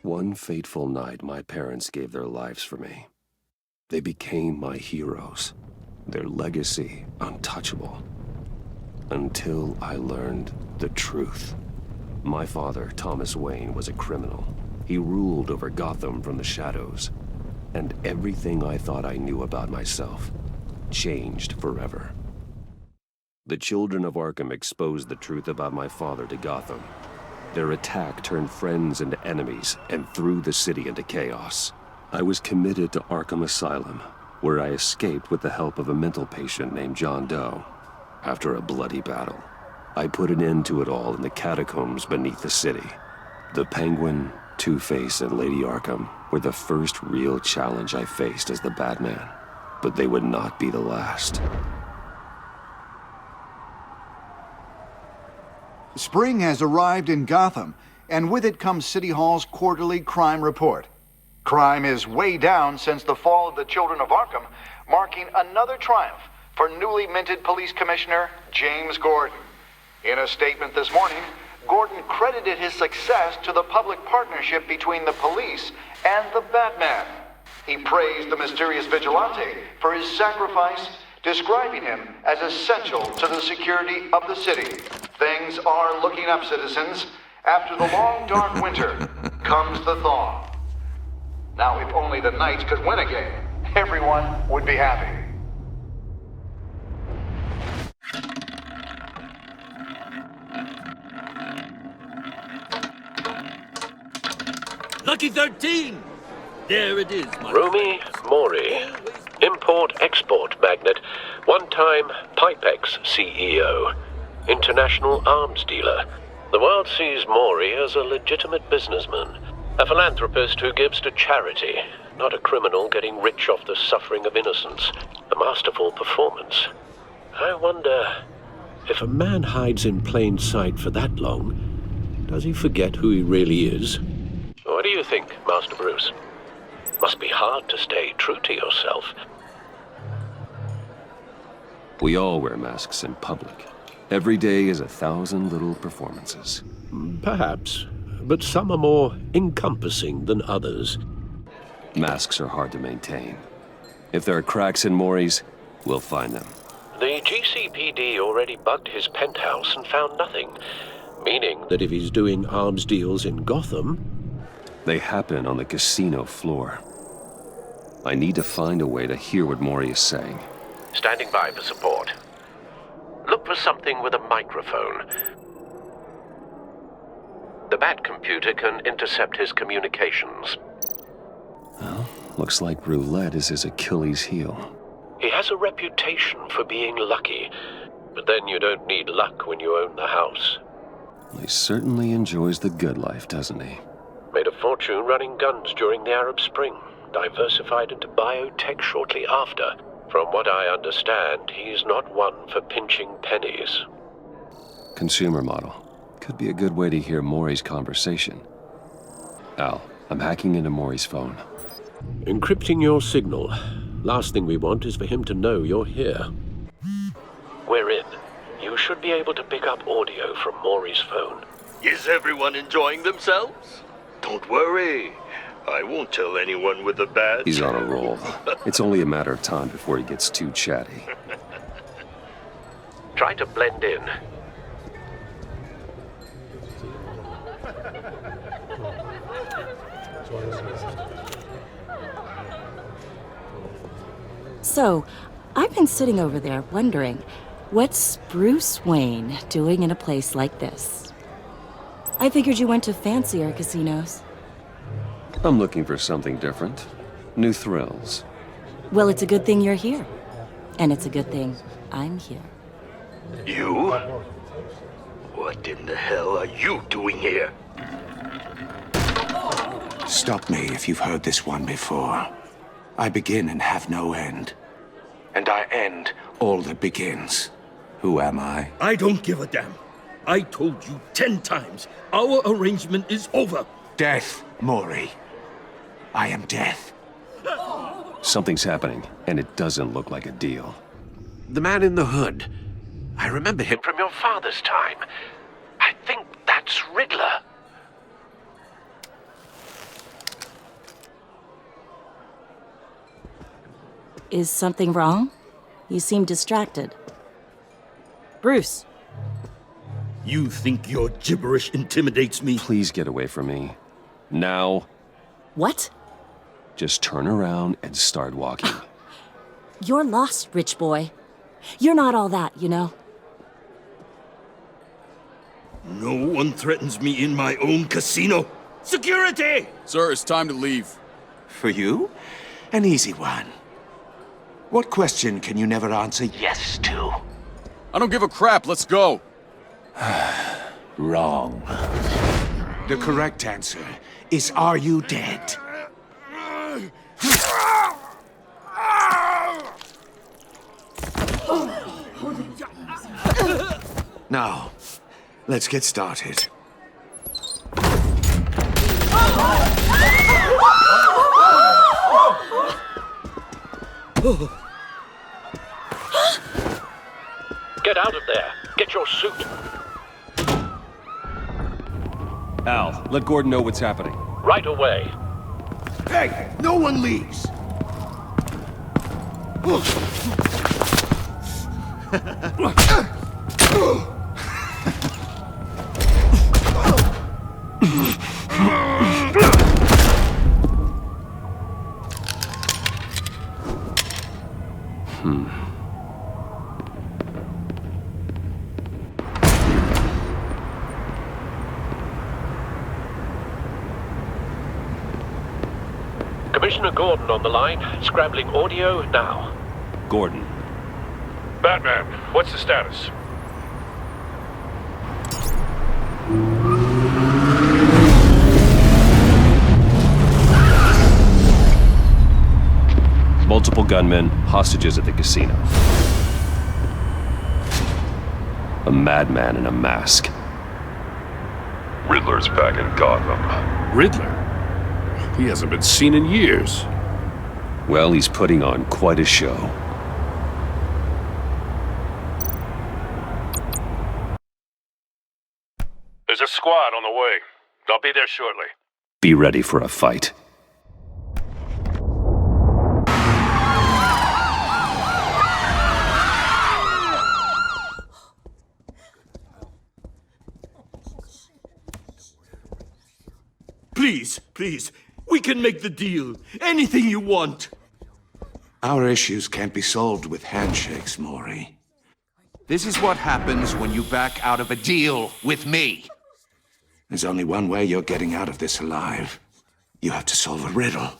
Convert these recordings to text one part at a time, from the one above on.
One fateful night, my parents gave their lives for me. They became my heroes, their legacy untouchable. Until I learned the truth. My father, Thomas Wayne, was a criminal. He ruled over Gotham from the shadows. And everything I thought I knew about myself changed forever. The children of Arkham exposed the truth about my father to Gotham. Their attack turned friends into enemies and threw the city into chaos. I was committed to Arkham Asylum, where I escaped with the help of a mental patient named John Doe. After a bloody battle, I put an end to it all in the catacombs beneath the city. The Penguin, Two-Face, and Lady Arkham were the first real challenge I faced as the Batman, but they would not be the last. Spring has arrived in Gotham, and with it comes City Hall's quarterly crime report. Crime is way down since the fall of the Children of Arkham, marking another triumph for newly minted Police Commissioner James Gordon. In a statement this morning, Gordon credited his success to the public partnership between the police and the Batman. He praised the mysterious vigilante for his sacrifice, describing him as essential to the security of the city. Things are looking up, citizens. After the long, dark winter comes the thaw. Now, if only the Knights could win a game, everyone would be happy. Lucky 13! There it is, my Rumi Mori, import-export magnate, one-time Pipex CEO, international arms dealer. The world sees Mori as a legitimate businessman, a philanthropist who gives to charity, not a criminal getting rich off the suffering of innocence. A masterful performance. I wonder, if a man hides in plain sight for that long, does he forget who he really is? What do you think, Master Bruce? Must be hard to stay true to yourself. We all wear masks in public. Every day is 1,000 little performances. Perhaps, but some are more encompassing than others. Masks are hard to maintain. If there are cracks in Mori's, we'll find them. The GCPD already bugged his penthouse and found nothing, meaning that if he's doing arms deals in Gotham, they happen on the casino floor. I need to find a way to hear what Mori is saying. Standing by for support. Look for something with a microphone. The Bat computer can intercept his communications. Well, looks like roulette is his Achilles heel. He has a reputation for being lucky, but then you don't need luck when you own the house. He certainly enjoys the good life, doesn't he? Made a fortune running guns during the Arab Spring, diversified into biotech shortly after. From what I understand, he's not one for pinching pennies. Consumer model. Could be a good way to hear Mori's conversation. Al, I'm hacking into Mori's phone. Encrypting your signal. Last thing we want is for him to know you're here. We're in. You should be able to pick up audio from Mori's phone. Is everyone enjoying themselves? Don't worry. I won't tell anyone with a badge. He's on a roll. It's only a matter of time before he gets too chatty. Try to blend in. So, I've been sitting over there wondering, what's Bruce Wayne doing in a place like this? I figured you went to fancier casinos. I'm looking for something different. New thrills. Well, it's a good thing you're here. And it's a good thing I'm here. You? What in the hell are you doing here? Stop me if you've heard this one before. I begin and have no end. And I end all that begins. Who am I? I don't give a damn. I told you 10 times. Our arrangement is over. Death, Mori. I am death. Something's happening, and it doesn't look like a deal. The man in the hood. I remember him from your father's time. I think that's Riddler. Is something wrong? You seem distracted. Bruce. You think your gibberish intimidates me? Please get away from me. Now. What? Just turn around and start walking. You're lost, rich boy. You're not all that, you know. No one threatens me in my own casino. Security! Sir, it's time to leave. For you? An easy one. What question can you never answer yes to? I don't give a crap, let's go. Wrong. The correct answer is, are you dead? Now, let's get started. Get out of there. Get your suit. Al, let Gordon know what's happening. Right away. Hey, no one leaves! Commissioner Gordon on the line. Scrambling audio now. Gordon. Batman, what's the status? Multiple gunmen, hostages at the casino. A madman in a mask. Riddler's back in Gotham. Riddler? He hasn't been seen in years. Well, he's putting on quite a show. There's a squad on the way. I'll be there shortly. Be ready for a fight. Please, please, we can make the deal. Anything you want. Our issues can't be solved with handshakes, Maury. This is what happens when you back out of a deal with me. There's only one way you're getting out of this alive. You have to solve a riddle.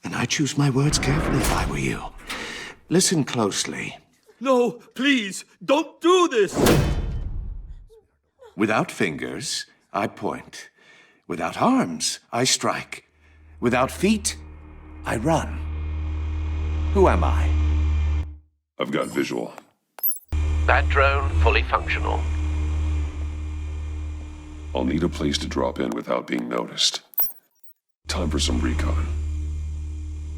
And I choose my words carefully if I were you. Listen closely. No, please, don't do this. Without fingers, I point. Without arms, I strike. Without feet, I run. Who am I? I've got visual. That drone fully functional. I'll need a place to drop in without being noticed. Time for some recon.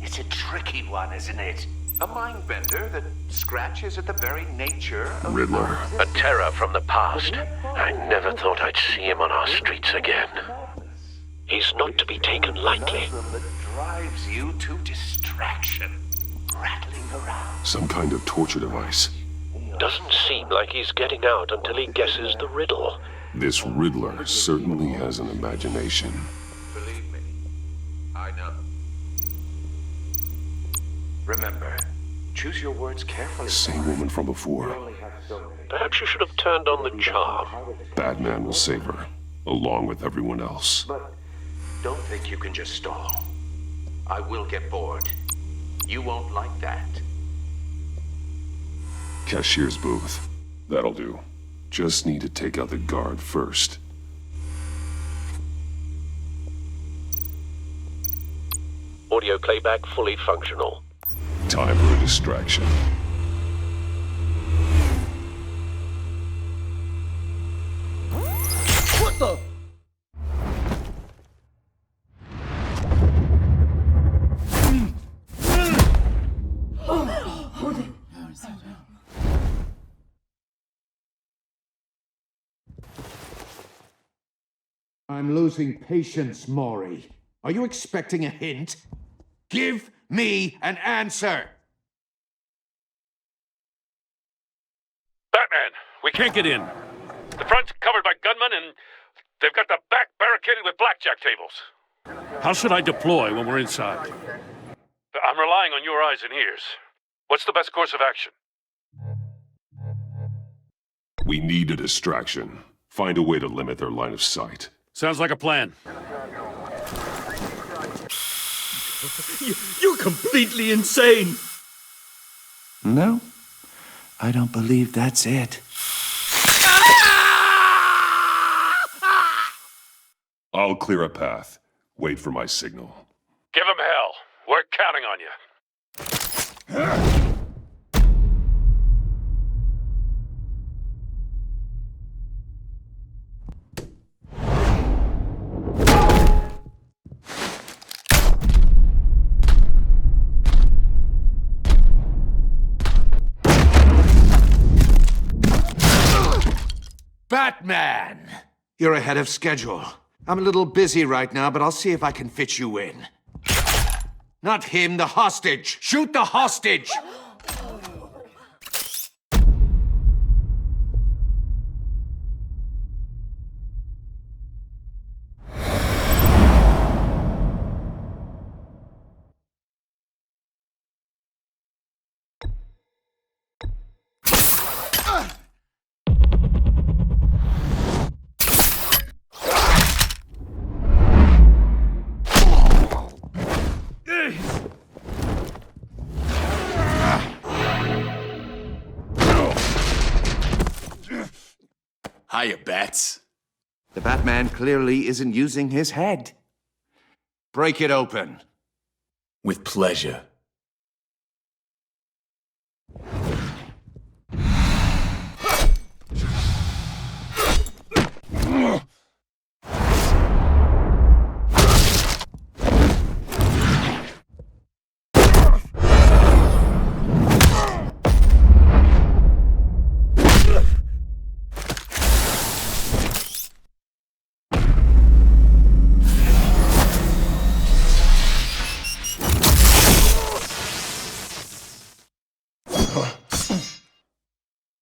It's a tricky one, isn't it? A mind bender that scratches at the very nature of Riddler. A terror from the past. I never thought I'd see him on our streets again. He's not to be taken lightly. that drives you to distraction, rattling around. Some kind of torture device. Doesn't seem like he's getting out until he guesses the riddle. This Riddler certainly has an imagination. Believe me, I know. Remember, choose your words carefully. Same woman from before. Perhaps you should have turned on the charm. Batman will save her, along with everyone else. But don't think you can just stall. I will get bored. You won't like that. Cashier's booth. That'll do. Just need to take out the guard first. Audio playback fully functional. Time for a distraction. What the? I'm losing patience, Maury. Are you expecting a hint? Give me an answer! Batman. We Can't get in. The front's covered by gunmen, and they've got the back barricaded with blackjack tables. How should I deploy when we're inside? I'm relying on your eyes and ears. What's the best course of action? We need a distraction. Find a way to limit their line of sight. Sounds like a plan. You're completely insane! No, I don't believe that's it. I'll clear a path. Wait for my signal. Give him hell. We're counting on you. Batman! You're ahead of schedule. I'm a little busy right now, but I'll see if I can fit you in. Not him, the hostage! Shoot the hostage! Hiya, Bats. The Batman clearly isn't using his head. Break it open. With pleasure.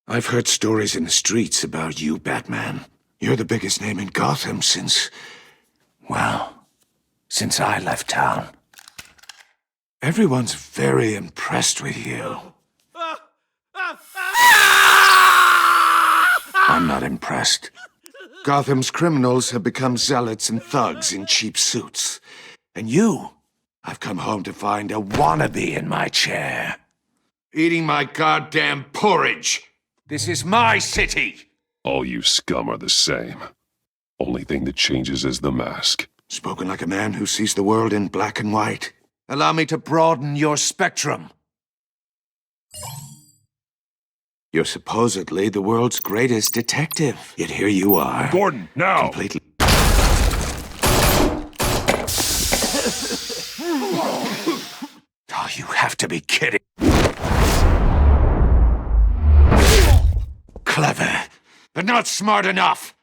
I've heard stories in the streets about you, Batman. You're the biggest name in Gotham since I left town. Everyone's very impressed with you. I'm not impressed. Gotham's criminals have become zealots and thugs in cheap suits. And you, I've come home to find a wannabe in my chair. Eating my goddamn porridge. This is my city! All you scum are the same. Only thing that changes is the mask. Spoken like a man who sees the world in black and white. Allow me to broaden your spectrum. You're supposedly the world's greatest detective. Yet here you are. Gordon, now! Completely... Oh, you have to be kidding. Clever, but not smart enough.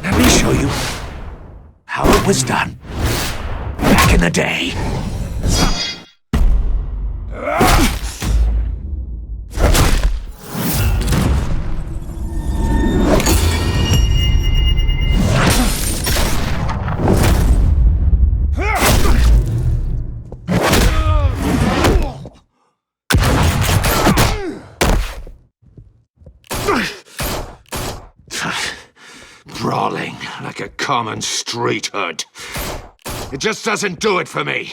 Let me show you how it was done back in the day. Brawling like a common street hood. It just doesn't do it for me.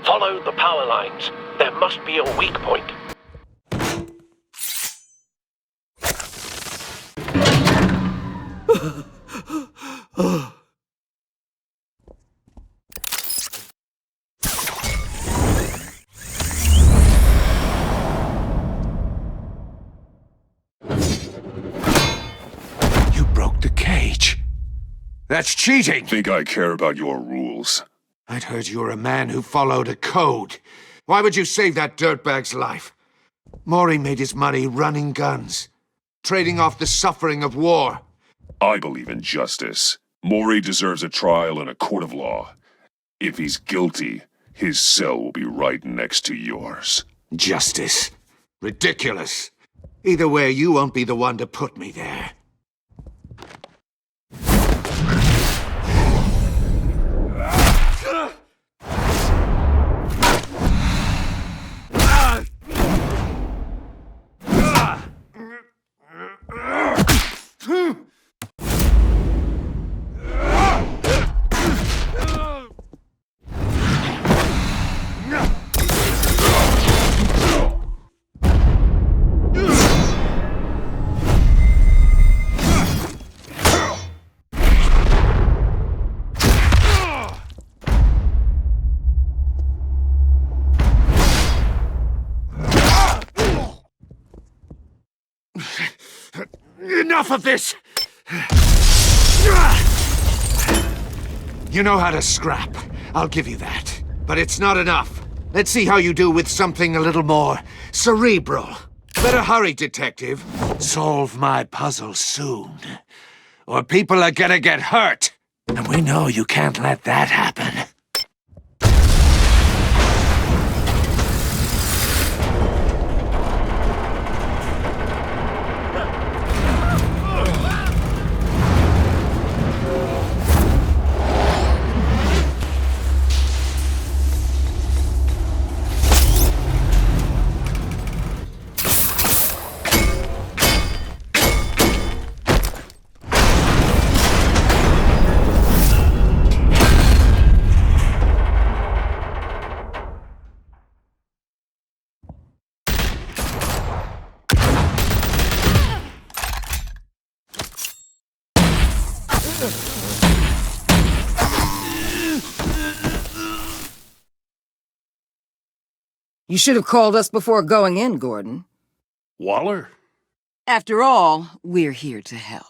Follow the power lines. There must be a weak point. You broke the cage. That's cheating! Think I care about your rules? I'd heard you were a man who followed a code. Why would you save that dirtbag's life? Maury made his money running guns, trading off the suffering of war. I believe in justice. Maury deserves a trial in a court of law. If he's guilty, his cell will be right next to yours. Justice. Ridiculous. Either way, you won't be the one to put me there. Enough of this! You know how to scrap. I'll give you that. But it's not enough. Let's see how you do with something a little more cerebral. Better hurry, detective. Solve my puzzle soon. Or people are gonna get hurt. And we know you can't let that happen. You should have called us before going in, Gordon. Waller? After all, we're here to help.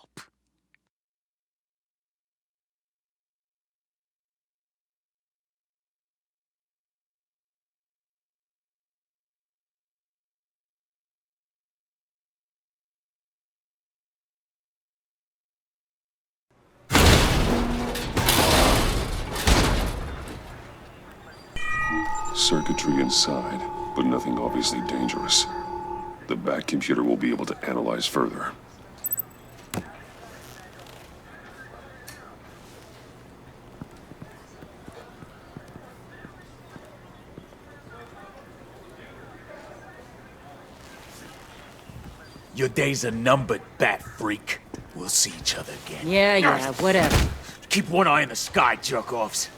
Circuitry inside, but nothing obviously dangerous. The back computer will be able to analyze further. Your days are numbered, bat freak. We'll see each other again. Yeah, whatever. Keep one eye in the sky, jerk-offs.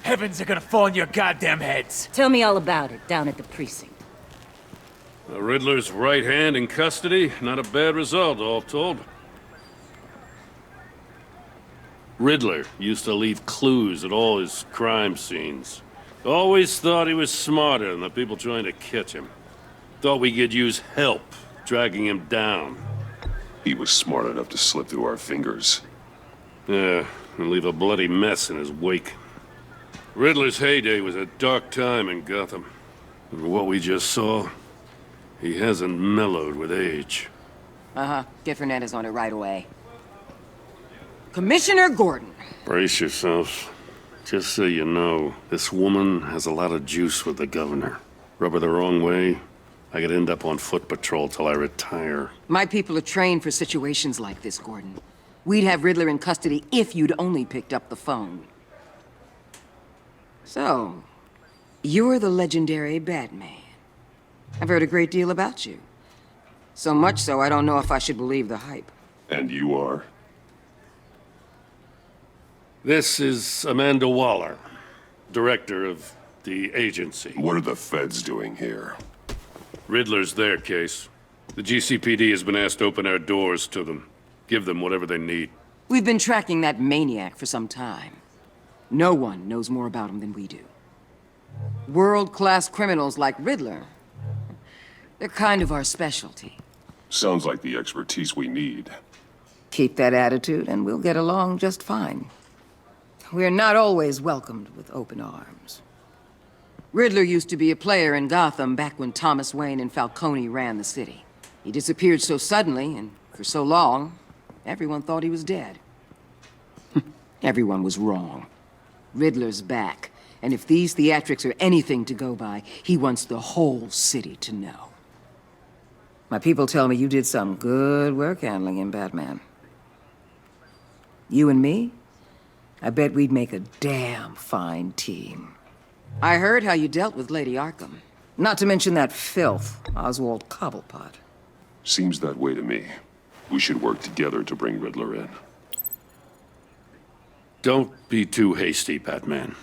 Heavens are gonna fall on your goddamn heads. Tell me all about it down at the precinct. The Riddler's right hand in custody. Not a bad result, all told. Riddler used to leave clues at all his crime scenes. Always thought he was smarter than the people trying to catch him. Thought we could use help dragging him down. He was smart enough to slip through our fingers. Yeah, and leave a bloody mess in his wake. Riddler's heyday was a dark time in Gotham. And what we just saw, he hasn't mellowed with age. Get Fernandez on it right away. Commissioner Gordon. Brace yourself. Just so you know, this woman has a lot of juice with the governor. Rub her the wrong way, I could end up on foot patrol till I retire. My people are trained for situations like this, Gordon. We'd have Riddler in custody if you'd only picked up the phone. So, you're the legendary Batman. I've heard a great deal about you. So much so, I don't know if I should believe the hype. And you are? This is Amanda Waller, director of the agency. What are the feds doing here? Riddler's their case. The GCPD has been asked to open our doors to them. Give them whatever they need. We've been tracking that maniac for some time. No one knows more about him than we do. World-class criminals like Riddler, they're kind of our specialty. Sounds like the expertise we need. Keep that attitude and we'll get along just fine. we're not always welcomed with open arms. Riddler used to be a player in Gotham back when Thomas Wayne and Falcone ran the city. He disappeared so suddenly and for so long, everyone thought he was dead. Everyone was wrong. Riddler's back, and if these theatrics are anything to go by, he wants the whole city to know. My people tell me you did some good work handling him, Batman. You and me? I bet we'd make a damn fine team. I heard how you dealt with Lady Arkham. Not to mention that filth, Oswald Cobblepot. Seems that way to me. We should work together to bring Riddler in. Don't be too hasty, Batman.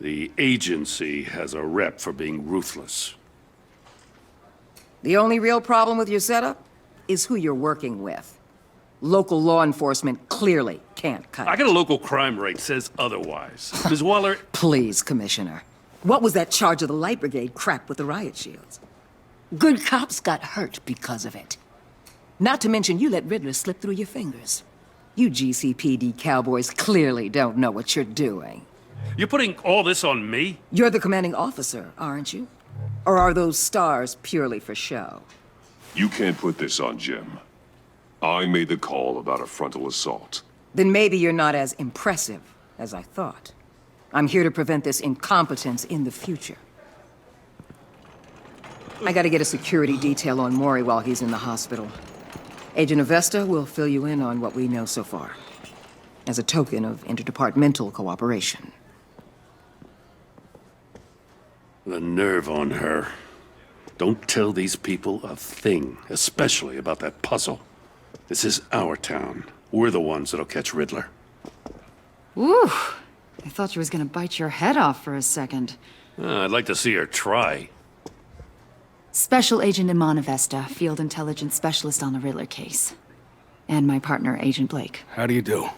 The agency has a rep for being ruthless. The only real problem with your setup is who you're working with. Local law enforcement clearly can't cut I got a local crime rate says otherwise. Ms. Waller... Please, Commissioner. What was that charge of the Light Brigade crap with the riot shields? Good cops got hurt because of it. Not to mention you let Riddler slip through your fingers. You GCPD cowboys clearly don't know what you're doing. You're putting all this on me? You're the commanding officer, aren't you? Or are those stars purely for show? You can't put this on Jim. I made the call about a frontal assault. Then maybe you're not as impressive as I thought. I'm here to prevent this incompetence in the future. I gotta get a security detail on Maury while he's in the hospital. Agent Avesta will fill you in on what we know so far, as a token of interdepartmental cooperation. The nerve on her. Don't tell these people a thing, especially about that puzzle. This is our town. We're the ones that'll catch Riddler. Woo! I thought she was gonna bite your head off for a second. I'd like to see her try. Special Agent Iman Avesta, Field Intelligence Specialist on the Riddler case. And my partner, Agent Blake. How do you do?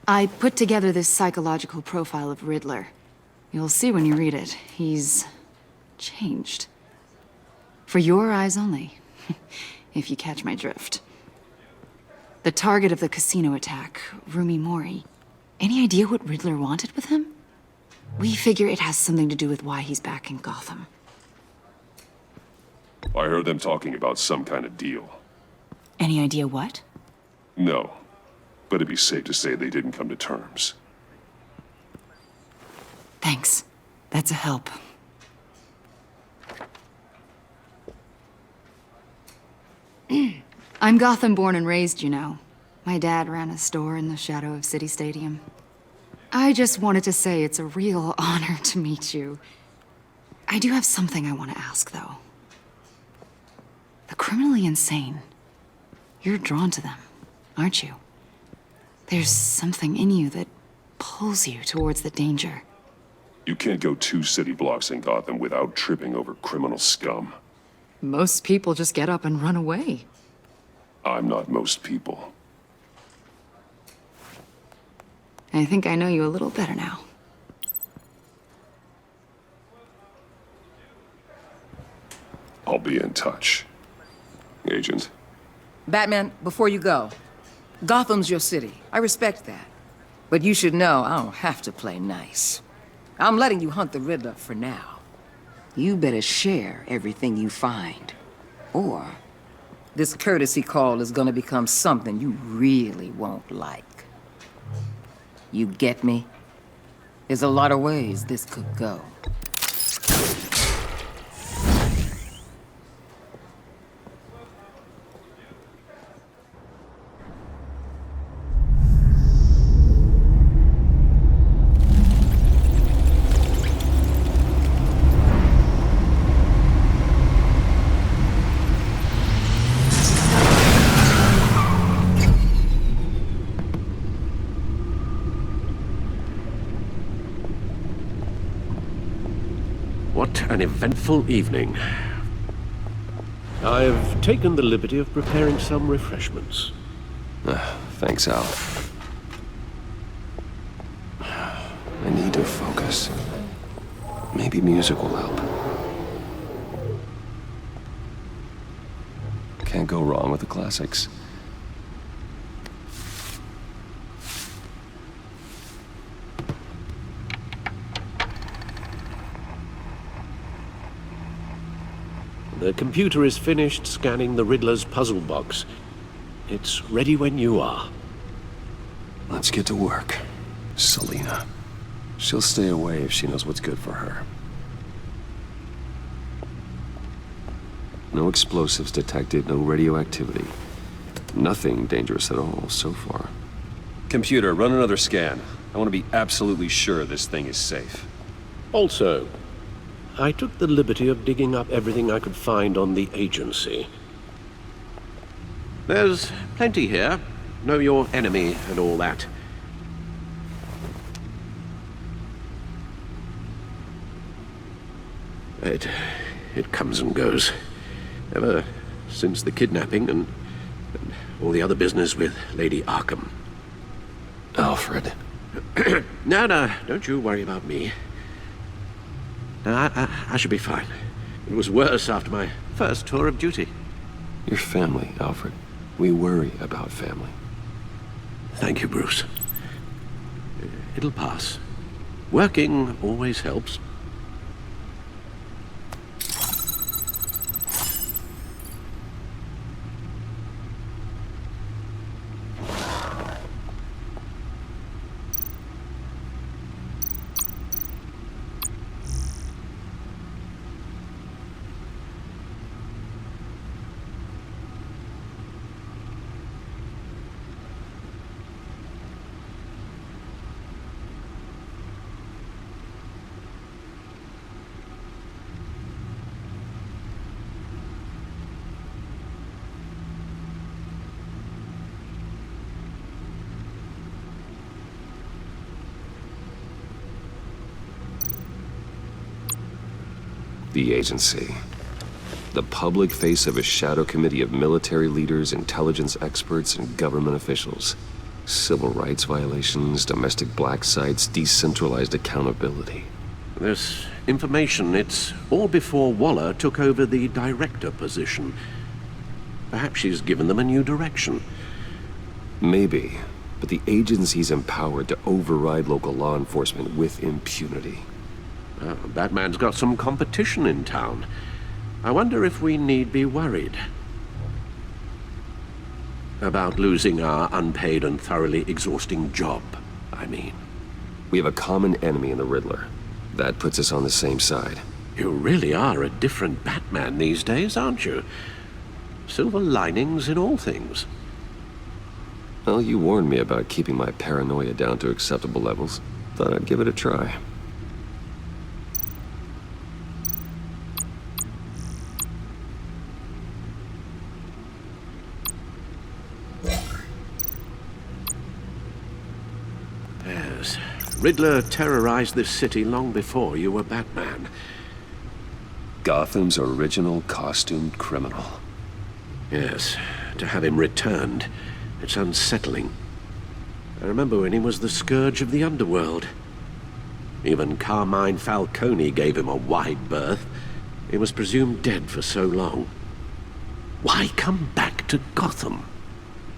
I put together this psychological profile of Riddler. You'll see when you read it. He's changed. For your eyes only, if you catch my drift. The target of the casino attack, Rumi Mori. Any idea what Riddler wanted with him? We figure it has something to do with why he's back in Gotham. I heard them talking about some kind of deal. Any idea what? No, but it'd be safe to say they didn't come to terms. Thanks. That's a help. I'm Gotham born and raised, you know. My dad ran a store in the shadow of City Stadium. I just wanted to say it's a real honor to meet you. I do have something I want to ask, though. The criminally insane. You're drawn to them, aren't you? There's something in you that pulls you towards the danger. You can't go 2 city blocks in Gotham without tripping over criminal scum. Most people just get up and run away. I'm not most people. I think I know you a little better now. I'll be in touch. Agent. Batman, before you go, Gotham's your city. I respect that. But you should know I don't have to play nice. I'm letting you hunt the Riddler for now. You better share everything you find. Or this courtesy call is gonna become something you really won't like. You get me? There's a lot of ways this could go. What an eventful evening. I've taken the liberty of preparing some refreshments. Thanks, Al. I need to focus. Maybe music will help. Can't go wrong with the classics. The computer is finished scanning the Riddler's puzzle box. It's ready when you are. Let's get to work. Selina. She'll stay away if she knows what's good for her. No explosives detected, no radioactivity. Nothing dangerous at all so far. Computer, run another scan. I want to be absolutely sure this thing is safe. Also, I took the liberty of digging up everything I could find on the agency. There's plenty here. Know your enemy and all that. It comes and goes. Ever since the kidnapping and all the other business with Lady Arkham. Alfred. No, don't you worry about me. No, I should be fine. It was worse after my first tour of duty. Your family, Alfred. We worry about family. Thank you, Bruce. It'll pass. Working always helps. The agency. The public face of a shadow committee of military leaders, intelligence experts, and government officials. Civil rights violations, domestic black sites, decentralized accountability. This information, it's all before Waller took over the director position. Perhaps she's given them a new direction. Maybe, but the agency's empowered to override local law enforcement with impunity. Batman's got some competition in town. I wonder if we need be worried about losing our unpaid and thoroughly exhausting job, I mean. We have a common enemy in the Riddler. That puts us on the same side. You really are a different Batman these days, aren't you? Silver linings in all things. Well, you warned me about keeping my paranoia down to acceptable levels. Thought I'd give it a try. Yes. Riddler terrorized this city long before you were Batman. Gotham's original costumed criminal. Yes, to have him returned, it's unsettling. I remember when he was the scourge of the underworld. Even Carmine Falcone gave him a wide berth. He was presumed dead for so long. Why come back to Gotham?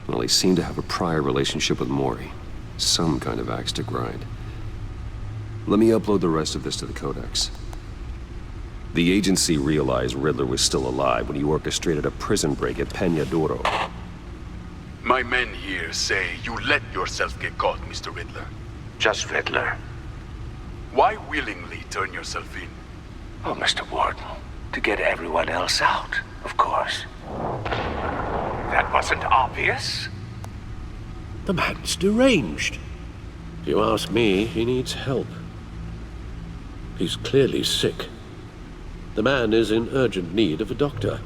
Well, he seemed to have a prior relationship with Mori. Some kind of axe to grind. Let me upload the rest of this to the Codex. The agency realized Riddler was still alive when he orchestrated a prison break at Peñadoro. My men here say you let yourself get caught, Mr. Riddler. Just Riddler. Why willingly turn yourself in? Oh, Mr. Warden, to get everyone else out, of course. That wasn't obvious? The man's deranged. If you ask me, he needs help. He's clearly sick. The man is in urgent need of a doctor.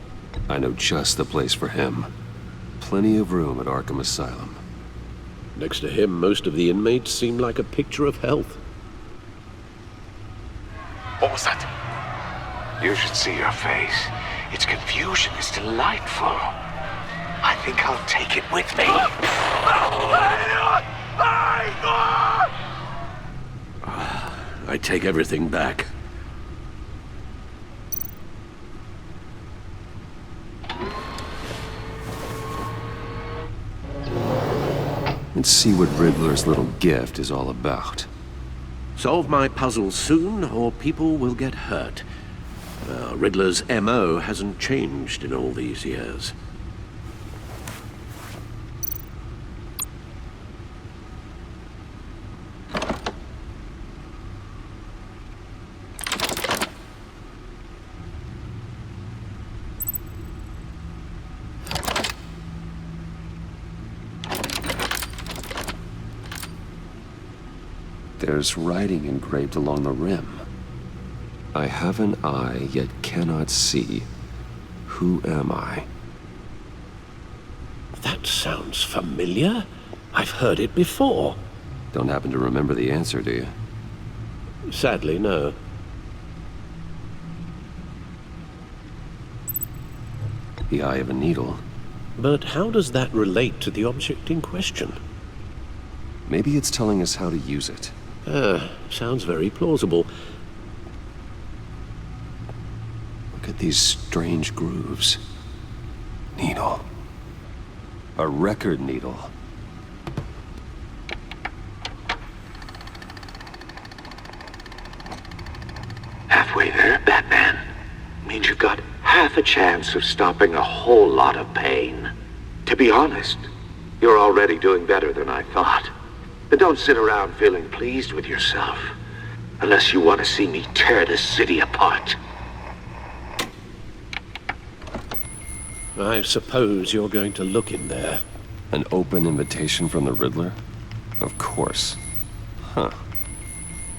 I know just the place for him. Plenty of room at Arkham Asylum. Next to him, most of the inmates seem like a picture of health. What was that? You should see your face. Its confusion is delightful. I think I'll take it with me. I take everything back. Let's see what Riddler's little gift is all about. Solve my puzzle soon, or people will get hurt. Riddler's MO hasn't changed in all these years. There's writing engraved along the rim. I have an eye, yet cannot see. Who am I? That sounds familiar. I've heard it before. Don't happen to remember the answer, do you? Sadly, no. The eye of a needle. But how does that relate to the object in question? Maybe it's telling us how to use it. Sounds very plausible. Look at these strange grooves. Needle. A record needle. Halfway there, Batman. Means you've got half a chance of stopping a whole lot of pain. To be honest, you're already doing better than I thought. But don't sit around feeling pleased with yourself, unless you want to see me tear this city apart. I suppose you're going to look in there. An open invitation from the Riddler? Of course. Huh.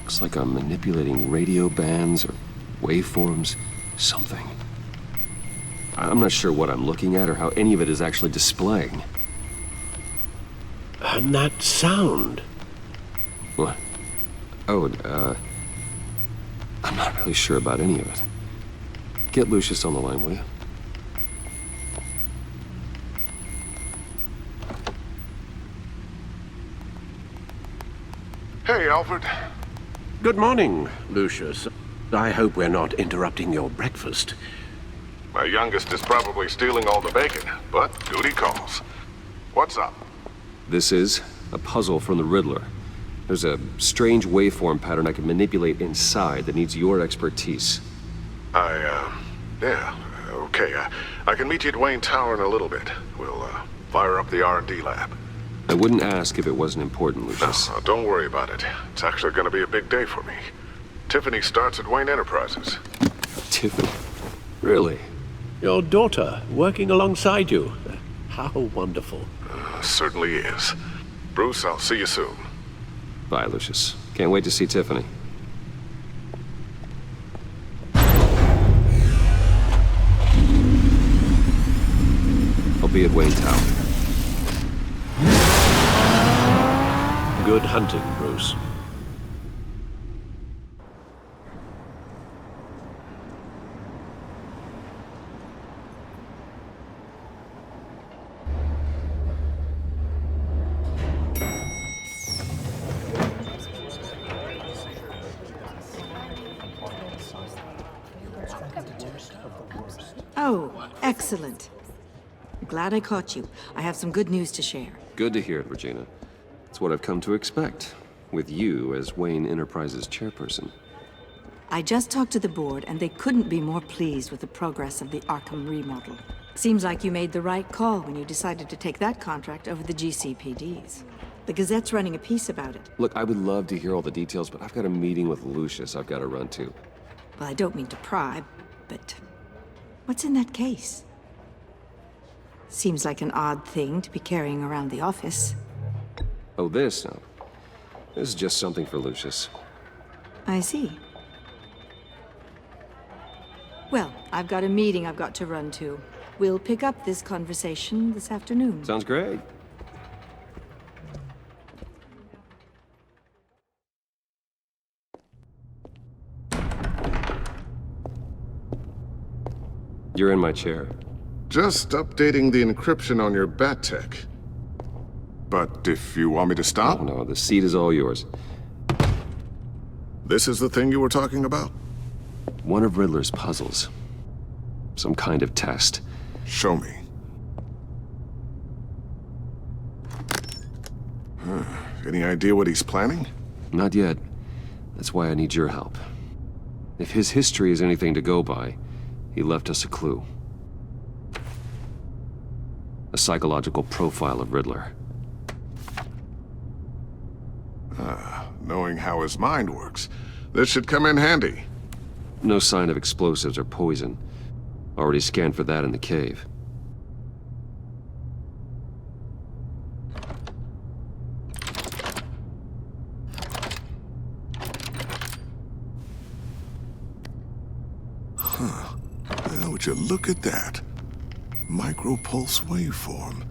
Looks like I'm manipulating radio bands or waveforms, something. I'm not sure what I'm looking at or how any of it is actually displaying. And that sound. What? Oh, I'm not really sure about any of it. Get Lucius on the line, will you? Hey, Alfred. Good morning, Lucius. I hope we're not interrupting your breakfast. My youngest is probably stealing all the bacon, but duty calls. What's up? This is a puzzle from the Riddler. There's a strange waveform pattern I can manipulate inside that needs your expertise. Yeah, okay. I can meet you at Wayne Tower in a little bit. We'll, fire up the R&D lab. I wouldn't ask if it wasn't important, Lucius. No, don't worry about it. It's actually gonna be a big day for me. Tiffany starts at Wayne Enterprises. Tiffany? Really? Your daughter, working alongside you. How wonderful. Certainly is. Bruce, I'll see you soon. Bye, Lucius. Can't wait to see Tiffany. I'll be at Wayne Tower. Good hunting, Bruce. Oh, excellent. Glad I caught you. I have some good news to share. Good to hear it, Regina. It's what I've come to expect, with you as Wayne Enterprises chairperson. I just talked to the board, and they couldn't be more pleased with the progress of the Arkham remodel. Seems like you made the right call when you decided to take that contract over the GCPD's. The Gazette's running a piece about it. Look, I would love to hear all the details, but I've got a meeting with Lucius I've got to run to. Well, I don't mean to pry, but what's in that case? Seems like an odd thing to be carrying around the office. Oh, this? No. This is just something for Lucius. I see. Well, I've got a meeting I've got to run to. We'll pick up this conversation this afternoon. Sounds great. You're in my chair. Just updating the encryption on your bat tech. But if you want me to stop? Oh, no, the seat is all yours. This is the thing you were talking about? One of Riddler's puzzles. Some kind of test. Show me. Any idea what he's planning? Not yet. That's why I need your help. If his history is anything to go by, He left us a clue. A psychological profile of Riddler. Knowing how his mind works, this should come in handy. No sign of explosives or poison. Already scanned for that in the cave. Huh. Well, would you look at that? Micropulse waveform.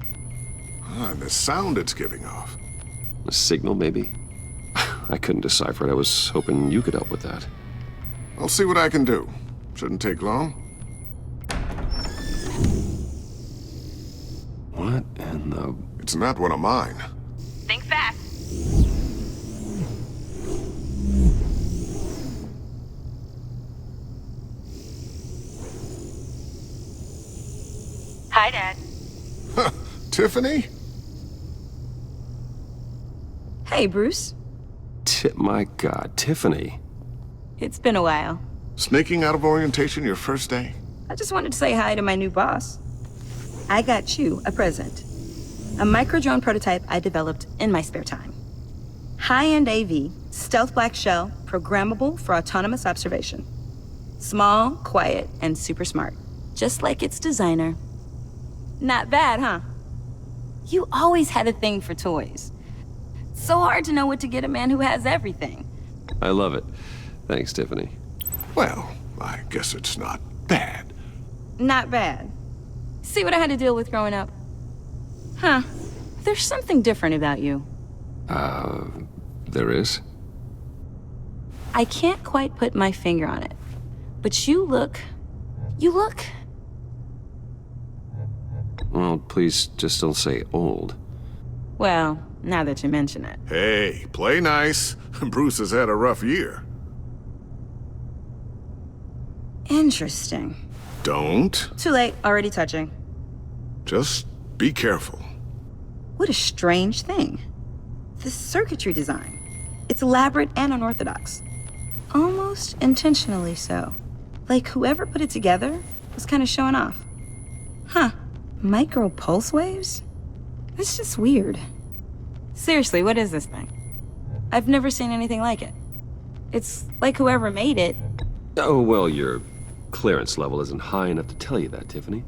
And the sound it's giving off. A signal, maybe? I couldn't decipher it. I was hoping you could help with that. I'll see what I can do. Shouldn't take long. What in the... It's not one of mine. Think fast. Hi, Dad. Tiffany? Hey, Bruce. My God, Tiffany. It's been a while. Sneaking out of orientation your first day? I just wanted to say hi to my new boss. I got you a present. A micro-drone prototype I developed in my spare time. High-end AV, stealth black shell, programmable for autonomous observation. Small, quiet, and super smart. Just like its designer. Not bad, huh? You always had a thing for toys. So hard to know what to get a man who has everything. I love it. Thanks, Tiffany. Well, I guess it's not bad. Not bad. See what I had to deal with growing up? Huh. There's something different about you. There is? I can't quite put my finger on it. But you look... Well, please just don't say old. Well, now that you mention it. Hey, play nice. Bruce has had a rough year. Interesting. Don't. Too late, already touching. Just be careful. What a strange thing. The circuitry design. It's elaborate and unorthodox. Almost intentionally so. Like whoever put it together was kind of showing off. Huh. Micro pulse waves? That's just weird. Seriously, what is this thing? I've never seen anything like it. It's like whoever made it... Oh, well, your clearance level isn't high enough to tell you that, Tiffany.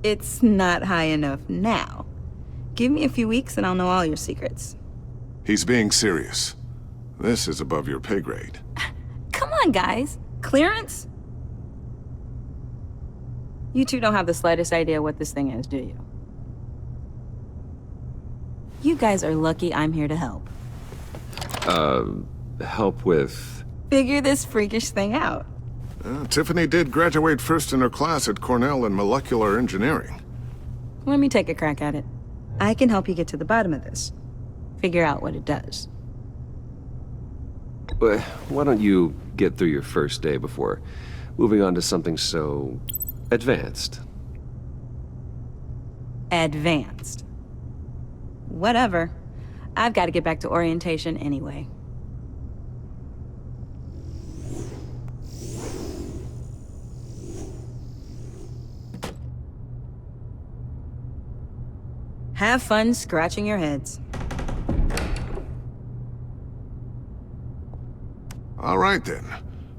It's not high enough now. Give me a few weeks and I'll know all your secrets. He's being serious. This is above your pay grade. Come on, guys. Clearance? You two don't have the slightest idea what this thing is, do you? You guys are lucky I'm here to help. Help with... Figure this freakish thing out. Tiffany did graduate first in her class at Cornell in molecular engineering. Let me take a crack at it. I can help you get to the bottom of this. Figure out what it does. Why don't you get through your first day before moving on to something so... advanced? Advanced. Whatever. I've got to get back to orientation anyway. Have fun scratching your heads. All right, then.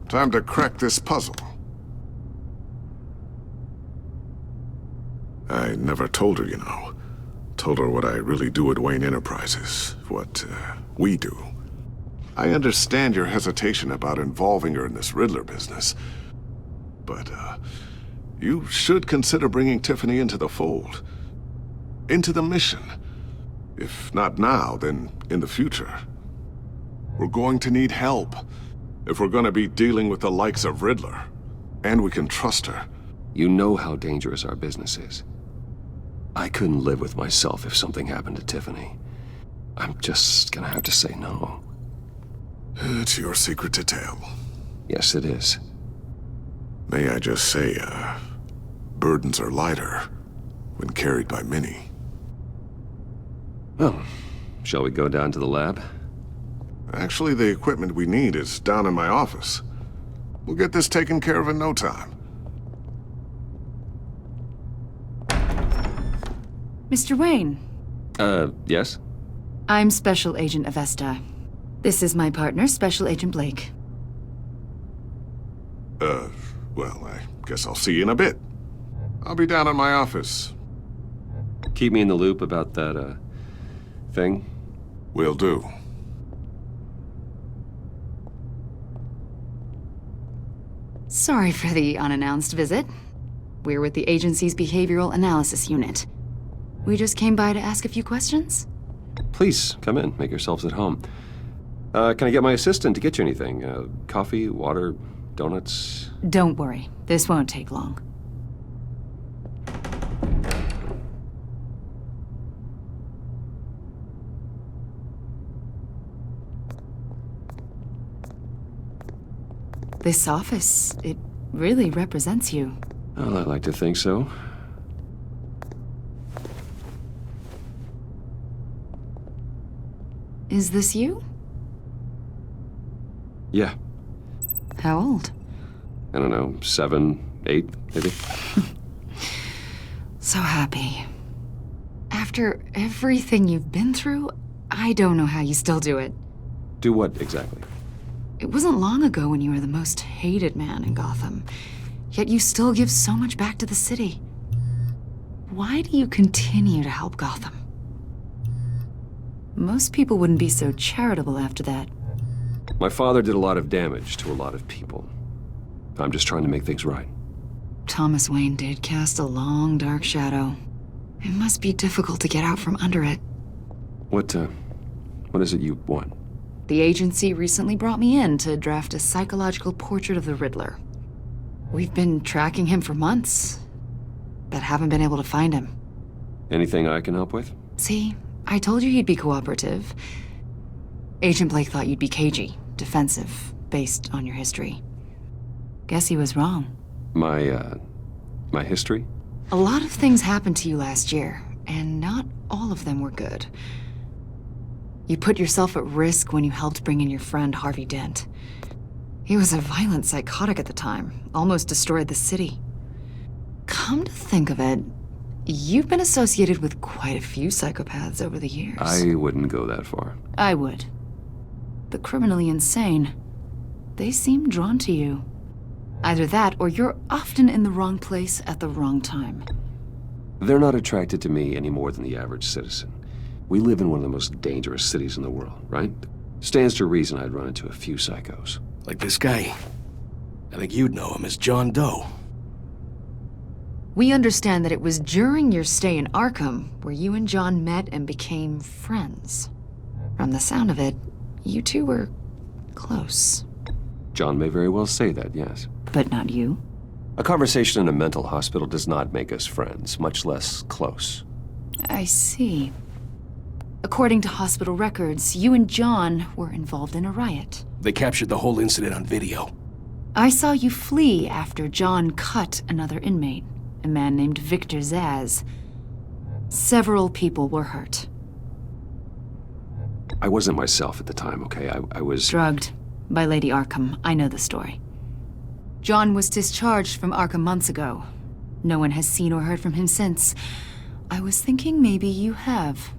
Time to crack this puzzle. I never told her, you know. Told her what I really do at Wayne Enterprises. What, we do. I understand your hesitation about involving her in this Riddler business. But, you should consider bringing Tiffany into the fold. Into the mission. If not now, then in the future. We're going to need help. If we're gonna be dealing with the likes of Riddler. And we can trust her. You know how dangerous our business is. I couldn't live with myself if something happened to Tiffany. I'm just gonna have to say no. It's your secret to tell. Yes, it is. May I just say, burdens are lighter when carried by many. Well, shall we go down to the lab? Actually, the equipment we need is down in my office. We'll get this taken care of in no time. Mr. Wayne. Yes? I'm Special Agent Avesta. This is my partner, Special Agent Blake. Well, I guess I'll see you in a bit. I'll be down in my office. Keep me in the loop about that, thing? Will do. Sorry for the unannounced visit. We're with the agency's Behavioral Analysis Unit. We just came by to ask a few questions. Please, come in. Make yourselves at home. Can I get my assistant to get you anything? Coffee, water, donuts? Don't worry. This won't take long. This office, it really represents you. Well, I'd like to think so. Is this you? Yeah. How old? I don't know, 7, 8, maybe? So happy. After everything you've been through, I don't know how you still do it. Do what exactly? It wasn't long ago when you were the most hated man in Gotham, yet you still give so much back to the city. Why do you continue to help Gotham? Most people wouldn't be so charitable after that. My father did a lot of damage to a lot of people. I'm just trying to make things right. Thomas Wayne did cast a long, dark shadow. It must be difficult to get out from under it. What is it you want? The agency recently brought me in to draft a psychological portrait of the Riddler. We've been tracking him for months, but haven't been able to find him. Anything I can help with? See, I told you he'd be cooperative. Agent Blake thought you'd be cagey, defensive, based on your history. Guess he was wrong. My history? A lot of things happened to you last year, and not all of them were good. You put yourself at risk when you helped bring in your friend Harvey Dent. He was a violent psychotic at the time, almost destroyed the city. Come to think of it, you've been associated with quite a few psychopaths over the years. I wouldn't go that far. I would. The criminally insane. They seem drawn to you. Either that, or you're often in the wrong place at the wrong time. They're not attracted to me any more than the average citizen. We live in one of the most dangerous cities in the world, right? Stands to reason I'd run into a few psychos. Like this guy. I think you'd know him as John Doe. We understand that it was during your stay in Arkham where you and John met and became friends. From the sound of it, you two were close. John may very well say that, yes. But not you? A conversation in a mental hospital does not make us friends, much less close. I see. According to hospital records, you and John were involved in a riot. They captured the whole incident on video. I saw you flee after John cut another inmate, a man named Victor Zaz. Several people were hurt. I wasn't myself at the time, okay? I was... drugged by Lady Arkham. I know the story. John was discharged from Arkham months ago. No one has seen or heard from him since. I was thinking maybe you have.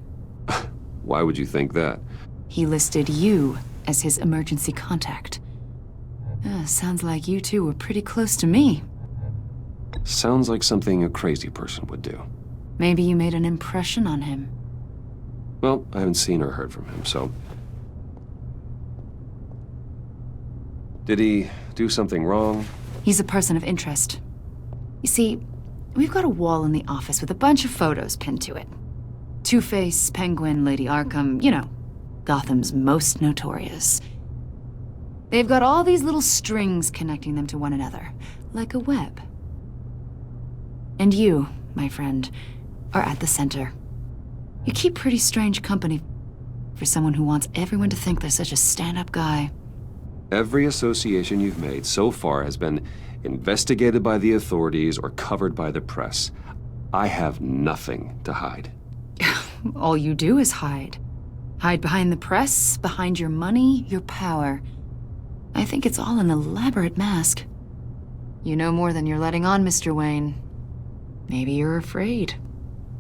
Why would you think that? He listed you as his emergency contact. Sounds like you two were pretty close to me. Sounds like something a crazy person would do. Maybe you made an impression on him. Well, I haven't seen or heard from him, so... Did he do something wrong? He's a person of interest. You see, we've got a wall in the office with a bunch of photos pinned to it. Two-Face, Penguin, Lady Arkham, you know, Gotham's most notorious. They've got all these little strings connecting them to one another, like a web. And you, my friend, are at the center. You keep pretty strange company for someone who wants everyone to think they're such a stand-up guy. Every association you've made so far has been investigated by the authorities or covered by the press. I have nothing to hide. All you do is hide. Hide behind the press, behind your money, your power. I think it's all an elaborate mask. You know more than you're letting on, Mr. Wayne. Maybe you're afraid.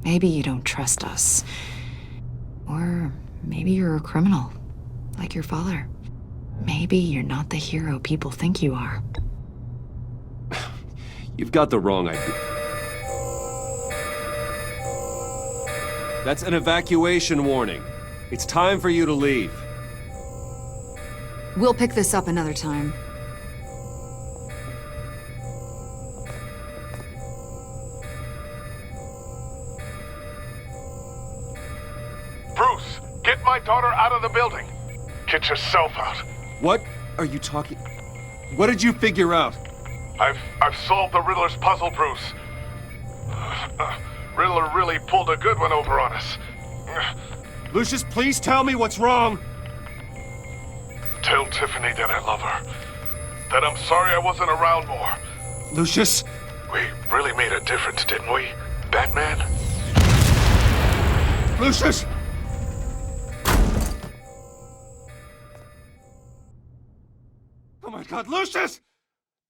Maybe you don't trust us. Or maybe you're a criminal, like your father. Maybe you're not the hero people think you are. You've got the wrong idea. That's an evacuation warning. It's time for you to leave. We'll pick this up another time. Bruce, get my daughter out of the building. Get yourself out. What are you talking? What did you figure out? I've solved the Riddler's puzzle, Bruce. Riddler really pulled a good one over on us. Lucius, please tell me what's wrong. Tell Tiffany that I love her. That I'm sorry I wasn't around more. Lucius? We really made a difference, didn't we, Batman? Lucius! Oh my God, Lucius!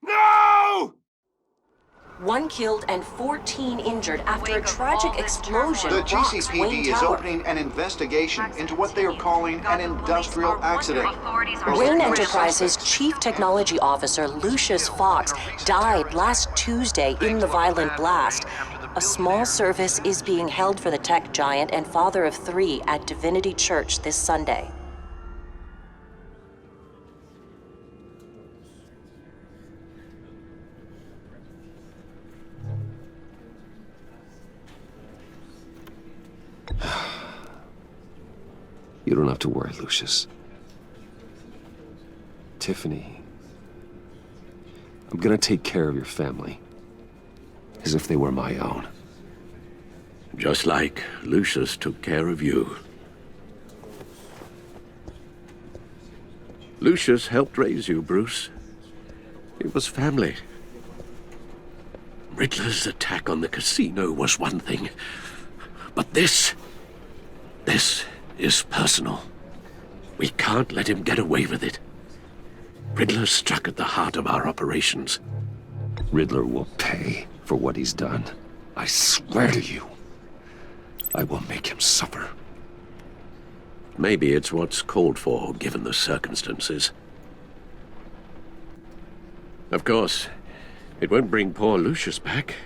No! 1 killed and 14 injured after a tragic explosion The rocks GCPD Wayne is Tower. opening an investigation into what they are calling an industrial accident. Wayne Enterprises' chief technology officer, Lucius Fox, died last Tuesday in the violent blast. A small service is being held for the tech giant and father of 3 at Divinity Church this Sunday. You don't have to worry, Lucius. Tiffany, I'm gonna take care of your family. As if they were my own. Just like Lucius took care of you. Lucius helped raise you, Bruce. It was family. Riddler's attack on the casino was one thing. But this is personal. We can't let him get away with it. Riddler struck at the heart of our operations. Riddler will pay for what he's done. I swear to you, I will make him suffer. Maybe it's what's called for, given the circumstances. Of course, it won't bring poor Lucius back.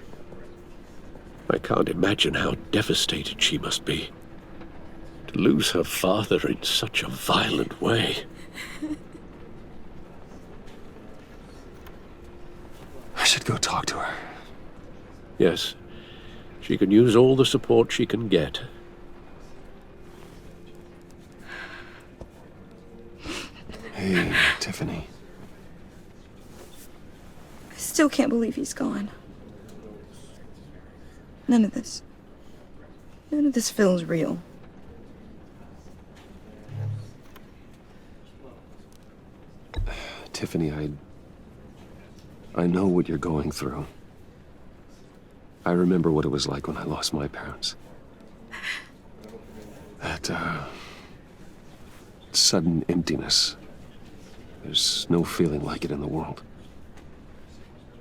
I can't imagine how devastated she must be. To lose her father in such a violent way. I should go talk to her. Yes, she can use all the support she can get. Hey, Tiffany. I still can't believe he's gone. None of this feels real. Tiffany, I know what you're going through. I remember what it was like when I lost my parents. That, sudden emptiness. There's no feeling like it in the world.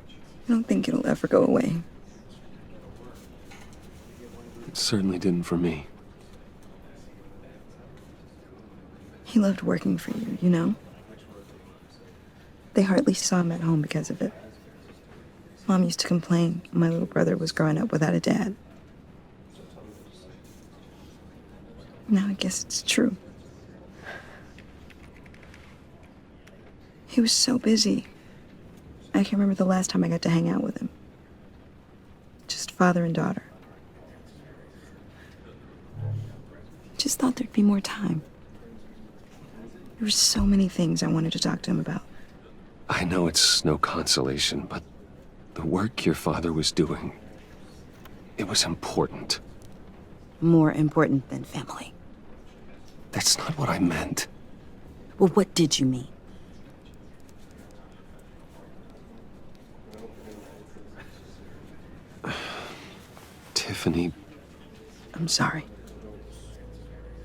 I don't think it'll ever go away. It certainly didn't for me. He loved working for you, you know? They hardly saw him at home because of it. Mom used to complain my little brother was growing up without a dad. Now I guess it's true. He was so busy. I can't remember the last time I got to hang out with him. Just father and daughter. Just thought there'd be more time. There were so many things I wanted to talk to him about. I know it's no consolation, but the work your father was doing, it was important. More important than family. That's not what I meant. Well, what did you mean? Tiffany. I'm sorry.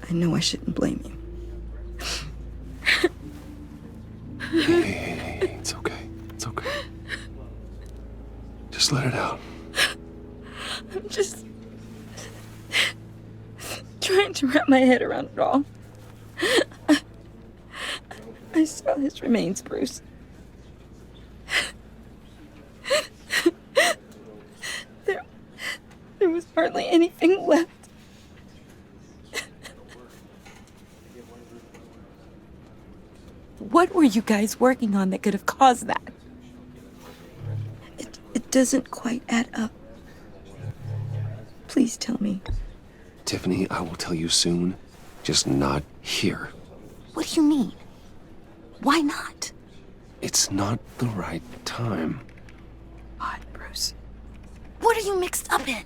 I know I shouldn't blame you. Hey, it's okay. It's okay. Just let it out. trying to wrap my head around it all. I saw his remains, Bruce. There was hardly anything left. What were you guys working on that could have caused that? It doesn't quite add up. Please tell me. Tiffany, I will tell you soon. Just not here. What do you mean? Why not? It's not the right time. God, Bruce. What are you mixed up in?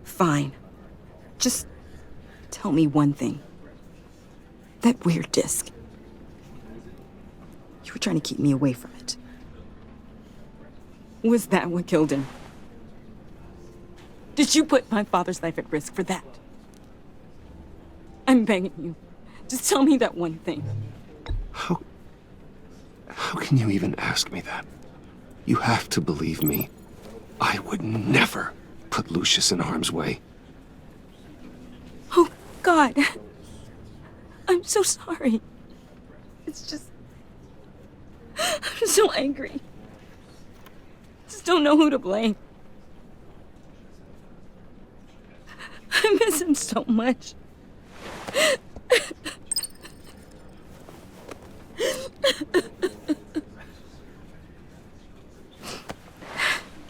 Fine. Just tell me one thing. That weird disc. You were trying to keep me away from it. Was that what killed him? Did you put my father's life at risk for that? I'm begging you. Just tell me that one thing. How can you even ask me that? You have to believe me. I would never put Lucius in harm's way. Oh, God. I'm so sorry. It's just... I'm so angry. Just don't know who to blame. I miss him so much.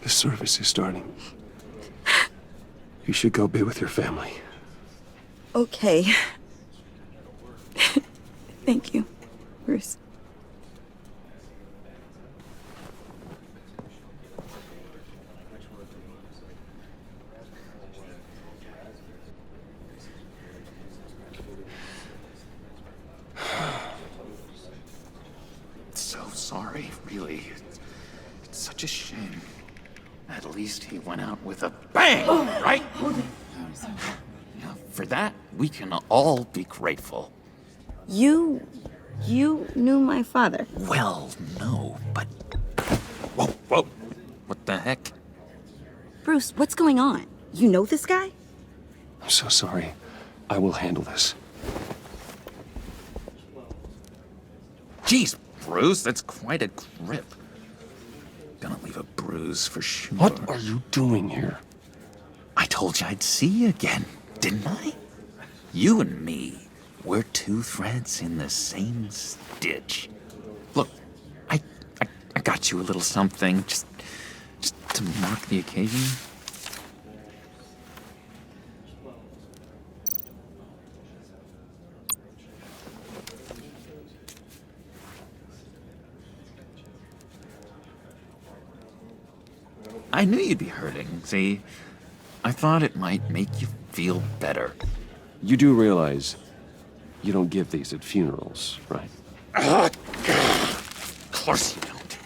The service is starting. You should go be with your family. Okay. Thank you, Bruce. So sorry, really. It's such a shame. At least he went out with a bang, right? Now, for that, we can all be grateful. You knew my father. Well, no, but... Whoa. What the heck? Bruce, what's going on? You know this guy? I'm so sorry. I will handle this. Jeez, Bruce, that's quite a grip. Gonna leave a bruise for sure. What are you doing here? I told you I'd see you again, didn't I? You and me, we're two threads in the same stitch. Look, I got you a little something, just to mark the occasion. I knew you'd be hurting, see? I thought it might make you feel better. You do realize you don't give these at funerals, right? Of course you don't.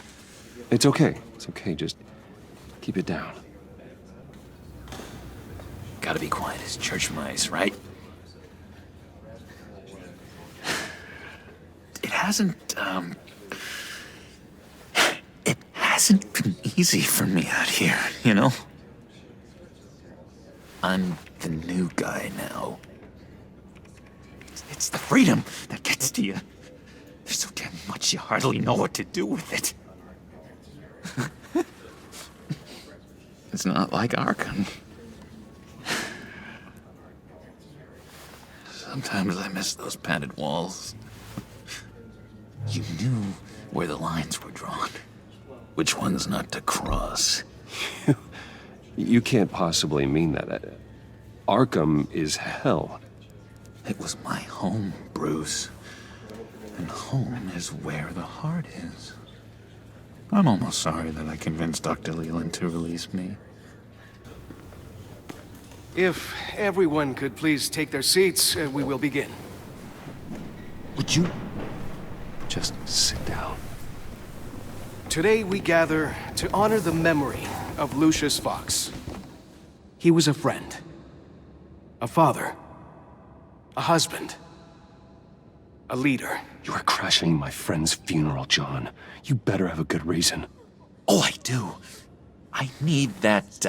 It's okay. It's okay. Just keep it down. Gotta be quiet as church mice, right? It hasn't been easy for me out here, you know? I'm the new guy now. It's the freedom that gets to you. There's so damn much you hardly know what to do with it. It's not like Arkham. Sometimes I miss those padded walls. You knew where the lines were drawn. Which ones not to cross. You can't possibly mean that. Arkham is hell. It was my home, Bruce. And home is where the heart is. I'm almost sorry that I convinced Dr. Leland to release me. If everyone could please take their seats, we will begin. Would you just sit down? Today we gather to honor the memory of Lucius Fox. He was a friend, a father, a husband, a leader. You are crashing my friend's funeral, John. You better have a good reason. Oh, I do. I need that,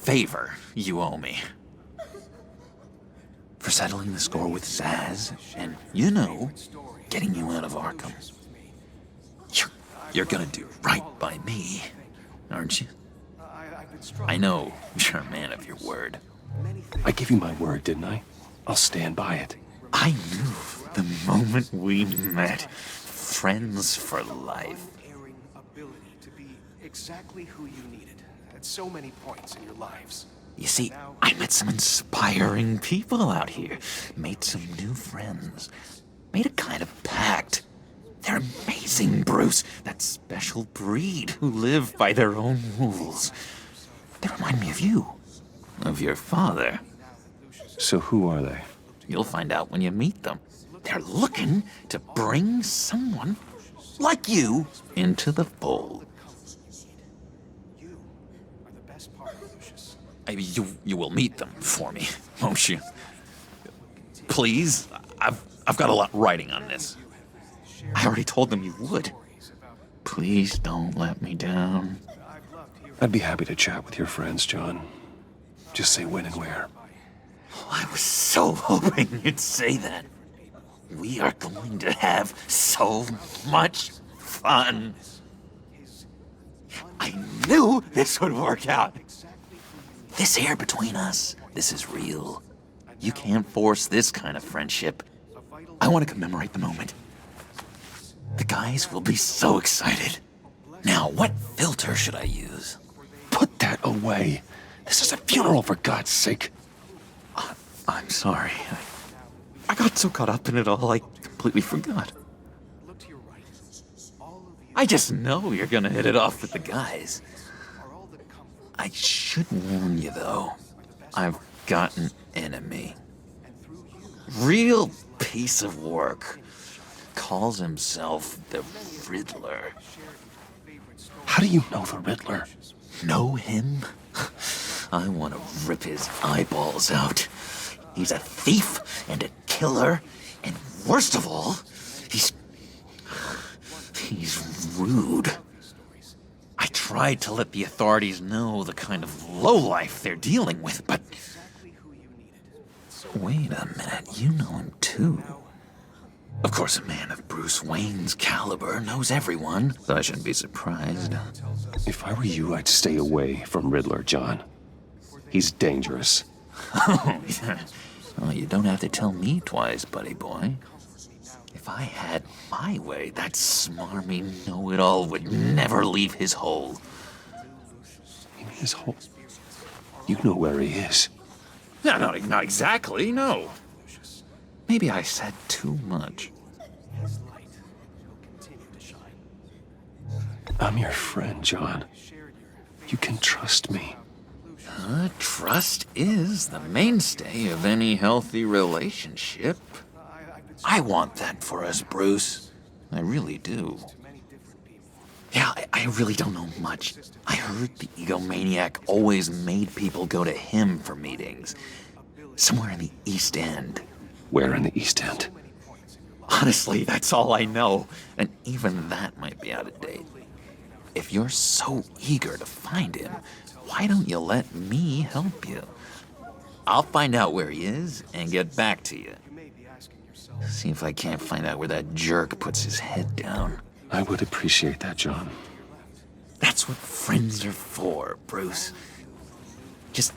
favor you owe me. For settling the score with Zaz, and, you know, getting you out of Arkham. You're gonna do right by me, aren't you? I know you're a man of your word. I gave you my word, didn't I? I'll stand by it. I knew the moment we met. Friends for life. Ability to be exactly who you needed at so many points in your lives. You see, I met some inspiring people out here. Made some new friends. Made a kind of pact. They're amazing, Bruce. That special breed who live by their own rules. They remind me of you. Of your father. So who are they? You'll find out when you meet them. They're looking to bring someone like you into the fold. You will meet them for me, won't you? Please, I've got a lot writing on this. I already told them you would. Please don't let me down. I'd be happy to chat with your friends, John. Just say when and where. I was so hoping you'd say that. We are going to have so much fun. I knew this would work out. This air between us, this is real. You can't force this kind of friendship. I want to commemorate the moment. The guys will be so excited. Now, what filter should I use? Put that away. This is a funeral, for God's sake. I'm sorry. I got so caught up in it all, I completely forgot. I just know you're gonna hit it off with the guys. I should warn you, though. I've got an enemy. Real piece of work. Calls himself the Riddler. How do you know the Riddler? Know him? I want to rip his eyeballs out. He's a thief and a killer, and worst of all, he's rude. I tried to let the authorities know the kind of lowlife they're dealing with, but... Wait a minute, you know him too. Of course, a man of Bruce Wayne's caliber knows everyone, so I shouldn't be surprised. If I were you, I'd stay away from Riddler, John. He's dangerous. Well, you don't have to tell me twice, buddy boy. If I had my way, that smarmy know-it-all would never leave his hole. His hole? You know where he is. No, not exactly, no. Maybe I said too much. I'm your friend, John. You can trust me. Trust is the mainstay of any healthy relationship. I want that for us, Bruce. I really do. Yeah, I really don't know much. I heard the egomaniac always made people go to him for meetings. Somewhere in the East End. Where in the East End? Honestly, that's all I know. And even that might be out of date. If you're so eager to find him, why don't you let me help you? I'll find out where he is and get back to you. See if I can't find out where that jerk puts his head down. I would appreciate that, John. That's what friends are for, Bruce. Just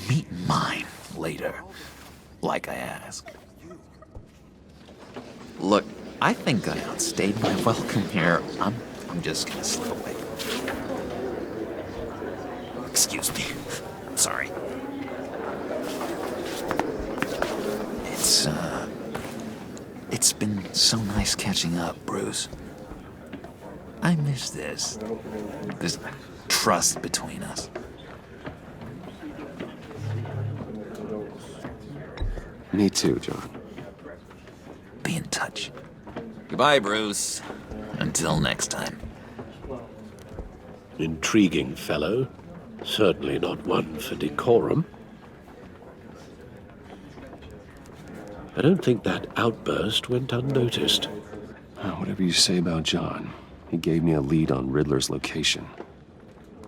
meet mine later, like I asked. Look, I think I outstayed my welcome here. I'm just gonna slip away. Excuse me. I'm sorry. It's been so nice catching up, Bruce. I miss this trust between us. Me too, John. Be in touch. Goodbye, Bruce. Until next time. Intriguing fellow. Certainly not one for decorum. I don't think that outburst went unnoticed. Whatever you say about John, he gave me a lead on Riddler's location.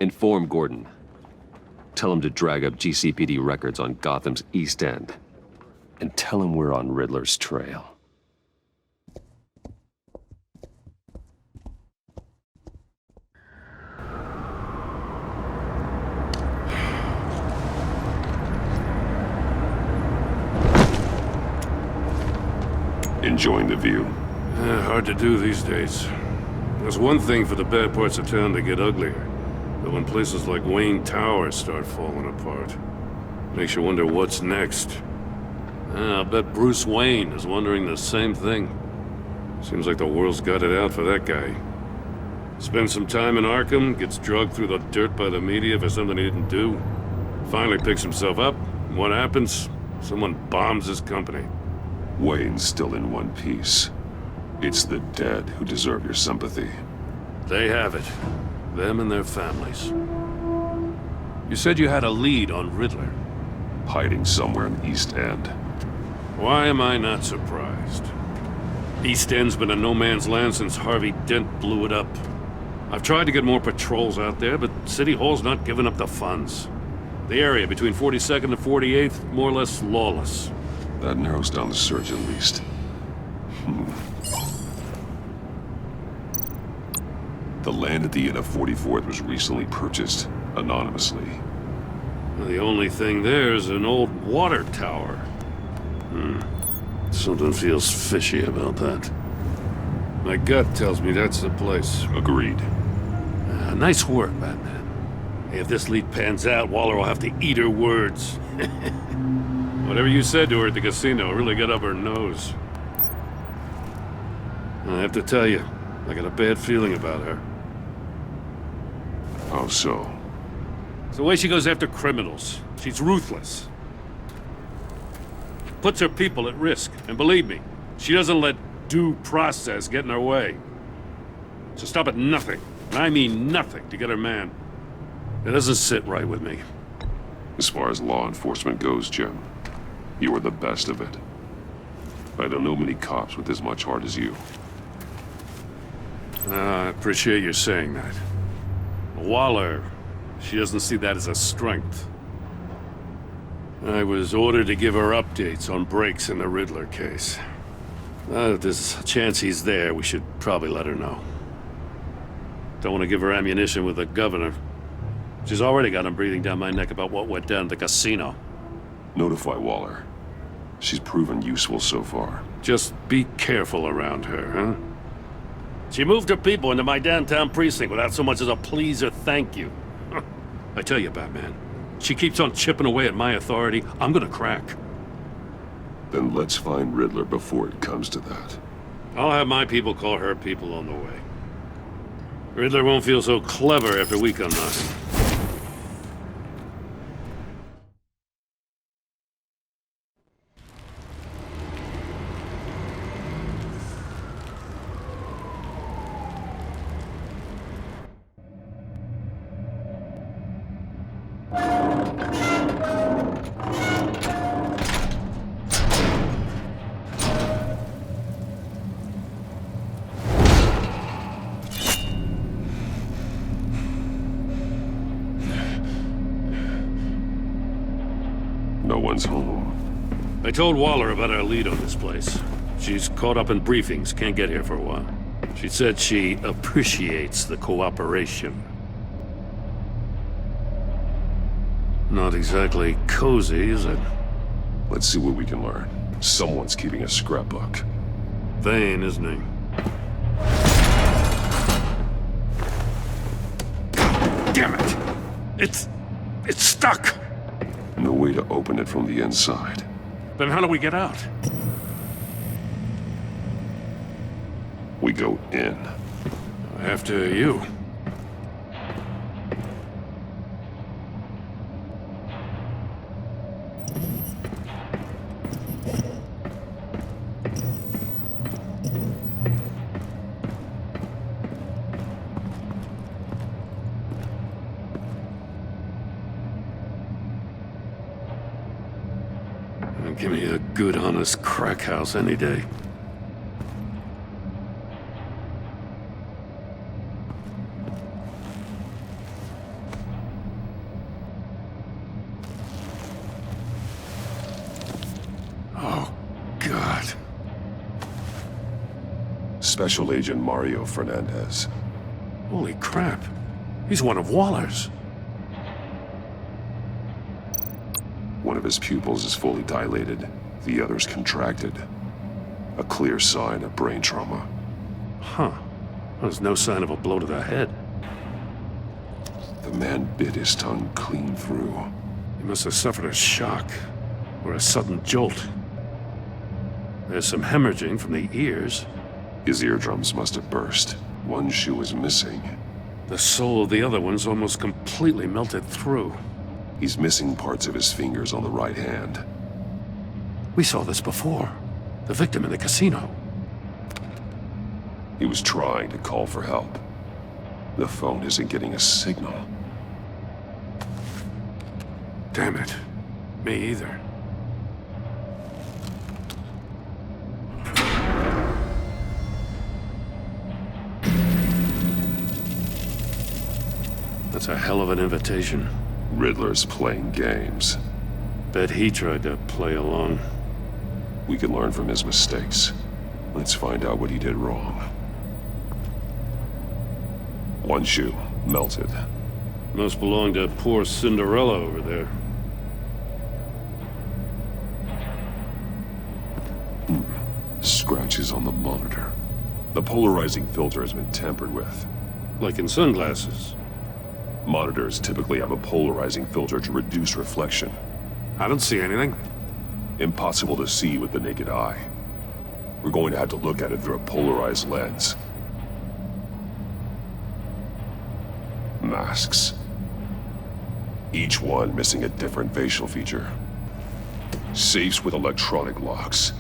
Inform Gordon. Tell him to drag up GCPD records on Gotham's East End. And tell him we're on Riddler's trail. Enjoying the view? Hard to do these days. There's one thing for the bad parts of town to get uglier. But when places like Wayne Tower start falling apart, makes you wonder what's next. I'll bet Bruce Wayne is wondering the same thing. Seems like the world's got it out for that guy. Spends some time in Arkham, gets drugged through the dirt by the media for something he didn't do. Finally picks himself up, and what happens? Someone bombs his company. Wayne's still in one piece. It's the dead who deserve your sympathy. They have it. Them and their families. You said you had a lead on Riddler. Hiding somewhere in East End. Why am I not surprised? East End's been a no-man's land since Harvey Dent blew it up. I've tried to get more patrols out there, but City Hall's not giving up the funds. The area between 42nd and 48th, more or less lawless. That narrows down the search at least. The land at the end of 44th was recently purchased, anonymously. The only thing there is an old water tower. Something feels fishy about that. My gut tells me that's the place. Agreed. Nice work, Batman. Hey, if this lead pans out, Waller will have to eat her words. Whatever you said to her at the casino really got up her nose. I have to tell you, I got a bad feeling about her. How so? It's the way she goes after criminals. She's ruthless. Puts her people at risk. And believe me, she doesn't let due process get in her way. She'll stop at nothing, and I mean nothing, to get her man. It doesn't sit right with me. As far as law enforcement goes, Jim, you are the best of it. I don't know many cops with as much heart as you. I appreciate you saying that. Waller, she doesn't see that as a strength. I was ordered to give her updates on breaks in the Riddler case. If there's a chance he's there, we should probably let her know. Don't want to give her ammunition with the governor. She's already got him breathing down my neck about what went down at the casino. Notify Waller. She's proven useful so far. Just be careful around her, huh? She moved her people into my downtown precinct without so much as a please or thank you. I tell you, Batman, she keeps on chipping away at my authority, I'm gonna crack. Then let's find Riddler before it comes to that. I'll have my people call her people on the way. Riddler won't feel so clever after we come knocking. No one's home. I told Waller about our lead on this place. She's caught up in briefings, can't get here for a while. She said she appreciates the cooperation. Not exactly cozy, is it? Let's see what we can learn. Someone's keeping a scrapbook. Vain, isn't he? Damn it! It's stuck! No way to open it from the inside. Then how do we get out? We go in. After you. Give me a good, honest crack house any day. Oh, God. Special Agent Mario Fernandez. Holy crap. He's one of Waller's. One of his pupils is fully dilated, the other's contracted. A clear sign of brain trauma. Huh. There's no sign of a blow to the head. The man bit his tongue clean through. He must have suffered a shock, or a sudden jolt. There's some hemorrhaging from the ears. His eardrums must have burst. One shoe is missing. The sole of the other one's almost completely melted through. He's missing parts of his fingers on the right hand. We saw this before. The victim in the casino. He was trying to call for help. The phone isn't getting a signal. Damn it. Me either. That's a hell of an invitation. Riddler's playing games. Bet he tried to play along. We can learn from his mistakes. Let's find out what he did wrong. One shoe, melted. Must belong to poor Cinderella over there. Scratches on the monitor. The polarizing filter has been tampered with. Like in sunglasses. Monitors typically have a polarizing filter to reduce reflection. I don't see anything. Impossible to see with the naked eye. We're going to have to look at it through a polarized lens. Masks. Each one missing a different facial feature. Safes with electronic locks.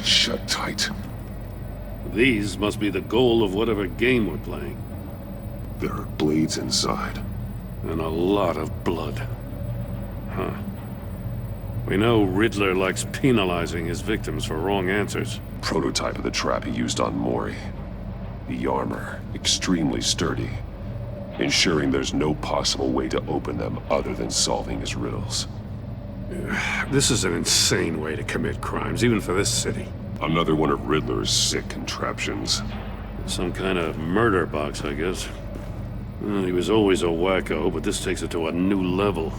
Shut tight. These must be the goal of whatever game we're playing. There are blades inside. And a lot of blood. Huh. We know Riddler likes penalizing his victims for wrong answers. Prototype of the trap he used on Mori. The armor, extremely sturdy, ensuring there's no possible way to open them other than solving his riddles. This is an insane way to commit crimes, even for this city. Another one of Riddler's sick contraptions. Some kind of murder box, I guess. Well, he was always a wacko, but this takes it to a new level.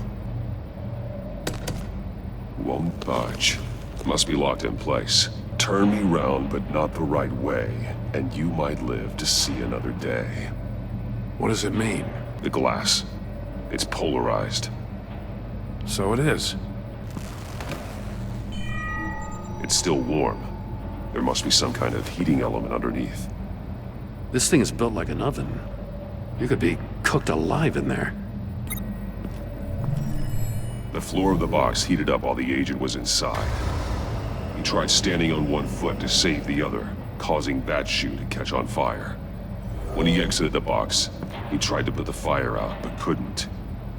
Won't budge. Must be locked in place. Turn me round, but not the right way, and you might live to see another day. What does it mean? The glass. It's polarized. So it is. It's still warm. There must be some kind of heating element underneath. This thing is built like an oven. You could be cooked alive in there. The floor of the box heated up while the agent was inside. He tried standing on one foot to save the other, causing that shoe to catch on fire. When he exited the box, he tried to put the fire out, but couldn't.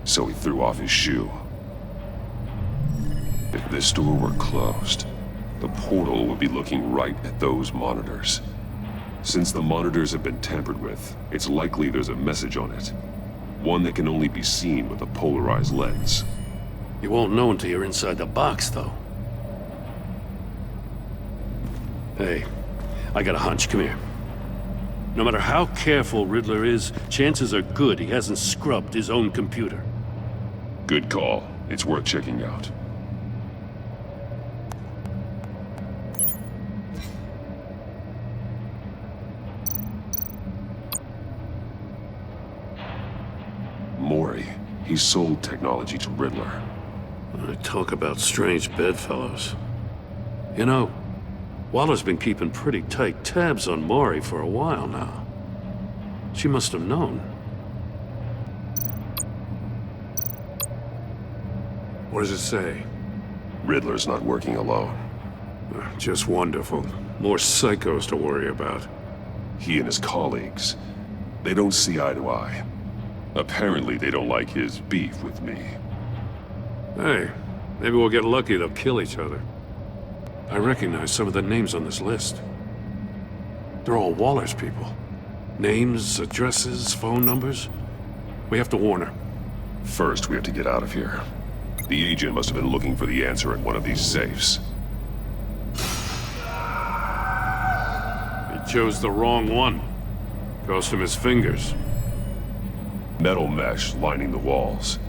So he threw off his shoe. If this door were closed, the portal would be looking right at those monitors. Since the monitors have been tampered with, it's likely there's a message on it. One that can only be seen with a polarized lens. You won't know until you're inside the box, though. Hey, I got a hunch. Come here. No matter how careful Riddler is, chances are good he hasn't scrubbed his own computer. Good call. It's worth checking out. Mori. He sold technology to Riddler. I talk about strange bedfellows. You know, Waller's been keeping pretty tight tabs on Mori for a while now. She must have known. What does it say? Riddler's not working alone. Just wonderful. More psychos to worry about. He and his colleagues, they don't see eye to eye. Apparently they don't like his beef with me. Hey, maybe we'll get lucky they'll kill each other. I recognize some of the names on this list. They're all Waller's people. Names, addresses, phone numbers. We have to warn her. First, we have to get out of here. The agent must have been looking for the answer in one of these safes. He chose the wrong one. Cost him his fingers. Metal mesh lining the walls.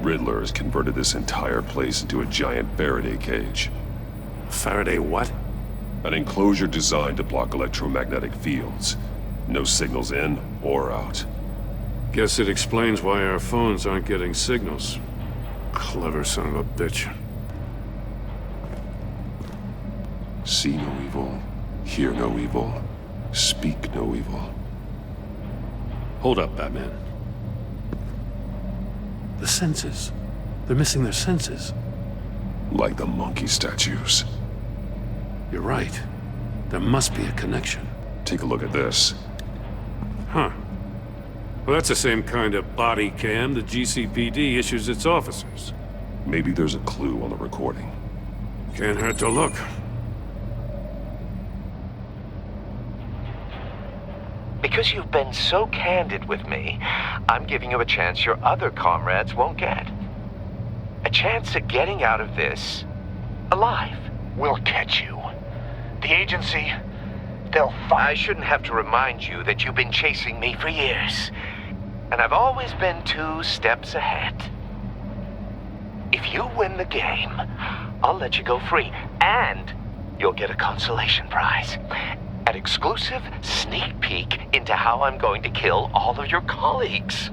Riddler has converted this entire place into a giant Faraday cage. Faraday what? An enclosure designed to block electromagnetic fields. No signals in or out. Guess it explains why our phones aren't getting signals. Clever son of a bitch. See no evil, hear no evil, speak no evil. Hold up, Batman. The senses. They're missing their senses. Like the monkey statues. You're right. There must be a connection. Take a look at this. Huh. Well, that's the same kind of body cam the GCPD issues its officers. Maybe there's a clue on the recording. Can't hurt to look. Because you've been so candid with me, I'm giving you a chance your other comrades won't get. A chance at getting out of this alive. We'll catch you. The agency, they'll find... I shouldn't have to remind you that you've been chasing me for years. And I've always been 2 steps ahead. If you win the game, I'll let you go free. And you'll get a consolation prize. An exclusive sneak peek into how I'm going to kill all of your colleagues.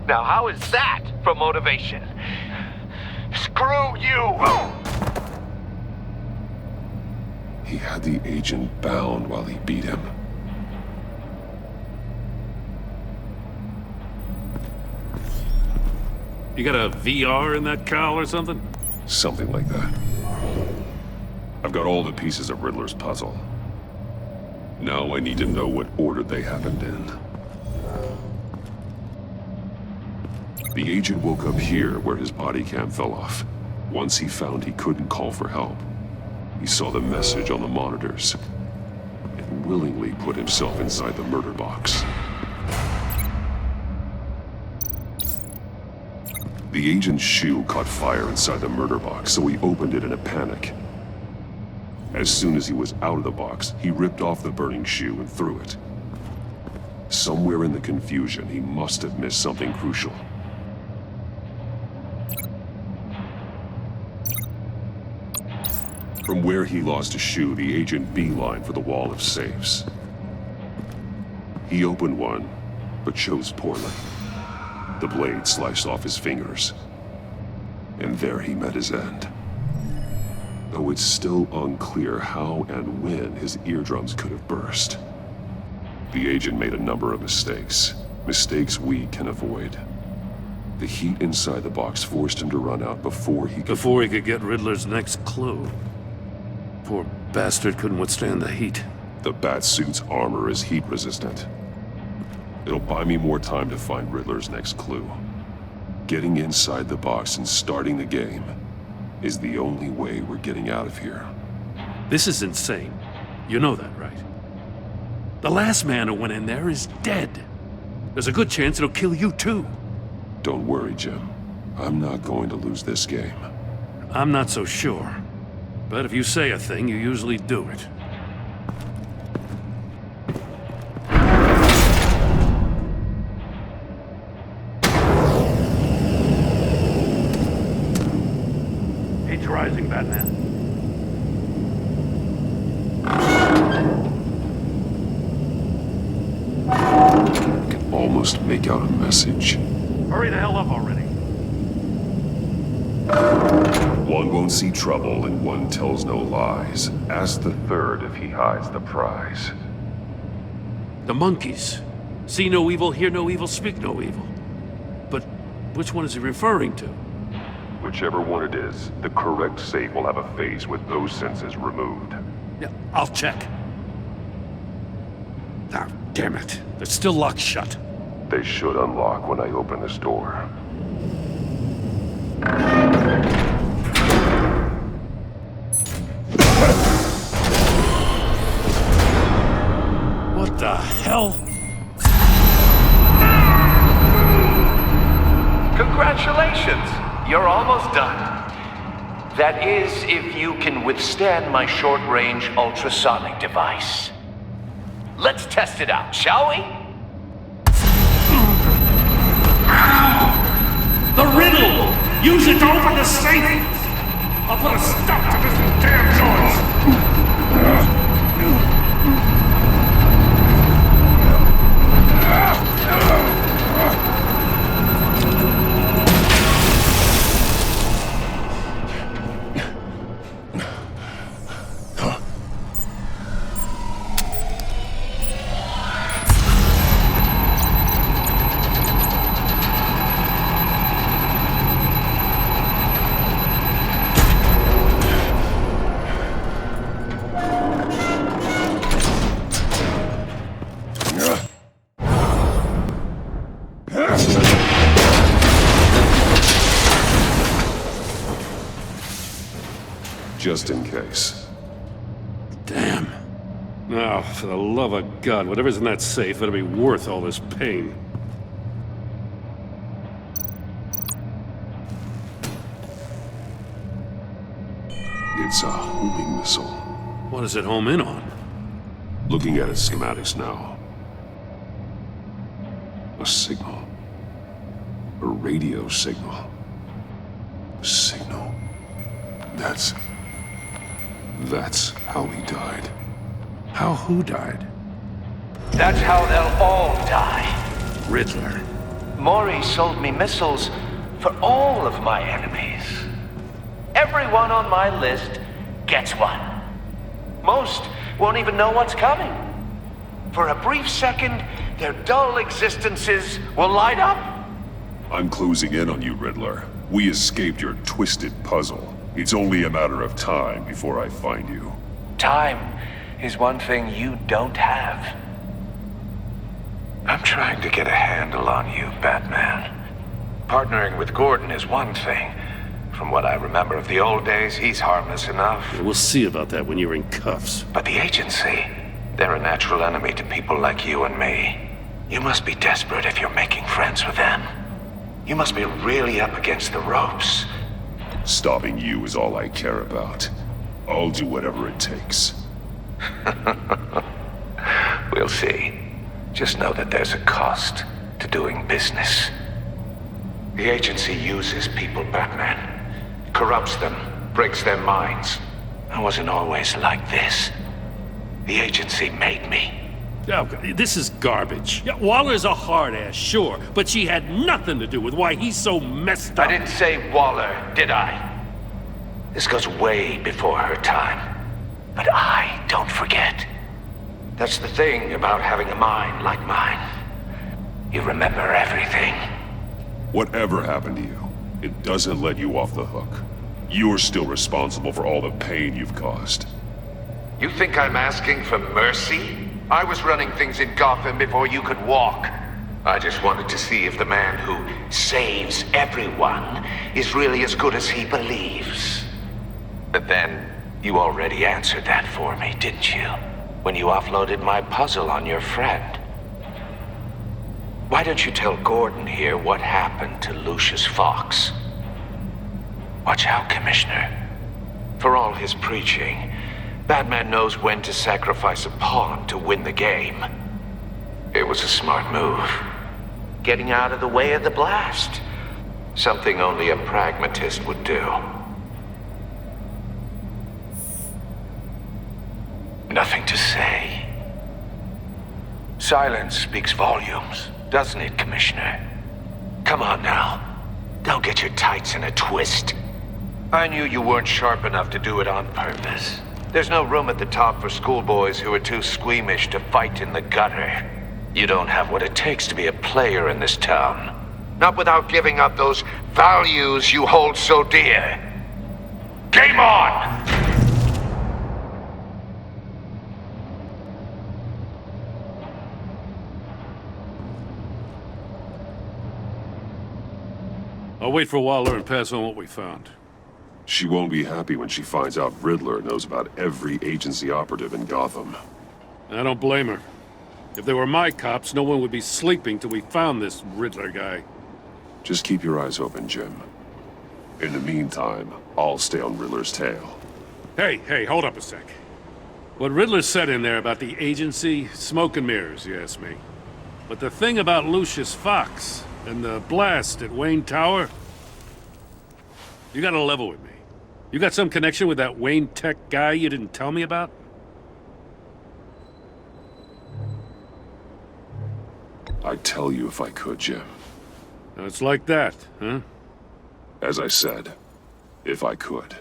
Now, how is that for motivation? Screw you! He had the agent bound while he beat him. You got a VR in that cowl or something? Something like that. I've got all the pieces of Riddler's puzzle. Now I need to know what order they happened in. The agent woke up here where his body cam fell off. Once he found he couldn't call for help, he saw the message on the monitors and willingly put himself inside the murder box. The agent's shoe caught fire inside the murder box, so he opened it in a panic. As soon as he was out of the box, he ripped off the burning shoe and threw it. Somewhere in the confusion, he must have missed something crucial. From where he lost a shoe, the agent beelined for the wall of safes. He opened one, but chose poorly. The blade sliced off his fingers. And there he met his end. Though it's still unclear how and when his eardrums could have burst. The agent made a number of mistakes. Mistakes we can avoid. The heat inside the box forced him to run out before he could get Riddler's next clue. Poor bastard couldn't withstand the heat. The Batsuit's armor is heat resistant. It'll buy me more time to find Riddler's next clue. Getting inside the box and starting the game is the only way we're getting out of here. This is insane. You know that, right? The last man who went in there is dead. There's a good chance it'll kill you too. Don't worry, Jim. I'm not going to lose this game. I'm not so sure. But if you say a thing, you usually do it. Rising, Batman. I can almost make out a message. Hurry the hell up already. One won't see trouble and one tells no lies. Ask the third if he hides the prize. The monkeys. See no evil, hear no evil, speak no evil. But which one is he referring to? Whichever one it is, the correct safe will have a face with those senses removed. Yeah, I'll check. Ah, damn it. They're still locked shut. They should unlock when I open this door. What the hell? Congratulations! You're almost done. That is, if you can withstand my short-range ultrasonic device. Let's test it out, shall we? The riddle! Use it to open the safe! I'll put a stop to this damn noise! Just in case. Damn. Oh, for the love of God, whatever's in that safe better be worth all this pain. It's a homing missile. What does it home in on? Looking at its schematics now. A signal. A radio signal. A signal. That's how he died. How who died? That's how they'll all die. Riddler. Maury sold me missiles for all of my enemies. Everyone on my list gets one. Most won't even know what's coming. For a brief second, their dull existences will light up. I'm closing in on you, Riddler. We escaped your twisted puzzle. It's only a matter of time before I find you. Time is one thing you don't have. I'm trying to get a handle on you, Batman. Partnering with Gordon is one thing. From what I remember of the old days, he's harmless enough. Yeah, we'll see about that when you're in cuffs. But the agency, they're a natural enemy to people like you and me. You must be desperate if you're making friends with them. You must be really up against the ropes. Stopping you is all I care about. I'll do whatever it takes. We'll see. Just know that there's a cost to doing business. The agency uses people, Batman. Corrupts them, breaks their minds. I wasn't always like this. The agency made me. Oh, this is garbage. Yeah, Waller's a hard-ass, sure, but she had nothing to do with why he's so messed up. I didn't say Waller, did I? This goes way before her time. But I don't forget. That's the thing about having a mind like mine. You remember everything. Whatever happened to you, it doesn't let you off the hook. You're still responsible for all the pain you've caused. You think I'm asking for mercy? I was running things in Gotham before you could walk. I just wanted to see if the man who saves everyone is really as good as he believes. But then, you already answered that for me, didn't you? When you offloaded my puzzle on your friend. Why don't you tell Gordon here what happened to Lucius Fox? Watch out, Commissioner. For all his preaching, Batman knows when to sacrifice a pawn to win the game. It was a smart move. Getting out of the way of the blast. Something only a pragmatist would do. Nothing to say. Silence speaks volumes, doesn't it, Commissioner? Come on now. Don't get your tights in a twist. I knew you weren't sharp enough to do it on purpose. There's no room at the top for schoolboys who are too squeamish to fight in the gutter. You don't have what it takes to be a player in this town. Not without giving up those values you hold so dear. Game on! I'll wait for Waller and pass on what we found. She won't be happy when she finds out Riddler knows about every agency operative in Gotham. I don't blame her. If they were my cops, no one would be sleeping till we found this Riddler guy. Just keep your eyes open, Jim. In the meantime, I'll stay on Riddler's tail. Hey, hold up a sec. What Riddler said in there about the agency, smoke and mirrors, you ask me. But the thing about Lucius Fox and the blast at Wayne Tower, you gotta level with me. You got some connection with that Wayne Tech guy you didn't tell me about? I'd tell you if I could, Jim. It's like that, huh? As I said, if I could.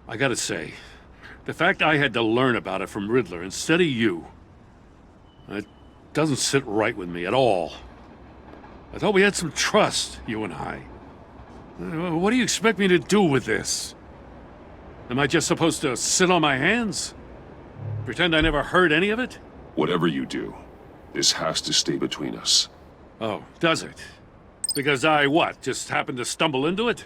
I gotta say, the fact I had to learn about it from Riddler instead of you, it doesn't sit right with me at all. I thought we had some trust, you and I. What do you expect me to do with this? Am I just supposed to sit on my hands? Pretend I never heard any of it? Whatever you do, this has to stay between us. Oh, does it? Because I, what, just happened to stumble into it?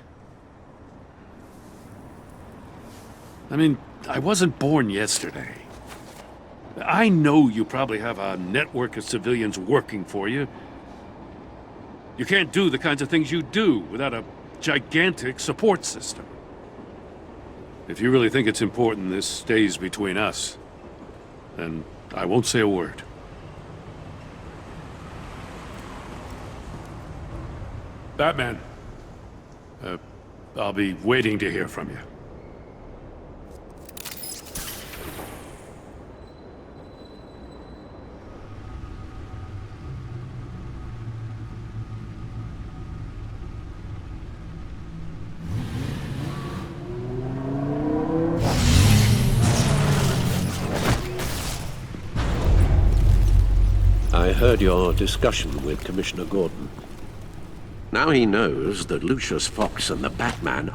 I mean, I wasn't born yesterday. I know you probably have a network of civilians working for you. You can't do the kinds of things you do without a gigantic support system. If you really think it's important this stays between us, then I won't say a word. Batman, I'll be waiting to hear from you. I heard your discussion with Commissioner Gordon. Now he knows that Lucius Fox and the Batman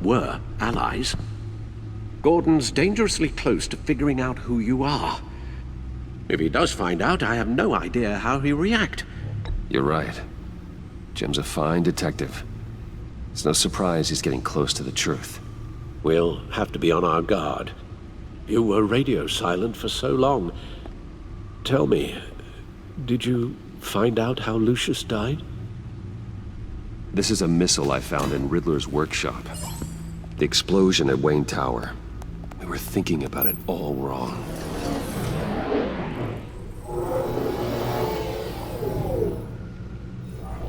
were allies. Gordon's dangerously close to figuring out who you are. If he does find out, I have no idea how he'll react. You're right. Jim's a fine detective. It's no surprise he's getting close to the truth. We'll have to be on our guard. You were radio silent for so long. Tell me, did you find out how Lucius died? This is a missile I found in Riddler's workshop. The explosion at Wayne Tower. We were thinking about it all wrong.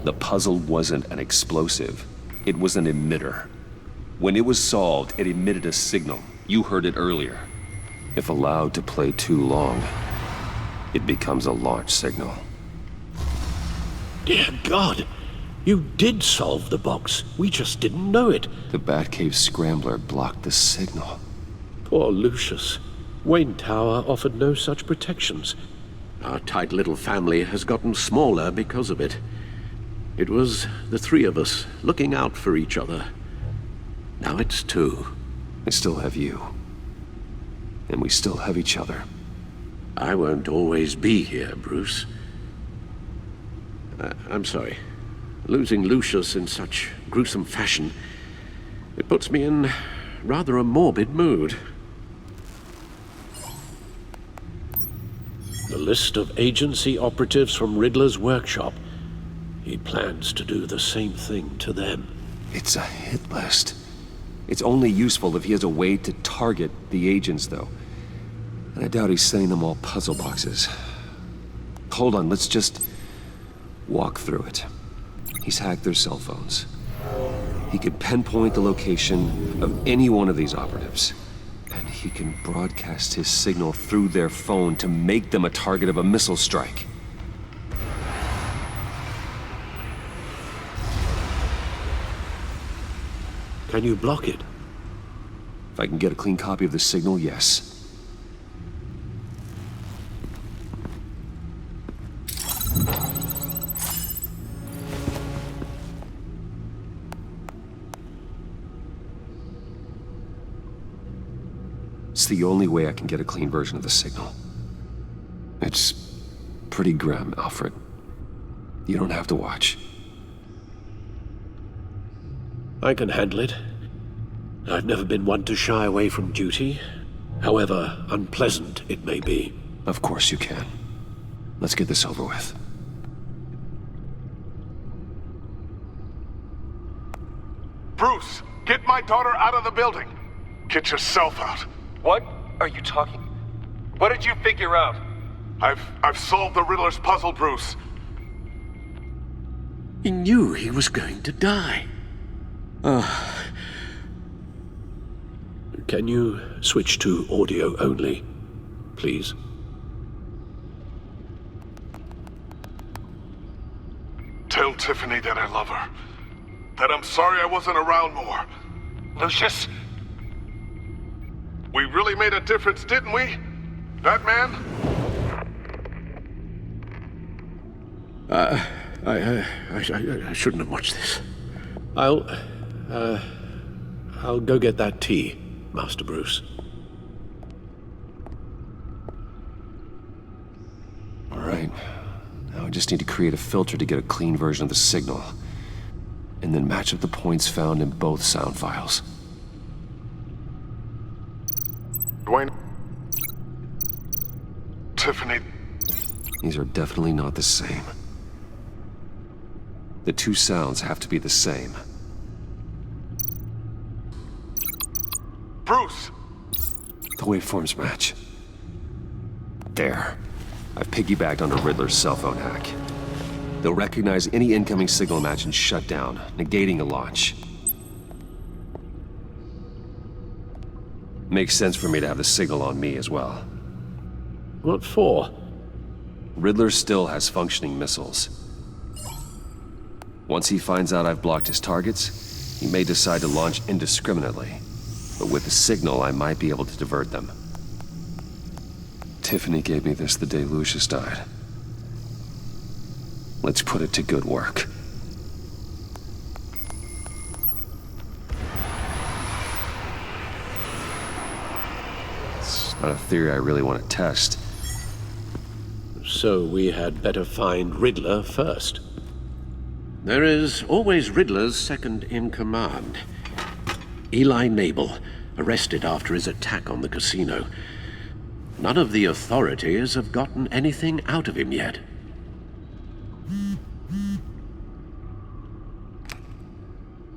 The puzzle wasn't an explosive. It was an emitter. When it was solved, it emitted a signal. You heard it earlier. If allowed to play too long, it becomes a launch signal. Dear God! You did solve the box. We just didn't know it. The Batcave scrambler blocked the signal. Poor Lucius. Wayne Tower offered no such protections. Our tight little family has gotten smaller because of it. It was the three of us looking out for each other. Now it's two. I still have you. And we still have each other. I won't always be here, Bruce. I'm sorry. Losing Lucius in such gruesome fashion, it puts me in rather a morbid mood. The list of agency operatives from Riddler's workshop. He plans to do the same thing to them. It's a hit list. It's only useful if he has a way to target the agents, though. And I doubt he's sending them all puzzle boxes. Hold on, let's just walk through it. He's hacked their cell phones. He could pinpoint the location of any one of these operatives. And he can broadcast his signal through their phone to make them a target of a missile strike. Can you block it? If I can get a clean copy of the signal, yes. It's the only way I can get a clean version of the signal. It's pretty grim, Alfred. You don't have to watch. I can handle it. I've never been one to shy away from duty, however unpleasant it may be. Of course you can. Let's get this over with. Bruce, get my daughter out of the building. Get yourself out. What are you talking? What did you figure out? I've solved the Riddler's puzzle, Bruce. He knew he was going to die. Can you switch to audio only, please? Tell Tiffany that I love her. That I'm sorry I wasn't around more. Lucius? We really made a difference, didn't we? Batman? I shouldn't have watched this. I'll go get that tea, Master Bruce. All right. Now I just need to create a filter to get a clean version of the signal, and then match up the points found in both sound files. Dwayne? Tiffany? These are definitely not the same. The two sounds have to be the same. Bruce! The waveforms match. There. I've piggybacked onto Riddler's cell phone hack. They'll recognize any incoming signal match and shut down, negating a launch. Makes sense for me to have the signal on me as well. What for? Riddler still has functioning missiles. Once he finds out I've blocked his targets, he may decide to launch indiscriminately. But with the signal, I might be able to divert them. Tiffany gave me this the day Lucius died. Let's put it to good work. It's not a theory I really want to test. So we had better find Riddler first. There is always Riddler's second in command. Eli Nabel, arrested after his attack on the casino. None of the authorities have gotten anything out of him yet.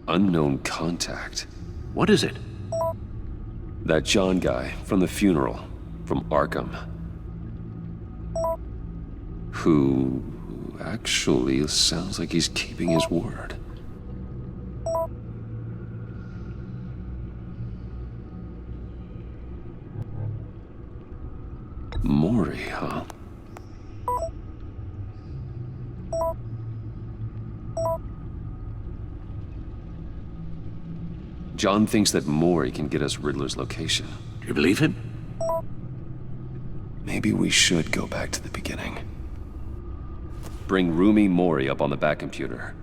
Unknown contact. What is it? That John guy from the funeral, from Arkham. Who actually sounds like he's keeping his word. Maury, huh? John thinks that Maury can get us Riddler's location. Do you believe him? Maybe we should go back to the beginning. Bring Roomy Maury up on the back computer.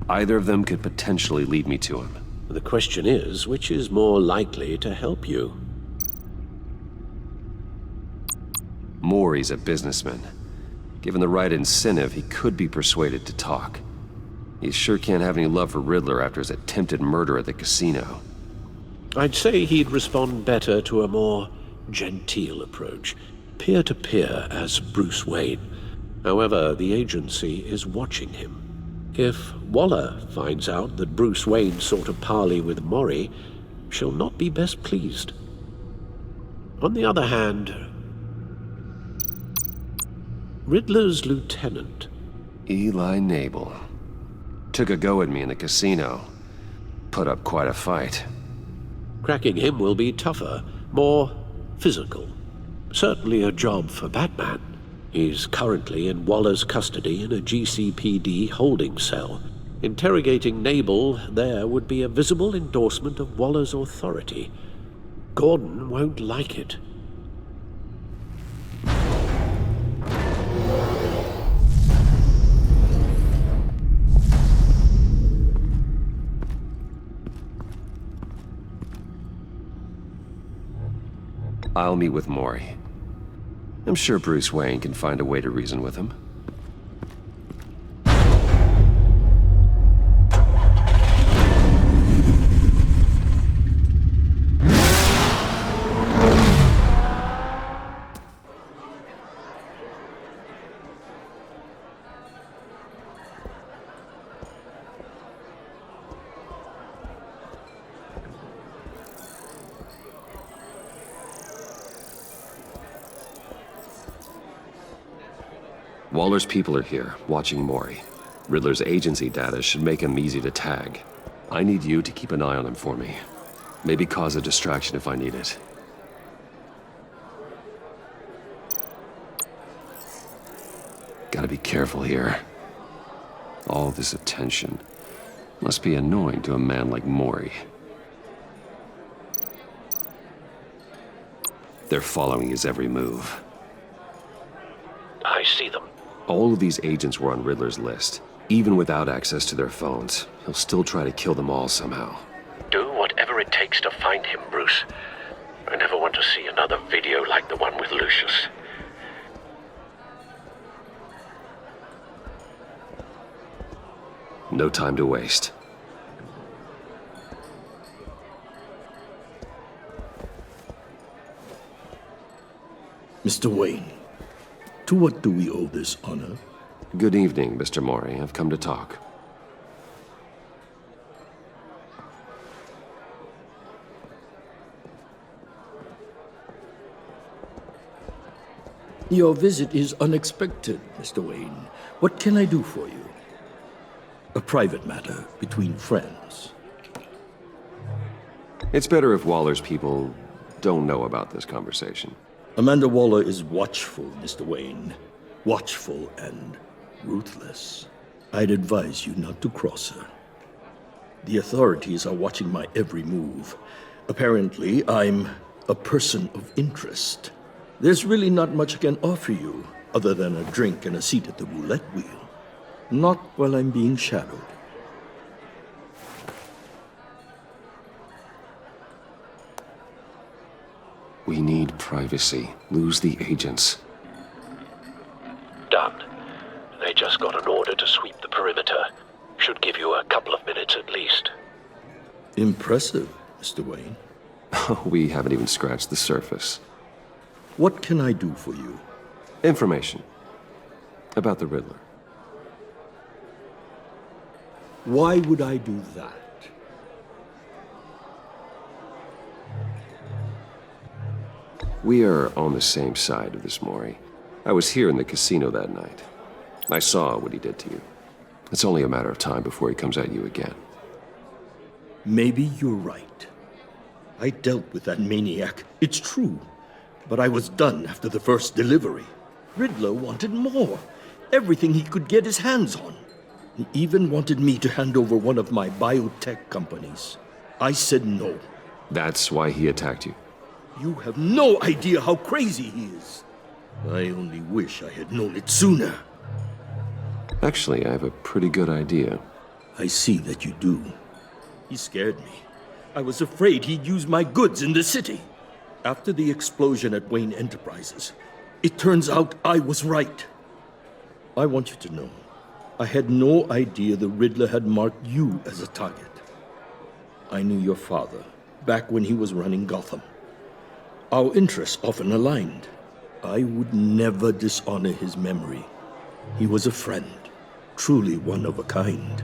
Either of them could potentially lead me to him. The question is, which is more likely to help you? Maury's a businessman. Given the right incentive, he could be persuaded to talk. He sure can't have any love for Riddler after his attempted murder at the casino. I'd say he'd respond better to a more genteel approach, peer-to-peer as Bruce Wayne. However, the agency is watching him. If Waller finds out that Bruce Wayne sought a parley with Maury, she'll not be best pleased. On the other hand, Riddler's lieutenant, Eli Nabel, took a go at me in the casino. Put up quite a fight. Cracking him will be tougher, more physical. Certainly a job for Batman. He's currently in Waller's custody in a GCPD holding cell. Interrogating Nabel there would be a visible endorsement of Waller's authority. Gordon won't like it. I'll meet with Maury. I'm sure Bruce Wayne can find a way to reason with him. Waller's people are here, watching Mori. Riddler's agency data should make him easy to tag. I need you to keep an eye on him for me. Maybe cause a distraction if I need it. Gotta be careful here. All this attention must be annoying to a man like Mori. They're following his every move. I see them. All of these agents were on Riddler's list. Even without access to their phones, he'll still try to kill them all somehow. Do whatever it takes to find him, Bruce. I never want to see another video like the one with Lucius. No time to waste. Mr. Wayne, to what do we owe this honor? Good evening, Mr. Mori. I've come to talk. Your visit is unexpected, Mr. Wayne. What can I do for you? A private matter between friends. It's better if Waller's people don't know about this conversation. Amanda Waller is watchful, Mr. Wayne. Watchful and ruthless. I'd advise you not to cross her. The authorities are watching my every move. Apparently, I'm a person of interest. There's really not much I can offer you, other than a drink and a seat at the roulette wheel. Not while I'm being shadowed. We need privacy. Lose the agents. Done. They just got an order to sweep the perimeter. Should give you a couple of minutes at least. Impressive, Mr. Wayne. We haven't even scratched the surface. What can I do for you? Information. About the Riddler. Why would I do that? We are on the same side of this, Mori. I was here in the casino that night. I saw what he did to you. It's only a matter of time before he comes at you again. Maybe you're right. I dealt with that maniac. It's true. But I was done after the first delivery. Riddler wanted more. Everything he could get his hands on. He even wanted me to hand over one of my biotech companies. I said no. That's why he attacked you? You have no idea how crazy he is. I only wish I had known it sooner. Actually, I have a pretty good idea. I see that you do. He scared me. I was afraid he'd use my goods in the city. After the explosion at Wayne Enterprises, it turns out I was right. I want you to know, I had no idea the Riddler had marked you as a target. I knew your father back when he was running Gotham. Our interests often aligned. I would never dishonor his memory. He was a friend, truly one of a kind.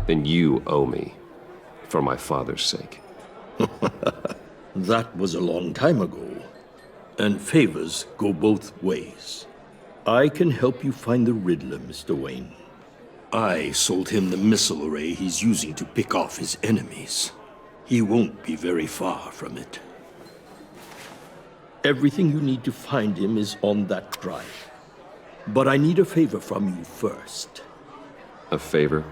Then you owe me, for my father's sake. That was a long time ago, and favors go both ways. I can help you find the Riddler, Mr. Wayne. I sold him the missile array he's using to pick off his enemies. He won't be very far from it. Everything you need to find him is on that drive. But I need a favor from you first. A favor?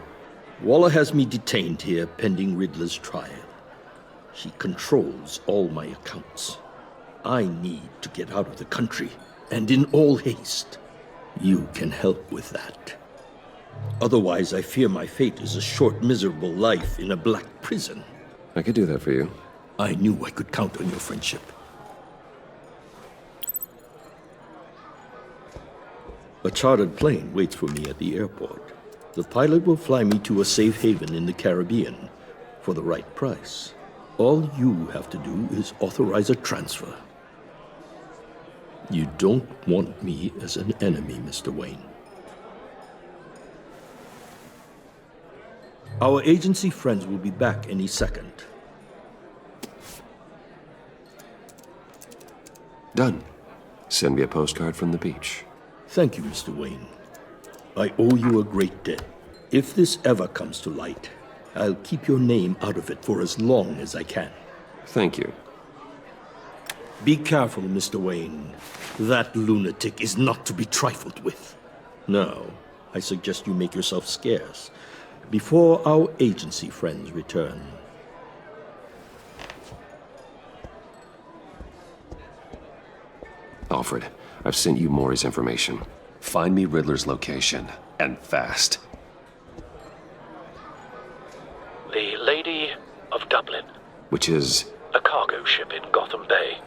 Waller has me detained here pending Riddler's trial. She controls all my accounts. I need to get out of the country, and in all haste. You can help with that. Otherwise, I fear my fate is a short, miserable life in a black prison. I could do that for you. I knew I could count on your friendship. A chartered plane waits for me at the airport. The pilot will fly me to a safe haven in the Caribbean for the right price. All you have to do is authorize a transfer. You don't want me as an enemy, Mr. Wayne. Our agency friends will be back any second. Done. Send me a postcard from the beach. Thank you, Mr. Wayne. I owe you a great debt. If this ever comes to light, I'll keep your name out of it for as long as I can. Thank you. Be careful, Mr. Wayne. That lunatic is not to be trifled with. Now, I suggest you make yourself scarce before our agency friends return. Alfred, I've sent you Maury's information. Find me Riddler's location, and fast. The Lady of Dublin. Which is... A cargo ship in Gotham Bay.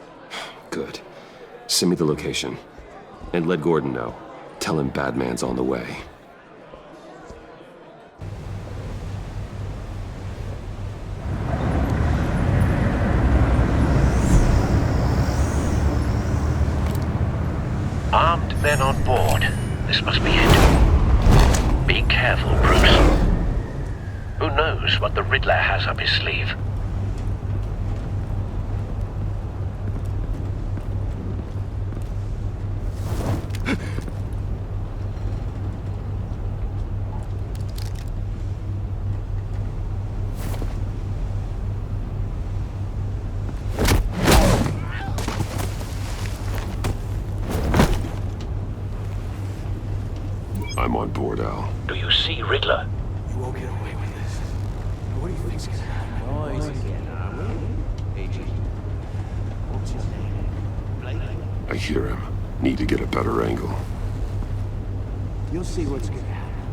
Good. Send me the location. And let Gordon know. Tell him Batman's on the way. Armed men on board. This must be it. Be careful, Bruce. Who knows what the Riddler has up his sleeve? I'm on board, Al. Do you see Riddler? You won't get away with this. What do you think's gonna happen? Noise again, are we? Agent, what's his name? Blake? I hear him. Need to get a better angle. You'll see what's gonna happen.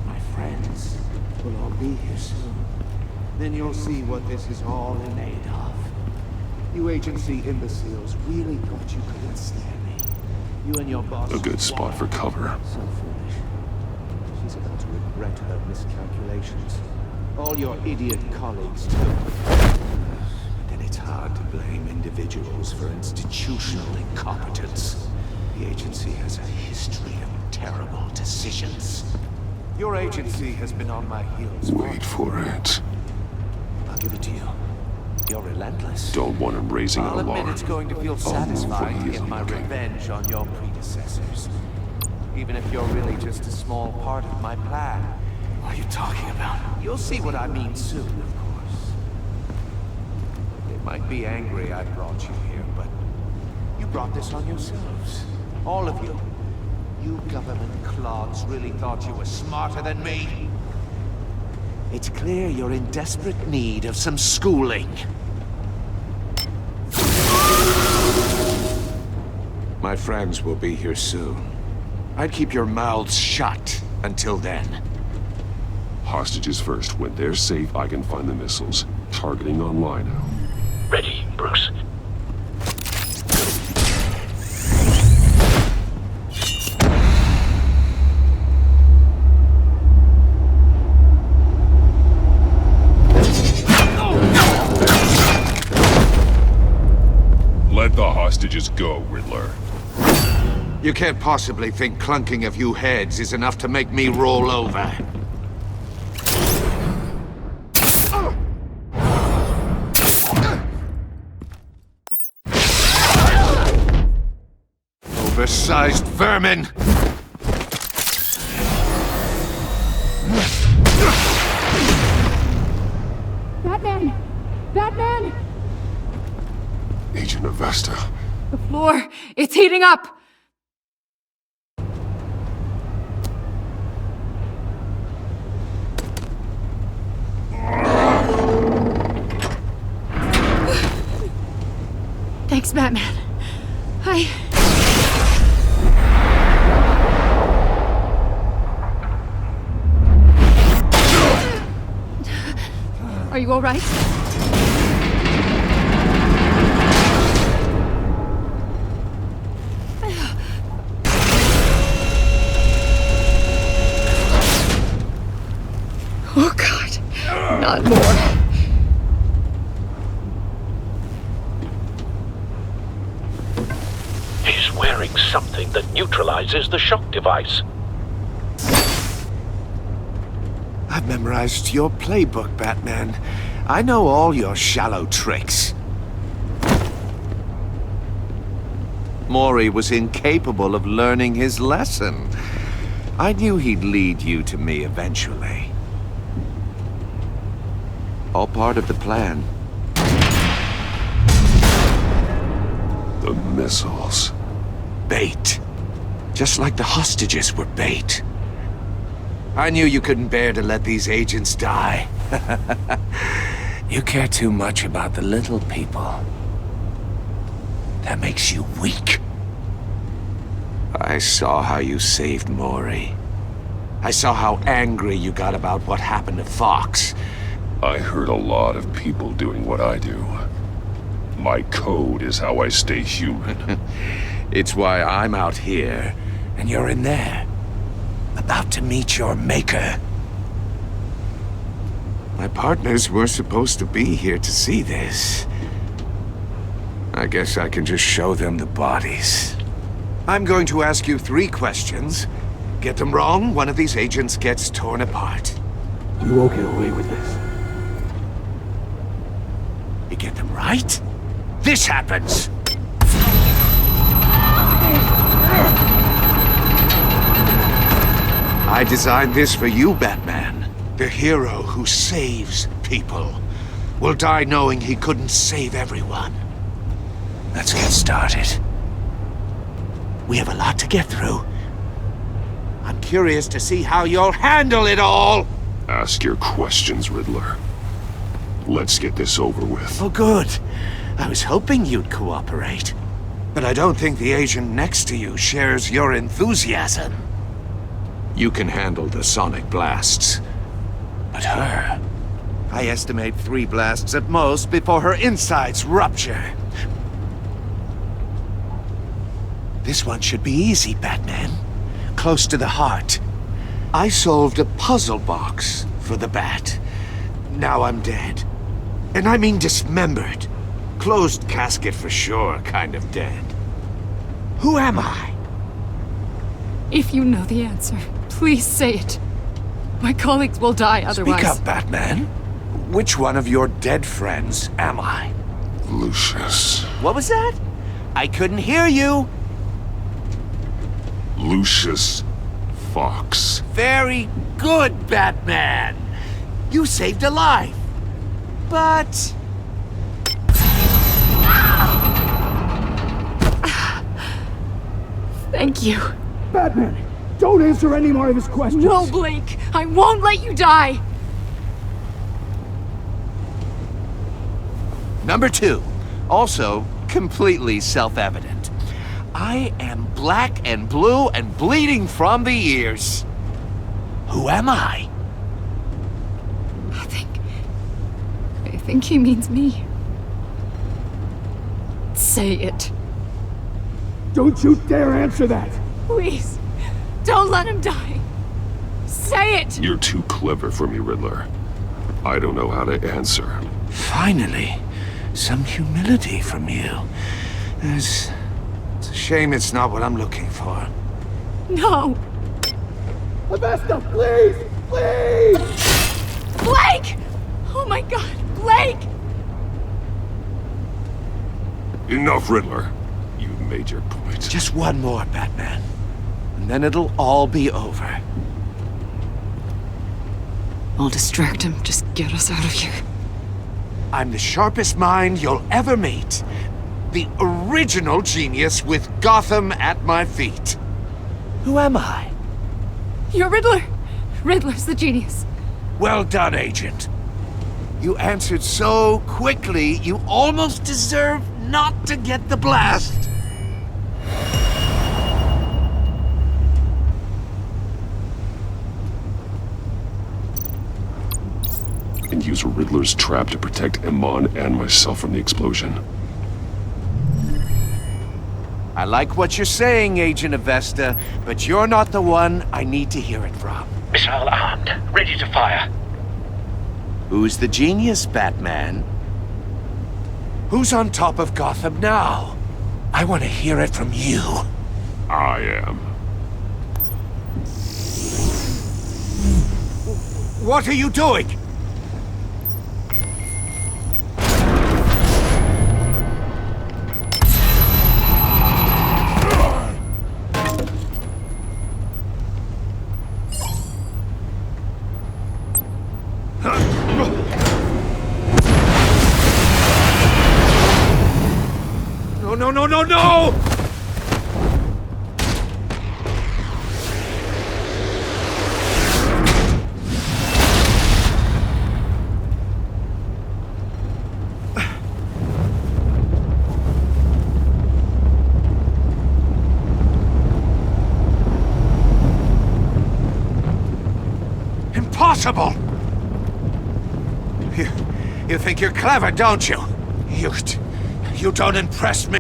My friends will all be here soon. Then you'll see what this is all in aid of. You agency imbeciles really thought you could withstand me. You and your boss... A good spot for cover. So foolish. She's about to regret her miscalculations. All your idiot colleagues, too. Then it's hard to blame individuals for institutional incompetence. The agency has a history of terrible decisions. Your agency has been on my heels. Wait for it. I'll give it to you. You're relentless. Don't want him raising an I'll alarm. admit it's going to feel I'll satisfying move to when he get my isn't looking. revenge on your predecessors. Even if you're really just a small part of my plan. What are you talking about? You'll see what I mean soon, of course. They might be angry I brought you here, but you brought this on yourselves. All of you. You government clods really thought you were smarter than me? It's clear you're in desperate need of some schooling. My friends will be here soon. I'd keep your mouths shut until then. Hostages first. When they're safe, I can find the missiles. Targeting on Lino. Ready, Bruce. Let the hostages go, Riddler. You can't possibly think clunking a few heads is enough to make me roll over. Oversized vermin! Batman! Batman! Agent Avesta. The floor, it's heating up! Thanks, Batman. Are you all right? Oh, God. Not more. He's wearing something that neutralizes the shock device. I've memorized your playbook, Batman. I know all your shallow tricks. Maury was incapable of learning his lesson. I knew he'd lead you to me eventually. All part of the plan. The missiles. Bait. Just like the hostages were bait. I knew you couldn't bear to let these agents die. You care too much about the little people. That makes you weak. I saw how you saved Maury. I saw how angry you got about what happened to Fox. I heard a lot of people doing what I do. My code is how I stay human. It's why I'm out here, and you're in there. About to meet your maker. My partners were supposed to be here to see this. I guess I can just show them the bodies. I'm going to ask you 3 questions. Get them wrong, one of these agents gets torn apart. You won't get away with this. You get them right, this happens! I designed this for you, Batman. The hero who saves people will die knowing he couldn't save everyone. Let's get started. We have a lot to get through. I'm curious to see how you'll handle it all! Ask your questions, Riddler. Let's get this over with. Oh, good. I was hoping you'd cooperate. But I don't think the agent next to you shares your enthusiasm. You can handle the sonic blasts. But her... I estimate 3 blasts at most before her insides rupture. This one should be easy, Batman. Close to the heart. I solved a puzzle box for the Bat. Now I'm dead. And I mean dismembered. Closed casket for sure, kind of dead. Who am I? If you know the answer, please say it. My colleagues will die otherwise. Speak up, Batman. Which one of your dead friends am I? Lucius. What was that? I couldn't hear you. Lucius Fox. Very good, Batman. You saved a life. But... Thank you. Batman, don't answer any more of his questions. No, Blake. I won't let you die. Number 2. Also, completely self-evident. I am black and blue and bleeding from the ears. Who am I? I think he means me. Say it. Don't you dare answer that! Please, don't let him die. Say it! You're too clever for me, Riddler. I don't know how to answer. Finally, some humility from you. It's a shame it's not what I'm looking for. No! Avesta, please! Please! Blake! Oh my god, Blake! Enough, Riddler. You've made your point. Just one more, Batman. And then it'll all be over. I'll distract him. Just get us out of here. I'm the sharpest mind you'll ever meet. The original genius with Gotham at my feet. Who am I? You're Riddler. Riddler's the genius. Well done, Agent. You answered so quickly, you almost deserve not to get the blast. And use Riddler's trap to protect Iman and myself from the explosion. I like what you're saying, Agent Avesta, but you're not the one I need to hear it from. Missile armed, ready to fire. Who's the genius, Batman? Who's on top of Gotham now? I want to hear it from you. I am. What are you doing? no, no, no, no! Impossible! You think you're clever, don't you? You don't impress me.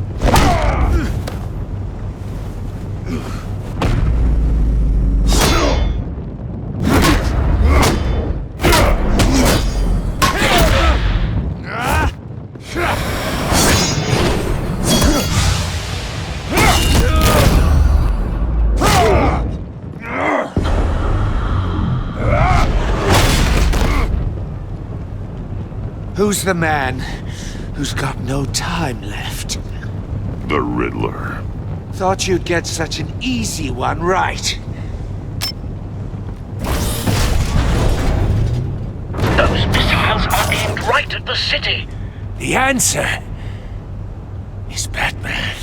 Who's the man who's got no time left? The Riddler. Thought you'd get such an easy one right. Those missiles are aimed right at the city. The answer is Batman.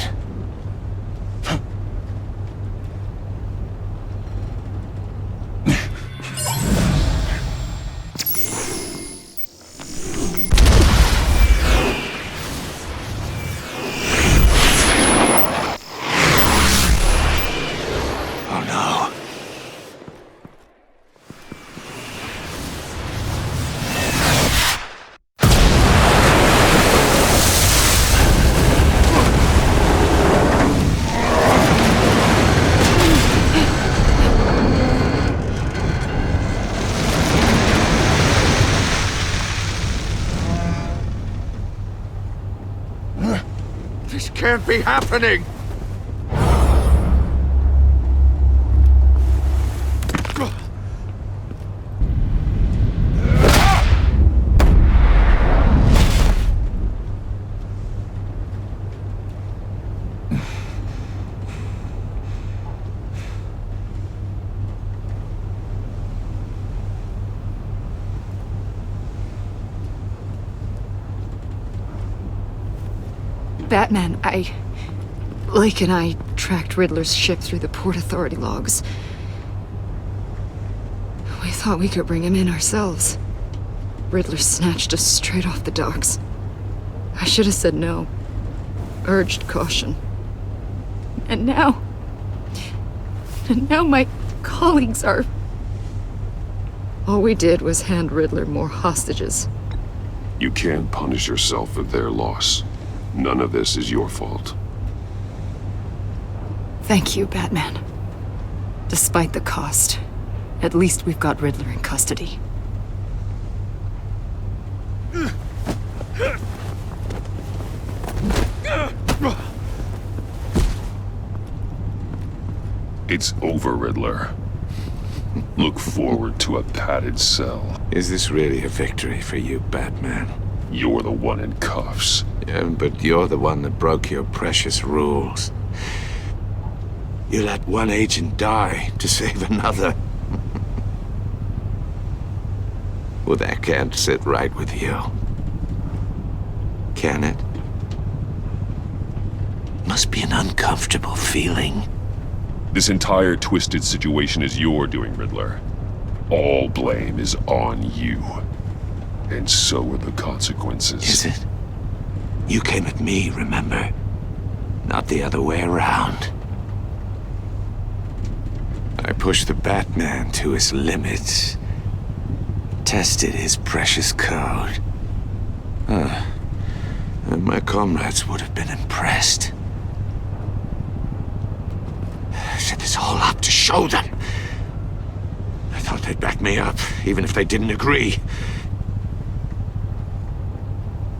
This can't be happening! Batman, Lake and I tracked Riddler's ship through the Port Authority logs. We thought we could bring him in ourselves. Riddler snatched us straight off the docks. I should have said no. Urged caution. And now my colleagues are... All we did was hand Riddler more hostages. You can't punish yourself for their loss. None of this is your fault. Thank you, Batman. Despite the cost, at least we've got Riddler in custody. It's over, Riddler. Look forward to a padded cell. Is this really a victory for you, Batman? You're the one in cuffs. Yeah, but you're the one that broke your precious rules. You let one agent die to save another. Well, that can't sit right with you. Can it? Must be an uncomfortable feeling. This entire twisted situation is your doing, Riddler. All blame is on you. And so are the consequences. Is it? You came at me, remember? Not the other way around. I pushed the Batman to his limits. Tested his precious code. And my comrades would have been impressed. I set this all up to show them. I thought they'd back me up, even if they didn't agree.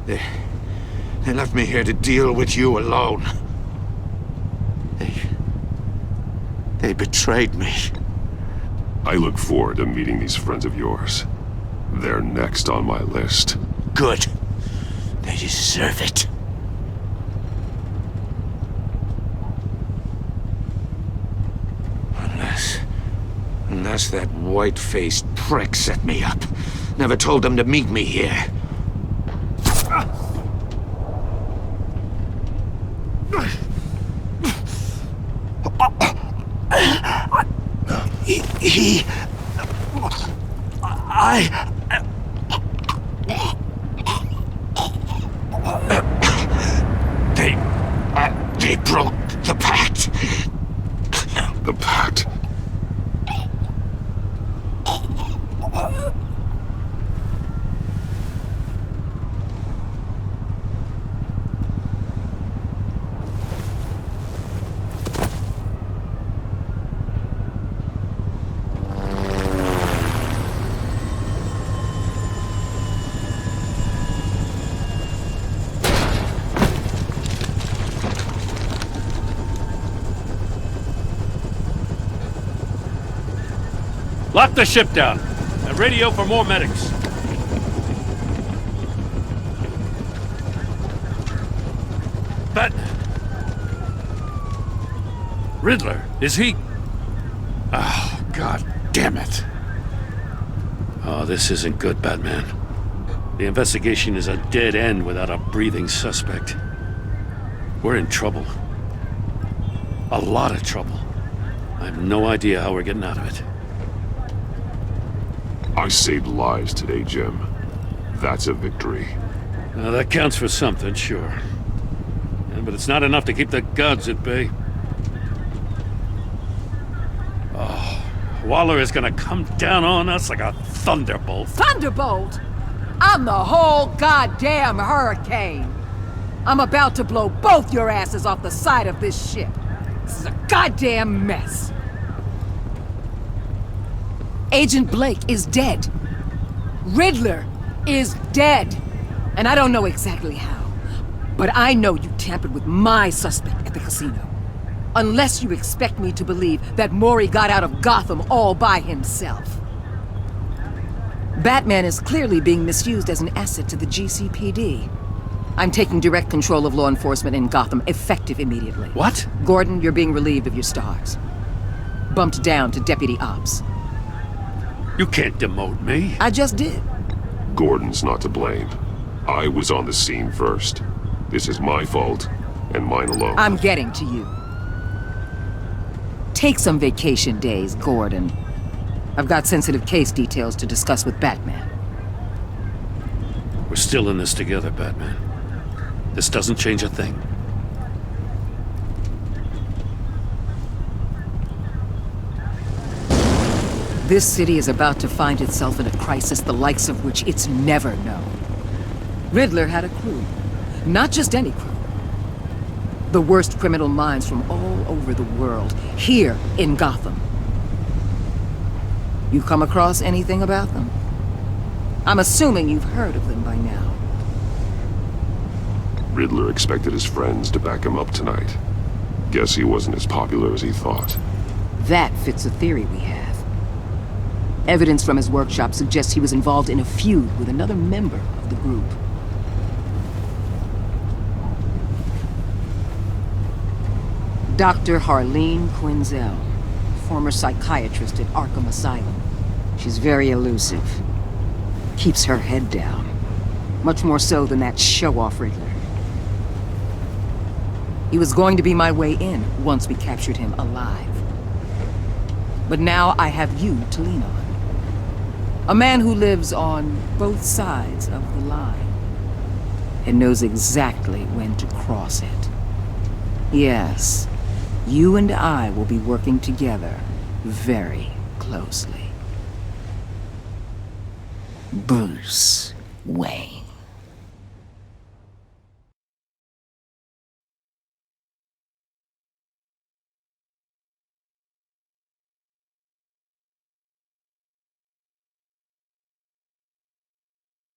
They left me here to deal with you alone. They betrayed me. I look forward to meeting these friends of yours. They're next on my list. Good. They deserve it. Unless that white-faced prick set me up. Never told them to meet me here. They broke the pact. The pact? Lock the ship down. And radio for more medics. Batman. Riddler, is he? Oh, God damn it. Oh, this isn't good, Batman. The investigation is a dead end without a breathing suspect. We're in trouble. A lot of trouble. I have no idea how we're getting out of it. I saved lives today, Jim. That's a victory. Now, that counts for something, sure. Yeah, but it's not enough to keep the gods at bay. Oh, Waller is gonna come down on us like a thunderbolt. Thunderbolt? I'm the whole goddamn hurricane. I'm about to blow both your asses off the side of this ship. This is a goddamn mess. Agent Blake is dead. Riddler is dead. And I don't know exactly how, but I know you tampered with my suspect at the casino. Unless you expect me to believe that Maury got out of Gotham all by himself. Batman is clearly being misused as an asset to the GCPD. I'm taking direct control of law enforcement in Gotham, effective immediately. What? Gordon, you're being relieved of your stars. Bumped down to Deputy Ops. You can't demote me. I just did. Gordon's not to blame. I was on the scene first. This is my fault, and mine alone. I'm getting to you. Take some vacation days, Gordon. I've got sensitive case details to discuss with Batman. We're still in this together, Batman. This doesn't change a thing. This city is about to find itself in a crisis the likes of which it's never known. Riddler had a crew. Not just any crew. The worst criminal minds from all over the world, here in Gotham. You come across anything about them? I'm assuming you've heard of them by now. Riddler expected his friends to back him up tonight. Guess he wasn't as popular as he thought. That fits a theory we have. Evidence from his workshop suggests he was involved in a feud with another member of the group. Dr. Harleen Quinzel, former psychiatrist at Arkham Asylum. She's very elusive. Keeps her head down. Much more so than that show-off Riddler. He was going to be my way in once we captured him alive. But now I have you to lean on. A man who lives on both sides of the line and knows exactly when to cross it. Yes, you and I will be working together very closely. Bruce Wayne.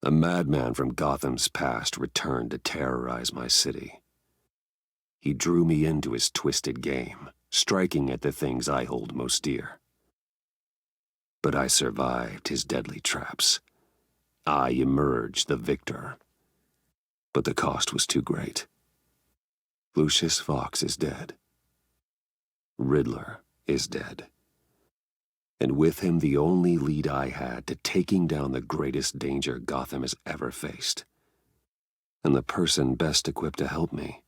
A madman from Gotham's past returned to terrorize my city. He drew me into his twisted game, striking at the things I hold most dear. But I survived his deadly traps. I emerged the victor. But the cost was too great. Lucius Fox is dead. Riddler is dead. And with him the only lead I had to taking down the greatest danger Gotham has ever faced. And the person best equipped to help me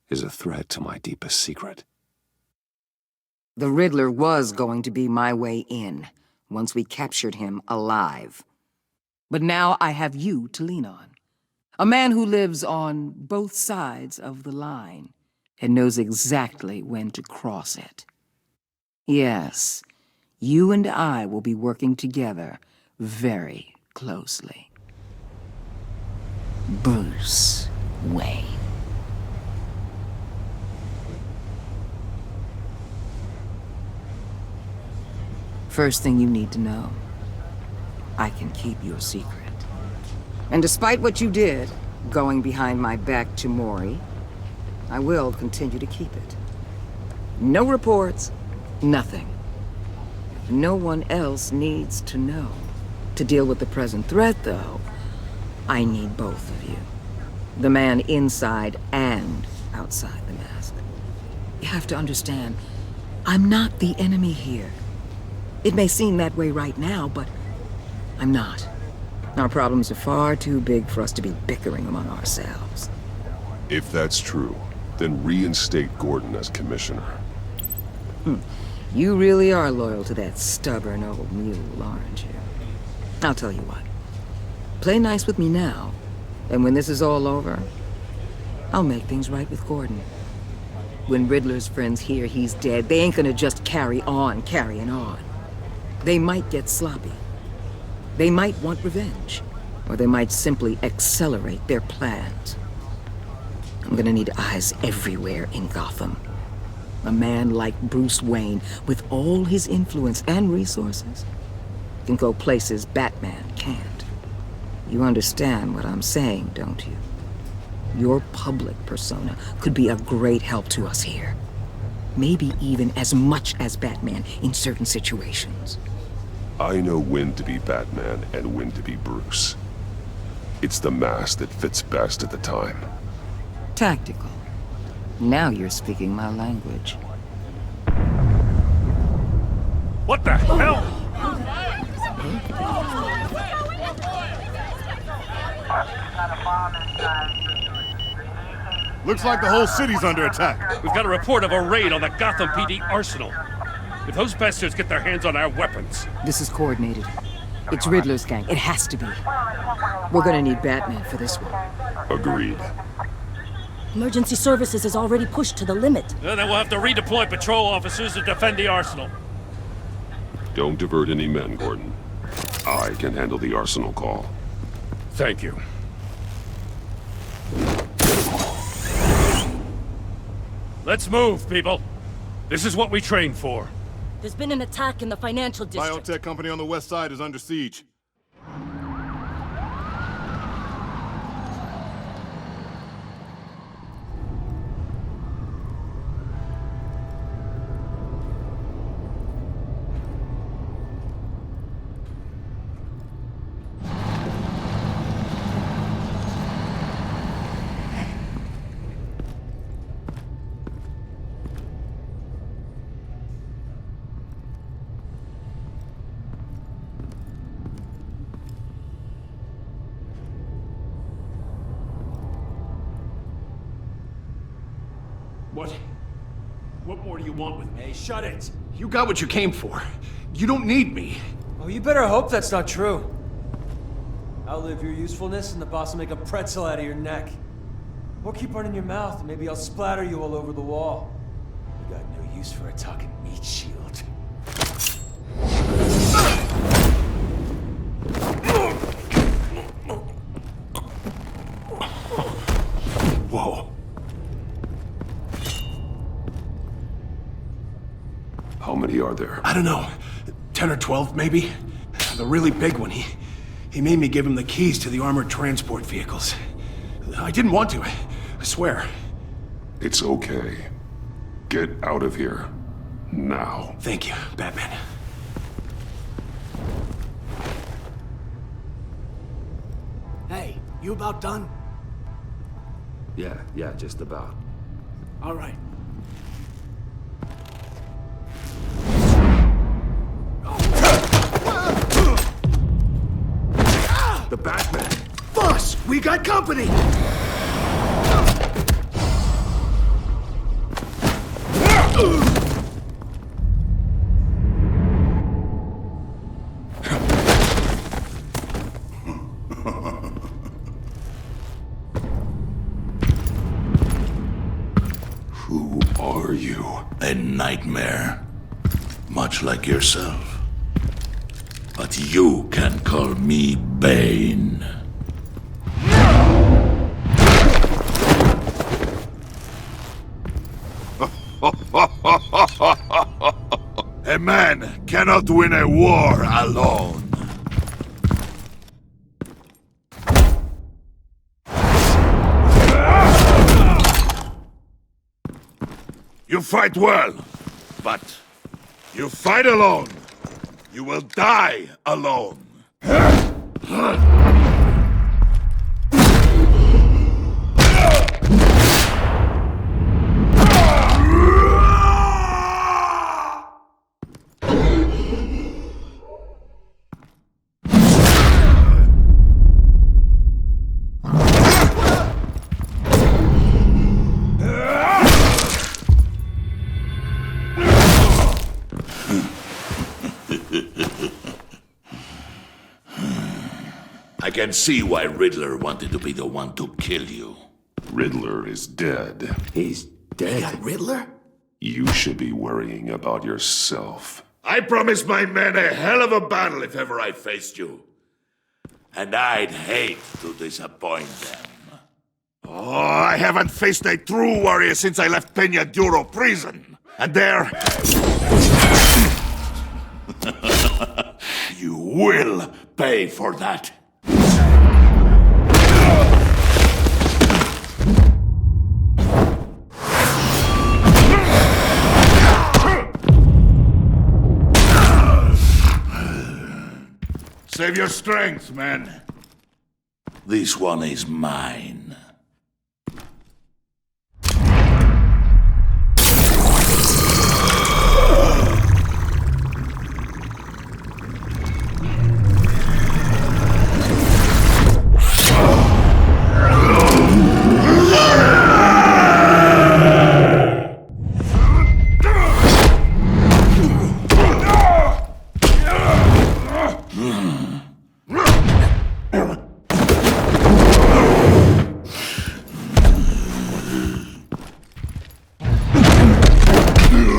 is a threat to my deepest secret. The Riddler was going to be my way in, once we captured him alive. But now I have you to lean on. A man who lives on both sides of the line and knows exactly when to cross it. Yes, you and I will be working together very closely. Bruce Wayne. First thing you need to know, I can keep your secret. And despite what you did, going behind my back to Maury, I will continue to keep it. No reports, nothing. No one else needs to know. To deal with the present threat, though, I need both of you. The man inside and outside the mask. You have to understand, I'm not the enemy here. It may seem that way right now, but I'm not. Our problems are far too big for us to be bickering among ourselves. If that's true, then reinstate Gordon as commissioner. You really are loyal to that stubborn old mule, aren't you? I'll tell you what. Play nice with me now, and when this is all over, I'll make things right with Gordon. When Riddler's friends hear he's dead, they ain't gonna just carry on carrying on. They might get sloppy. They might want revenge, or they might simply accelerate their plans. I'm gonna need eyes everywhere in Gotham. A man like Bruce Wayne, with all his influence and resources, can go places Batman can't. You understand what I'm saying, don't you? Your public persona could be a great help to us here. Maybe even as much as Batman in certain situations. I know when to be Batman and when to be Bruce. It's the mask that fits best at the time. Tactical. Now you're speaking my language. What the hell? Looks like the whole city's under attack. We've got a report of a raid on the Gotham PD arsenal. If those bastards get their hands on our weapons... This is coordinated. It's Riddler's gang. It has to be. We're gonna need Batman for this one. Agreed. Emergency services is already pushed to the limit. Then we'll have to redeploy patrol officers to defend the arsenal. Don't divert any men, Gordon. I can handle the arsenal call. Thank you. Let's move, people. This is what we trained for. There's been an attack in the financial district. Biotech company on the west side is under siege. What more do you want with me? Hey, shut it! You got what you came for. You don't need me. Oh, you better hope that's not true. Outlive your usefulness and the boss will make a pretzel out of your neck. Or keep running your mouth and maybe I'll splatter you all over the wall. You got no use for a talking meat shield. Whoa. How many are there? I don't know. 10 or 12, maybe? The really big one, he made me give him the keys to the armored transport vehicles. I didn't want to, I swear. It's okay. Get out of here. Now. Thank you, Batman. Hey, you about done? Yeah, just about. All right. The Batman! Boss, we got company! are you? A nightmare. Much like yourself. But you can call me Bane. A man cannot win a war alone. You fight well, but you fight alone. You will die alone. I can see why Riddler wanted to be the one to kill you. Riddler is dead. He's dead? You got Riddler? You should be worrying about yourself. I promised my men a hell of a battle if ever I faced you. And I'd hate to disappoint them. Oh, I haven't faced a true warrior since I left Peña Duro prison. And there... you will pay for that. Save your strength, man. This one is mine.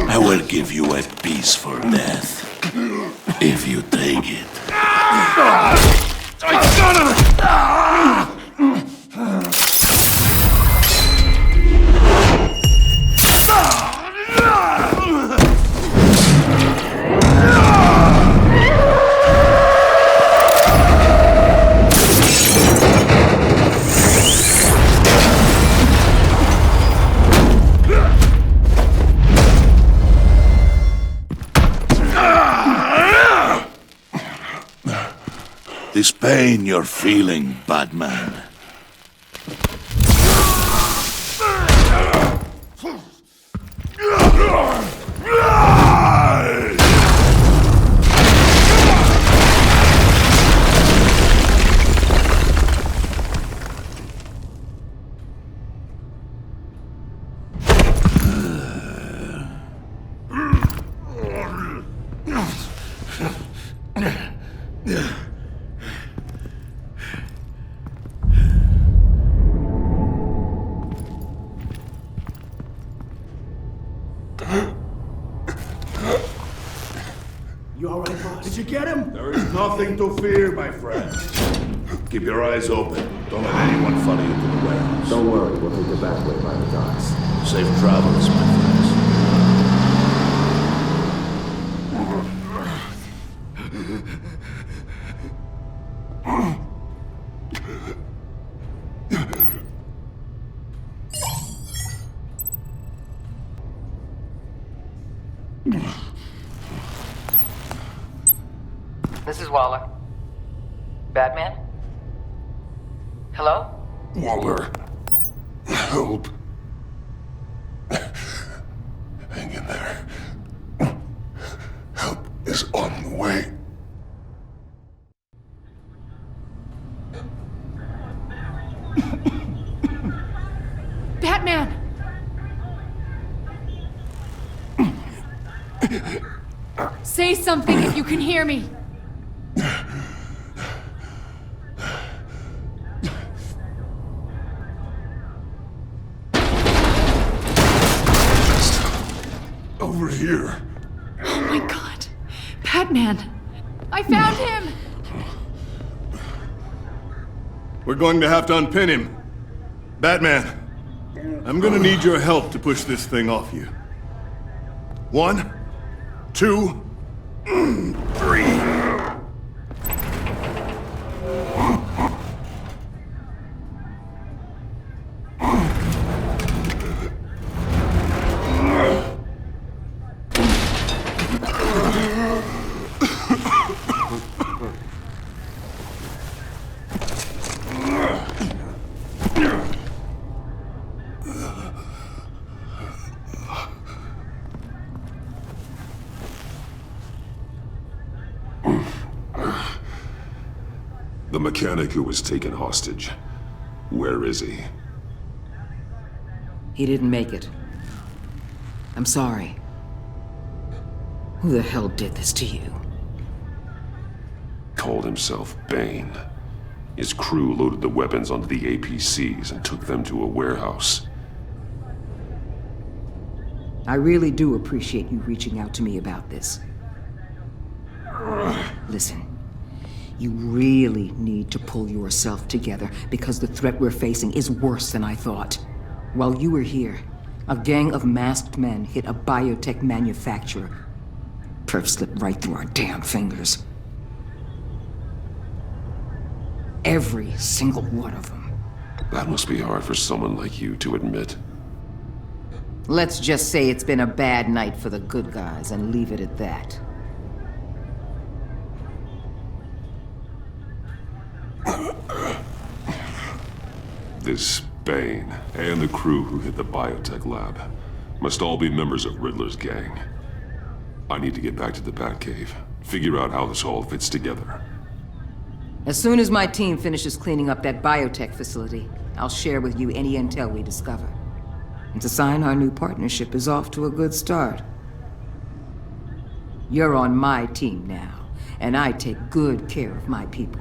I will give you a peaceful death, if you take it. This pain you're feeling, Batman. You all right, boss? Did you get him? There is nothing to fear, my friend. Keep your eyes open. Don't let anyone follow you to the warehouse. Don't worry, we'll take the back way by the docks. Safe travels, my friends. This is Waller. Batman? Hello? Waller, help. Hang in there. Help is on the way. Batman! Say something if you can hear me. here? Oh my god. Batman! I found him! We're going to have to unpin him. Batman, I'm gonna need your help to push this thing off you. 1, 2, 3. The mechanic who was taken hostage. Where is he? He didn't make it. I'm sorry. Who the hell did this to you? Called himself Bane. His crew loaded the weapons onto the APCs and took them to a warehouse. I really do appreciate you reaching out to me about this. Listen, you really need to pull yourself together because the threat we're facing is worse than I thought. While you were here, a gang of masked men hit a biotech manufacturer. Perf slipped right through our damn fingers. Every single one of them. That must be hard for someone like you to admit. Let's just say it's been a bad night for the good guys and leave it at that. This Bane and the crew who hit the biotech lab must all be members of Riddler's gang. I need to get back to the Batcave, figure out how this all fits together. As soon as my team finishes cleaning up that biotech facility, I'll share with you any intel we discover. And to sign our new partnership is off to a good start. You're on my team now, and I take good care of my people.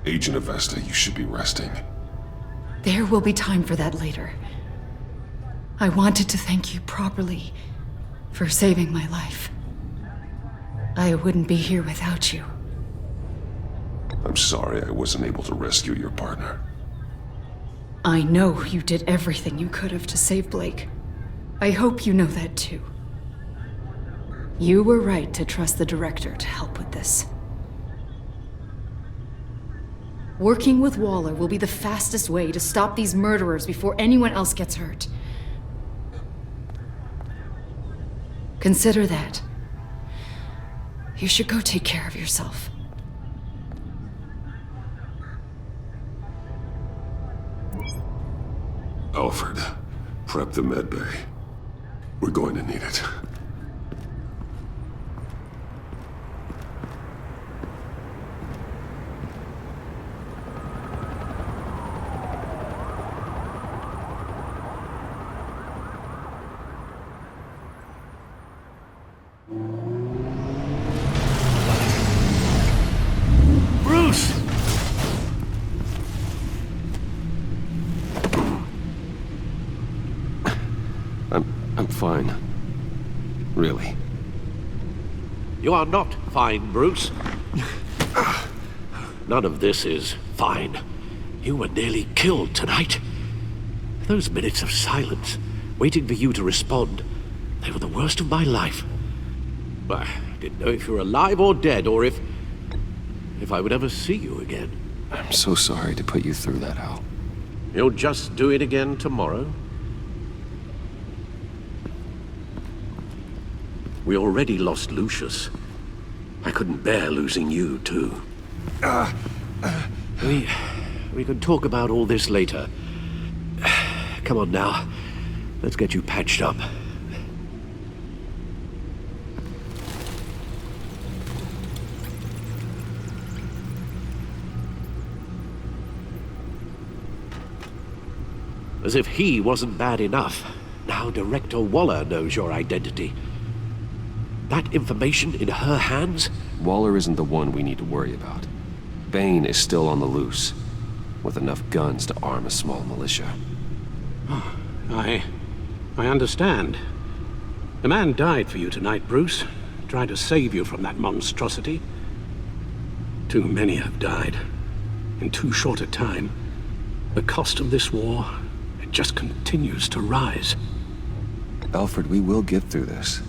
Agent Avesta, you should be resting. There will be time for that later. I wanted to thank you properly for saving my life. I wouldn't be here without you. I'm sorry I wasn't able to rescue your partner. I know you did everything you could have to save Blake. I hope you know that too. You were right to trust the director to help with this. Working with Waller will be the fastest way to stop these murderers before anyone else gets hurt. Consider that. You should go take care of yourself. Alfred, prep the med bay. We're going to need it. I'm fine. Really. You are not fine, Bruce. None of this is fine. You were nearly killed tonight. Those minutes of silence, waiting for you to respond, they were the worst of my life. I didn't know if you were alive or dead, or if I would ever see you again. I'm so sorry to put you through that, Al. You'll just do it again tomorrow? We already lost Lucius. I couldn't bear losing you, too. We can talk about all this later. Come on now. Let's get you patched up. As if he wasn't bad enough. Now Director Waller knows your identity. That information in her hands? Waller isn't the one we need to worry about. Bane is still on the loose, with enough guns to arm a small militia. I understand. The man died for you tonight, Bruce. Tried to save you from that monstrosity. Too many have died. In too short a time. The cost of this war, it just continues to rise. Alfred, we will get through this.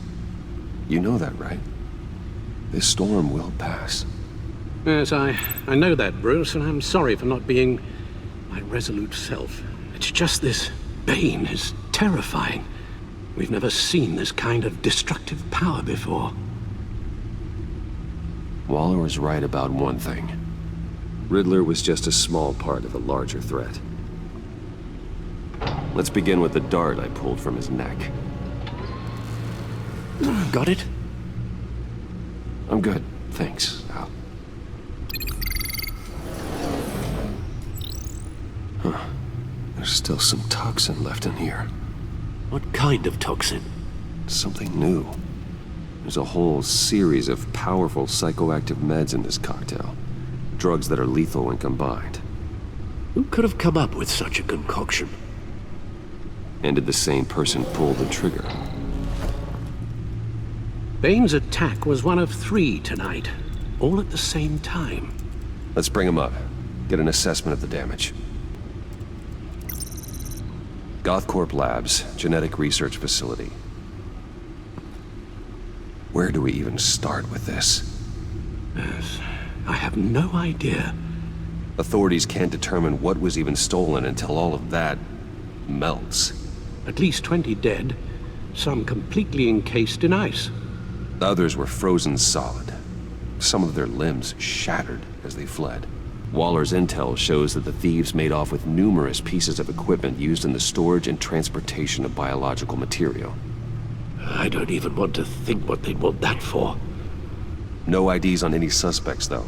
You know that, right? This storm will pass. Yes, I know that, Bruce, and I'm sorry for not being my resolute self. It's just this Bane is terrifying. We've never seen this kind of destructive power before. Waller was right about one thing. Riddler was just a small part of a larger threat. Let's begin with the dart I pulled from his neck. Got it? I'm good, thanks, Al. Huh. There's still some toxin left in here. What kind of toxin? Something new. There's a whole series of powerful psychoactive meds in this cocktail. Drugs that are lethal when combined. Who could have come up with such a concoction? And did the same person pull the trigger? Bane's attack was one of 3 tonight, all at the same time. Let's bring him up. Get an assessment of the damage. Gothcorp Labs, genetic research facility. Where do we even start with this? Yes, I have no idea. Authorities can't determine what was even stolen until all of that melts. At least 20 dead, some completely encased in ice. Others were frozen solid. Some of their limbs shattered as they fled. Waller's intel shows that the thieves made off with numerous pieces of equipment used in the storage and transportation of biological material. I don't even want to think what they'd want that for. No IDs on any suspects, though.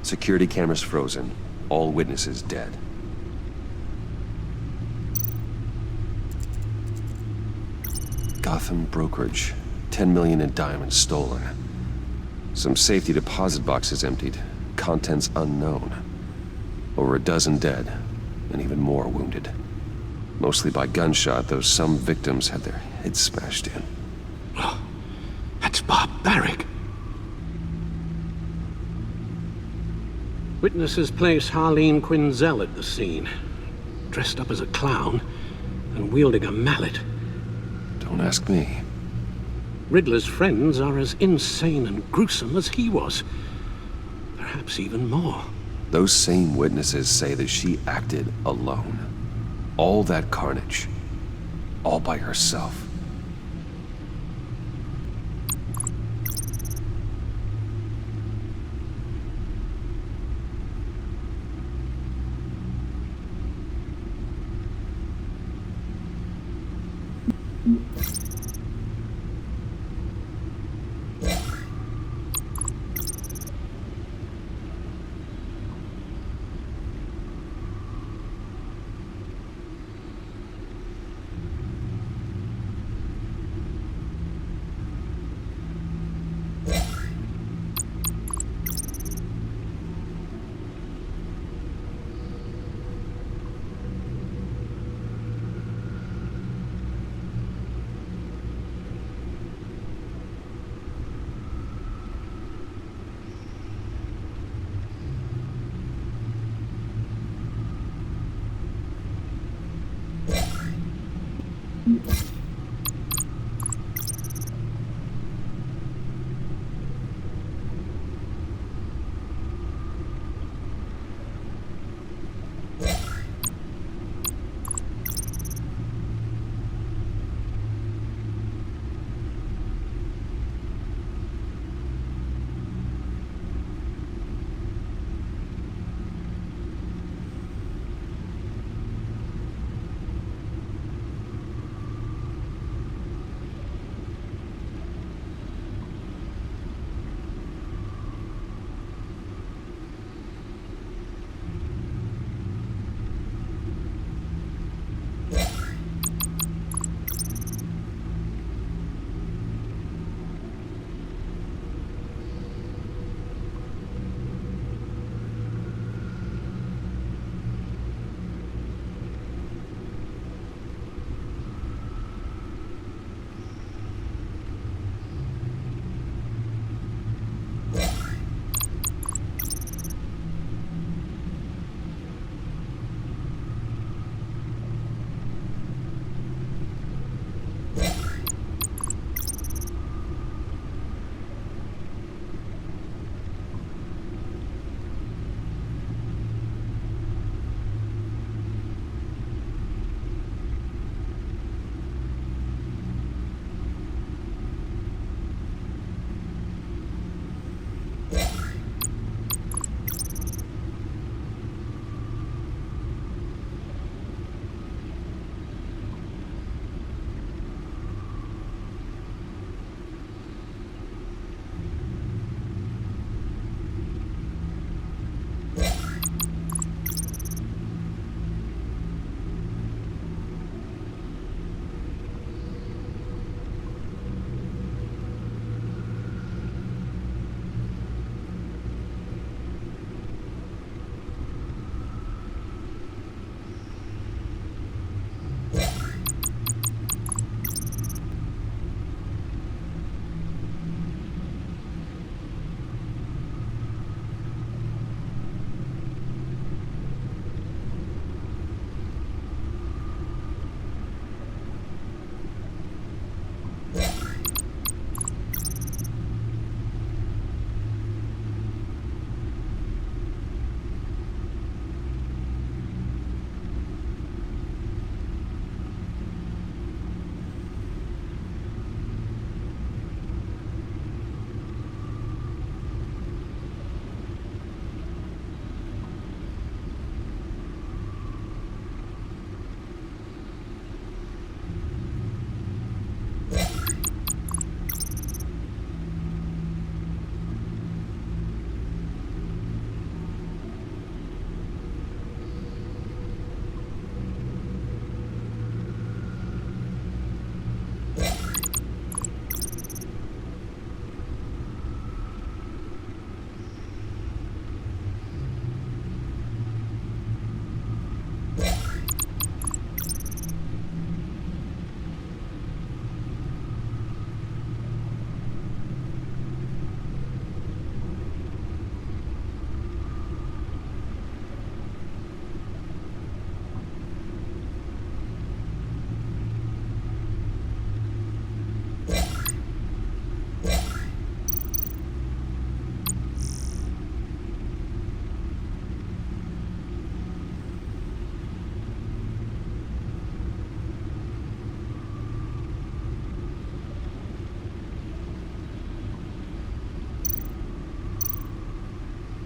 Security cameras frozen. All witnesses dead. Gotham brokerage. 10 million in diamonds stolen. Some safety deposit boxes emptied. Contents unknown. Over a dozen dead, and even more wounded. Mostly by gunshot, though some victims had their heads smashed in. Oh, that's barbaric. Witnesses place Harleen Quinzel at the scene, dressed up as a clown and wielding a mallet. Don't ask me. Riddler's friends are as insane and gruesome as he was. Perhaps even more. Those same witnesses say that she acted alone. All that carnage. All by herself.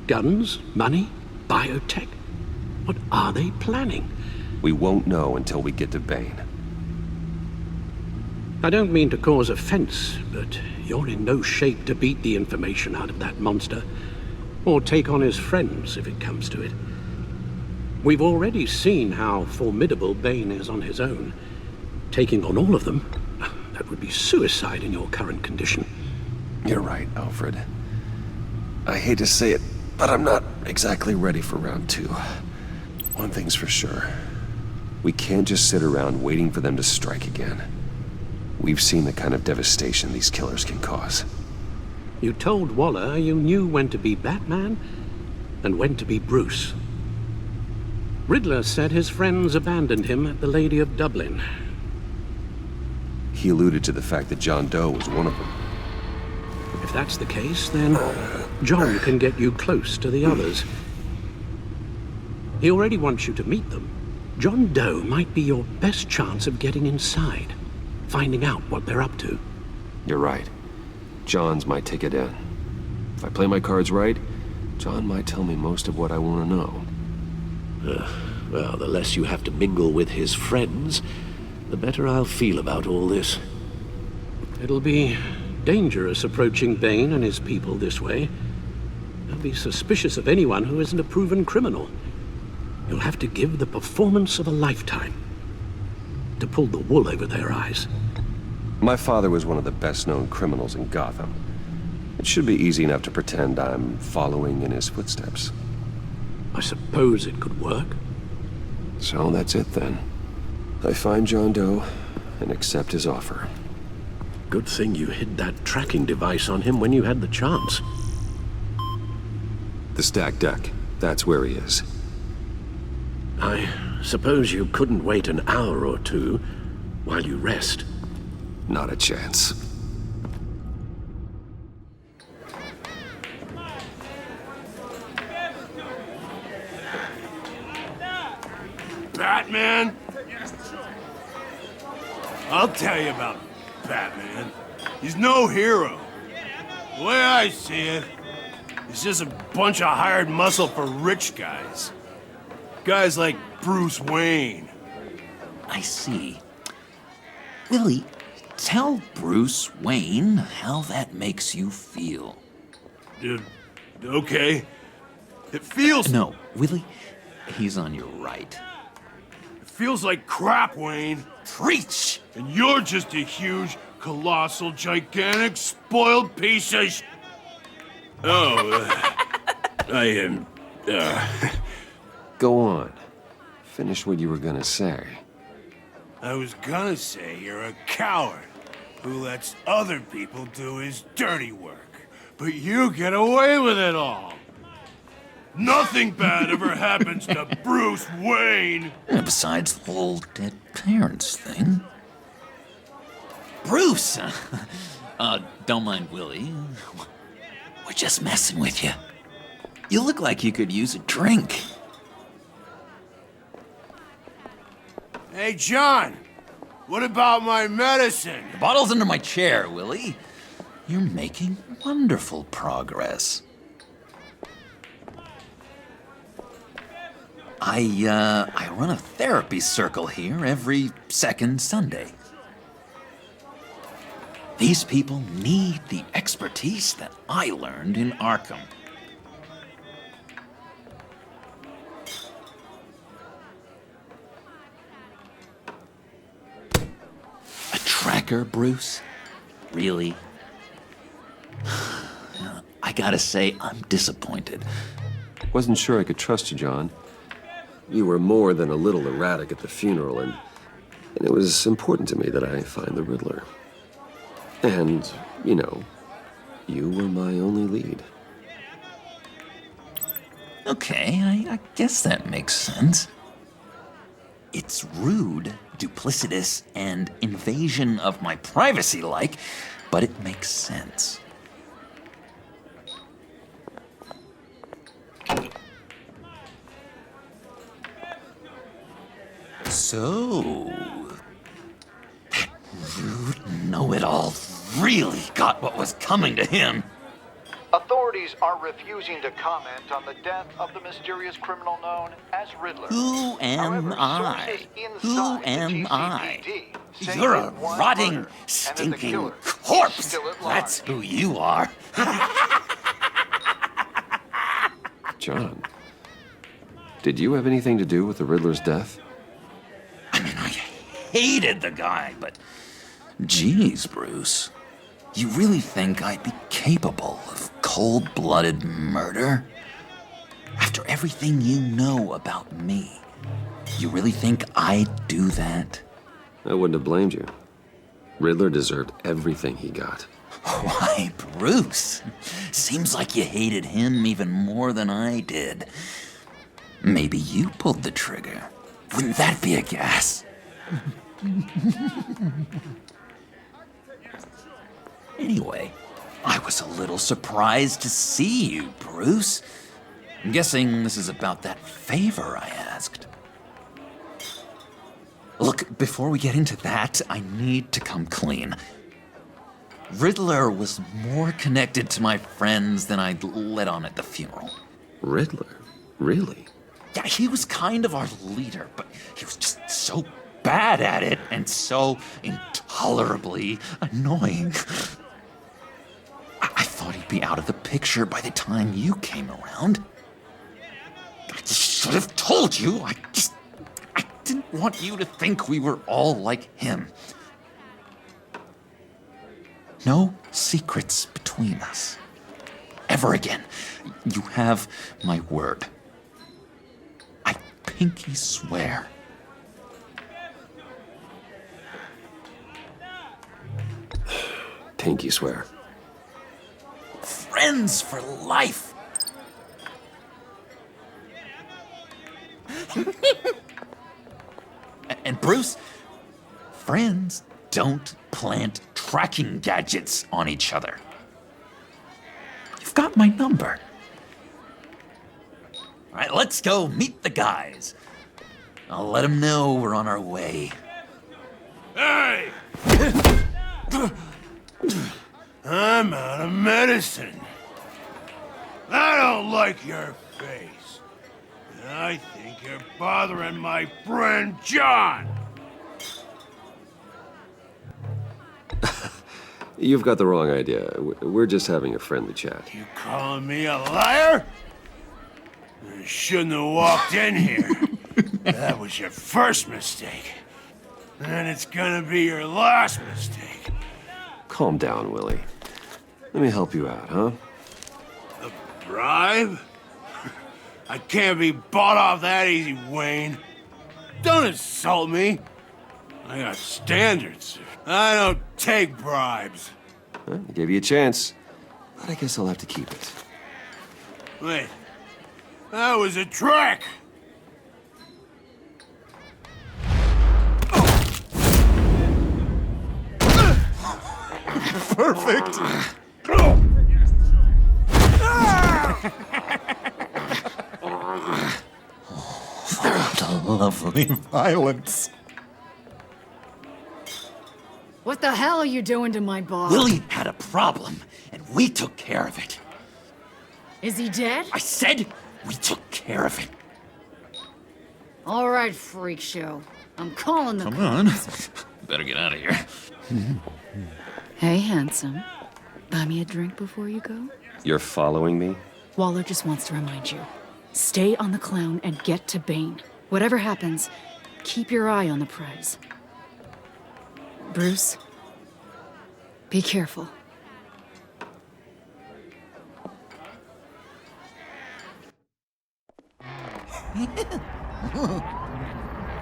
Guns? Money? Biotech? What are they planning? We won't know until we get to Bane. I don't mean to cause offense, but you're in no shape to beat the information out of that monster, or take on his friends if it comes to it. We've already seen how formidable Bane is on his own. Taking on all of them, that would be suicide in your current condition. You're right, Alfred. I hate to say it, but I'm not exactly ready for round 2. One thing's for sure. We can't just sit around waiting for them to strike again. We've seen the kind of devastation these killers can cause. You told Waller you knew when to be Batman and when to be Bruce. Riddler said his friends abandoned him at the Lady of Dublin. He alluded to the fact that John Doe was one of them. If that's the case, then John can get you close to the others. He already wants you to meet them. John Doe might be your best chance of getting inside, finding out what they're up to. You're right. John's my ticket in. If I play my cards right, John might tell me most of what I want to know. Well, the less you have to mingle with his friends, the better I'll feel about all this. It'll be dangerous approaching Bane and his people this way. They'll be suspicious of anyone who isn't a proven criminal. You'll have to give the performance of a lifetime to pull the wool over their eyes. My father was one of the best-known criminals in Gotham. It should be easy enough to pretend I'm following in his footsteps. I suppose it could work. So that's it then. I find John Doe and accept his offer. Good thing you hid that tracking device on him when you had the chance. The stacked deck. That's where he is. I suppose you couldn't wait an hour or two while you rest. Not a chance. Batman? I'll tell you about Batman. He's no hero. The way I see it, he's just a bunch of hired muscle for rich guys. Guys like Bruce Wayne. I see. Willie, tell Bruce Wayne how that makes you feel. Okay. It feels... No, Willie, he's on your right. It feels like crap, Wayne. Preach! And you're just a huge, colossal, gigantic, spoiled piece of I am... Go on. Finish what you were gonna say. I was gonna say you're a coward who lets other people do his dirty work. But you get away with it all. Nothing bad ever happens to Bruce Wayne. Besides the whole dead parents thing. Bruce! Don't mind Willie. We're just messing with you. You look like you could use a drink. Hey, John. What about my medicine? The bottle's under my chair, Willie. You're making wonderful progress. I run a therapy circle here every second Sunday. These people need the expertise that I learned in Arkham. A tracker, Bruce? Really? I gotta say, I'm disappointed. Wasn't sure I could trust you, John. You were more than a little erratic at the funeral, and it was important to me that I find the Riddler. And, you know, you were my only lead. Okay, I guess that makes sense. It's rude, duplicitous, and invasion of my privacy-like, but it makes sense. So, that rude know-it-all really got what was coming to him. Authorities are refusing to comment on the death of the mysterious criminal known as Riddler. Who am However, I? sources Who inside the am I? GCPD say You're a that one rotting, murder, and that the stinking killer is corpse. still at large. That's who you are. John, did you have anything to do with the Riddler's death? Hated the guy, but geez, Bruce. You really think I'd be capable of cold-blooded murder? After everything you know about me, you really think I'd do that? I wouldn't have blamed you. Riddler deserved everything he got. Why, Bruce? Seems like you hated him even more than I did. Maybe you pulled the trigger. Wouldn't that be a gas? Anyway, I was a little surprised to see you, Bruce. I'm guessing this is about that favor I asked. Look, before we get into that, I need to come clean. Riddler was more connected to my friends than I'd let on at the funeral. Riddler? Really? Yeah, he was kind of our leader, but he was just so bad at it and so intolerably annoying. I thought he'd be out of the picture by the time you came around. I just should have told you. I didn't want you to think we were all like him. No secrets between us. Ever again. You have my word. I pinky swear. Pinky swear. Friends for life. And Bruce, friends don't plant tracking gadgets on each other. You've got my number. All right, let's go meet the guys. I'll let them know we're on our way. Hey! I'm out of medicine. I don't like your face. And I think you're bothering my friend John. You've got the wrong idea. We're just having a friendly chat. You calling me a liar? You shouldn't have walked in here. That was your first mistake. And it's gonna be your last mistake. Calm down, Willie. Let me help you out, huh? A bribe? I can't be bought off that easy, Wayne. Don't insult me. I got standards. I don't take bribes. Well, I gave you a chance, but I guess I'll have to keep it. Wait, that was a trick! Perfect! What a lovely violence. What the hell are you doing to my boss? Willie had a problem, and we took care of it. Is he dead? I said we took care of it. All right, freak show. I'm calling the Come on. Better get out of here. Hey, handsome. Buy me a drink before you go? You're following me? Waller just wants to remind you. Stay on the clown and get to Bane. Whatever happens, keep your eye on the prize. Bruce, be careful.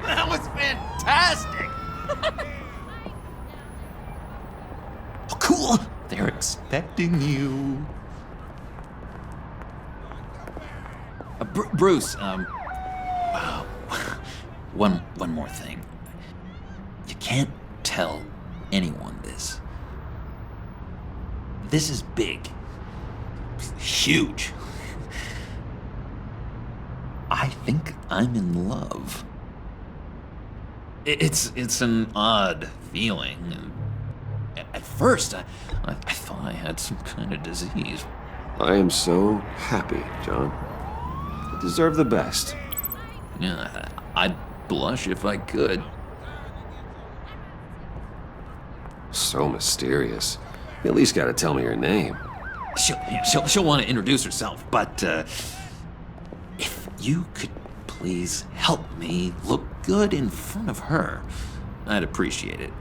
That was fantastic! Oh, cool! They're expecting you. Bruce, one more thing. You can't tell anyone this. This is big. Huge. I think I'm in love. It's an odd feeling. At first, I thought I had some kind of disease. I am so happy, John. You deserve the best. Yeah, I'd blush if I could. So mysterious. You at least gotta tell me your name. She'll want to introduce herself, but if you could please help me look good in front of her, I'd appreciate it.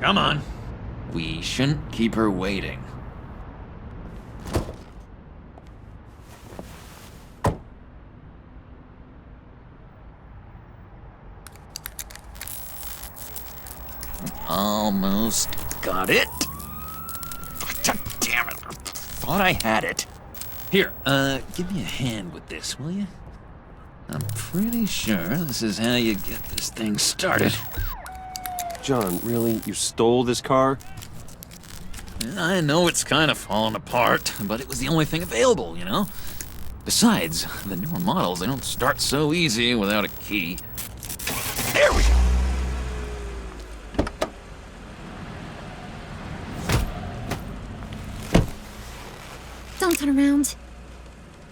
Come on. We shouldn't keep her waiting. Almost got it. God damn it. Thought I had it. Here, give me a hand with this, will you? I'm pretty sure this is how you get this thing started. John, really? You stole this car? I know it's kind of falling apart, but it was the only thing available, you know? Besides, the newer models, they don't start so easy without a key. There we go! Don't turn around.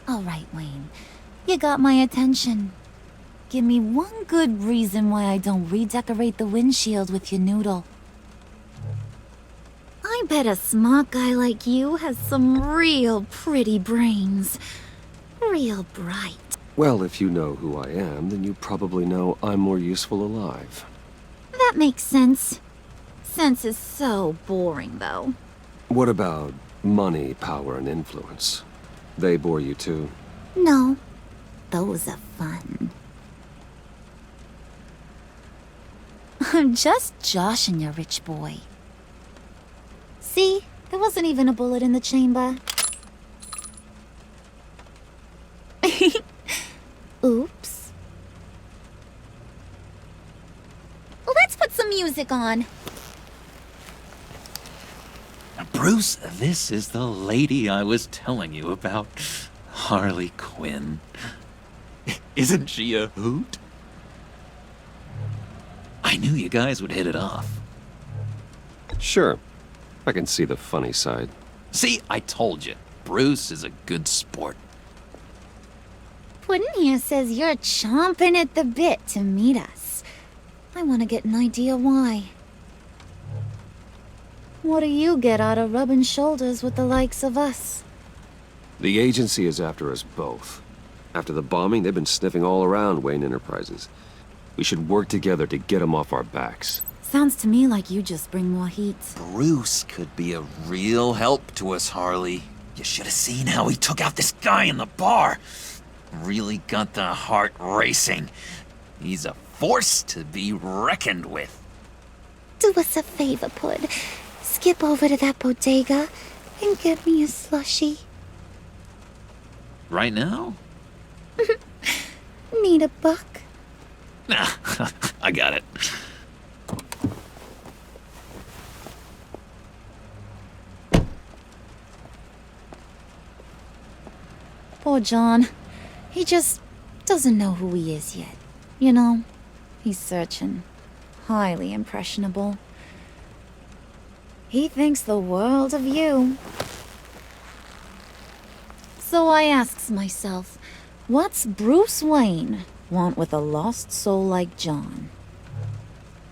All right, Wayne. You got my attention. Give me one good reason why I don't redecorate the windshield with your noodle. I bet a smart guy like you has some real pretty brains. Real bright. Well, if you know who I am, then you probably know I'm more useful alive. That makes sense. Sense is so boring, though. What about money, power, and influence? They bore you too? No. Those are fun. I'm just joshing you, rich boy. See? There wasn't even a bullet in the chamber. Oops. Let's put some music on. Bruce, this is the lady I was telling you about. Harley Quinn. Isn't she a hoot? I knew you guys would hit it off. Sure. I can see the funny side. See, I told you. Bruce is a good sport. Puddin' here says you're chomping at the bit to meet us. I want to get an idea why. What do you get out of rubbing shoulders with the likes of us? The agency is after us both. After the bombing, they've been sniffing all around Wayne Enterprises. We should work together to get them off our backs. Sounds to me like you just bring more heat. Bruce could be a real help to us, Harley. You should have seen how he took out this guy in the bar. Really got the heart racing. He's a force to be reckoned with. Do us a favor, Pud. Skip over to that bodega and get me a slushie. Right now? Need a buck? Nah, I got it. Poor John. He just doesn't know who he is yet. You know, he's searching. Highly impressionable. He thinks the world of you. So I asks myself, what's Bruce Wayne want with a lost soul like John?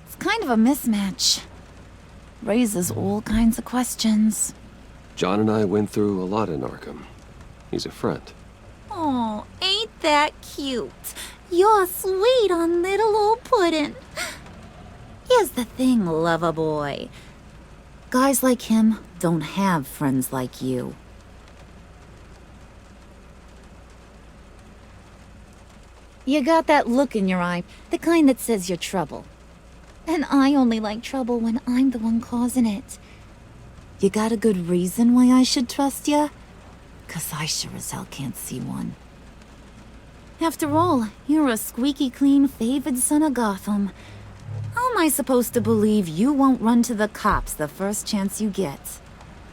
It's kind of a mismatch. Raises all kinds of questions. John and I went through a lot in Arkham. He's a friend. Oh, ain't that cute? You're sweet on little old Puddin'. Here's the thing, lover boy. Guys like him don't have friends like you. You got that look in your eye, the kind that says you're trouble. And I only like trouble when I'm the one causing it. You got a good reason why I should trust you? 'Cause I sure as hell can't see one. After all, you're a squeaky clean favored son of Gotham. How am I supposed to believe you won't run to the cops the first chance you get?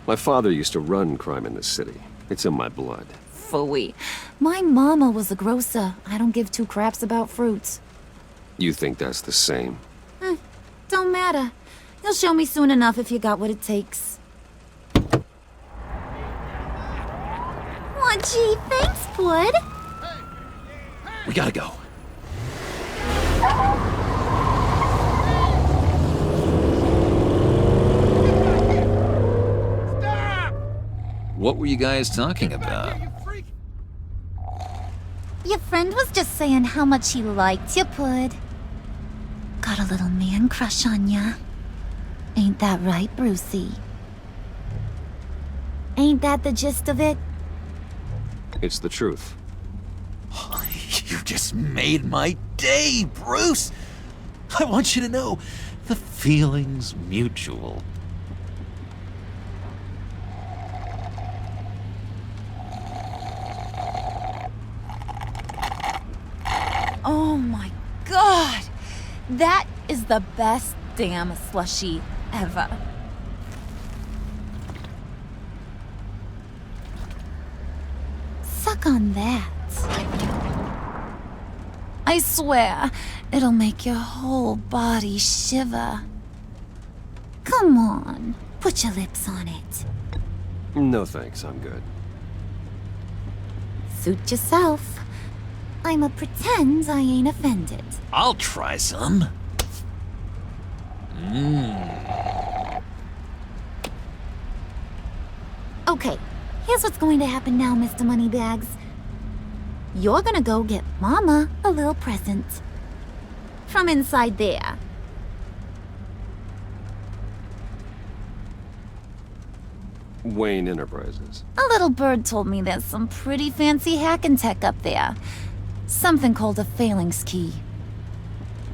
My father used to run crime in this city. It's in my blood. Phooey. My mama was a grocer. I don't give two craps about fruits. You think that's the same? Don't matter. You'll show me soon enough if you got what it takes. Gee, thanks, Bud. We gotta go. What were you guys talking about? Your friend was just saying how much he liked you, Bud. Got a little man crush on ya. Ain't that right, Brucey? Ain't that the gist of it? It's the truth. You just made my day, Bruce! I want you to know, the feeling's mutual. Oh my god! That is the best damn slushie ever. Suck on that. I swear, it'll make your whole body shiver. Come on, put your lips on it. No thanks, I'm good. Suit yourself. I'ma pretend I ain't offended. I'll try some. Okay, here's what's going to happen now, Mr. Moneybags. You're gonna go get Mama a little present. From inside there. Wayne Enterprises. A little bird told me there's some pretty fancy hacking tech up there. Something called a phalanx key.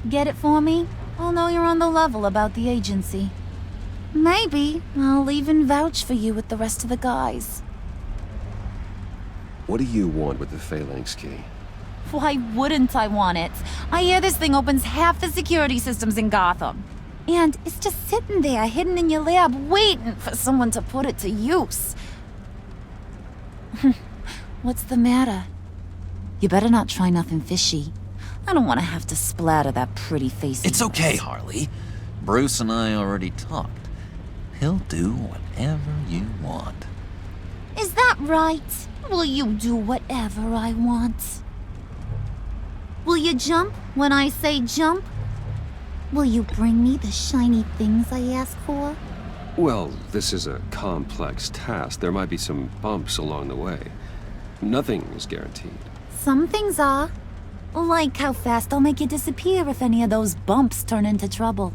Get it for me? I'll know you're on the level about the agency. Maybe I'll even vouch for you with the rest of the guys. What do you want with the phalanx key? Why wouldn't I want it? I hear this thing opens half the security systems in Gotham. And it's just sitting there, hidden in your lab, waiting for someone to put it to use. What's the matter? You better not try nothing fishy. I don't want to have to splatter that pretty face. It's okay, Harley. Bruce and I already talked. He'll do whatever you want. Is that right? Will you do whatever I want? Will you jump when I say jump? Will you bring me the shiny things I ask for? Well, this is a complex task. There might be some bumps along the way. Nothing is guaranteed. Some things are. Like how fast I'll make you disappear if any of those bumps turn into trouble.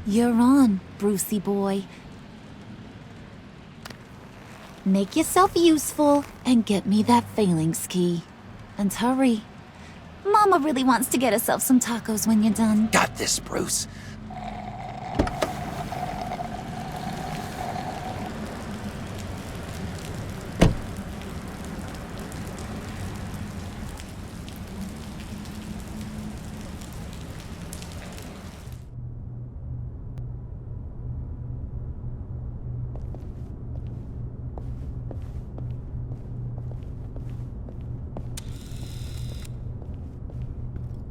You're on, Brucey boy. Make yourself useful and get me that phalanx key. And hurry. Mama really wants to get herself some tacos when you're done. Got this, Bruce.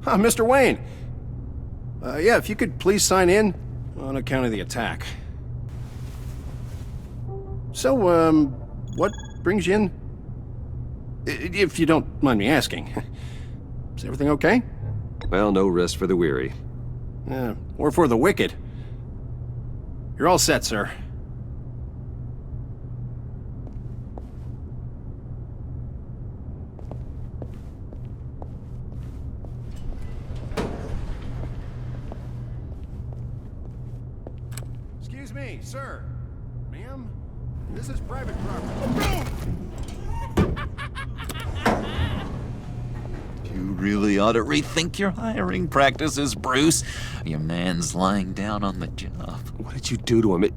Mr. Wayne. Yeah, if you could please sign in on account of the attack. So, what brings you in? If you don't mind me asking. Is everything okay? Well, no rest for the weary. Or for the wicked. You're all set, sir. Excuse me, sir. Ma'am, this is private property. You really ought to rethink your hiring practices, Bruce. Your man's lying down on the job. What did you do to him?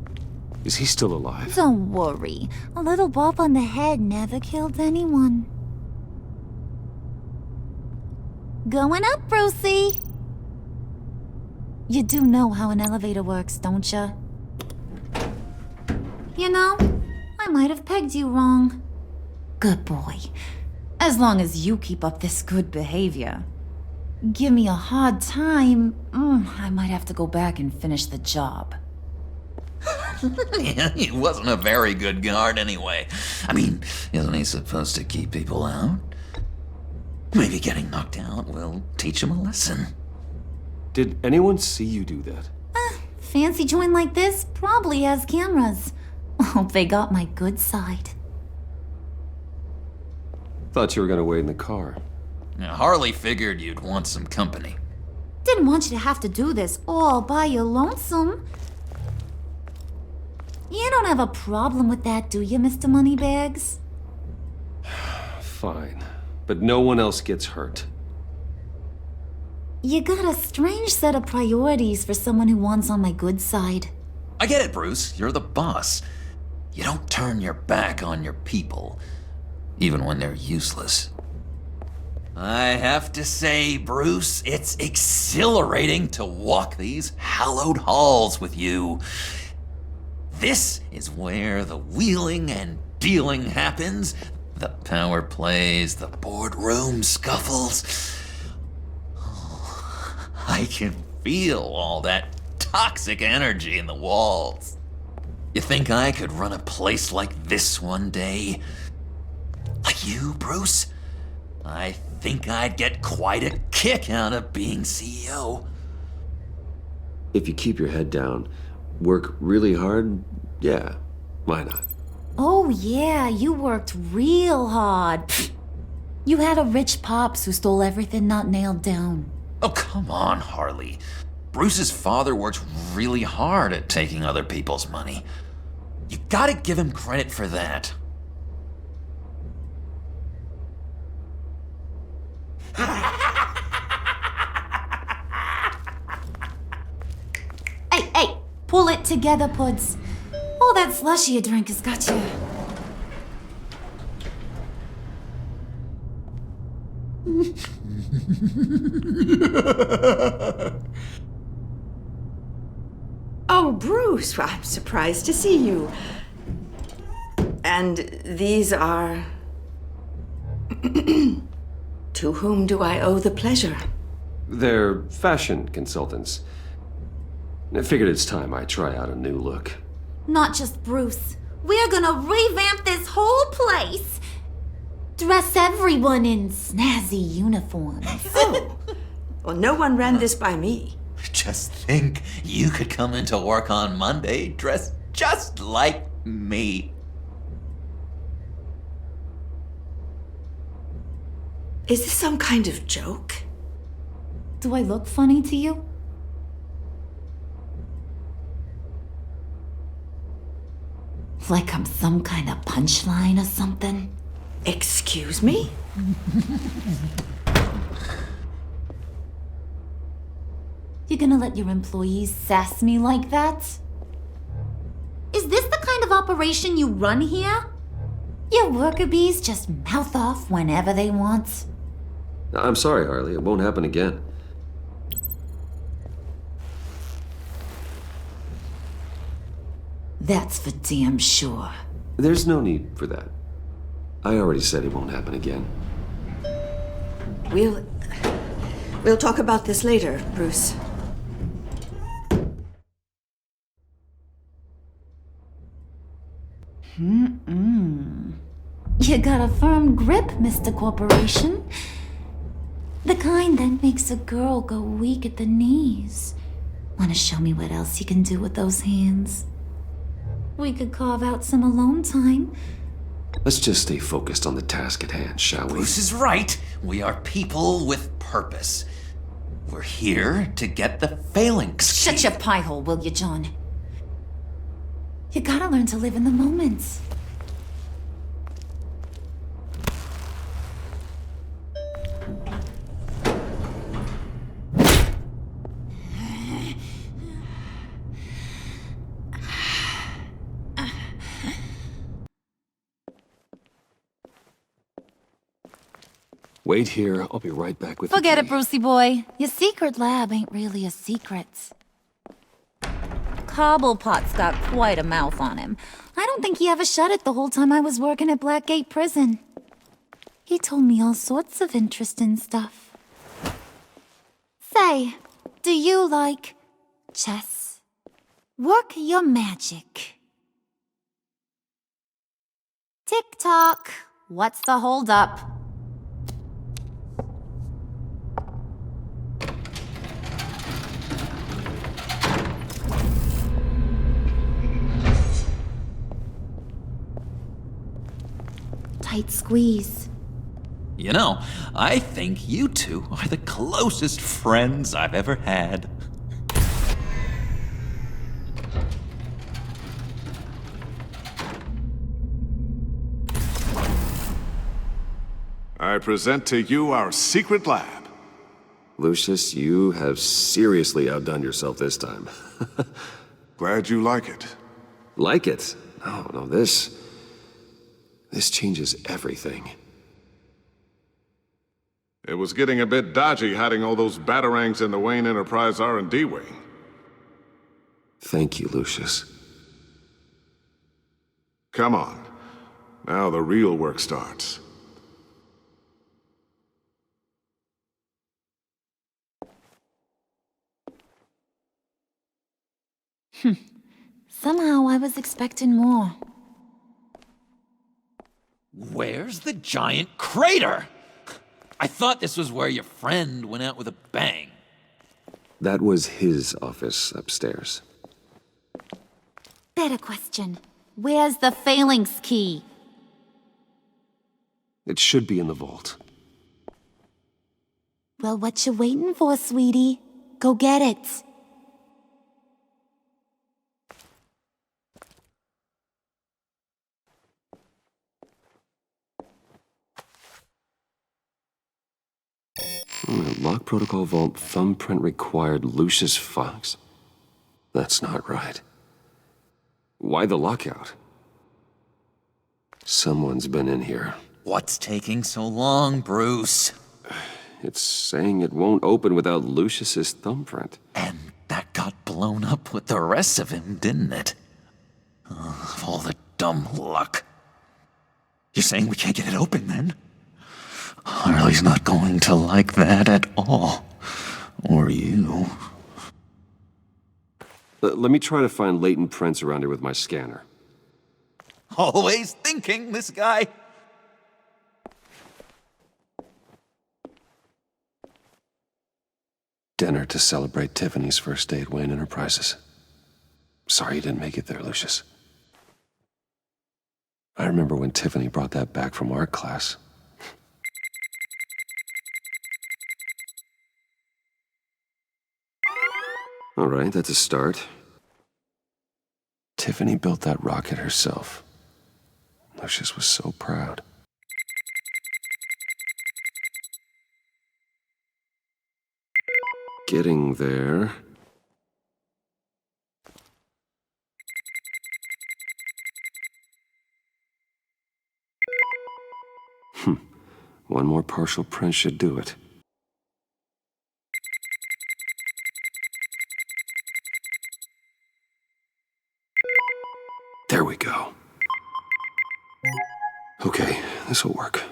Is he still alive? Don't worry. A little bump on the head never killed anyone. Going up, Brucey. You do know how an elevator works, don't you? You know, I might have pegged you wrong. Good boy. As long as you keep up this good behavior. give me a hard time, I might have to go back and finish the job. Yeah, he wasn't a very good guard anyway. I mean, isn't he supposed to keep people out? Maybe getting knocked out will teach him a lesson. Did anyone see you do that? Fancy joint like this probably has cameras. Hope they got my good side. Thought you were gonna wait in the car. Now, Harley figured you'd want some company. Didn't want you to have to do this all by your lonesome. You don't have a problem with that, do you, Mr. Moneybags? Fine. But no one else gets hurt. You got a strange set of priorities for someone who wants on my good side. I get it, Bruce. You're the boss. You don't turn your back on your people, even when they're useless. I have to say, Bruce, it's exhilarating to walk these hallowed halls with you. This is where the wheeling and dealing happens, the power plays, the boardroom scuffles. I can feel all that toxic energy in the walls. You think I could run a place like this one day? Like you, Bruce? I think I'd get quite a kick out of being CEO. If you keep your head down, work really hard, yeah, why not? Oh yeah, you worked real hard. You had a rich pops who stole everything not nailed down. Oh, come on, Harley. Bruce's father worked really hard at taking other people's money. You gotta give him credit for that. Hey, pull it together, Puds. All that slushy you drink has got you. Oh, Bruce, well, I'm surprised to see you. And these are... To whom do I owe the pleasure? They're fashion consultants. I figured it's time I try out a new look. Not just Bruce. We're gonna revamp this whole place. Dress everyone in snazzy uniforms. Oh, well, no one ran this by me. Just think, you could come into work on Monday dressed just like me. Is this some kind of joke? Do I look funny to you? Like I'm some kind of punchline or something? Excuse me? You gonna let your employees sass me like that? Is this the kind of operation you run here? Your worker bees just mouth off whenever they want. I'm sorry, Harley. It won't happen again. That's for damn sure. There's no need for that. I already said it won't happen again. We'll talk about this later, Bruce. You got a firm grip, Mr. Corporation. The kind that makes a girl go weak at the knees. Wanna show me what else you can do with those hands? We could carve out some alone time. Let's just stay focused on the task at hand, shall we? Bruce is right. We are people with purpose. We're here to get the phalanx. Shut your pie hole, will you, John? You gotta learn to live in the moment. Wait here. I'll be right back with Forget it, Brucey boy. Your secret lab ain't really a secret. Cobblepot's got quite a mouth on him. I don't think he ever shut it the whole time I was working at Blackgate Prison. He told me all sorts of interesting stuff. Say, do you like chess? Work your magic. Tick-tock. What's the holdup? Tight squeeze. You know, I think you two are the closest friends I've ever had. I present to you our secret lab. Lucius, you have seriously outdone yourself this time. Glad you like it. Like it? No, this changes everything. It was getting a bit dodgy hiding all those batarangs in the Wayne Enterprise R&D wing. Thank you, Lucius. Come on. Now the real work starts. Somehow I was expecting more. Where's the giant crater? I thought this was where your friend went out with a bang. That was his office upstairs. Better question. Where's the phalanx key? It should be in the vault. Well, what you waiting for, sweetie? Go get it. Lock protocol vault thumbprint required Lucius Fox. That's not right. Why the lockout? Someone's been in here. What's taking so long, Bruce? It's saying it won't open without Lucius's thumbprint. And that got blown up with the rest of him, didn't it? All the dumb luck. You're saying we can't get it open, then? Harley's not going to like that at all. Or you. Let me try to find latent prints around here with my scanner. Always thinking, this guy. Dinner to celebrate Tiffany's first day at Wayne Enterprises. Sorry you didn't make it there, Lucius. I remember when Tiffany brought that back from art class. All right, that's a start. Tiffany built that rocket herself. Lucius was so proud. Getting there. One more partial print should do it. There we go. Okay, this'll work.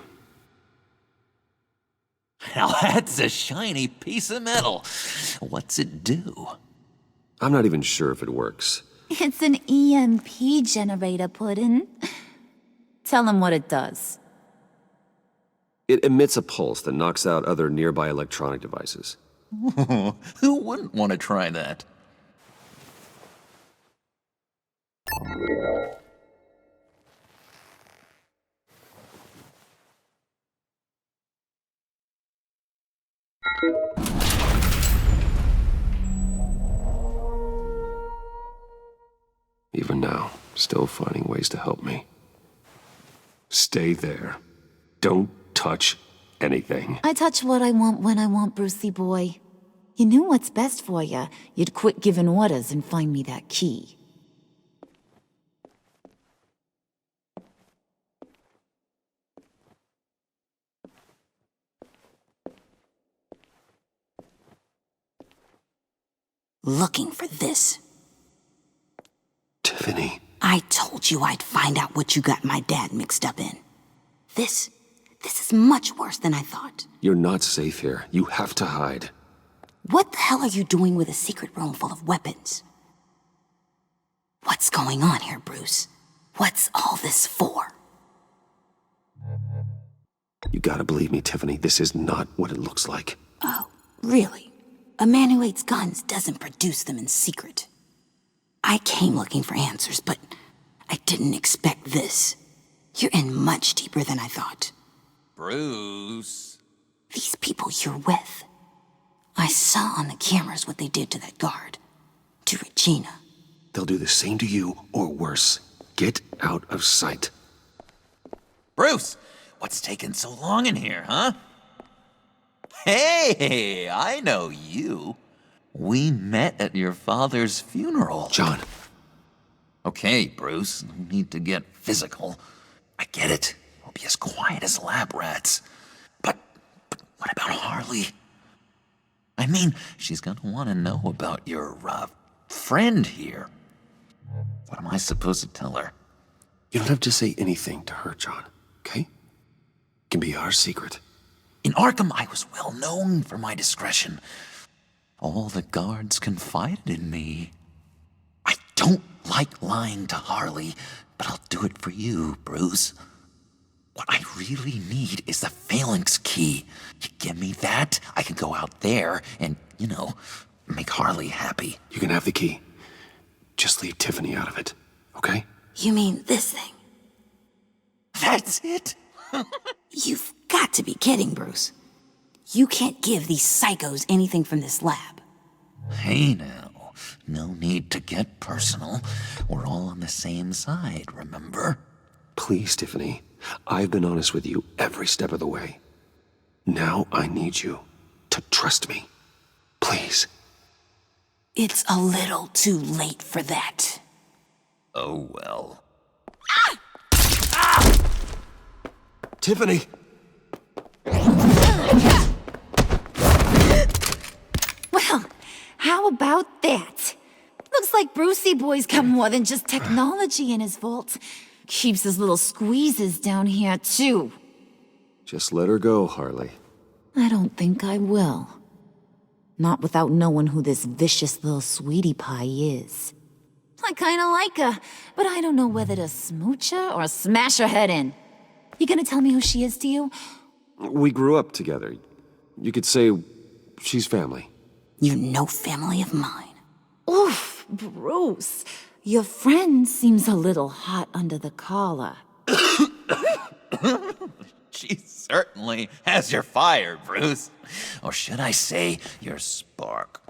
Now that's a shiny piece of metal. What's it do? I'm not even sure if it works. It's an EMP generator, Puddin'. Tell him what it does. It emits a pulse that knocks out other nearby electronic devices. Who wouldn't want to try that? Even now, still finding ways to help me. Stay there. Don't touch anything. I touch what I want when I want, Brucey boy. You knew what's best for you. You'd quit giving orders and find me that key. Looking for this. Tiffany. I told you I'd find out what you got my dad mixed up in. This is much worse than I thought. You're not safe here. You have to hide. What the hell are you doing with a secret room full of weapons? What's going on here, Bruce? What's all this for? You gotta believe me, Tiffany. This is not what it looks like. Oh, really? A man who hates guns doesn't produce them in secret. I came looking for answers, but I didn't expect this. You're in much deeper than I thought. Bruce. These people you're with. I saw on the cameras what they did to that guard. To Regina. They'll do the same to you, or worse. Get out of sight. Bruce, what's taking so long in here, huh? Hey, I know you. We met at your father's funeral. John. Okay, Bruce, no need to get physical. I get it. We'll be as quiet as lab rats. But what about Harley? I mean, she's gonna want to know about your, friend here. What am I supposed to tell her? You don't have to say anything to her, John, okay? It can be our secret. In Arkham, I was well known for my discretion. All the guards confided in me. I don't like lying to Harley, but I'll do it for you, Bruce. What I really need is the phalanx key. You give me that, I can go out there and, make Harley happy. You can have the key. Just leave Tiffany out of it, okay? You mean this thing? That's it? You've got to be kidding, Bruce. You can't give these psychos anything from this lab. Hey now, no need to get personal. We're all on the same side, remember? Please, Tiffany. I've been honest with you every step of the way. Now I need you to trust me. Please. It's a little too late for that. Oh, well. Tiffany! Well, how about that? Looks like Brucey Boy's got more than just technology in his vault. Keeps his little squeezes down here, too. Just let her go, Harley. I don't think I will. Not without knowing who this vicious little sweetie pie is. I kinda like her, but I don't know whether to smooch her or smash her head in. You gonna tell me who she is to you? We grew up together. You could say she's family. You're no family of mine. Oof, Bruce. Your friend seems a little hot under the collar. She certainly has your fire, Bruce. Or should I say, your spark.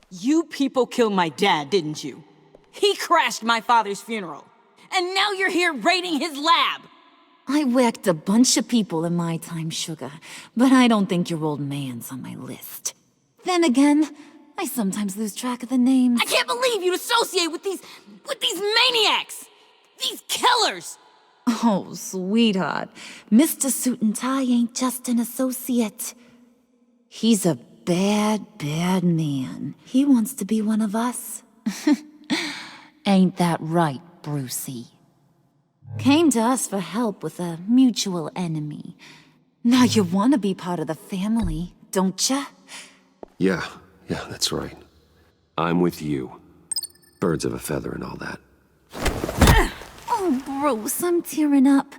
You people killed my dad, didn't you? He crashed my father's funeral. And now you're here raiding his lab! I whacked a bunch of people in my time, Sugar, but I don't think your old man's on my list. Then again, I sometimes lose track of the names. I can't believe you'd associate with these maniacs! These killers! Oh, sweetheart, Mr. Suit and Tie ain't just an associate. He's a bad, bad man. He wants to be one of us. Ain't that right, Brucey? Came to us for help with a mutual enemy. Now you want to be part of the family, don't ya? Yeah, that's right. I'm with you. Birds of a feather and all that. Oh, Bruce, I'm tearing up.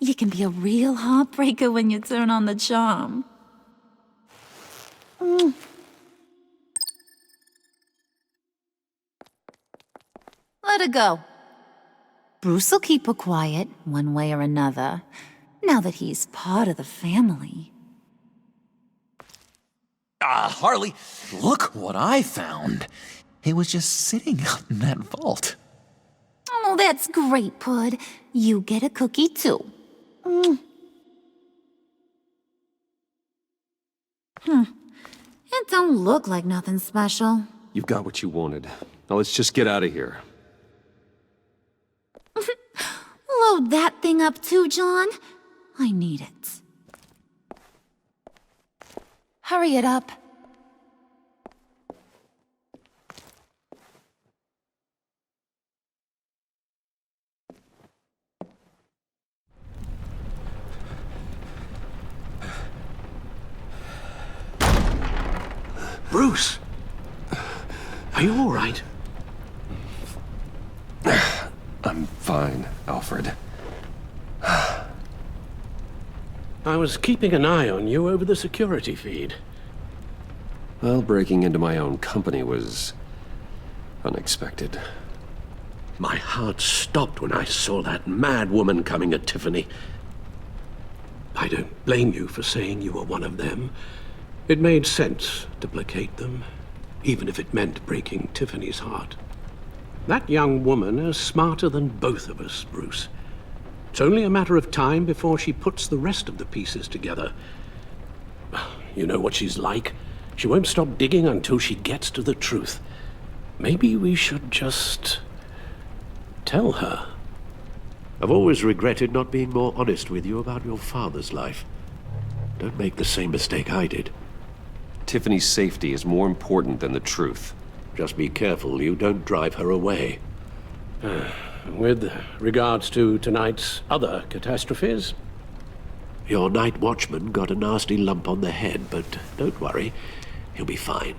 You can be a real heartbreaker when you turn on the charm. Let her go. Bruce will keep her quiet, one way or another, now that he's part of the family. Harley, look what I found. It was just sitting out in that vault. Oh, that's great, Pud. You get a cookie, too. It don't look like nothing special. You've got what you wanted. Now let's just get out of here. Load that thing up too, John. I need it. Hurry it up. Bruce! Are you all right? I'm fine, Alfred. I was keeping an eye on you over the security feed. Well, breaking into my own company was unexpected. My heart stopped when I saw that mad woman coming at Tiffany. I don't blame you for saying you were one of them. It made sense to placate them, even if it meant breaking Tiffany's heart. That young woman is smarter than both of us, Bruce. It's only a matter of time before she puts the rest of the pieces together. You know what she's like. She won't stop digging until she gets to the truth. Maybe we should just tell her. I've always regretted not being more honest with you about your father's life. Don't make the same mistake I did. Tiffany's safety is more important than the truth. Just be careful you don't drive her away. With regards to tonight's other catastrophes? Your night watchman got a nasty lump on the head, but don't worry, he'll be fine.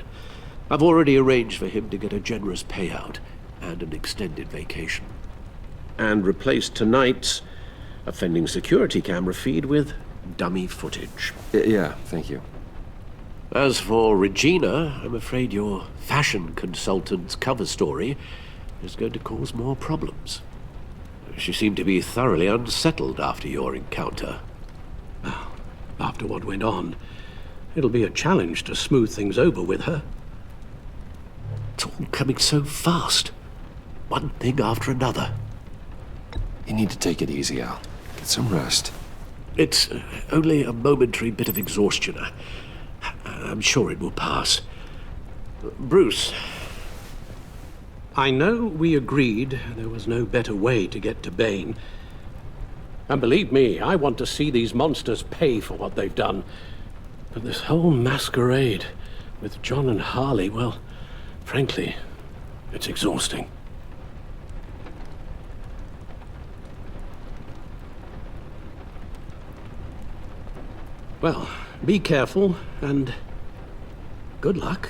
I've already arranged for him to get a generous payout and an extended vacation. And replaced tonight's offending security camera feed with dummy footage. Yeah, thank you. As for Regina, I'm afraid your fashion consultant's cover story is going to cause more problems. She seemed to be thoroughly unsettled after your encounter. Well, after what went on, it'll be a challenge to smooth things over with her. It's all coming so fast. One thing after another. You need to take it easy, Al. Get some rest. It's only a momentary bit of exhaustion. I'm sure it will pass. Bruce. I know we agreed there was no better way to get to Bane. And believe me, I want to see these monsters pay for what they've done. But this whole masquerade with John and Harley, well, frankly, it's exhausting. Well, be careful, and good luck.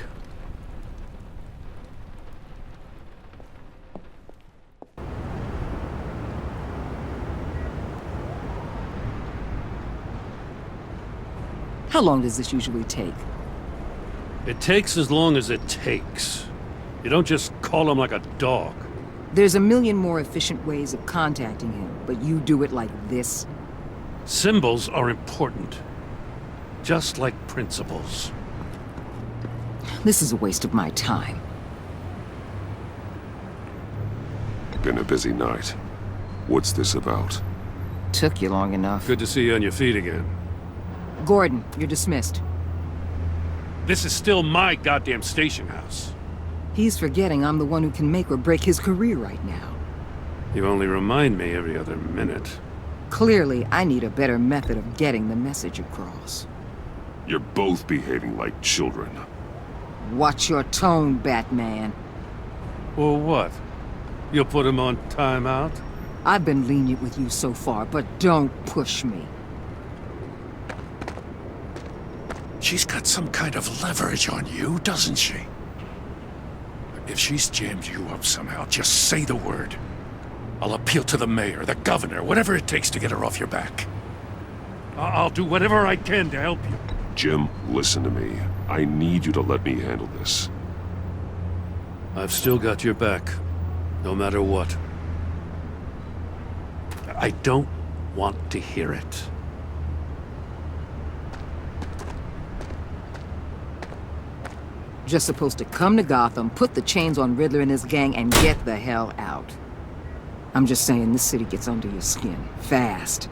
How long does this usually take? It takes as long as it takes. You don't just call him like a dog. There's a million more efficient ways of contacting him, but you do it like this? Symbols are important. Just like principles. This is a waste of my time. Been a busy night. What's this about? Took you long enough. Good to see you on your feet again. Gordon, you're dismissed. This is still my goddamn station house. He's forgetting I'm the one who can make or break his career right now. You only remind me every other minute. Clearly, I need a better method of getting the message across. You're both behaving like children. Watch your tone, Batman. Or what? You'll put him on timeout? I've been lenient with you so far, but don't push me. She's got some kind of leverage on you, doesn't she? If she's jammed you up somehow, just say the word. I'll appeal to the mayor, the governor, whatever it takes to get her off your back. I'll do whatever I can to help you. Jim, listen to me. I need you to let me handle this. I've still got your back, no matter what. I don't want to hear it. Just supposed to come to Gotham, put the chains on Riddler and his gang, and get the hell out. I'm just saying, this city gets under your skin. Fast.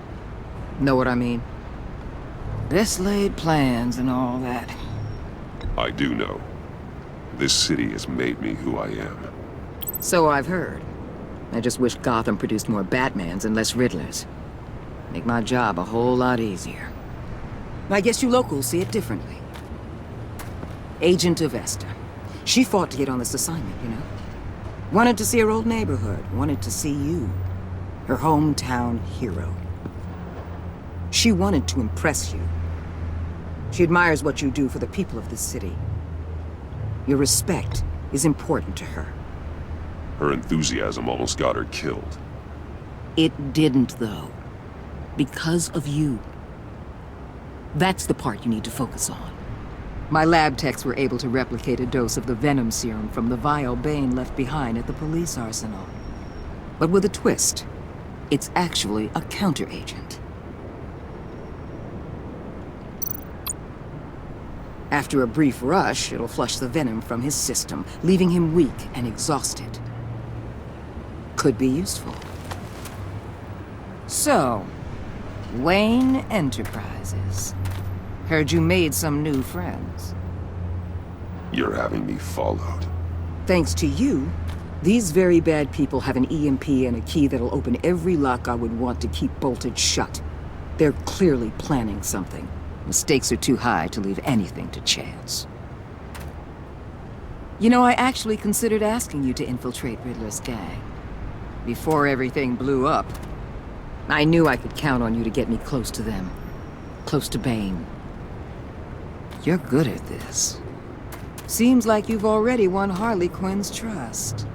Know what I mean? Best laid plans and all that. I do know. This city has made me who I am. So I've heard. I just wish Gotham produced more Batmans and less Riddlers. Make my job a whole lot easier. I guess you locals see it differently. Agent of Esther. She fought to get on this assignment, you know? Wanted to see her old neighborhood. Wanted to see you. Her hometown hero. She wanted to impress you. She admires what you do for the people of this city. Your respect is important to her. Her enthusiasm almost got her killed. It didn't, though. Because of you. That's the part you need to focus on. My lab techs were able to replicate a dose of the venom serum from the vial Bane left behind at the police arsenal. But with a twist. It's actually a counteragent. After a brief rush, it'll flush the venom from his system, leaving him weak and exhausted. Could be useful. So, Wayne Enterprises. Heard you made some new friends. You're having me followed. Thanks to you, these very bad people have an EMP and a key that'll open every lock I would want to keep bolted shut. They're clearly planning something. The stakes are too high to leave anything to chance. You know, I actually considered asking you to infiltrate Riddler's gang. Before everything blew up, I knew I could count on you to get me close to them. Close to Bane. You're good at this. Seems like you've already won Harley Quinn's trust.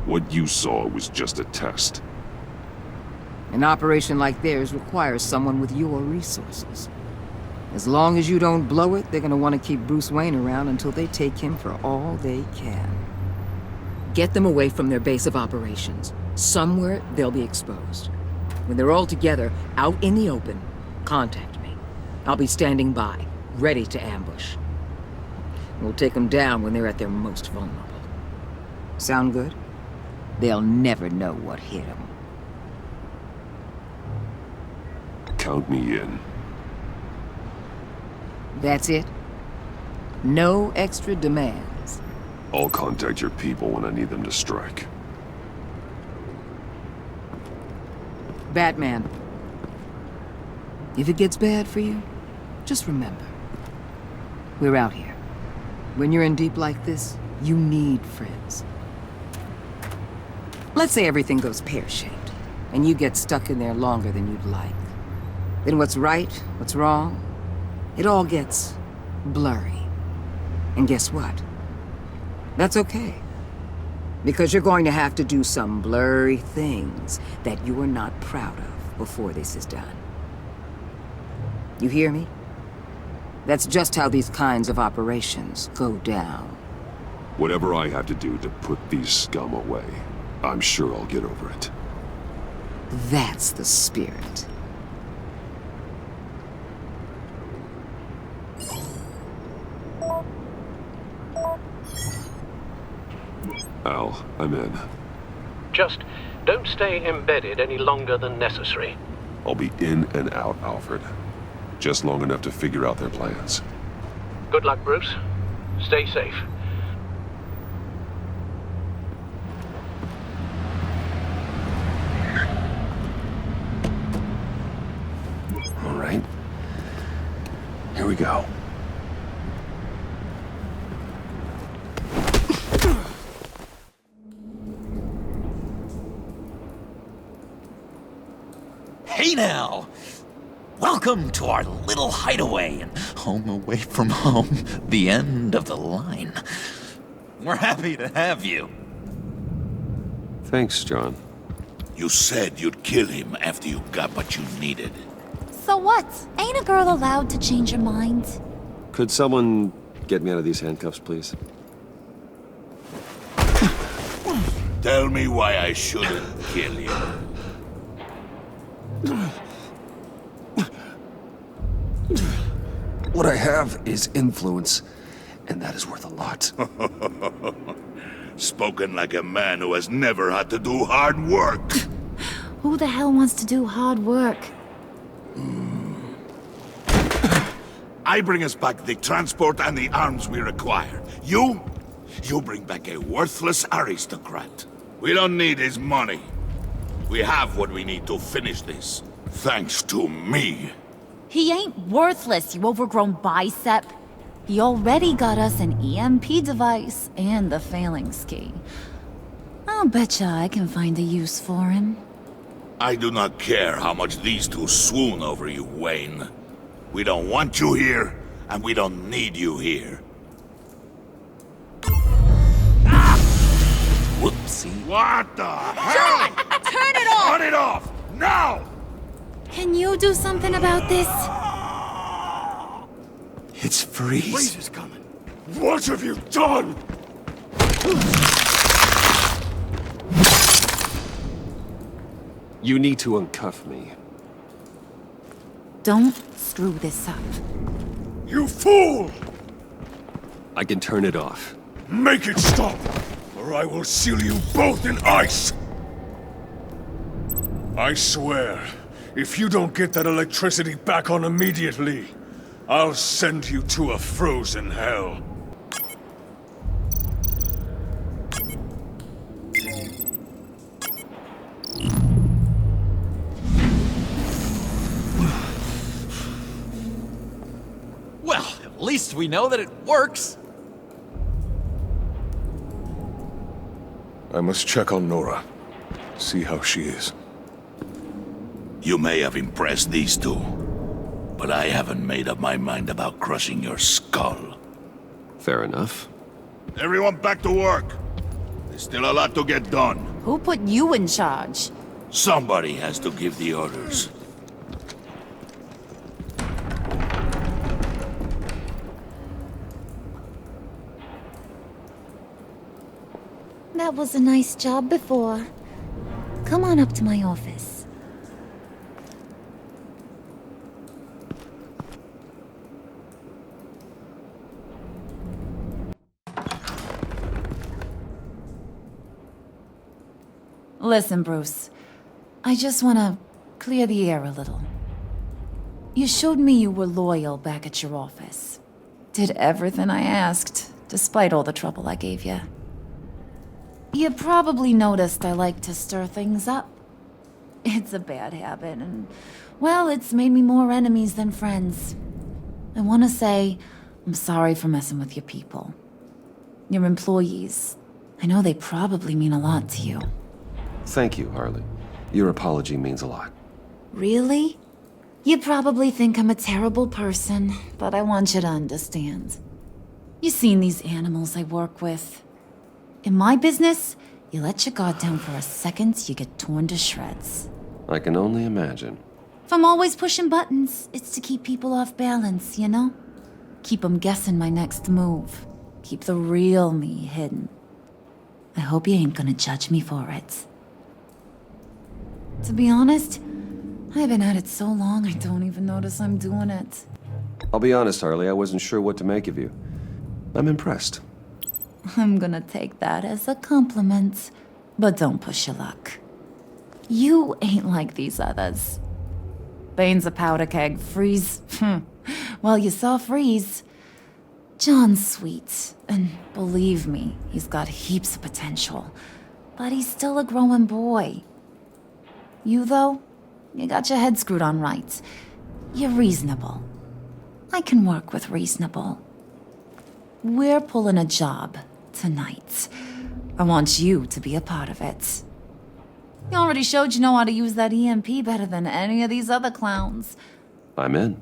What you saw was just a test. An operation like theirs requires someone with your resources. As long as you don't blow it, they're gonna want to keep Bruce Wayne around until they take him for all they can. Get them away from their base of operations. Somewhere they'll be exposed. When they're all together, out in the open, contact me. I'll be standing by, ready to ambush. We'll take them down when they're at their most vulnerable. Sound good? They'll never know what hit them. Count me in. That's it? No extra demands? I'll contact your people when I need them to strike. Batman. If it gets bad for you, just remember. We're out here. When you're in deep like this, you need friends. Let's say everything goes pear-shaped, and you get stuck in there longer than you'd like. Then what's right, what's wrong, it all gets blurry. And guess what? That's okay. Because you're going to have to do some blurry things that you are not proud of before this is done. You hear me? That's just how these kinds of operations go down. Whatever I have to do to put these scum away, I'm sure I'll get over it. That's the spirit. Al, I'm in. Just don't stay embedded any longer than necessary. I'll be in and out, Alfred. Just long enough to figure out their plans. Good luck, Bruce. Stay safe. All right. Here we go. Hey now! Welcome to our little hideaway and home away from home, the end of the line. We're happy to have you. Thanks, John. You said you'd kill him after you got what you needed. So what? Ain't a girl allowed to change her mind? Could someone get me out of these handcuffs, please? Tell me why I shouldn't kill you. What I have is influence, and that is worth a lot. Spoken like a man who has never had to do hard work. Who the hell wants to do hard work? I bring us back the transport and the arms we require. You bring back a worthless aristocrat. We don't need his money. We have what we need to finish this. Thanks to me. He ain't worthless, you overgrown bicep. He already got us an EMP device and the phalanx key. I'll betcha I can find a use for him. I do not care how much these two swoon over you, Wayne. We don't want you here, and we don't need you here. see? What the hell? John! Turn it off! Turn it off! Now! Can you do something about this? It's Freeze. Freeze is coming. What have you done? You need to uncuff me. Don't screw this up. You fool! I can turn it off. Make it stop, or I will seal you both in ice! I swear, if you don't get that electricity back on immediately, I'll send you to a frozen hell. Well, at least we know that it works. I must check on Nora. See how she is. You may have impressed these two, but I haven't made up my mind about crushing your skull. Fair enough. Everyone back to work. There's still a lot to get done. Who put you in charge? Somebody has to give the orders. That was a nice job before. Come on up to my office. Listen, Bruce. I just want to clear the air a little. You showed me you were loyal back at your office. Did everything I asked, despite all the trouble I gave you. You probably noticed I like to stir things up. It's a bad habit, and, well, it's made me more enemies than friends. I want to say I'm sorry for messing with your people. Your employees. I know they probably mean a lot to you. Thank you, Harley. Your apology means a lot. Really? You probably think I'm a terrible person, but I want you to understand. You've seen these animals I work with. In my business, you let your guard down for a second, you get torn to shreds. I can only imagine. If I'm always pushing buttons, it's to keep people off balance, you know? Keep them guessing my next move. Keep the real me hidden. I hope you ain't gonna judge me for it. To be honest, I've been at it so long I don't even notice I'm doing it. I'll be honest, Harley, I wasn't sure what to make of you. I'm impressed. I'm gonna take that as a compliment, but don't push your luck. You ain't like these others. Bane's a powder keg, Freeze. Well, you saw Freeze. John's sweet, and believe me, he's got heaps of potential. But he's still a growing boy. You, though, you got your head screwed on right. You're reasonable. I can work with reasonable. We're pulling a job tonight. I want you to be a part of it. You already showed you know how to use that EMP better than any of these other clowns. I'm in.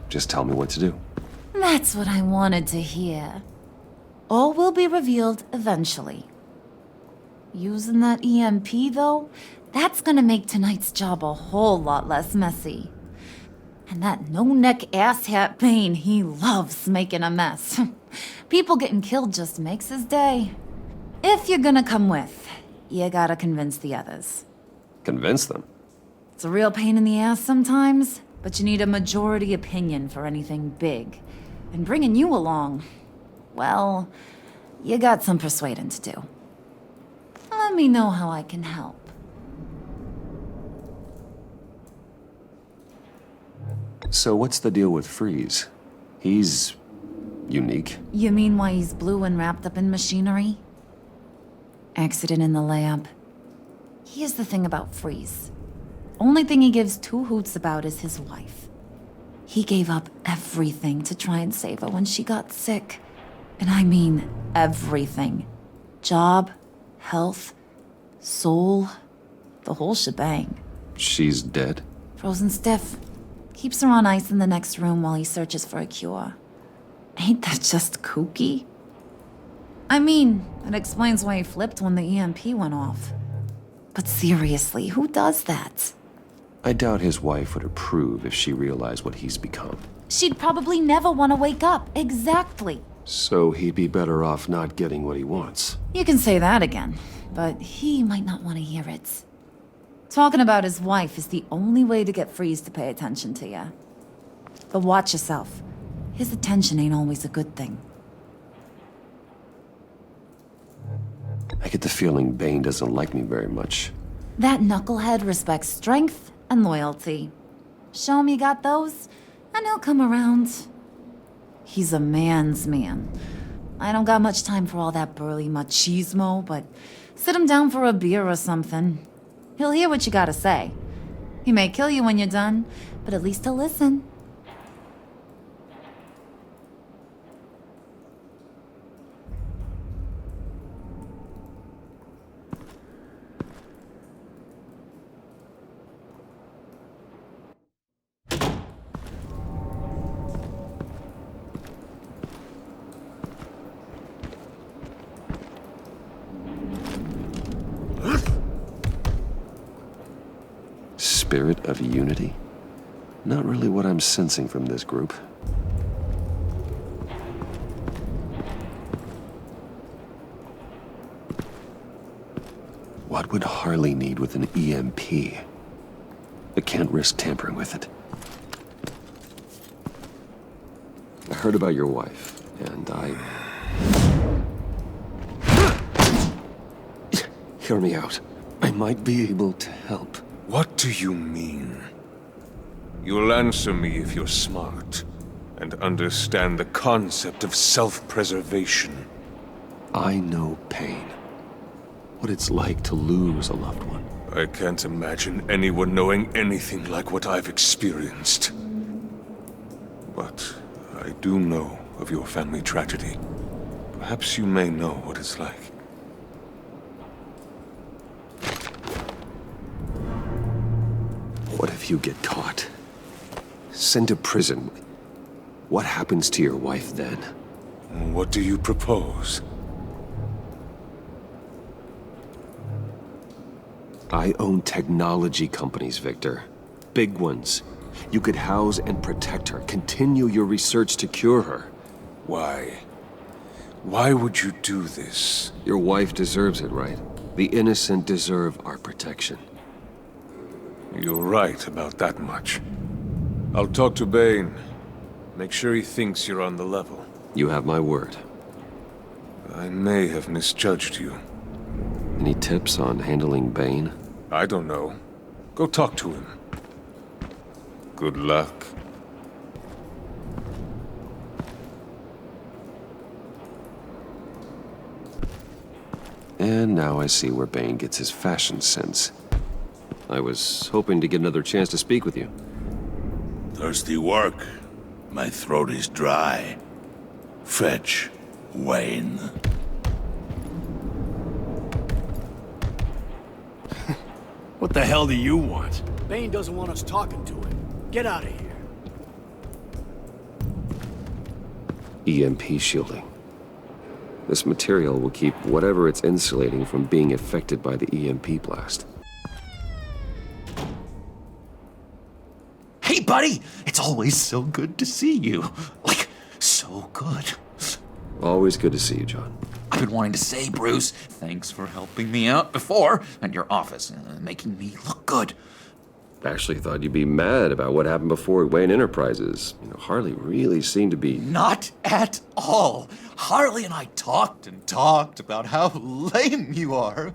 Just tell me what to do. That's what I wanted to hear. All will be revealed eventually. Using that EMP, though, that's gonna make tonight's job a whole lot less messy. And that no-neck asshat Bane, he loves making a mess. People getting killed just makes his day. If you're gonna come with, you gotta convince the others. Convince them? It's a real pain in the ass sometimes, but you need a majority opinion for anything big. And bringing you along, well, you got some persuading to do. Let me know how I can help. So what's the deal with Freeze? He's unique. You mean why he's blue and wrapped up in machinery? Accident in the lab. Here's the thing about Freeze. Only thing he gives two hoots about is his wife. He gave up everything to try and save her when she got sick. And I mean everything. Job, health, soul, the whole shebang. She's dead? Frozen stiff. Keeps her on ice in the next room while he searches for a cure. Ain't that just kooky? I mean, it explains why he flipped when the EMP went off. But seriously, who does that? I doubt his wife would approve if she realized what he's become. She'd probably never want to wake up. Exactly. So he'd be better off not getting what he wants. You can say that again, but he might not want to hear it. Talking about his wife is the only way to get Freeze to pay attention to you. But watch yourself. His attention ain't always a good thing. I get the feeling Bane doesn't like me very much. That knucklehead respects strength and loyalty. Show him you got those, and he'll come around. He's a man's man. I don't got much time for all that burly machismo, but sit him down for a beer or something. He'll hear what you gotta say. He may kill you when you're done, but at least he'll listen. Spirit of unity? Not really what I'm sensing from this group. What would Harley need with an EMP? I can't risk tampering with it. I heard about your wife, and Hear me out. I might be able to help. What do you mean? You'll answer me if you're smart and understand the concept of self-preservation. I know pain. What it's like to lose a loved one. I can't imagine anyone knowing anything like what I've experienced. But I do know of your family tragedy. Perhaps you may know what it's like. What if you get caught? Sent to prison. What happens to your wife then? What do you propose? I own technology companies, Victor. Big ones. You could house and protect her. Continue your research to cure her. Why? Why would you do this? Your wife deserves it, right? The innocent deserve our protection. You're right about that much. I'll talk to Bane. Make sure he thinks you're on the level. You have my word. I may have misjudged you. Any tips on handling Bane? I don't know. Go talk to him. Good luck. And now I see where Bane gets his fashion sense. I was hoping to get another chance to speak with you. Thirsty work. My throat is dry. Fetch, Wayne. What the hell do you want? Bane doesn't want us talking to him. Get out of here. EMP shielding. This material will keep whatever it's insulating from being affected by the EMP blast. Hey, buddy! It's always so good to see you. Like, so good. Always good to see you, John. I've been wanting to say, Bruce, thanks for helping me out before at your office, making me look good. Actually thought you'd be mad about what happened before Wayne Enterprises. You know, Harley really seemed to be... Not at all. Harley and I talked and talked about how lame you are.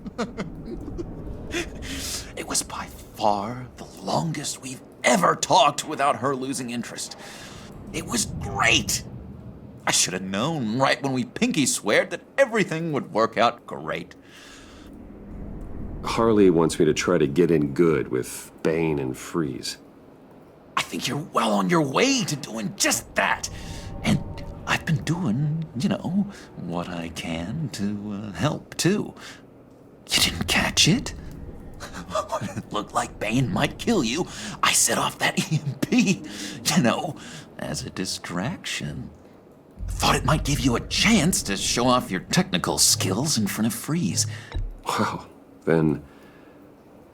It was by far the longest we've ever talked without her losing interest. It was great. I should have known right when we pinky sweared that everything would work out great. Harley wants me to try to get in good with Bane and Freeze. I think you're well on your way to doing just that. And I've been doing, you know, what I can to help, too. You didn't catch it? When it looked like Bane might kill you, I set off that EMP, you know, as a distraction. thought it might give you a chance to show off your technical skills in front of Freeze. Wow, then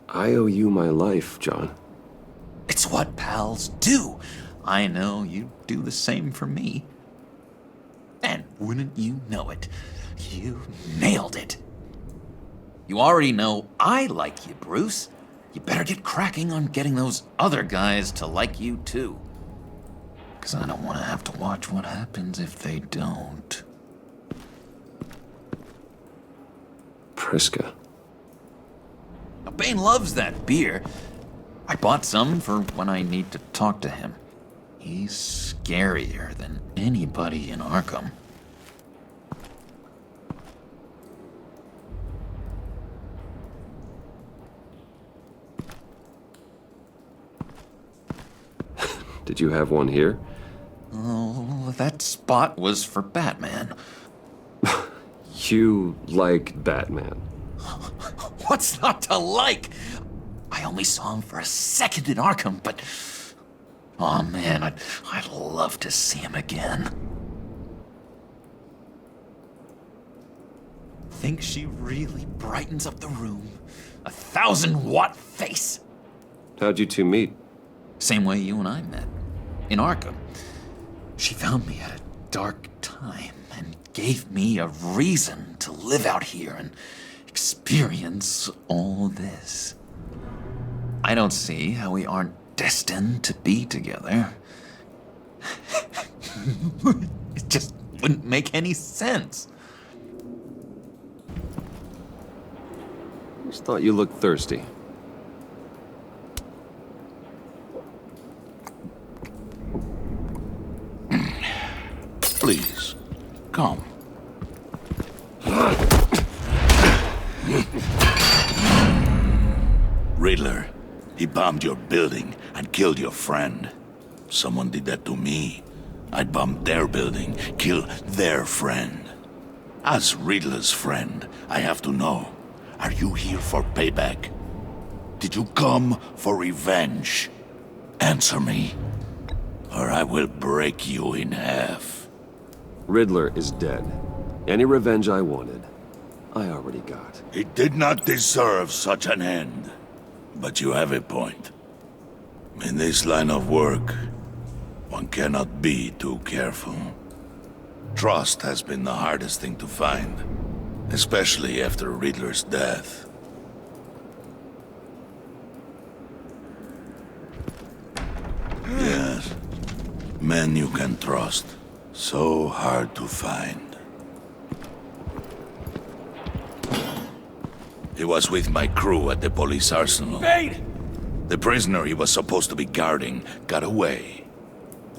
I owe you my life, John. It's what pals do. I know you do the same for me. And wouldn't you know it, you nailed it. You already know I like you, Bruce. You better get cracking on getting those other guys to like you too. 'Cause I don't want to have to watch what happens if they don't. Priska. Now, Bane loves that beer. I bought some for when I need to talk to him. He's scarier than anybody in Arkham. Did you have one here? Oh, that spot was for Batman. You like Batman? What's not to like? I only saw him for a second in Arkham, but... oh man, I'd love to see him again. Think she really brightens up the room? 1,000-watt face! How'd you two meet? Same way you and I met. In Arkham. She found me at a dark time and gave me a reason to live out here and experience all this. I don't see how we aren't destined to be together. It just wouldn't make any sense. Just thought you looked thirsty. Please, come. Riddler, he bombed your building and killed your friend. Someone did that to me. I'd bomb their building, kill their friend. As Riddler's friend, I have to know, are you here for payback? Did you come for revenge? Answer me, or I will break you in half. Riddler is dead. Any revenge I wanted, I already got. He did not deserve such an end. But you have a point. In this line of work, one cannot be too careful. Trust has been the hardest thing to find, especially after Riddler's death. Yes, men you can trust. So hard to find. He was with my crew at the police arsenal. Bane! The prisoner he was supposed to be guarding got away.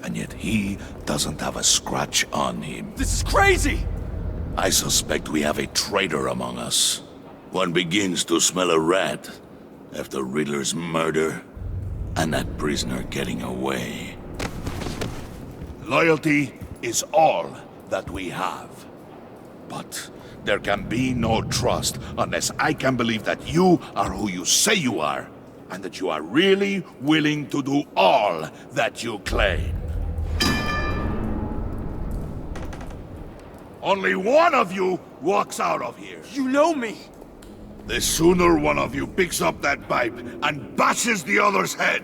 And yet he doesn't have a scratch on him. This is crazy! I suspect we have a traitor among us. One begins to smell a rat after Riddler's murder and that prisoner getting away. Loyalty is all that we have. But there can be no trust unless I can believe that you are who you say you are, and that you are really willing to do all that you claim. Only one of you walks out of here. You know me! The sooner one of you picks up that pipe and bashes the other's head,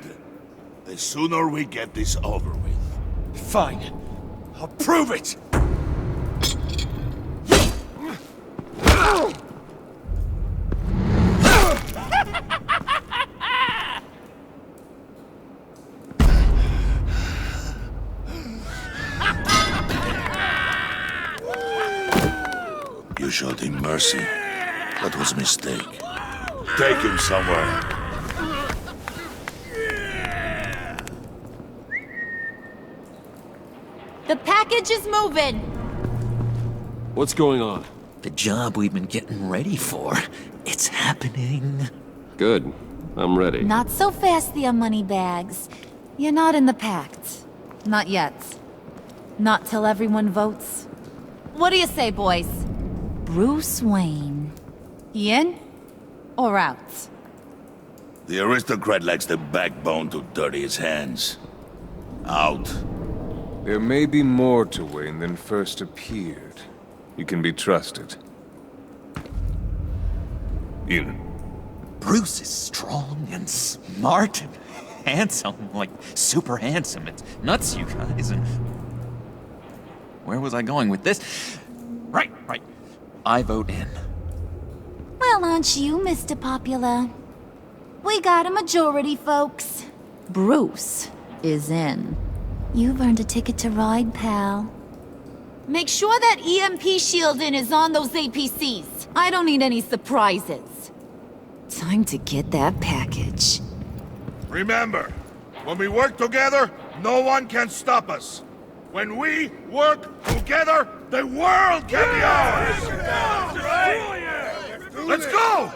the sooner we get this over with. Fine. I'll prove it! You showed him mercy. That was a mistake. Take him somewhere. The package is moving! What's going on? The job we've been getting ready for. It's happening. Good. I'm ready. Not so fast, the Moneybags. You're not in the pact. Not yet. Not till everyone votes. What do you say, boys? Bruce Wayne. He in? Or out? The aristocrat lacks the backbone to dirty his hands. Out. There may be more to Wayne than first appeared. You can be trusted. In. Bruce is strong and smart and handsome, like super handsome. It's nuts, you guys. And where was I going with this? Right. I vote in. Well, aren't you, Mr. Popular? We got a majority, folks. Bruce is in. You've earned a ticket to ride, pal. Make sure that EMP shielding is on those APCs. I don't need any surprises. Time to get that package. Remember, when we work together, no one can stop us. When we work together, the world can be ours! Let's go!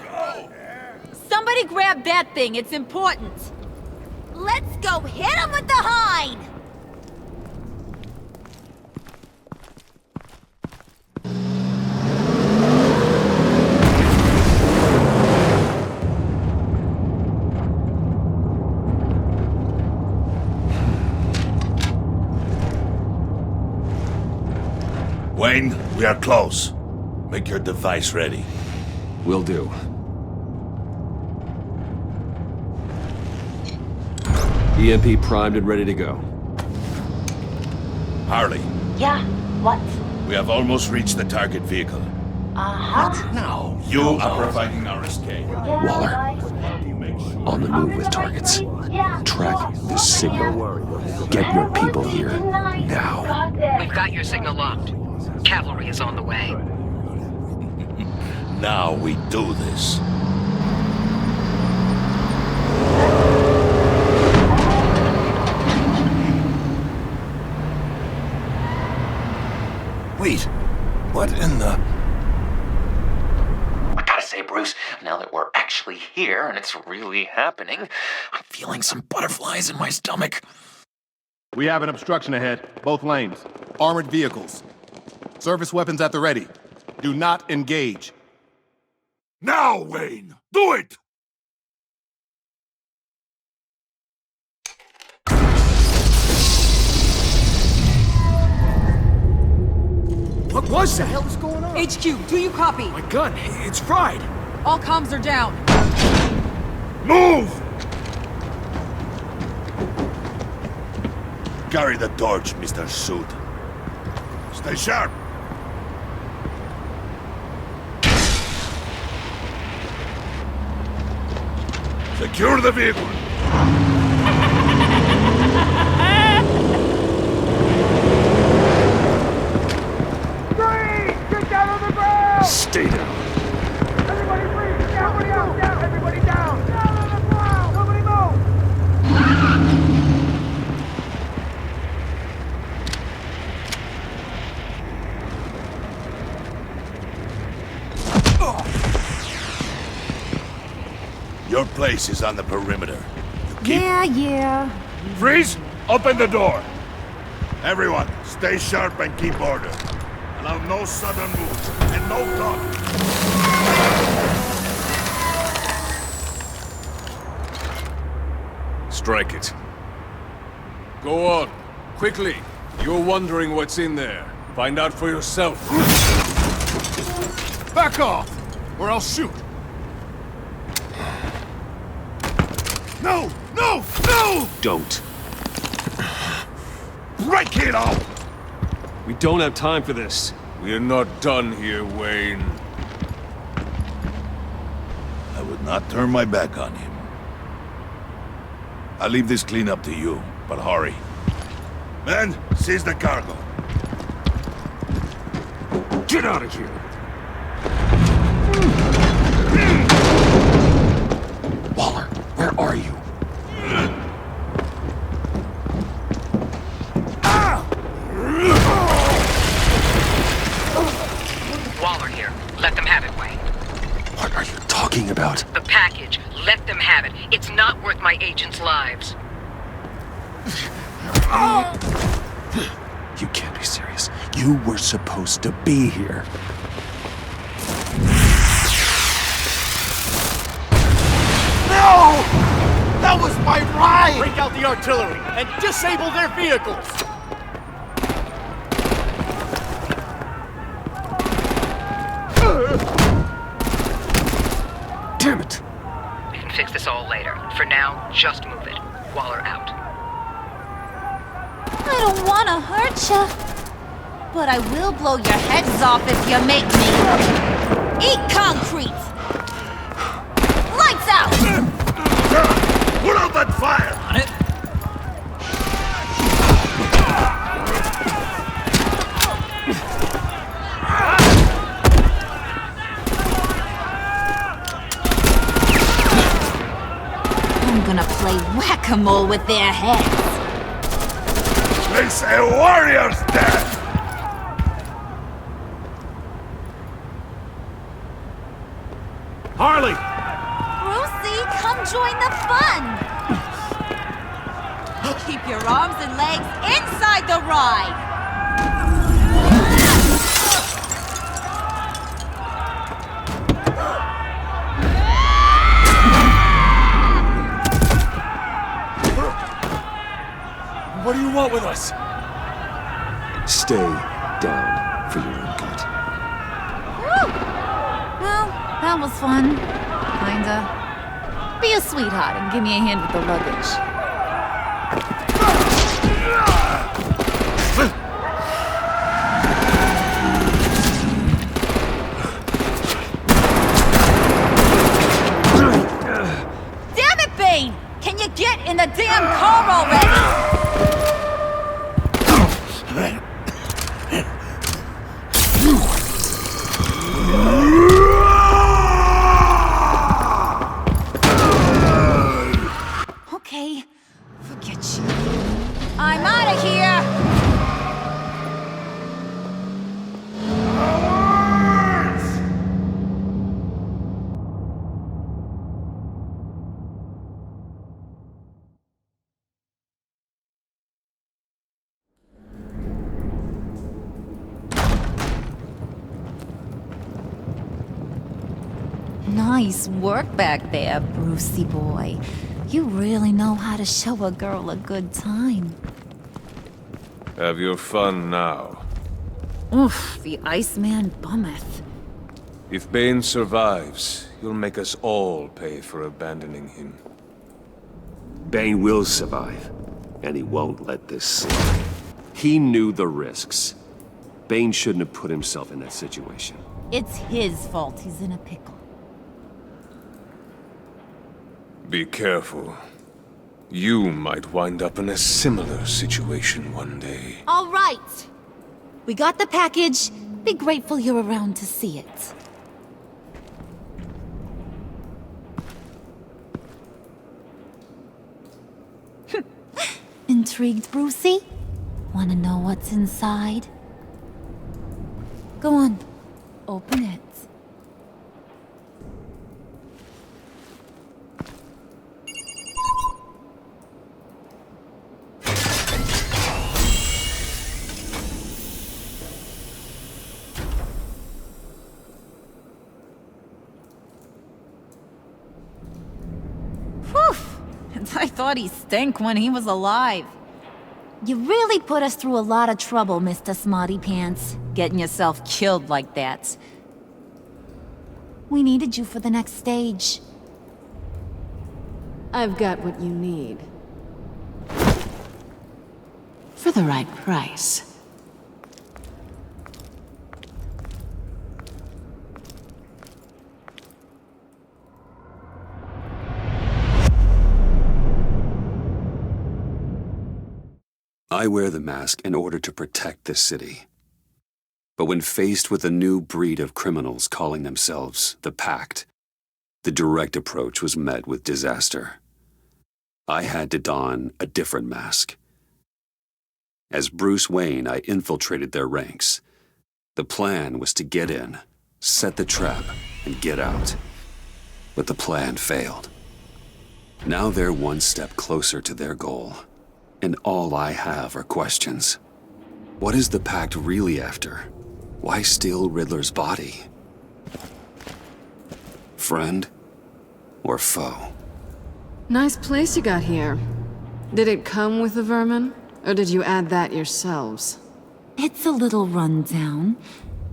Somebody grab that thing, it's important. Let's go hit him with the hind! Wayne, we are close. Make your device ready. Will do. EMP primed and ready to go. Harley, Yeah, what? we have almost reached the target vehicle. What? Now, you are providing our escape. Waller, on the move with targets. Track this signal. Get your people here, now. We've got your signal locked. Cavalry is on the way. Now we do this. Wait, what in the... I gotta say, Bruce, now that we're actually here and it's really happening, I'm feeling some butterflies in my stomach. We have an obstruction ahead, both lanes. Armored vehicles. Service weapons at the ready. Do not engage. Now, Wayne! Do it! What was that? What the hell is going on? HQ, do you copy? My gun, it's fried. All comms are down. Move! Carry the torch, Mr. Suit. Stay sharp. Secure the vehicle. Get down on the ground! Stay down. Everybody breathe! Everybody out! Down! Everybody down! Down on the ground! Nobody move! Your place is on the perimeter. You keep... Yeah. Freeze! Open the door! Everyone, stay sharp and keep order. Allow no sudden moves and no talking. Strike it. Go on. Quickly. You're wondering what's in there. Find out for yourself. Back off, or I'll shoot. No! No! No! Don't. Break it out! We don't have time for this. We're not done here, Wayne. I would not turn my back on him. I'll leave this cleanup to you, but hurry. Men, seize the cargo. Get out of here! Waller, where are you? Waller here. Let them have it, Wayne. What are you talking about? The package. Let them have it. It's not worth my agents' lives. You can't be serious. You were supposed to be here. No! That was my ride! Break out the artillery and disable their vehicles! Damn it! We can fix this all later. For now, just move it. Waller out. I don't want to hurt ya, but I will blow your heads off if you make me eat concrete. Lights out! Put out that fire! On it. I'm gonna play whack-a-mole with their heads. They say warrior's death! Harley! Brucey, come join the fun! Keep your arms and legs inside the ride! What do you want with us? Stay down for your own good. Woo! Well, that was fun. Kinda. Be a sweetheart and give me a hand with the luggage. Damn it, Bane! Can you get in the damn car already? Okay, forget you. I'm out of here! Nice work back there, Brucey boy. You really know how to show a girl a good time. Have your fun now. Oof, the Iceman bummeth. If Bane survives, you'll make us all pay for abandoning him. Bane will survive, and he won't let this slide. He knew the risks. Bane shouldn't have put himself in that situation. It's his fault he's in a pickle. Be careful. You might wind up in a similar situation one day. All right. We got the package. Be grateful you're around to see it. Intrigued, Brucey? Want to know what's inside? Go on. Open it. I thought he stank when he was alive. You really put us through a lot of trouble, Mr. Smarty Pants, getting yourself killed like that. We needed you for the next stage. I've got what you need. For the right price. I wear the mask in order to protect this city. But when faced with a new breed of criminals calling themselves the Pact, the direct approach was met with disaster. I had to don a different mask. As Bruce Wayne, I infiltrated their ranks. The plan was to get in, set the trap, and get out. But the plan failed. Now they're one step closer to their goal. And all I have are questions. What is the Pact really after? Why steal Riddler's body? Friend or foe? Nice place you got here. Did it come with the vermin? Or did you add that yourselves? It's a little run down,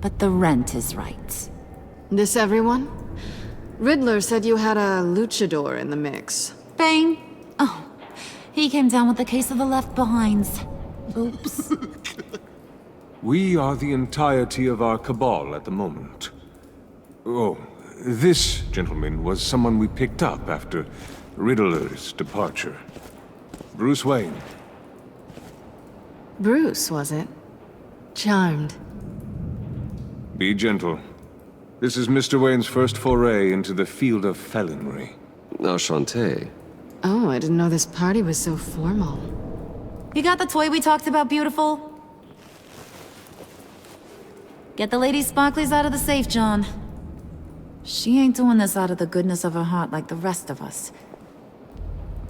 but the rent is right. This everyone? Riddler said you had a luchador in the mix. Bane? Oh, he came down with a case of the left behinds. Oops. We are the entirety of our cabal at the moment. Oh, this gentleman was someone we picked up after Riddler's departure. Bruce Wayne. Bruce, was it? Charmed. Be gentle. This is Mr. Wayne's first foray into the field of felonry. Enchanté. Oh, I didn't know this party was so formal. You got the toy we talked about, beautiful? Get the lady sparklies out of the safe, John. She ain't doing this out of the goodness of her heart like the rest of us.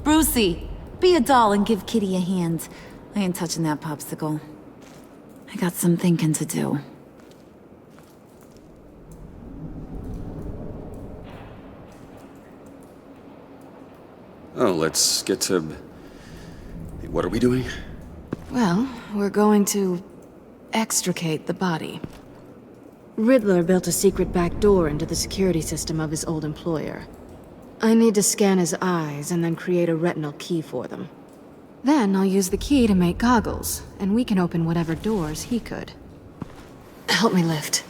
Brucey, be a doll and give Kitty a hand. I ain't touching that popsicle. I got some thinking to do. Oh, let's get to... What are we doing? Well, we're going to extricate the body. Riddler built a secret back door into the security system of his old employer. I need to scan his eyes and then create a retinal key for them. Then I'll use the key to make goggles, and we can open whatever doors he could. Help me lift.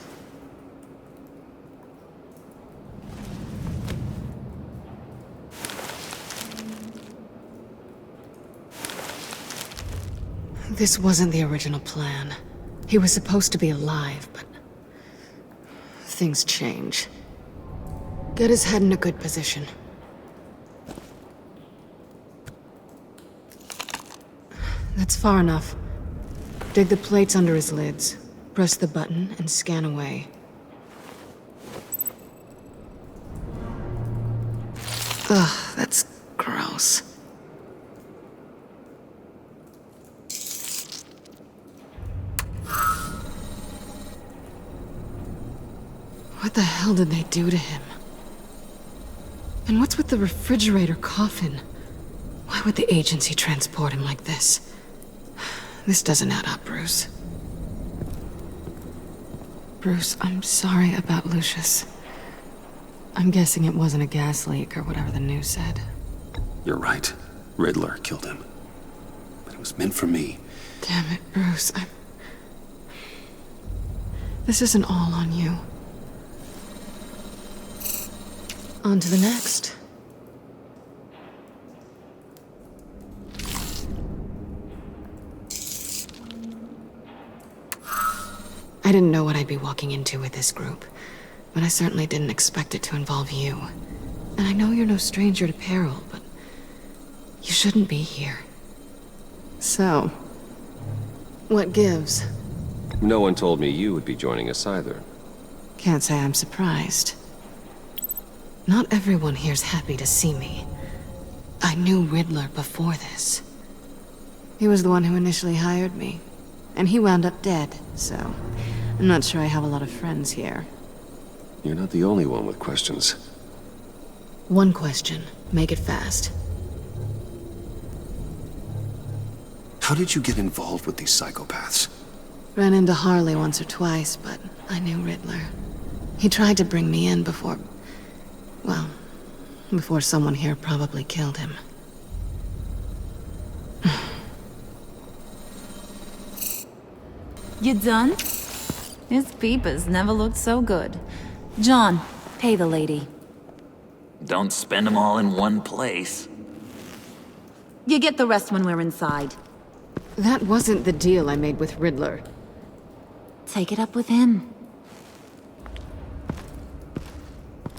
This wasn't the original plan. He was supposed to be alive, but... things change. Get his head in a good position. That's far enough. Dig the plates under his lids. Press the button and scan away. Ugh, that's gross. What the hell did they do to him? And what's with the refrigerator coffin? Why would the agency transport him like this? This doesn't add up, Bruce. Bruce, I'm sorry about Lucius. I'm guessing it wasn't a gas leak or whatever the news said. You're right. Riddler killed him. But it was meant for me. Damn it, Bruce. This isn't all on you. On to the next. I didn't know what I'd be walking into with this group, but I certainly didn't expect it to involve you. And I know you're no stranger to peril, but you shouldn't be here. So, what gives? No one told me you would be joining us either. Can't say I'm surprised. Not everyone here's happy to see me. I knew Riddler before this. He was the one who initially hired me. And he wound up dead, so I'm not sure I have a lot of friends here. You're not the only one with questions. One question. Make it fast. How did you get involved with these psychopaths? Ran into Harley once or twice, but I knew Riddler. He tried to bring me in before... well, before someone here probably killed him. You done? His peepers never looked so good. John, pay the lady. Don't spend them all in one place. You get the rest when we're inside. That wasn't the deal I made with Riddler. Take it up with him.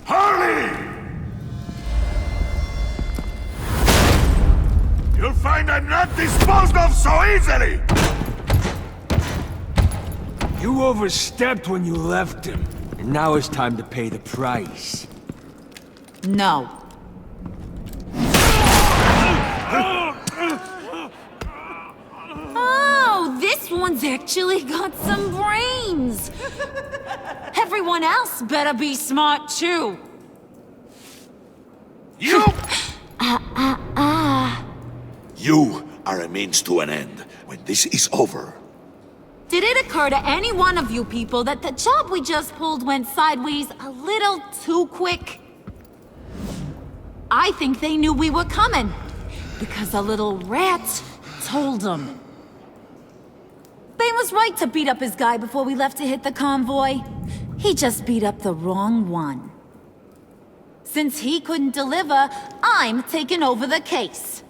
Harley! You'll find I'm not disposed of so easily! You overstepped when you left him, and now it's time to pay the price. No. Oh, this one's actually got some brains! Everyone else better be smart too! You! You are a means to an end. When this is over, did it occur to any one of you people that the job we just pulled went sideways a little too quick? I think they knew we were coming. Because a little rat told them. Bane was right to beat up his guy before we left to hit the convoy. He just beat up the wrong one. Since he couldn't deliver, I'm taking over the case.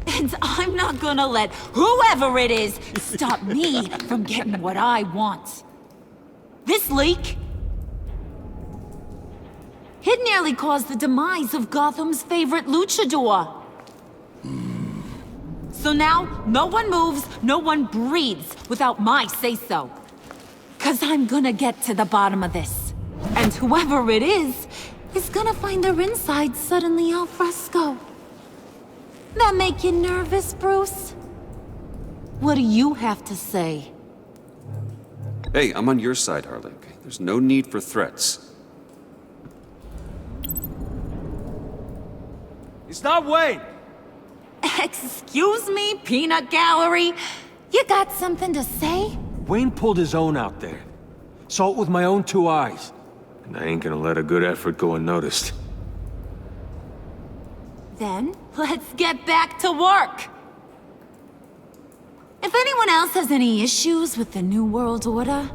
And I'm not gonna let whoever it is stop me from getting what I want. This leak, it nearly caused the demise of Gotham's favorite luchador. So now, no one moves, no one breathes without my say-so. 'Cause I'm gonna get to the bottom of this. And whoever it is gonna find their insides suddenly al fresco. That make you nervous, Bruce? What do you have to say? Hey, I'm on your side, Harley. Okay? There's no need for threats. It's not Wayne! Excuse me, peanut gallery? You got something to say? Wayne pulled his own out there. Saw it with my own 2 eyes. And I ain't gonna let a good effort go unnoticed. Then, let's get back to work. If anyone else has any issues with the New World Order,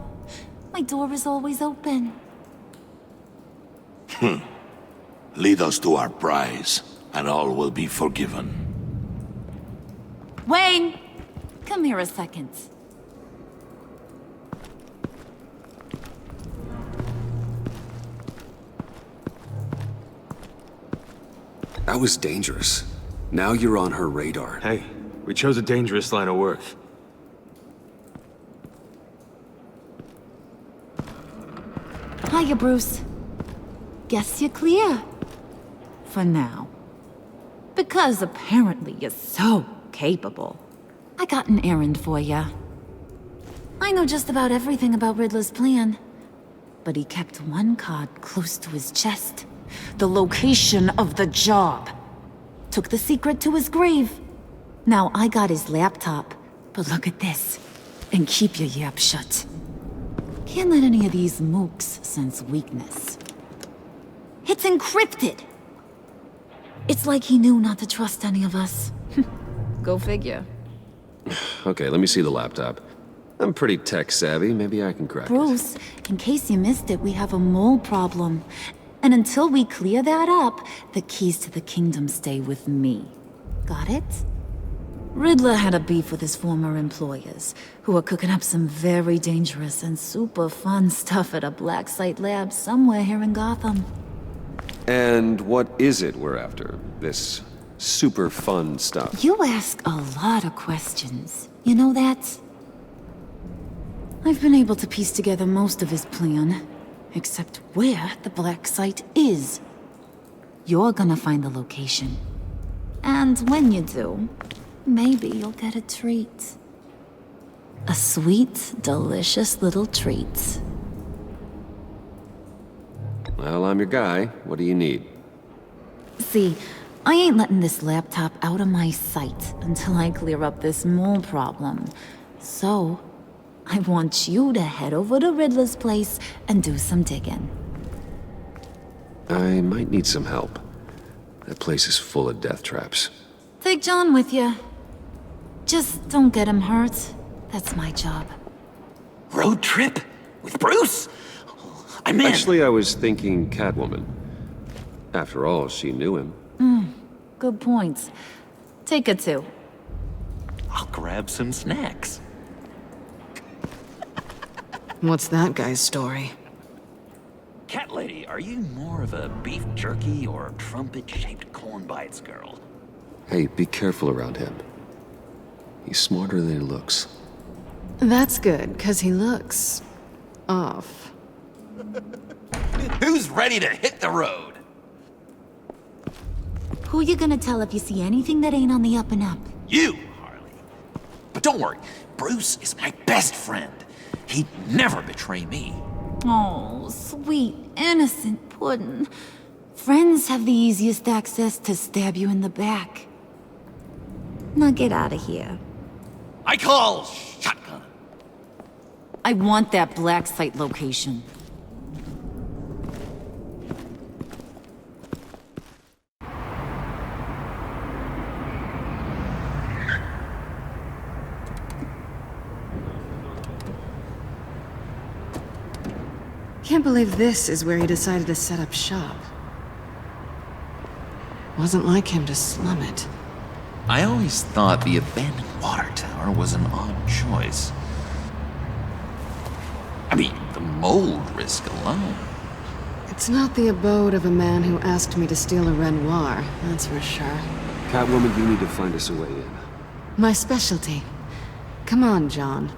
my door is always open. Lead us to our prize, and all will be forgiven. Wayne, come here a second. That was dangerous. Now you're on her radar. Hey, we chose a dangerous line of work. Hiya, Bruce. Guess you're clear. For now. Because apparently you're so capable. I got an errand for ya. I know just about everything about Riddler's plan. But he kept one card close to his chest. The location of the job. Took the secret to his grave. Now I got his laptop. But look at this. And keep your yap shut. Can't let any of these mooks sense weakness. It's encrypted. It's like he knew not to trust any of us. Go figure. Okay, let me see the laptop. I'm pretty tech savvy. Maybe I can crack it. Bruce, in case you missed it, we have a mole problem. And until we clear that up, the keys to the kingdom stay with me. Got it? Riddler had a beef with his former employers, who are cooking up some very dangerous and super fun stuff at a black site lab somewhere here in Gotham. And what is it we're after? This super fun stuff? You ask a lot of questions. You know that? I've been able to piece together most of his plan, except where the black site is. You're gonna find the location. And when you do, maybe you'll get a treat. A sweet, delicious little treat. Well, I'm your guy. What do you need? See, I ain't letting this laptop out of my sight until I clear up this mole problem. So, I want you to head over to Riddler's place and do some digging. I might need some help. That place is full of death traps. Take John with you. Just don't get him hurt. That's my job. Road trip? With Bruce? I'm in. Actually, I was thinking Catwoman. After all, she knew him. Good point. Take it too. I'll grab some snacks. What's that guy's story? Cat lady, are you more of a beef jerky or trumpet-shaped corn bites girl? Hey, be careful around him. He's smarter than he looks. That's good, because he looks... off. Who's ready to hit the road? Who you gonna tell if you see anything that ain't on the up and up? You, Harley. But don't worry, Bruce is my best friend. He'd never betray me. Oh, sweet, innocent puddin'. Friends have the easiest access to stab you in the back. Now get out of here. I call shotgun. I want that black site location. Can't believe this is where he decided to set up shop. Wasn't like him to slum it. I always thought the abandoned water tower was an odd choice. I mean, the mold risk alone. It's not the abode of a man who asked me to steal a Renoir, that's for sure. Catwoman, you need to find us a way in. My specialty. Come on, John.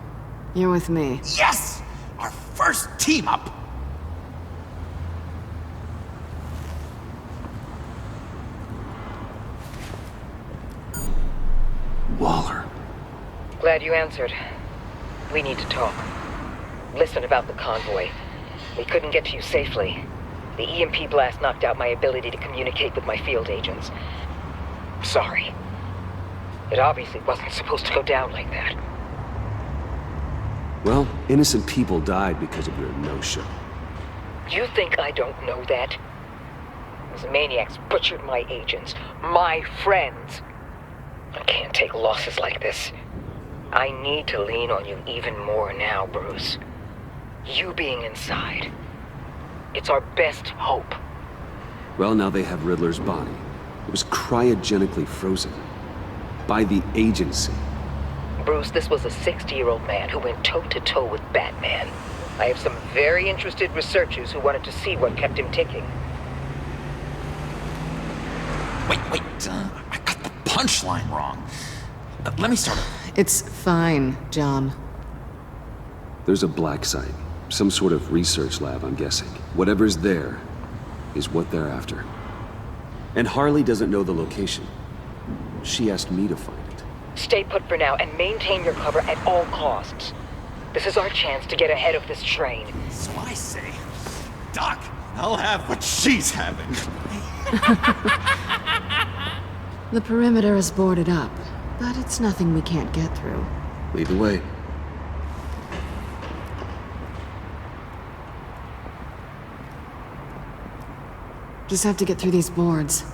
You're with me. Yes! Our first team up! Waller. Glad you answered. We need to talk. Listen about the convoy. We couldn't get to you safely. The EMP blast knocked out my ability to communicate with my field agents. Sorry. It obviously wasn't supposed to go down like that. Well, innocent people died because of your no-show. You think I don't know that? Those maniacs butchered my agents, my friends. I can't take losses like this. I need to lean on you even more now, Bruce. You being inside. It's our best hope. Well, now they have Riddler's body. It was cryogenically frozen. By the agency. Bruce, this was a 60-year-old man who went toe-to-toe with Batman. I have some very interested researchers who wanted to see what kept him ticking. Wait, I got the punchline wrong. Let me start over. It's fine, John. There's a black site. Some sort of research lab, I'm guessing. Whatever's there is what they're after. And Harley doesn't know the location. She asked me to find it. Stay put for now and maintain your cover at all costs. This is our chance to get ahead of this train. So I say, Doc, I'll have what she's having. The perimeter is boarded up, but it's nothing we can't get through. Lead the way. Just have to get through these boards.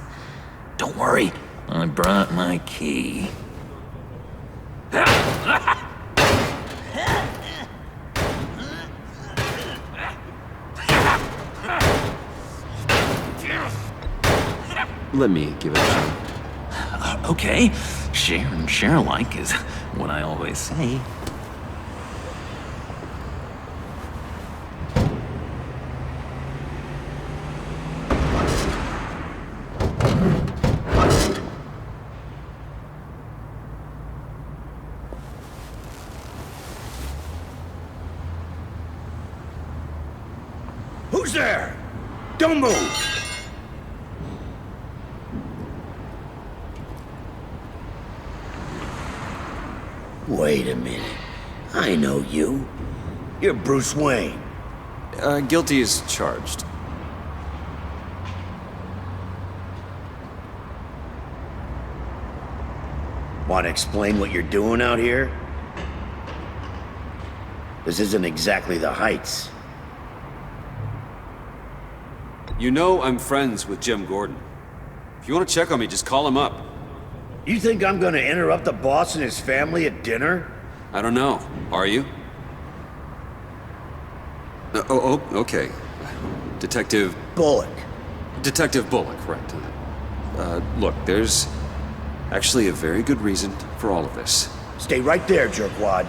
Don't worry, I brought my key. Let me give it a shot. Okay, share and share alike is what I always say. Who's there? Don't move! Wait a minute. I know you. You're Bruce Wayne. Guilty as charged. Want to explain what you're doing out here? This isn't exactly the Heights. You know I'm friends with Jim Gordon. If you want to check on me, just call him up. You think I'm gonna interrupt the boss and his family at dinner? I don't know. Are you? Okay. Detective... Bullock. Detective Bullock, right. Look, there's actually a very good reason for all of this. Stay right there, jerkwad.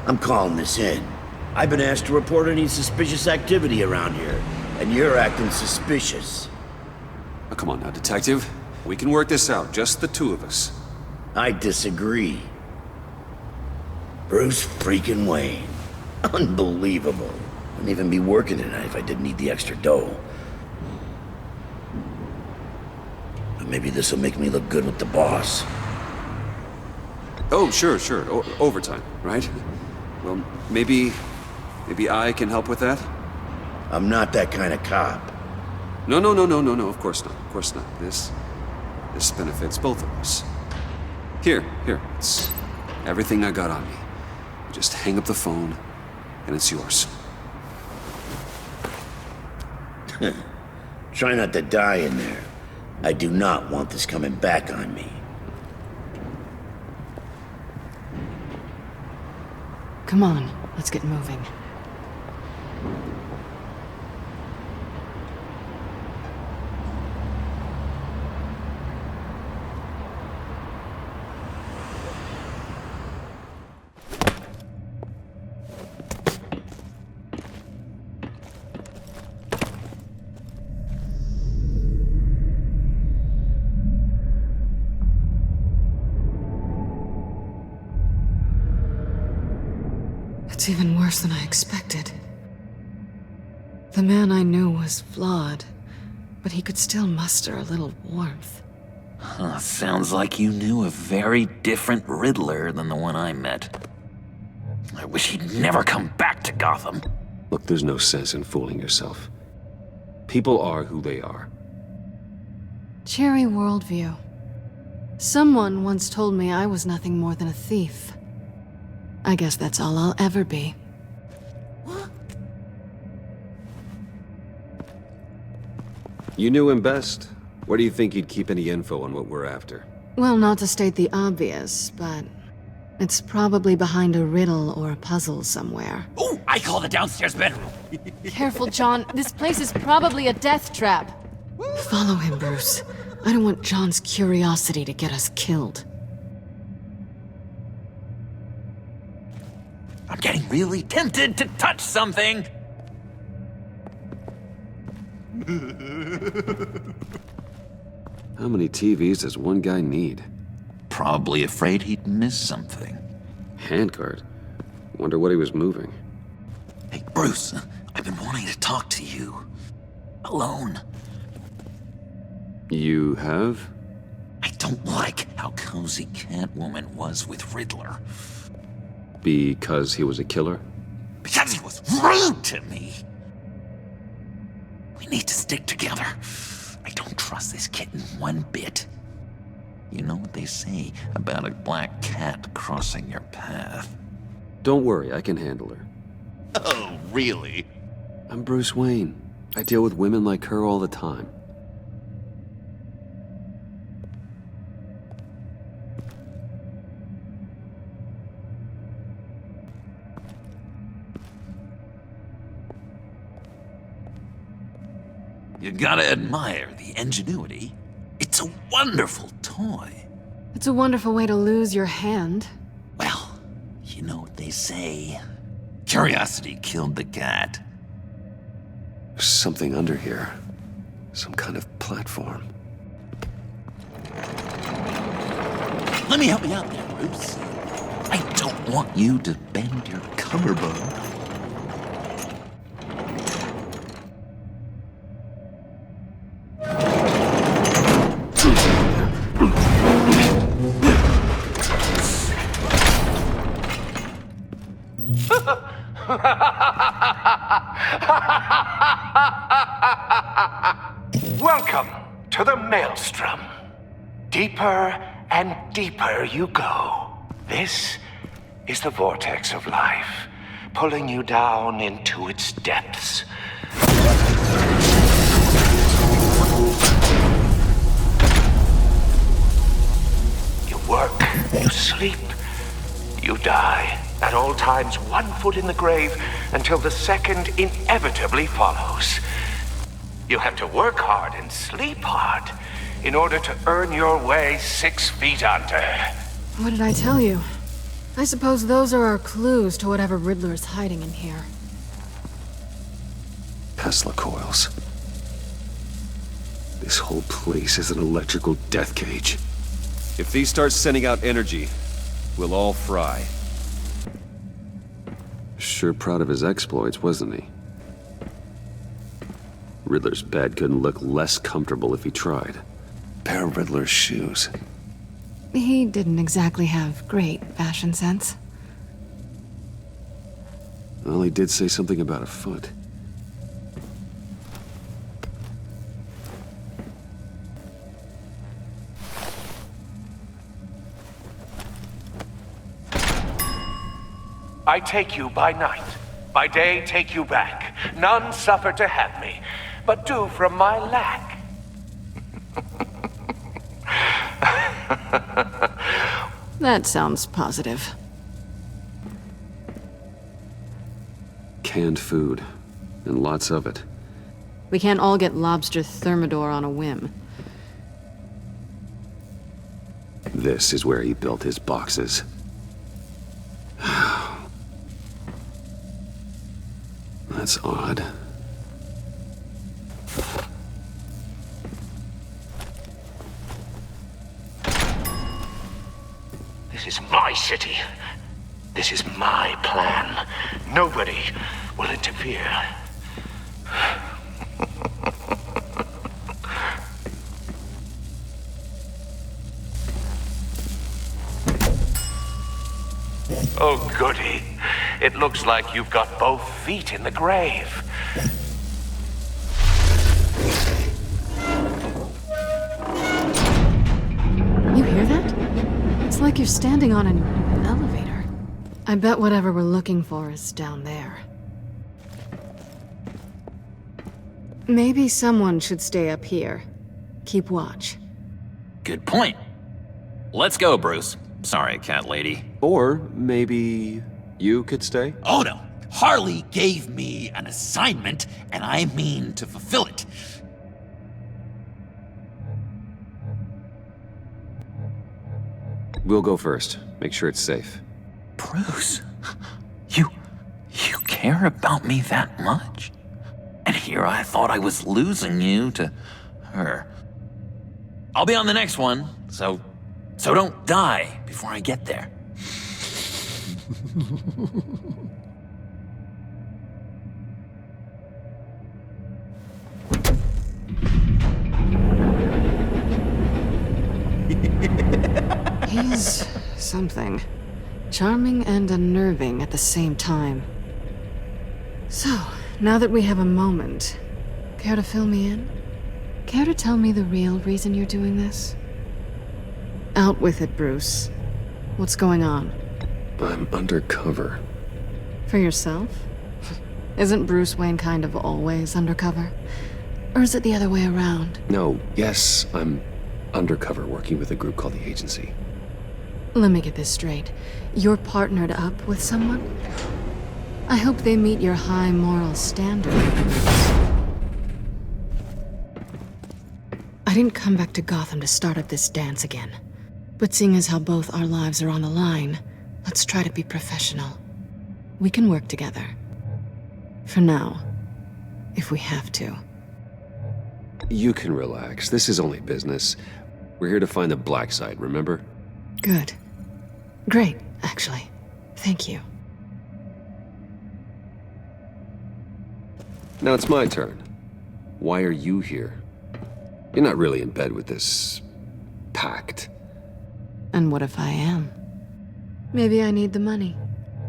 I'm calling this in. I've been asked to report any suspicious activity around here, and you're acting suspicious. Oh, come on now, Detective. We can work this out, just the two of us. I disagree. Bruce freaking Wayne. Unbelievable. Wouldn't even be working tonight if I didn't need the extra dough. But maybe this'll make me look good with the boss. Oh, sure. Overtime, right? Well, maybe I can help with that? I'm not that kind of cop. No, of course not. This benefits both of us. Here, it's everything I got on me. Just hang up the phone, and it's yours. Try not to die in there. I do not want this coming back on me. Come on, let's get moving. It's even worse than I expected. The man I knew was flawed, but he could still muster a little warmth. Huh, sounds like you knew a very different Riddler than the one I met. I wish he'd never come back to Gotham. Look, there's no sense in fooling yourself. People are who they are. Cheery worldview. Someone once told me I was nothing more than a thief. I guess that's all I'll ever be. You knew him best. Where do you think he'd keep any info on what we're after? Well, not to state the obvious, but it's probably behind a riddle or a puzzle somewhere. Ooh, I call the downstairs bedroom. Careful, John. This place is probably a death trap. Follow him, Bruce. I don't want John's curiosity to get us killed. I'm getting really tempted to touch something. How many TVs does one guy need? Probably afraid he'd miss something. Handcart? Wonder what he was moving. Hey, Bruce, I've been wanting to talk to you. Alone. You have? I don't like how cozy Catwoman was with Riddler. Because he was a killer? Because he was rude to me. We need to stick together. I don't trust this kitten one bit. You know what they say about a black cat crossing your path? Don't worry, I can handle her. Oh, really? I'm Bruce Wayne. I deal with women like her all the time. You gotta admire the ingenuity. It's a wonderful toy. It's a wonderful way to lose your hand. Well, you know what they say. Curiosity killed the cat. There's something under here. Some kind of platform. Let me help you out there, Bruce. I don't want you to bend your collarbone. Welcome to the Maelstrom. Deeper and deeper you go. This is the vortex of life, pulling you down into its depths. You work, you sleep, you die. At all times, 1 foot in the grave until the second inevitably follows. You have to work hard and sleep hard in order to earn your way 6 feet under. What did I tell you? I suppose those are our clues to whatever Riddler is hiding in here. Tesla coils. This whole place is an electrical death cage. If these start sending out energy, we'll all fry. Sure proud of his exploits, wasn't he? Riddler's bed couldn't look less comfortable if he tried. Pair of Riddler's shoes. He didn't exactly have great fashion sense. Well, he did say something about a foot. I take you by night. By day, take you back. None suffer to have me, but do from my lack. That sounds positive. Canned food, and lots of it. We can't all get lobster thermidor on a whim. This is where he built his boxes. That's odd. This is my city. This is my plan. Nobody will interfere. Oh, goody. It looks like you've got both feet in the grave. You hear that? It's like you're standing on an elevator. I bet whatever we're looking for is down there. Maybe someone should stay up here. Keep watch. Good point. Let's go, Bruce. Sorry, cat lady. Or maybe you could stay? Oh no. Harley gave me an assignment, and I mean to fulfill it. We'll go first. Make sure it's safe. Bruce, you care about me that much? And here I thought I was losing you to her. I'll be on the next one, so don't die before I get there. He's something. Charming and unnerving at the same time. So, now that we have a moment, care to fill me in? Care to tell me the real reason you're doing this? Out with it, Bruce. What's going on? I'm undercover. For yourself? Isn't Bruce Wayne kind of always undercover? Or is it the other way around? No, yes, I'm undercover working with a group called the Agency. Let me get this straight. You're partnered up with someone? I hope they meet your high moral standard. I didn't come back to Gotham to start up this dance again. But seeing as how both our lives are on the line, let's try to be professional. We can work together. For now. If we have to. You can relax. This is only business. We're here to find the black site, remember? Good. Great, actually. Thank you. Now it's my turn. Why are you here? You're not really in bed with this pact. And what if I am? Maybe I need the money.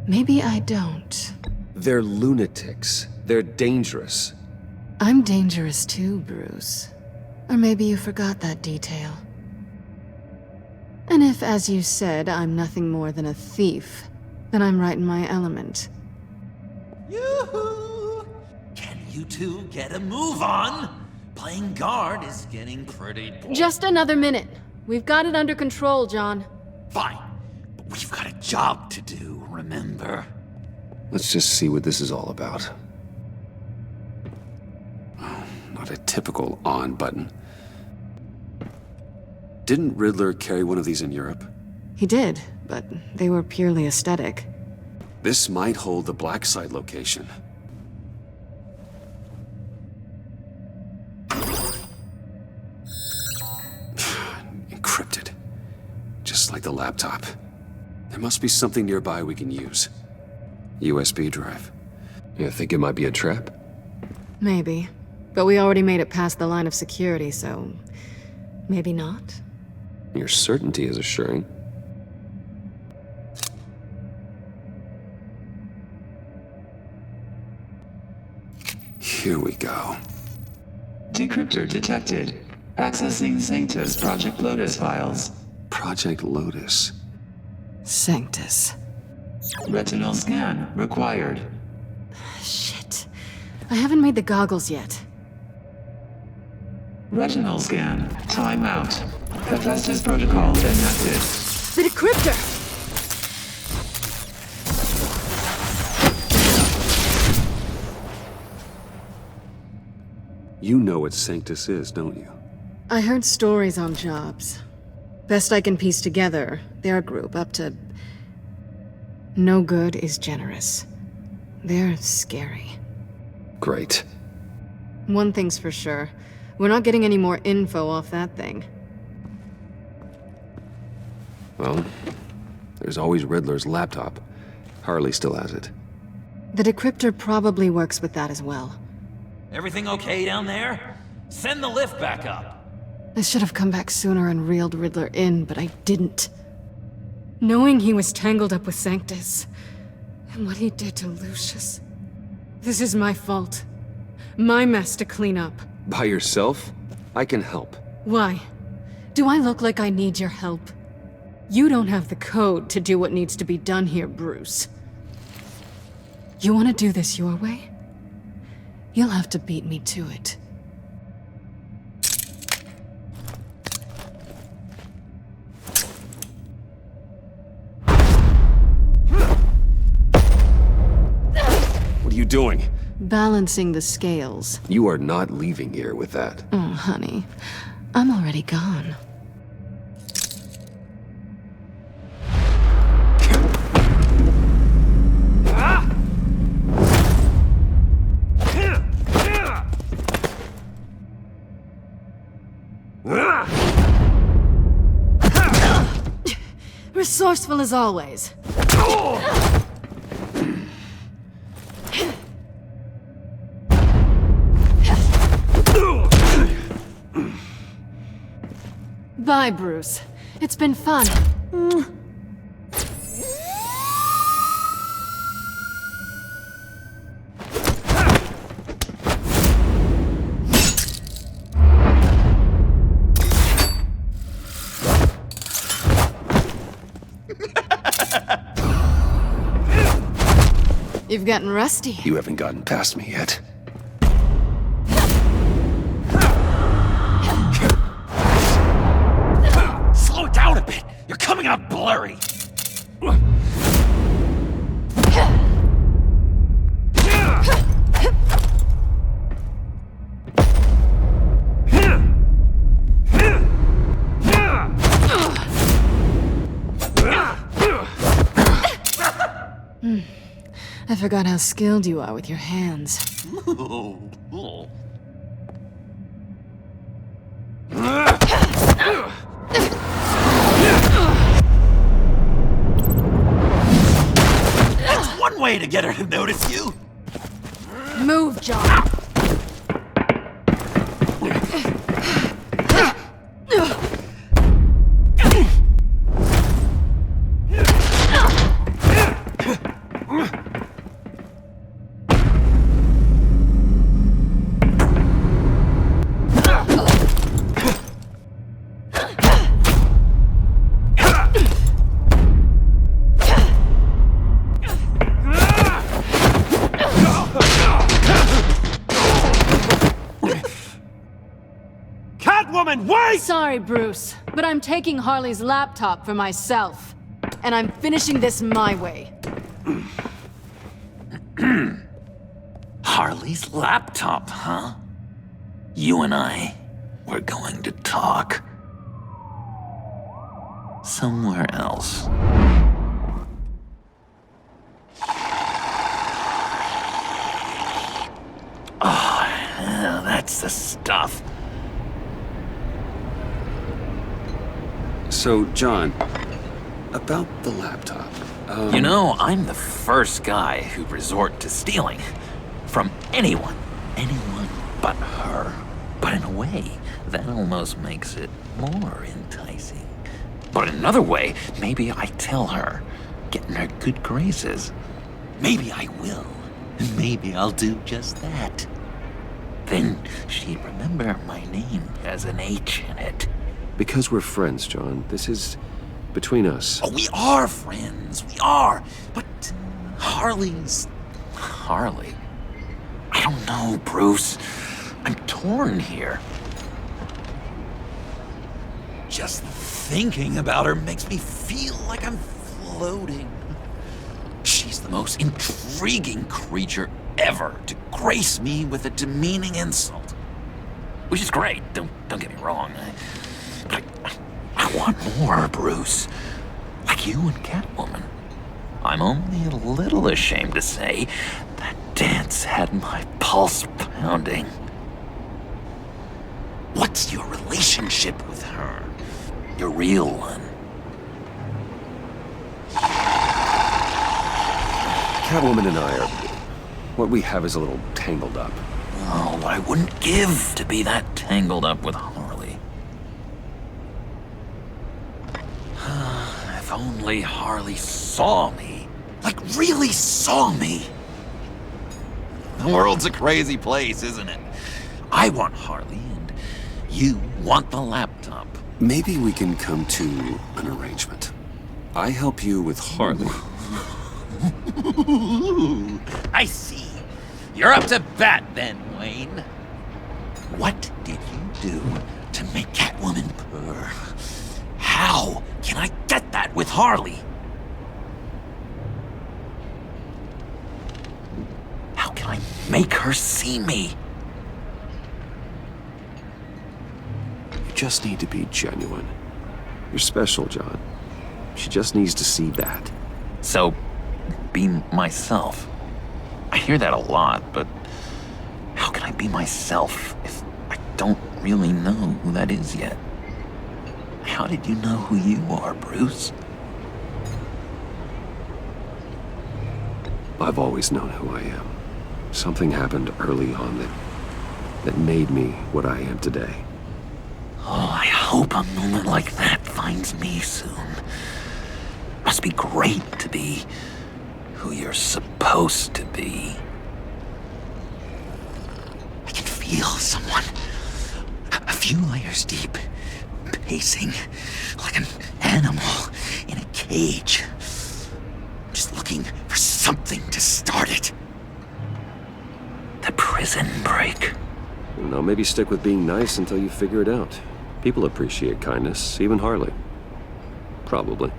Maybe I don't. They're lunatics. They're dangerous. I'm dangerous too, Bruce. Or maybe you forgot that detail. And if, as you said, I'm nothing more than a thief, then I'm right in my element. Yoo-hoo! Can you two get a move on? Playing guard is getting pretty boring. Just another minute. We've got it under control, John. Fine, but we've got a job to do, remember? Let's just see what this is all about. Not a typical on button. Didn't Riddler carry one of these in Europe? He did, but they were purely aesthetic. This might hold the black site location. Encrypted. Just like the laptop. There must be something nearby we can use. USB drive. You think it might be a trap? Maybe. But we already made it past the line of security, so... maybe not? Your certainty is assuring. Here we go. Decryptor detected. Accessing Sanctus Project Lotus files. Project Lotus. Sanctus. Retinal scan required. Shit. I haven't made the goggles yet. Retinal scan. Timeout. Hephaestus protocol enacted. The decryptor! You know what Sanctus is, don't you? I heard stories on jobs. Best I can piece together, their group up to... no good is generous. They're scary. Great. One thing's for sure. We're not getting any more info off that thing. Well, there's always Riddler's laptop. Harley still has it. The decryptor probably works with that as well. Everything okay down there? Send the lift back up. I should have come back sooner and reeled Riddler in, but I didn't. Knowing he was tangled up with Sanctus, and what he did to Lucius. This is my fault. My mess to clean up. By yourself? I can help. Why? Do I look like I need your help? You don't have the code to do what needs to be done here, Bruce. You want to do this your way? You'll have to beat me to it. What are you doing? Balancing the scales. You are not leaving here with that. Oh, honey. I'm already gone. Resourceful as always. Bye, Bruce. It's been fun. You've gotten rusty. You haven't gotten past me yet. Slow it down a bit. You're coming out blurry. I forgot how skilled you are with your hands. That's one way to get her to notice you. Move, John. Sorry, Bruce, but I'm taking Harley's laptop for myself. And I'm finishing this my way. Harley's laptop, huh? You and I, we're going to talk. Somewhere else. Oh, yeah, that's the stuff. So, John, about the laptop. You know, I'm the first guy who'd resort to stealing. From anyone. Anyone but her. But in a way, that almost makes it more enticing. But in another way, maybe I tell her, get in her good graces. Maybe I will. And maybe I'll do just that. Then she'd remember my name has an H in it. Because we're friends, John. This is between us. Oh, we are friends. We are. But Harley's... Harley. I don't know, Bruce. I'm torn here. Just thinking about her makes me feel like I'm floating. She's the most intriguing creature ever to grace me with a demeaning insult. Which is great, don't get me wrong. But I want more, Bruce. Like you and Catwoman. I'm only a little ashamed to say that dance had my pulse pounding. What's your relationship with her? Your real one? Catwoman and I are... What we have is a little tangled up. Oh, what I wouldn't give to be that tangled up with Harley. If only Harley saw me. Like, really saw me. The world's a crazy place, isn't it? I want Harley, and you want the laptop. Maybe we can come to an arrangement. I help you with Harley. I see. You're up to bat then, Wayne. What did you do to make Catwoman purr? How can I get that with Harley? How can I make her see me? You just need to be genuine. You're special, John. She just needs to see that. So, be myself. I hear that a lot, but how can I be myself if I don't really know who that is yet? How did you know who you are, Bruce? I've always known who I am. Something happened early on that made me what I am today. Oh, I hope a moment like that finds me soon. Must be great to be who you're supposed to be. I can feel someone a few layers deep, pacing like an animal in a cage, just looking for something to start it. The prison break. Now maybe stick with being nice until you figure it out. People appreciate kindness, even Harley. Probably.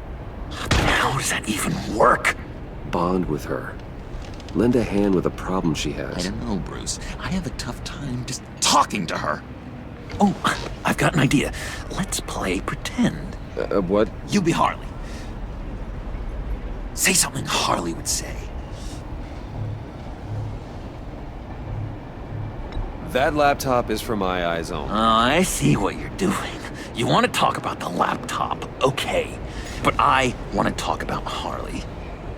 How does that even work? Bond with her. Lend a hand with a problem she has. I don't know, Bruce. I have a tough time just talking to her. Oh, I've got an idea. Let's play pretend. What? You be Harley. Say something Harley would say. That laptop is for my eyes only. Oh, I see what you're doing. You want to talk about the laptop, okay. But I want to talk about Harley.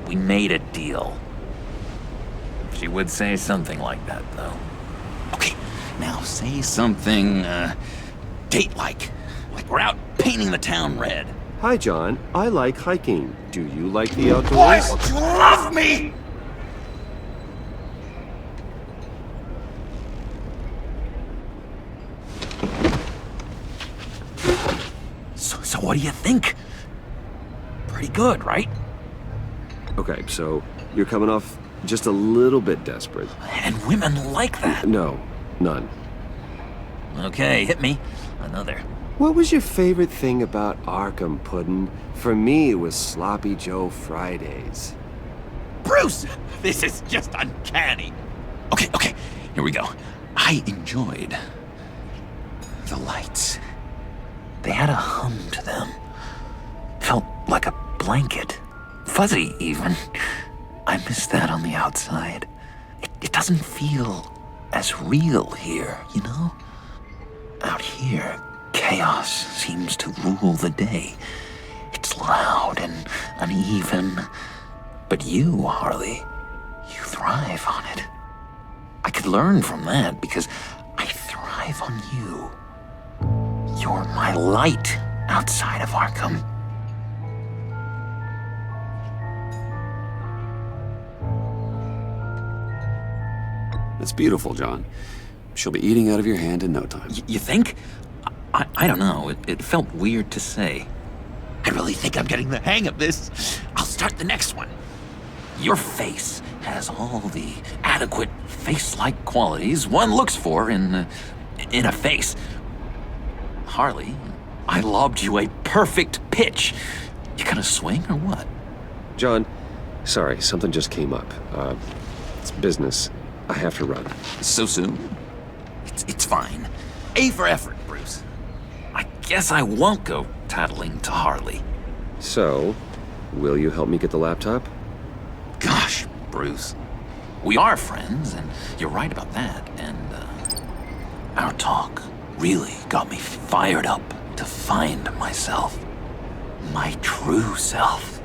We made a deal. She would say something like that, though. Okay, now say something, date-like. Like we're out painting the town red. Hi, John. I like hiking. Do you like the outdoors? Why don't you love me? So what do you think? Pretty good, right? Okay, so you're coming off just a little bit desperate. And women like that. No, none. Okay, hit me. Another. What was your favorite thing about Arkham, Puddin'? For me, it was Sloppy Joe Fridays. Bruce! This is just uncanny. Okay, here we go. I enjoyed the lights. They had a hum to them. Felt like a blanket. Fuzzy, even. I miss that on the outside. It doesn't feel as real here, you know? Out here, chaos seems to rule the day. It's loud and uneven. But you, Harley, you thrive on it. I could learn from that because I thrive on you. You're my light outside of Arkham. It's beautiful, John. She'll be eating out of your hand in no time. You think? I don't know. It felt weird to say. I really think I'm getting the hang of this. I'll start the next one. Your face has all the adequate face-like qualities one looks for in a face. Harley, I lobbed you a perfect pitch. You gonna swing or what? John, sorry, something just came up. It's business. I have to run. So soon? It's fine. A for effort, Bruce. I guess I won't go tattling to Harley. So, will you help me get the laptop? Gosh, Bruce. We are friends, and you're right about that. And, our talk really got me fired up to find myself. My true self.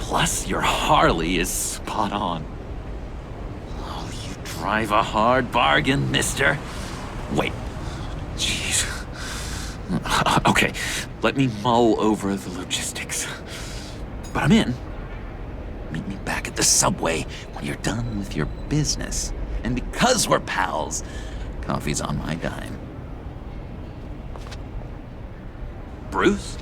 Plus, your Harley is spot on. Oh, you drive a hard bargain, mister. Wait. Jeez. Okay, let me mull over the logistics. But I'm in. Meet me back at the subway when you're done with your business. And because we're pals, coffee's on my dime. Bruce?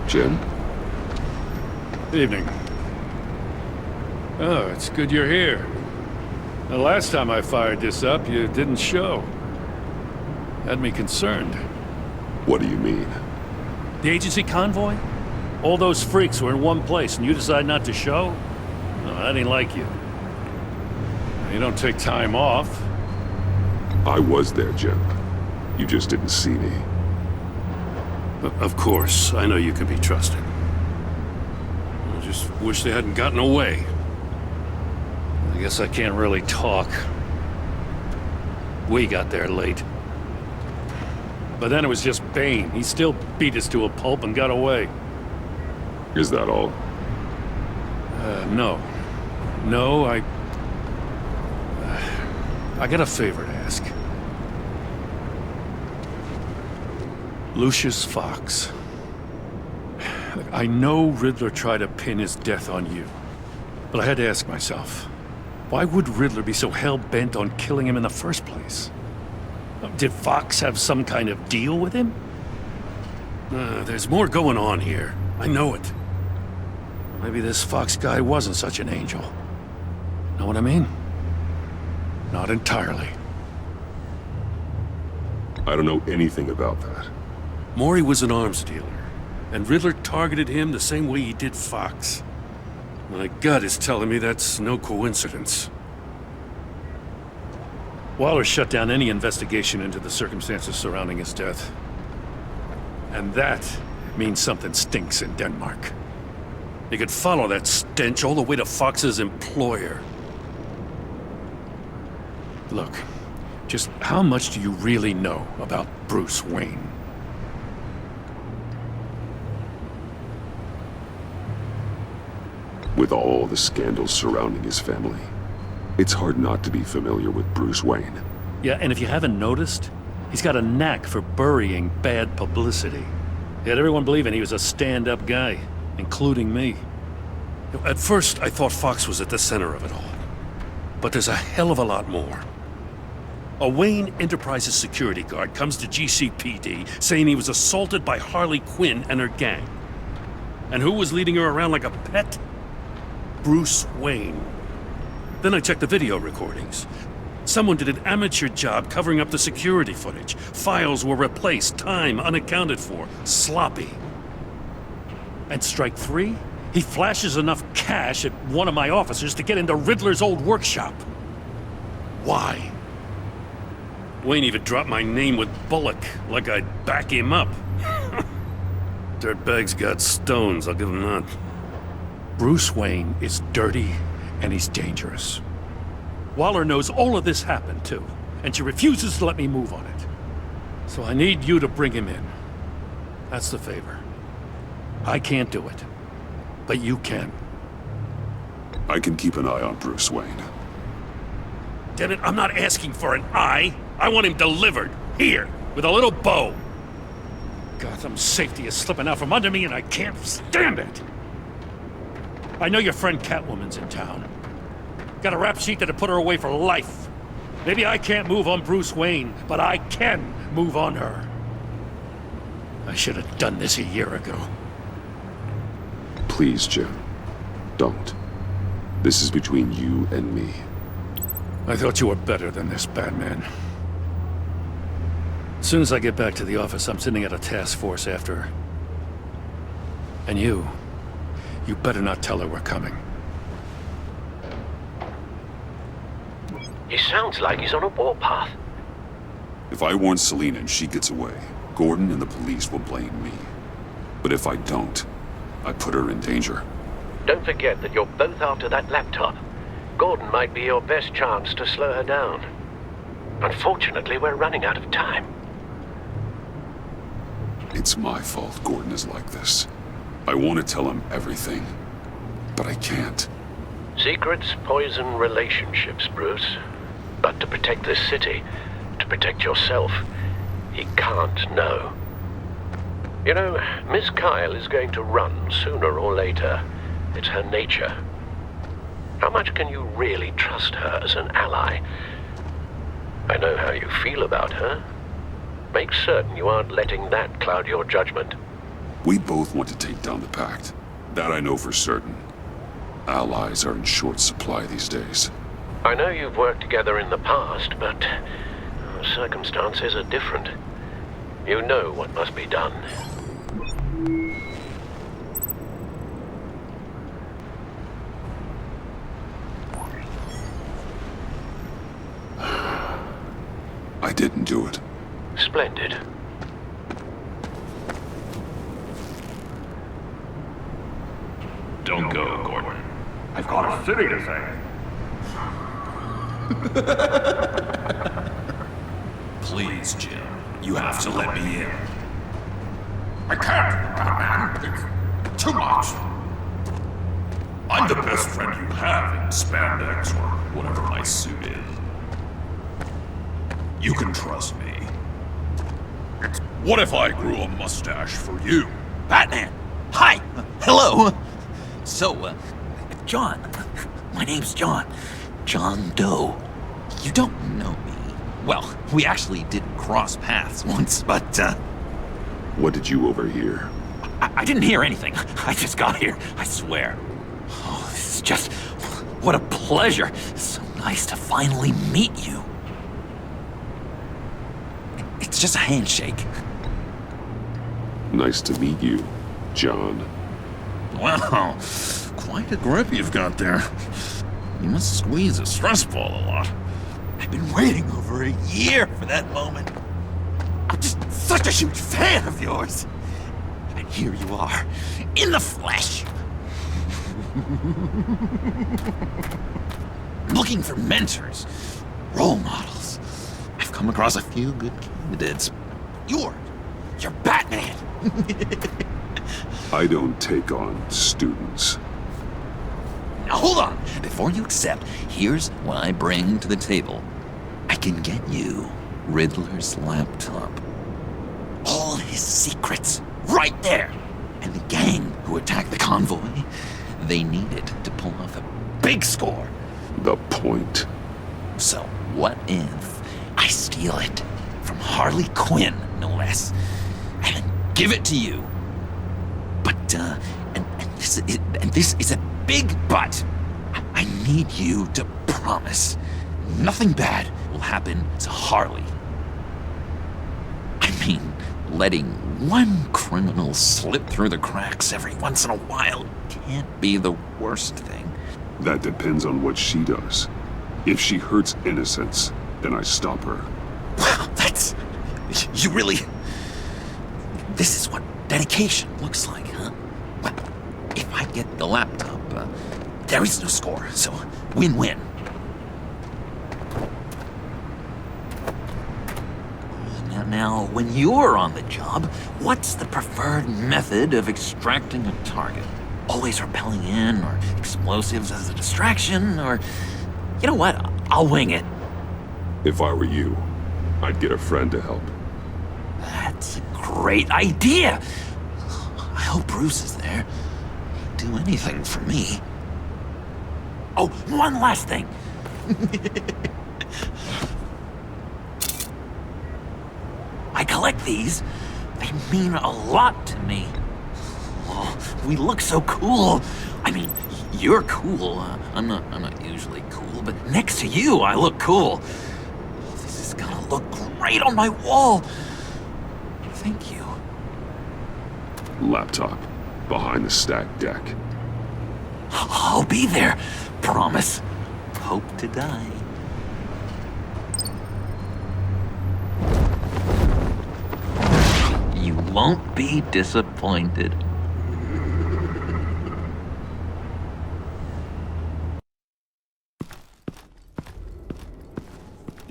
Jim? Evening. Oh, it's good you're here. The last time I fired this up, you didn't show. Had me concerned. What do you mean? The agency convoy? All those freaks were in one place and you decide not to show? Oh, I didn't like you. You don't take time off. I was there, Jim. You just didn't see me. Of course, I know you can be trusted. I just wish they hadn't gotten away. I guess I can't really talk. We got there late. But then it was just Bane. He still beat us to a pulp and got away. Is that all? No. No, I got a favor to ask. Lucius Fox. I know Riddler tried to pin his death on you. But I had to ask myself, why would Riddler be so hell-bent on killing him in the first place? Did Fox have some kind of deal with him? There's more going on here. I know it. Maybe this Fox guy wasn't such an angel. Know what I mean? Not entirely. I don't know anything about that. Maury was an arms dealer, and Riddler targeted him the same way he did Fox. My gut is telling me that's no coincidence. Waller shut down any investigation into the circumstances surrounding his death. And that means something stinks in Denmark. You could follow that stench all the way to Fox's employer. Look, just how much do you really know about Bruce Wayne? With all the scandals surrounding his family, it's hard not to be familiar with Bruce Wayne. Yeah, and if you haven't noticed, he's got a knack for burying bad publicity. He had everyone believing he was a stand-up guy, including me. At first, I thought Fox was at the center of it all. But there's a hell of a lot more. A Wayne Enterprises security guard comes to GCPD saying he was assaulted by Harley Quinn and her gang. And who was leading her around like a pet? Bruce Wayne. Then I checked the video recordings. Someone did an amateur job covering up the security footage. Files were replaced, time unaccounted for, sloppy. And strike three? He flashes enough cash at one of my officers to get into Riddler's old workshop. Why? Wayne even dropped my name with Bullock, like I'd back him up. Dirtbag's got stones, I'll give him that. Bruce Wayne is dirty and he's dangerous. Waller knows all of this happened too, and she refuses to let me move on it. So I need you to bring him in. That's the favor. I can't do it, but you can. I can keep an eye on Bruce Wayne. Damn it, I'm not asking for an eye. I want him delivered, here, with a little bow. Gotham's safety is slipping out from under me and I can't stand it. I know your friend Catwoman's in town. Got a rap sheet that'd put her away for life. Maybe I can't move on Bruce Wayne, but I can move on her. I should have done this a year ago. Please, Jim. Don't. This is between you and me. I thought you were better than this, Batman. As soon as I get back to the office, I'm sending out a task force after her. And you better not tell her we're coming. It sounds like he's on a warpath. If I warn Selina and she gets away, Gordon and the police will blame me. But if I don't, I put her in danger. Don't forget that you're both after that laptop. Gordon might be your best chance to slow her down. Unfortunately, we're running out of time. It's my fault Gordon is like this. I want to tell him everything, but I can't. Secrets poison relationships, Bruce. But to protect this city, to protect yourself, he can't know. You know, Miss Kyle is going to run sooner or later. It's her nature. How much can you really trust her as an ally? I know how you feel about her. Make certain you aren't letting that cloud your judgment. We both want to take down the Pact. That I know for certain. Allies are in short supply these days. I know you've worked together in the past, but circumstances are different. You know what must be done. I didn't do it. Splendid. Don't go, Gordon. I've got a city to save. Please, Jim. You have to let me in. I can't, Batman. It's too much. I'm the best friend you have in spandex or whatever my suit is. You can trust me. What if I grew a mustache for you? Batman! Hi! Hello! So, John. My name's John. John Doe. You don't know me. Well, we actually did cross paths once, but, What did you overhear? I didn't hear anything. I just got here, I swear. Oh, this is just... what a pleasure. So nice to finally meet you. It's just a handshake. Nice to meet you, John. Wow, quite a grip you've got there. You must squeeze a stress ball a lot. I've been waiting over a year for that moment. I'm just such a huge fan of yours. And here you are, in the flesh. I'm looking for mentors, role models. I've come across a few good candidates. You're Batman. I don't take on students. Now hold on. Before you accept, here's what I bring to the table. I can get you Riddler's laptop. All his secrets, right there. And the gang who attacked the convoy, they need it to pull off a big score. The point. So what if I steal it from Harley Quinn, no less, and then give it to you? But, and this is a big but. I need you to promise nothing bad will happen to Harley. I mean, letting one criminal slip through the cracks every once in a while can't be the worst thing. That depends on what she does. If she hurts innocents, then I stop her. Wow, that's... you really... This is what dedication looks like, huh? Well, if I get the laptop, there is no score, so win-win. Now, when you're on the job, what's the preferred method of extracting a target? Always rappelling in, or explosives as a distraction, or... You know what? I'll wing it. If I were you, I'd get a friend to help. That's a great idea! I hope Bruce is there. He'd do anything for me. Oh, one last thing! I collect these. They mean a lot to me. Oh, we look so cool. I mean, you're cool. I'm not usually cool, but next to you, I look cool. This is gonna look great on my wall. Thank you. Laptop. Behind the stacked deck. I'll be there. Promise. Hope to die. You won't be disappointed.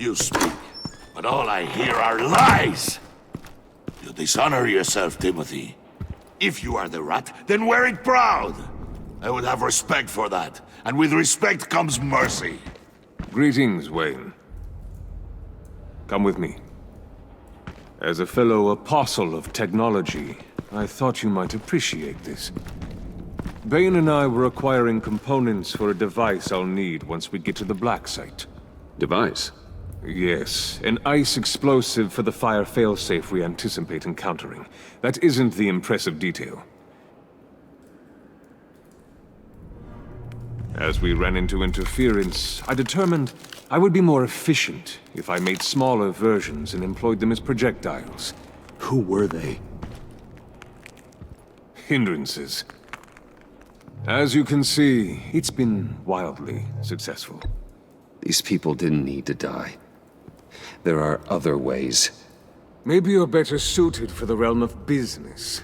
You speak, but all I hear are lies! You dishonor yourself, Timothy. If you are the rat, then wear it proud! I would have respect for that, and with respect comes mercy. Greetings, Wayne. Come with me. As a fellow apostle of technology, I thought you might appreciate this. Bane and I were acquiring components for a device I'll need once we get to the Black Site. Device? Yes, an ice explosive for the fire failsafe we anticipate encountering. That isn't the impressive detail. As we ran into interference, I determined I would be more efficient if I made smaller versions and employed them as projectiles. Who were they? Hindrances. As you can see, it's been wildly successful. These people didn't need to die. There are other ways. Maybe you're better suited for the realm of business.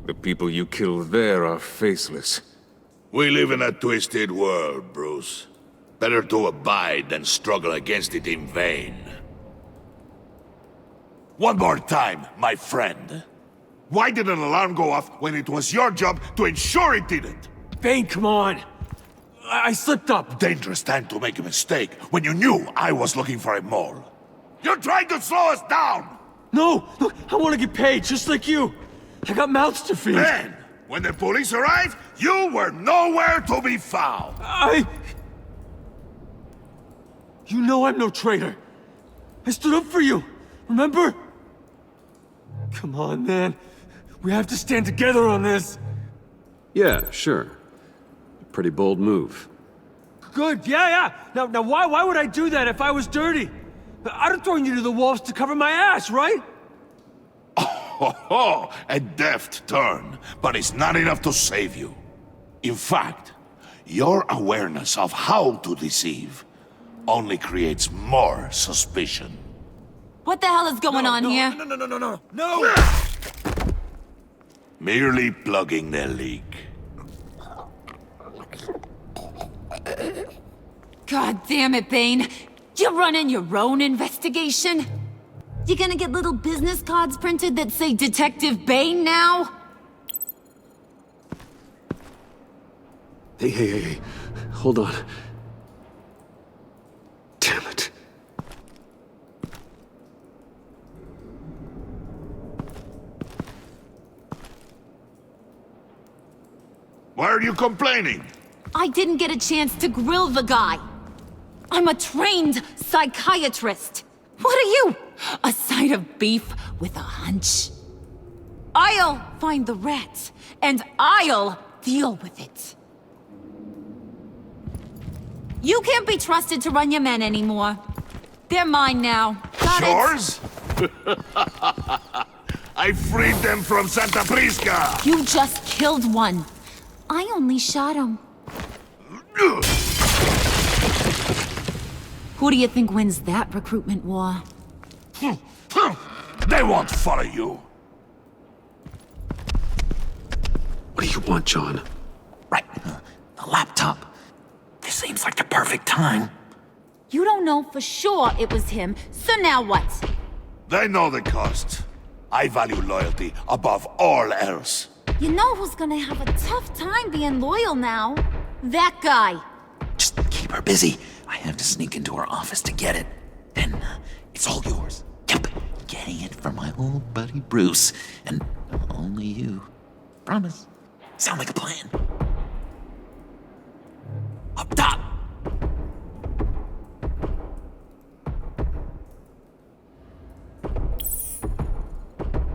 The people you kill there are faceless. We live in a twisted world, Bruce. Better to abide than struggle against it in vain. One more time, my friend. Why did an alarm go off when it was your job to ensure it didn't? Bane, come on! I slipped up! Dangerous time to make a mistake when you knew I was looking for a mole. You're trying to slow us down! No! Look, I want to get paid, just like you! I got mouths to feed! Then, when the police arrived, you were nowhere to be found! You know I'm no traitor! I stood up for you, remember? Come on, man. We have to stand together on this! Yeah, sure. Pretty bold move. Good, yeah. Now why would I do that if I was dirty? I'd have thrown you to the wolves to cover my ass, right? Oh, a deft turn, but it's not enough to save you. In fact, your awareness of how to deceive only creates more suspicion. What the hell is going on here? No! Merely plugging the leak. God damn it, Bane. You're running your own investigation? You gonna get little business cards printed that say Detective Bane now? Hey. Hold on. Damn it. Why are you complaining? I didn't get a chance to grill the guy. I'm a trained psychiatrist. What are you? A side of beef with a hunch? I'll find the rat, and I'll deal with it. You can't be trusted to run your men anymore. They're mine now. Got Yours? I freed them from Santa Prisca! You just killed one. I only shot him. Who do you think wins that recruitment war? They won't follow you. What do you want, John? Right, the laptop. This seems like the perfect time. You don't know for sure it was him, so now what? They know the cost. I value loyalty above all else. You know who's gonna have a tough time being loyal now? That guy. Just keep her busy. I have to sneak into her office to get it. Then it's all yours. Yep, getting it from my old buddy Bruce. And only you. Promise. Sound like a plan. Up top!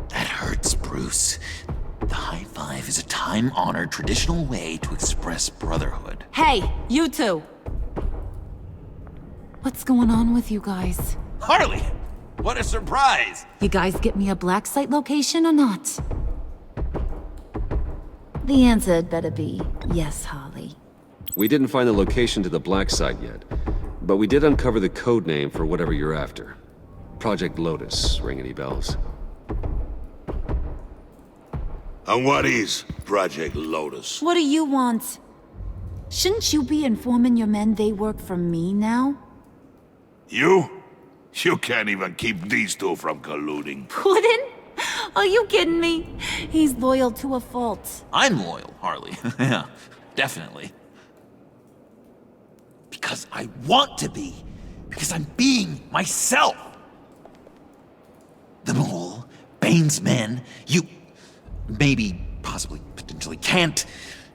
That hurts, Bruce. The high five is a time-honored traditional way to express brotherhood. Hey, you two. What's going on with you guys? Harley! What a surprise! You guys get me a black site location or not? The answer had better be yes, Holly. We didn't find the location to the Black Site yet, but we did uncover the code name for whatever you're after. Project Lotus, ring any bells? And what is Project Lotus? What do you want? Shouldn't you be informing your men they work for me now? You? You can't even keep these two from colluding. Puddin'? Are you kidding me? He's loyal to a fault. I'm loyal, Harley. Yeah, definitely. Because I want to be. Because I'm being myself. The mole, Bane's men, you maybe, possibly, potentially can't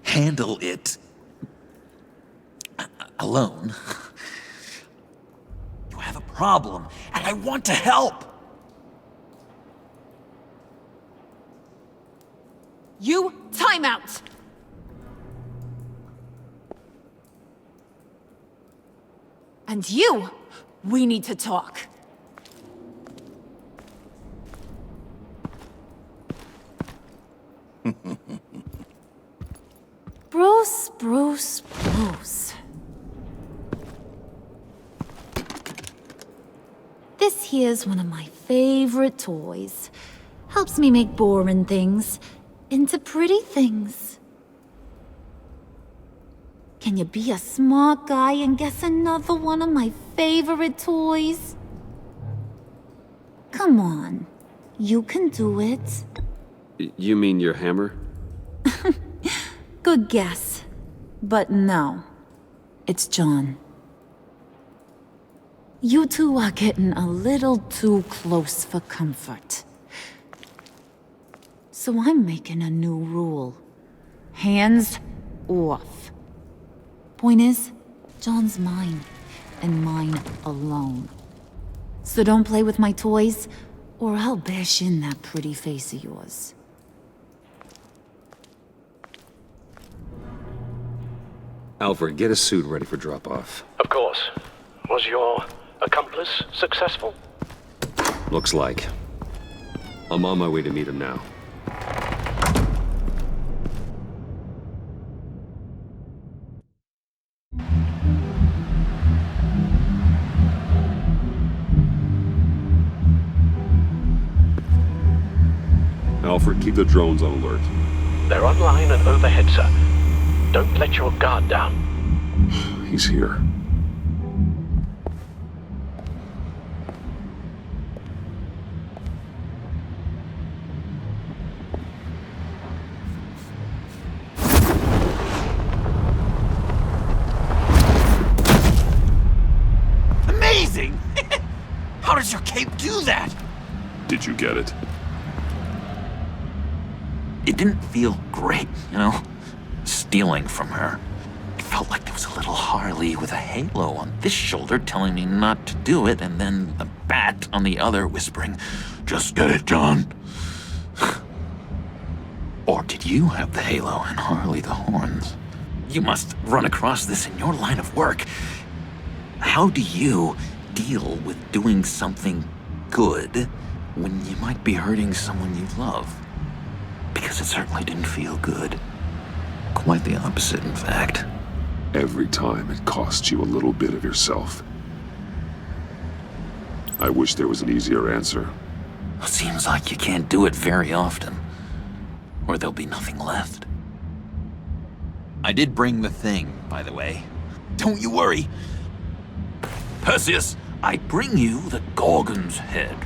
handle it alone. You have a problem, and I want to help. You, time out! And you, we need to talk. Bruce. This here's one of my favorite toys. Helps me make boring things into pretty things. Can you be a smart guy and guess another one of my favorite toys? Come on, you can do it. You mean your hammer? Good guess. But no, it's John. You two are getting a little too close for comfort. So I'm making a new rule. Hands off. Point is, John's mine, and mine alone. So don't play with my toys, or I'll bash in that pretty face of yours. Alfred, get a suit ready for drop-off. Of course. Was your accomplice successful? Looks like. I'm on my way to meet him now. Alfred, keep the drones on alert. They're online and overhead, sir. Don't let your guard down. He's here. Amazing! How does your cape do that? Did you get it? It didn't feel great, you know? Stealing from her. It felt like there was a little Harley with a halo on this shoulder telling me not to do it, and then a bat on the other whispering, "Just get it, John." Or did you have the halo and Harley the horns? You must run across this in your line of work. How do you deal with doing something good when you might be hurting someone you love? Because it certainly didn't feel good. Quite the opposite, in fact. Every time it costs you a little bit of yourself. I wish there was an easier answer. It seems like you can't do it very often, or there'll be nothing left. I did bring the thing, by the way. Don't you worry. Perseus, I bring you the Gorgon's head.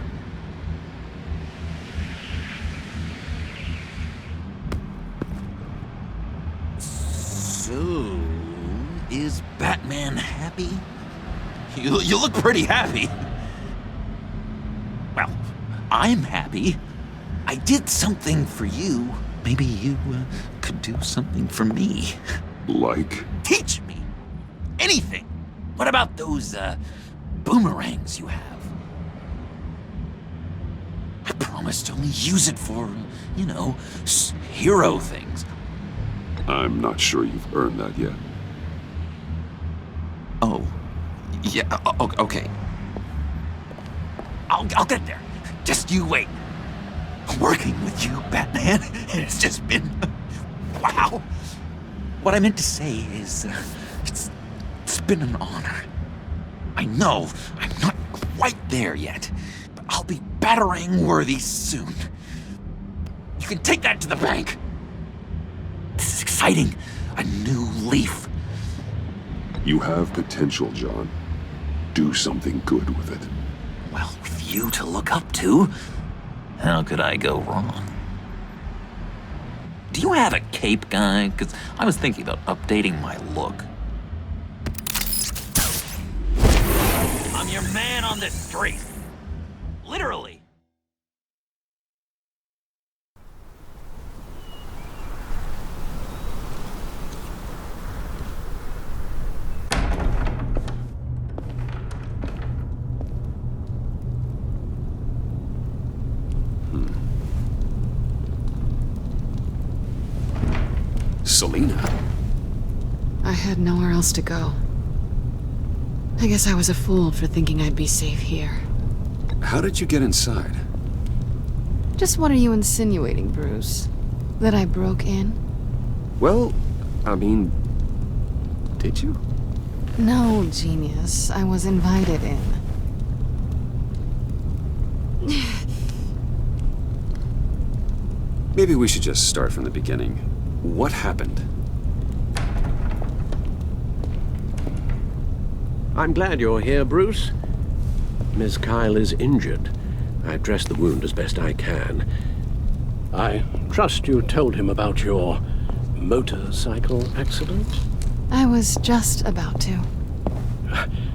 So, is Batman happy? You look pretty happy. Well, I'm happy. I did something for you. Maybe you could do something for me. Like? Teach me. Anything. What about those boomerangs you have? I promise to only use it for, you know, hero things. I'm not sure you've earned that yet. Oh, yeah, okay. I'll get there. Just you wait. Working with you, Batman, it's just been... wow. What I meant to say is, it's been an honor. I know I'm not quite there yet, but I'll be battering worthy soon. You can take that to the bank. This is exciting. A new leaf. You have potential, John. Do something good with it. Well, with you to look up to, how could I go wrong? Do you have a cape, guy? Because I was thinking about updating my look. I'm your man on the street. Literally. Selina? I had nowhere else to go. I guess I was a fool for thinking I'd be safe here. How did you get inside? Just what are you insinuating, Bruce? That I broke in? Well, I mean, did you? No, genius. I was invited in. Maybe we should just start from the beginning. What happened? I'm glad you're here, Bruce. Miss Kyle is injured. I've dressed the wound as best I can. I trust you told him about your motorcycle accident? I was just about to.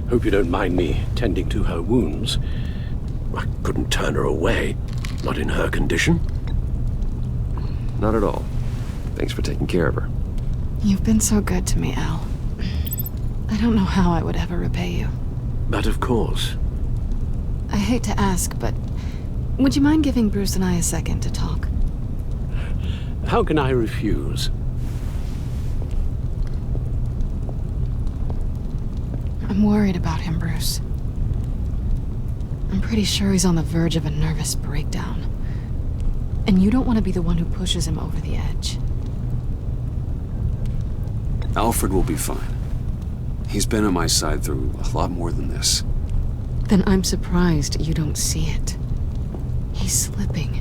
Hope you don't mind me tending to her wounds. I couldn't turn her away, not in her condition. Not at all. Thanks for taking care of her. You've been so good to me, Al. I don't know how I would ever repay you. But of course. I hate to ask, but would you mind giving Bruce and I a second to talk? How can I refuse? I'm worried about him, Bruce. I'm pretty sure he's on the verge of a nervous breakdown. And you don't want to be the one who pushes him over the edge. Alfred will be fine. He's been on my side through a lot more than this. Then I'm surprised you don't see it. He's slipping.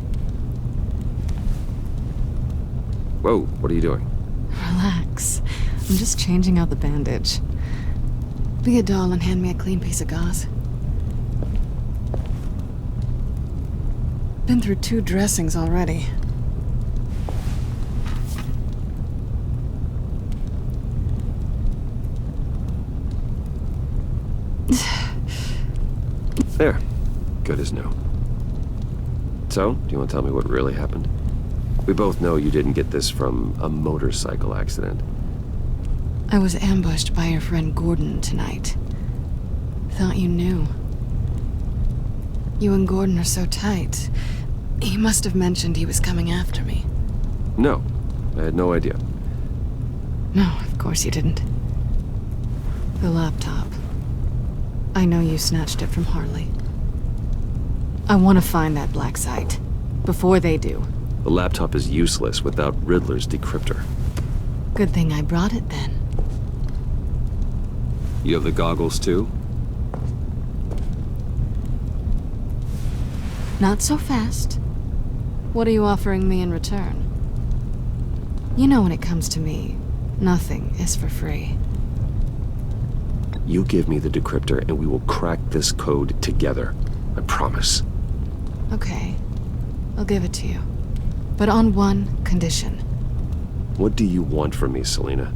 Whoa, what are you doing? Relax. I'm just changing out the bandage. Be a doll and hand me a clean piece of gauze. Been through 2 dressings already. There. Good as new. So, do you want to tell me what really happened? We both know you didn't get this from a motorcycle accident. I was ambushed by your friend Gordon tonight. Thought you knew. You and Gordon are so tight. He must have mentioned he was coming after me. No, I had no idea. No, of course you didn't. The laptop. I know you snatched it from Harley. I want to find that black site. Before they do. The laptop is useless without Riddler's decryptor. Good thing I brought it then. You have the goggles too? Not so fast. What are you offering me in return? You know when it comes to me, nothing is for free. You give me the decryptor and we will crack this code together. I promise. Okay. I'll give it to you. But on one condition. What do you want from me, Selina?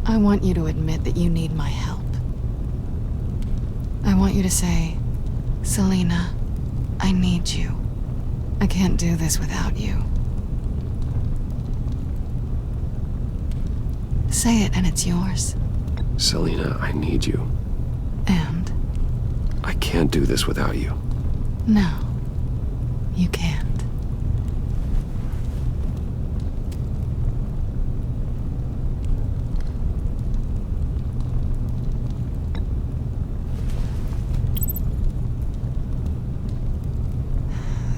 I want you to admit that you need my help. I want you to say, Selina, I need you. I can't do this without you. Say it and it's yours. Selina, I need you. And? I can't do this without you. No, you can't.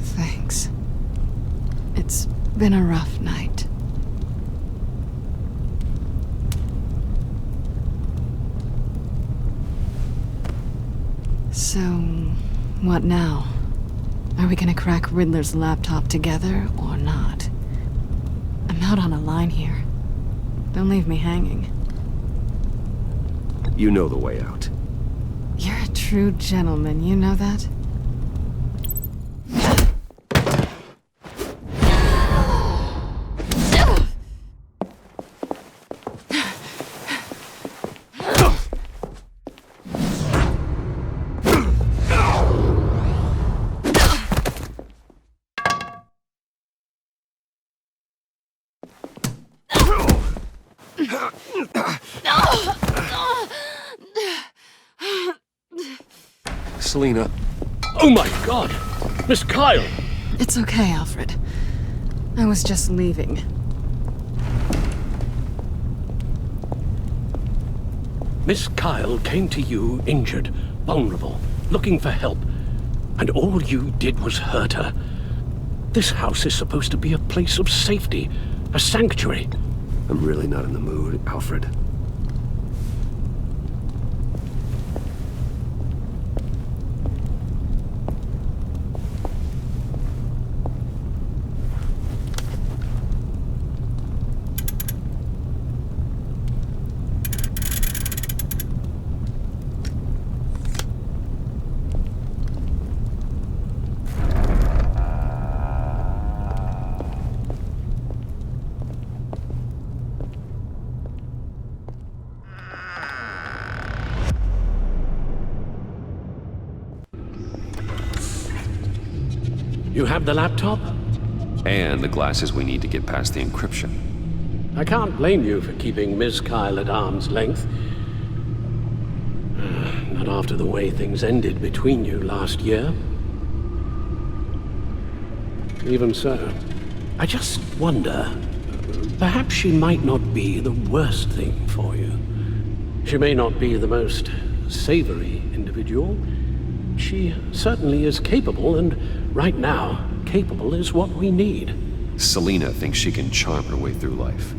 Thanks. It's been a rough night. So, what now? Are we gonna crack Riddler's laptop together or not? I'm out on a line here. Don't leave me hanging. You know the way out. You're a true gentleman, you know that? Selina. Oh my god! Miss Kyle! It's okay, Alfred. I was just leaving. Miss Kyle came to you injured, vulnerable, looking for help, and all you did was hurt her. This house is supposed to be a place of safety, a sanctuary. I'm really not in the mood, Alfred. You have the laptop? And the glasses we need to get past the encryption. I can't blame you for keeping Miss Kyle at arm's length. Not after the way things ended between you last year. Even so, I just wonder, perhaps she might not be the worst thing for you. She may not be the most savory individual. She certainly is capable, and right now, capable is what we need. Selina thinks she can charm her way through life.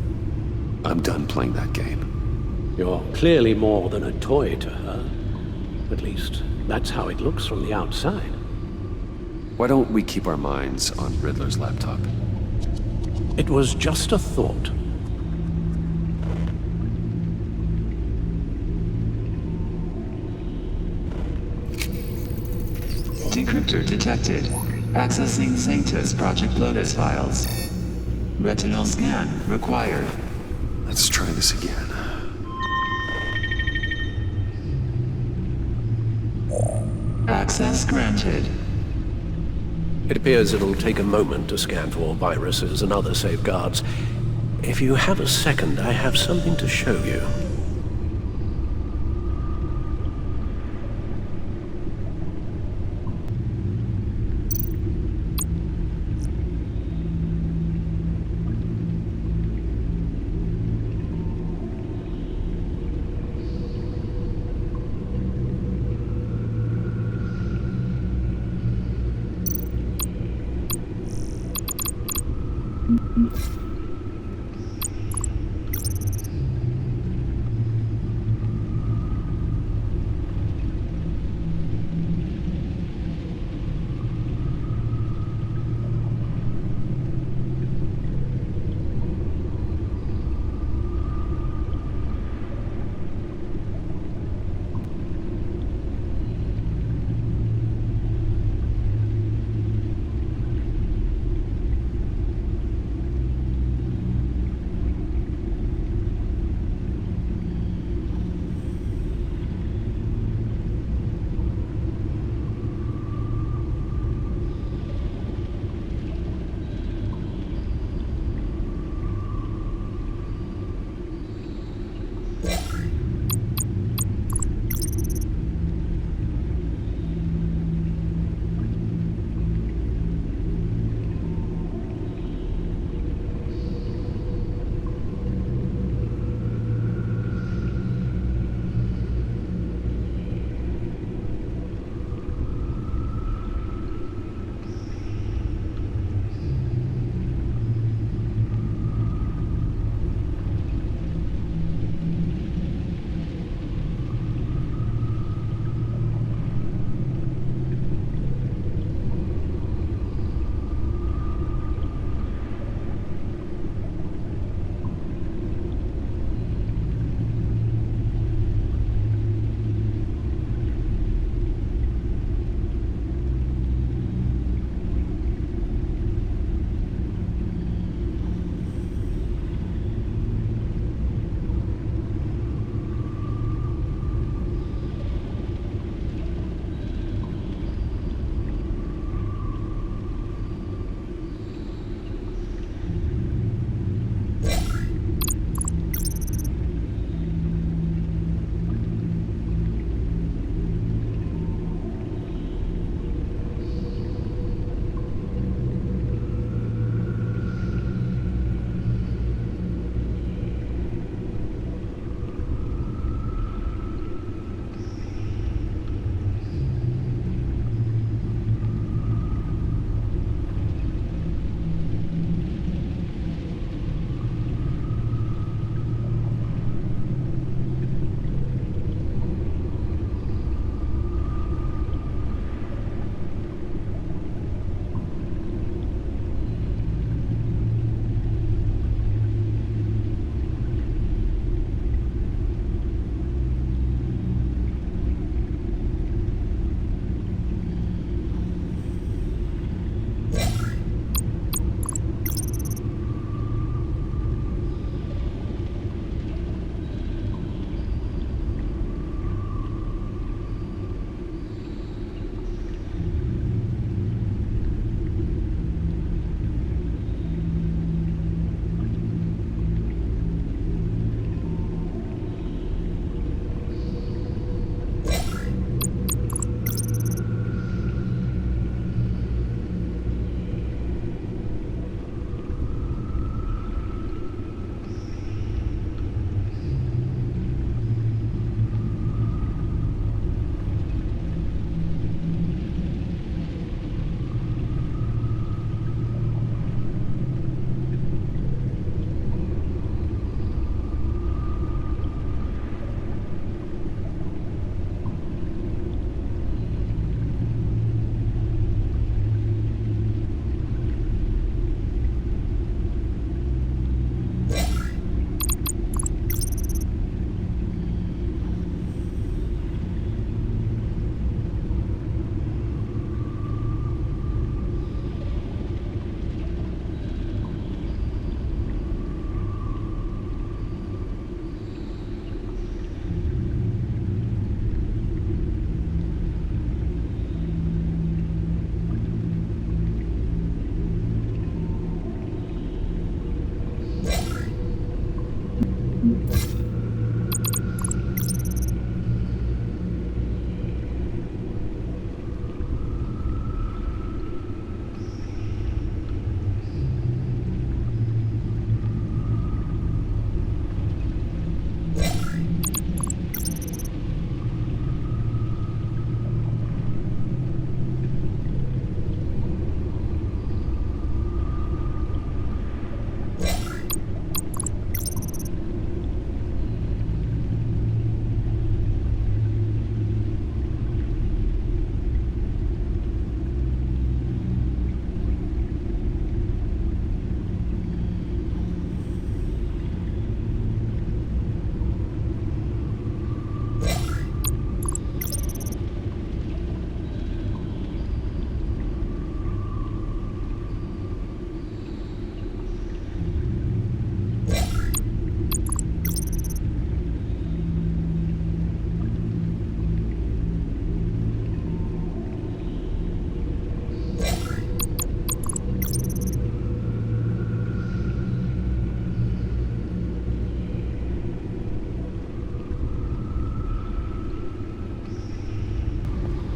I'm done playing that game. You're clearly more than a toy to her. At least, that's how it looks from the outside. Why don't we keep our minds on Riddler's laptop? It was just a thought. Decryptor detected. Accessing Sanctus Project Lotus files. Retinal scan required. Let's try this again. Access granted. It appears it'll take a moment to scan for viruses and other safeguards. If you have a second, I have something to show you.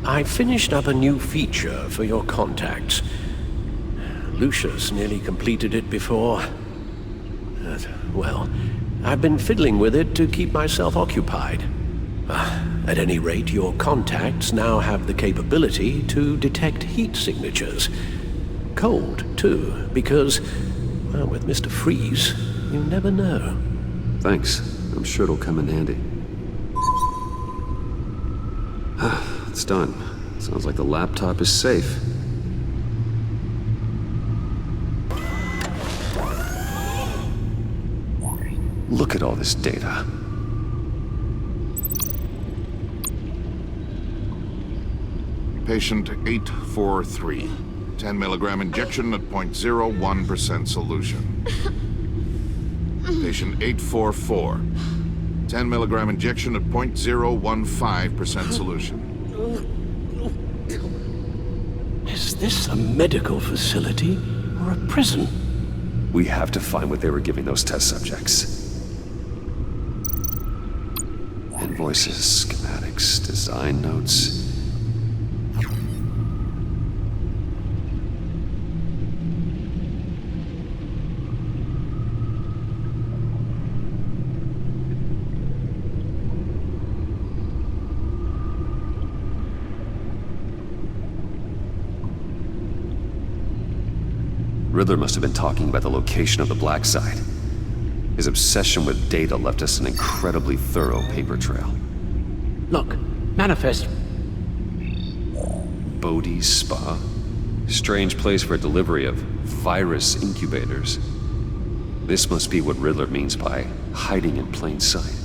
I finished up a new feature for your contacts. Lucius nearly completed it before. Well, I've been fiddling with it to keep myself occupied. At any rate, your contacts now have the capability to detect heat signatures. Cold, too, because, well, with Mr. Freeze, you never know. Thanks. I'm sure it'll come in handy. It's done. Sounds like the laptop is safe. Look at all this data. Patient 843. 10 milligram injection at 0.01% solution. Patient 844. 10 milligram injection at 0.015% solution. Is this a medical facility or a prison? We have to find what they were giving those test subjects. Invoices, schematics, design notes. Riddler must have been talking about the location of the black site. His obsession with data left us an incredibly thorough paper trail. Look, manifest. Bodhi's Spa? Strange place for delivery of virus incubators. This must be what Riddler means by hiding in plain sight.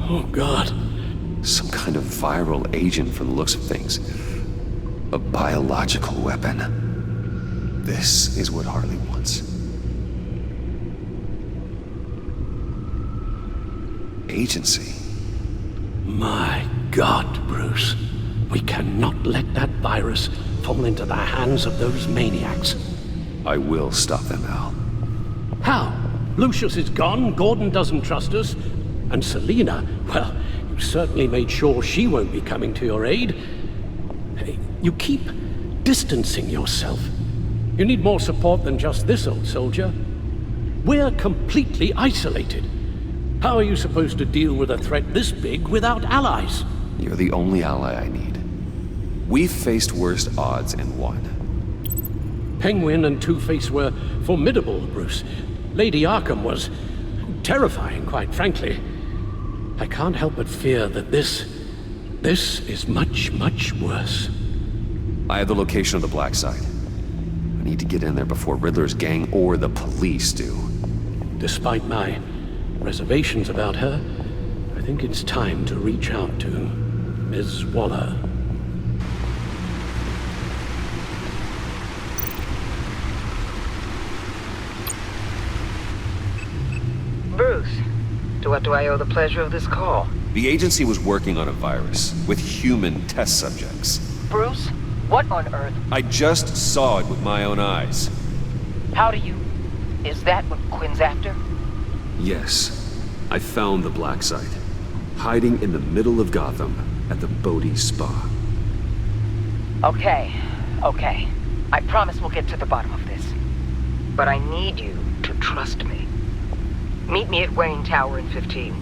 Oh, God. Some kind of viral agent from the looks of things. A biological weapon. This is what Harley wants. Agency. My God, Bruce. We cannot let that virus fall into the hands of those maniacs. I will stop them, Al. How? Lucius is gone, Gordon doesn't trust us, and Selina, well, you certainly made sure she won't be coming to your aid. Hey, you keep distancing yourself. You need more support than just this old soldier. We're completely isolated. How are you supposed to deal with a threat this big without allies? You're the only ally I need. We've faced worse odds and won. Penguin and Two-Face were formidable, Bruce. Lady Arkham was terrifying, quite frankly. I can't help but fear that this is much, much worse. I have the location of the black site. I need to get in there before Riddler's gang or the police do. Despite my reservations about her, I think it's time to reach out to Ms. Waller. Bruce, to what do I owe the pleasure of this call? The agency was working on a virus with human test subjects. Bruce, what on earth? I just saw it with my own eyes. How do you... Is that what Quinn's after? Yes. I found the black site. Hiding in the middle of Gotham at the Bodhi Spa. Okay. I promise we'll get to the bottom of this. But I need you to trust me. Meet me at Wayne Tower in 15.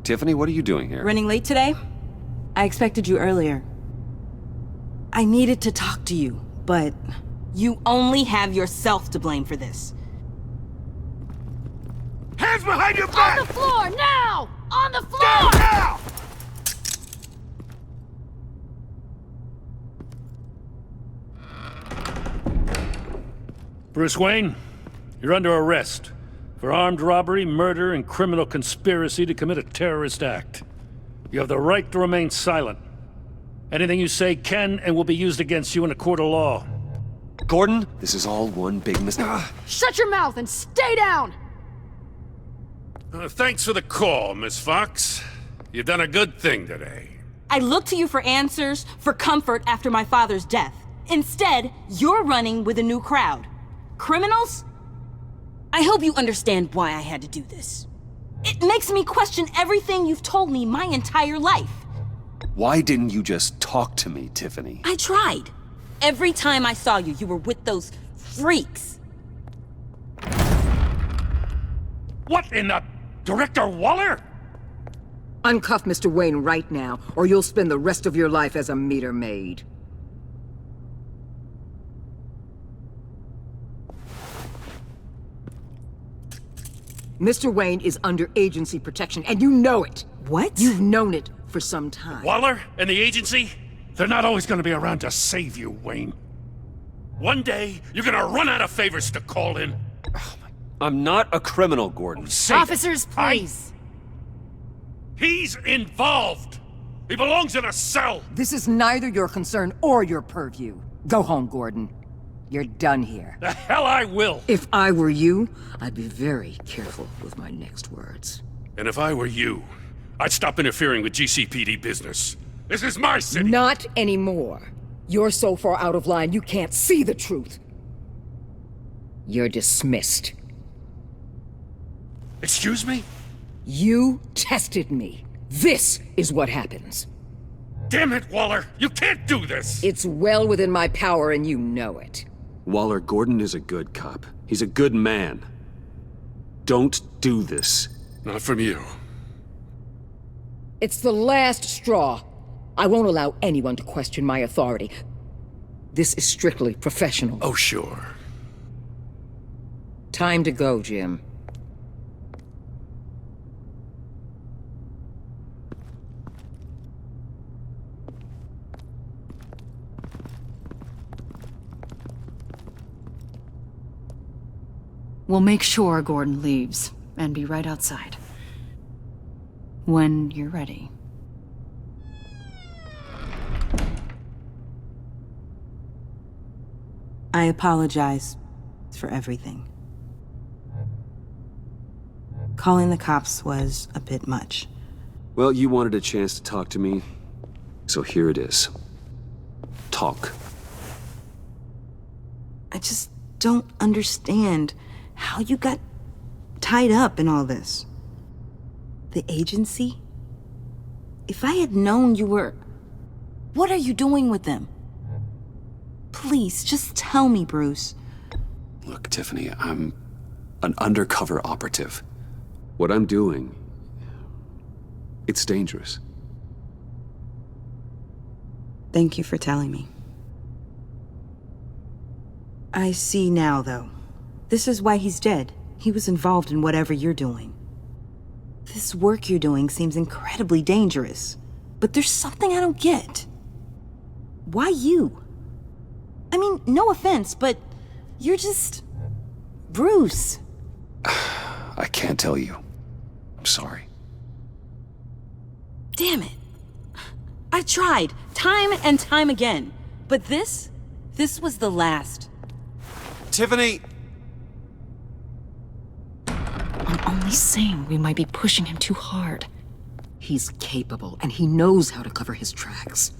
Tiffany, what are you doing here? Running late today? I expected you earlier. I needed to talk to you, but you only have yourself to blame for this. Hands behind your back! On the floor, now! On the floor! Down now! Bruce Wayne, you're under arrest for armed robbery, murder, and criminal conspiracy to commit a terrorist act. You have the right to remain silent. Anything you say can and will be used against you in a court of law. Gordon, this is all one big mistake. Shut your mouth and stay down! Thanks for the call, Miss Fox. You've done a good thing today. I looked to you for answers, for comfort after my father's death. Instead, you're running with a new crowd. Criminals? I hope you understand why I had to do this. It makes me question everything you've told me my entire life. Why didn't you just talk to me, Tiffany? I tried. Every time I saw you, you were with those freaks. What in the... Director Waller? Uncuff Mr. Wayne right now, or you'll spend the rest of your life as a meter maid. Mr. Wayne is under agency protection, and you know it. What? You've known it for some time. Waller and the agency? They're not always gonna be around to save you, Wayne. One day, you're gonna run out of favors to call in. I'm not a criminal, Gordon. Officers, please. He's involved! He belongs in a cell! This is neither your concern or your purview. Go home, Gordon. You're done here. The hell I will! If I were you, I'd be very careful with my next words. And if I were you, I'd stop interfering with GCPD business. This is my city! Not anymore. You're so far out of line you can't see the truth. You're dismissed. Excuse me? You tested me. This is what happens. Damn it, Waller! You can't do this! It's well within my power and you know it. Waller, Gordon is a good cop. He's a good man. Don't do this. Not from you. It's the last straw. I won't allow anyone to question my authority. This is strictly professional. Oh, sure. Time to go, Jim. We'll make sure Gordon leaves, and be right outside. When you're ready. I apologize for everything. Calling the cops was a bit much. Well, you wanted a chance to talk to me, so here it is. Talk. I just don't understand how you got tied up in all this. The agency? If I had known you were... What are you doing with them? Please, just tell me, Bruce. Look, Tiffany, I'm an undercover operative. What I'm doing, it's dangerous. Thank you for telling me. I see now, though. This is why he's dead. He was involved in whatever you're doing. This work you're doing seems incredibly dangerous. But there's something I don't get. Why you? I mean, no offense, but you're just... Bruce. I can't tell you. I'm sorry. Damn it. I tried, time and time again. But this was the last. Tiffany! I'm only saying we might be pushing him too hard. He's capable, and he knows how to cover his tracks.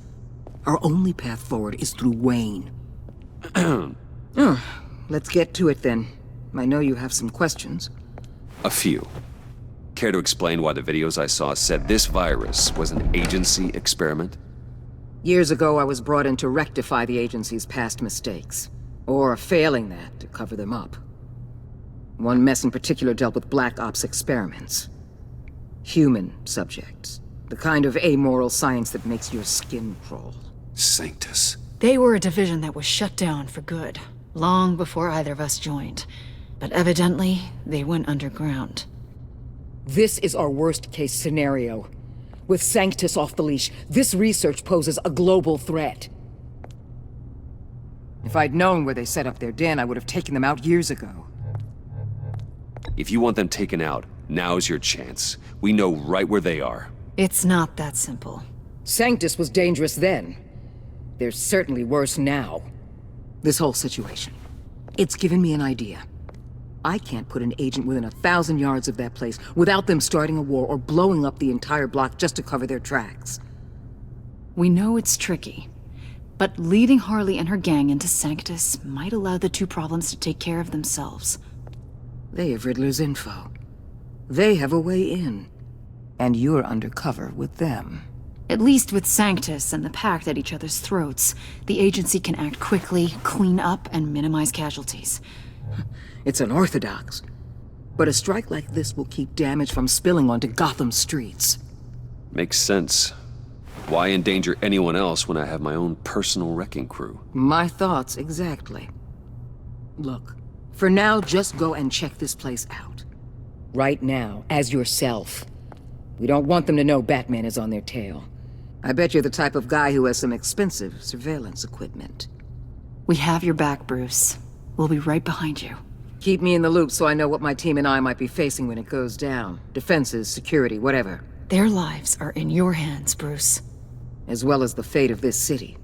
Our only path forward is through Wayne. Let's get to it then. I know you have some questions. A few. Care to explain why the videos I saw said this virus was an agency experiment? Years ago, I was brought in to rectify the agency's past mistakes. Or, failing that, to cover them up. One mess in particular dealt with Black Ops experiments. Human subjects. The kind of amoral science that makes your skin crawl. Sanctus. They were a division that was shut down for good, long before either of us joined. But evidently, they went underground. This is our worst-case scenario. With Sanctus off the leash, this research poses a global threat. If I'd known where they set up their den, I would have taken them out years ago. If you want them taken out, now's your chance. We know right where they are. It's not that simple. Sanctus was dangerous then. They're certainly worse now. This whole situation. It's given me an idea. I can't put an agent within 1,000 yards of that place without them starting a war or blowing up the entire block just to cover their tracks. We know it's tricky, but leading Harley and her gang into Sanctus might allow the two problems to take care of themselves. They have Riddler's info. They have a way in. And you're undercover with them. At least with Sanctus and the Pact at each other's throats, the agency can act quickly, clean up, and minimize casualties. It's unorthodox. But a strike like this will keep damage from spilling onto Gotham streets. Makes sense. Why endanger anyone else when I have my own personal wrecking crew? My thoughts, exactly. Look, for now, just go and check this place out. Right now, as yourself. We don't want them to know Batman is on their tail. I bet you're the type of guy who has some expensive surveillance equipment. We have your back, Bruce. We'll be right behind you. Keep me in the loop so I know what my team and I might be facing when it goes down. Defenses, security, whatever. Their lives are in your hands, Bruce. As well as the fate of this city.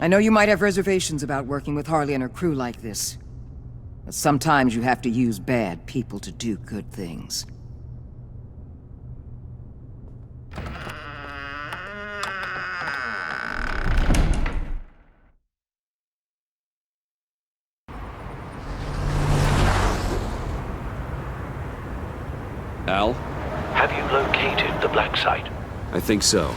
I know you might have reservations about working with Harley and her crew like this. But sometimes you have to use bad people to do good things. Al? Have you located the black site? I think so.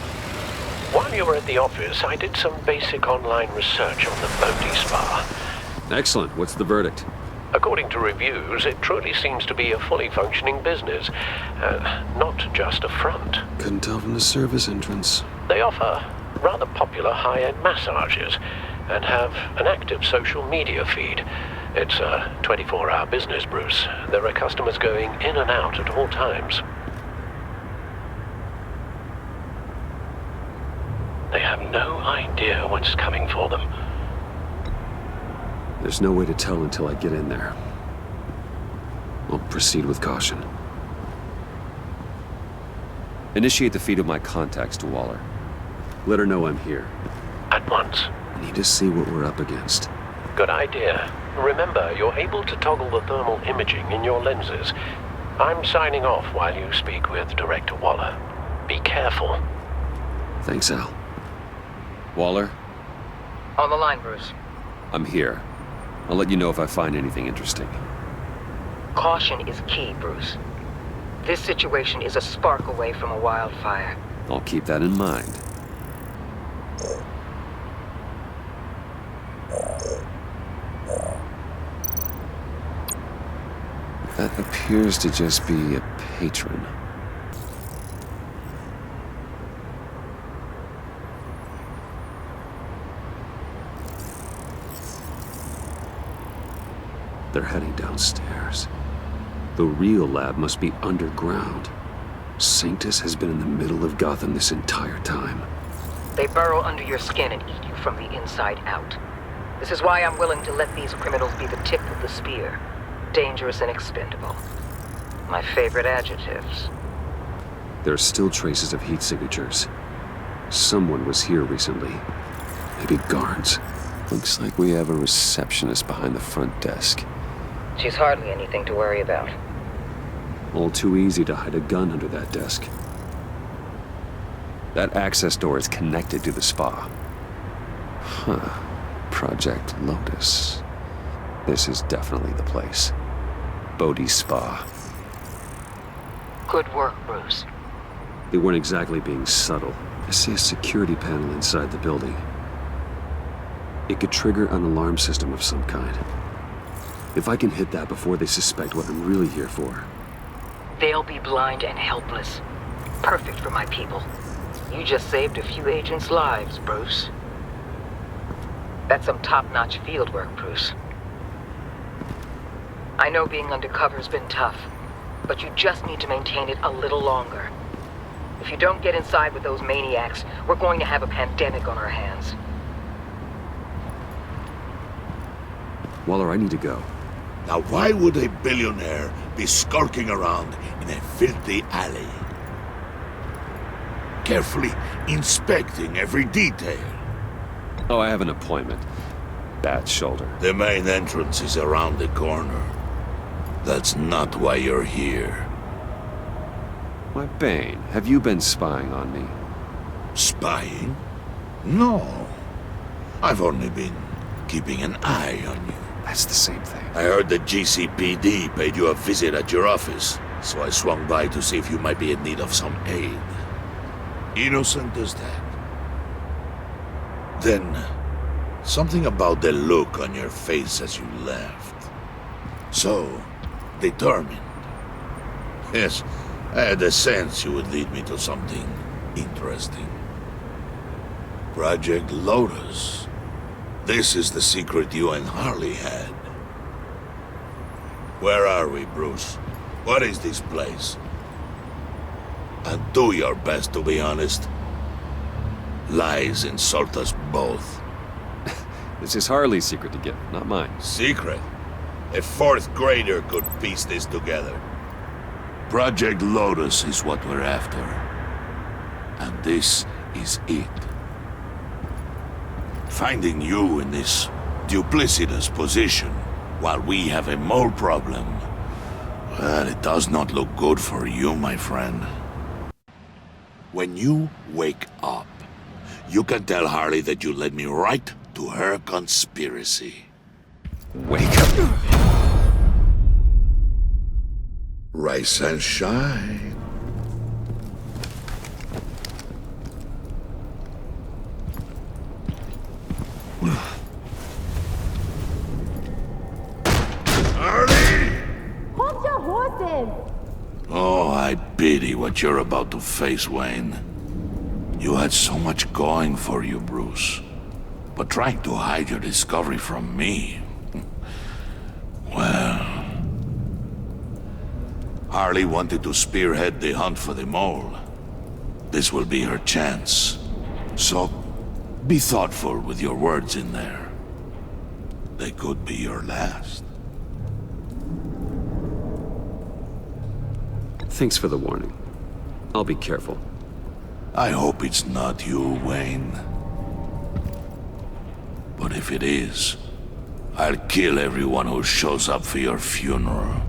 While you were at the office, I did some basic online research on the Bodhi Spa. Excellent. What's the verdict? According to reviews, it truly seems to be a fully functioning business, not just a front. Couldn't tell from the service entrance. They offer rather popular high-end massages and have an active social media feed. It's a 24-hour business, Bruce. There are customers going in and out at all times. They have no idea what's coming for them. There's no way to tell until I get in there. I'll proceed with caution. Initiate the feed of my contacts to Waller. Let her know I'm here. At once. I need to see what we're up against. Good idea. Remember, you're able to toggle the thermal imaging in your lenses. I'm signing off while you speak with Director Waller. Be careful. Thanks, Al. Waller? On the line, Bruce. I'm here. I'll let you know if I find anything interesting. Caution is key, Bruce. This situation is a spark away from a wildfire. I'll keep that in mind. That appears to just be a patron. They're heading downstairs. The real lab must be underground. Sanctus has been in the middle of Gotham this entire time. They burrow under your skin and eat you from the inside out. This is why I'm willing to let these criminals be the tip of the spear. Dangerous and expendable. My favorite adjectives. There are still traces of heat signatures. Someone was here recently. Maybe guards. Looks like we have a receptionist behind the front desk. She's hardly anything to worry about. All too easy to hide a gun under that desk. That access door is connected to the spa. Huh. Project Lotus. This is definitely the place. Bodhi Spa. Good work, Bruce. They weren't exactly being subtle. I see a security panel inside the building. It could trigger an alarm system of some kind. If I can hit that before they suspect what I'm really here for. They'll be blind and helpless. Perfect for my people. You just saved a few agents' lives, Bruce. That's some top-notch field work, Bruce. I know being undercover's been tough, but you just need to maintain it a little longer. If you don't get inside with those maniacs, we're going to have a pandemic on our hands. Waller, I need to go. Now why would a billionaire be skulking around in a filthy alley? carefully inspecting every detail. Oh, I have an appointment. Bad shoulder. The main entrance is around the corner. That's not why you're here. Why, Bane, have you been spying on me? Spying? No. I've only been keeping an eye on you. That's the same thing. I heard the GCPD paid you a visit at your office, so I swung by to see if you might be in need of some aid. Innocent as that. Then, something about the look on your face as you left. So, determined. Yes, I had a sense you would lead me to something interesting. Project Lotus. This is the secret you and Harley had. Where are we, Bruce? What is this place? And do your best to be honest. Lies insult us both. This is Harley's secret to give, not mine. Secret? A fourth grader could piece this together. Project Lotus is what we're after. And this is it. Finding you in this duplicitous position while we have a mole problem, well, it does not look good for you, my friend. When you wake up, you can tell Harley that you led me right to her conspiracy. Wake up. Rise and shine. Harley! Hold your horses! Oh, I pity what you're about to face, Wayne. You had so much going for you, Bruce. But trying to hide your discovery from me... Well... Harley wanted to spearhead the hunt for the mole. This will be her chance. So, be thoughtful with your words in there. They could be your last. Thanks for the warning. I'll be careful. I hope it's not you, Wayne. But if it is, I'll kill everyone who shows up for your funeral.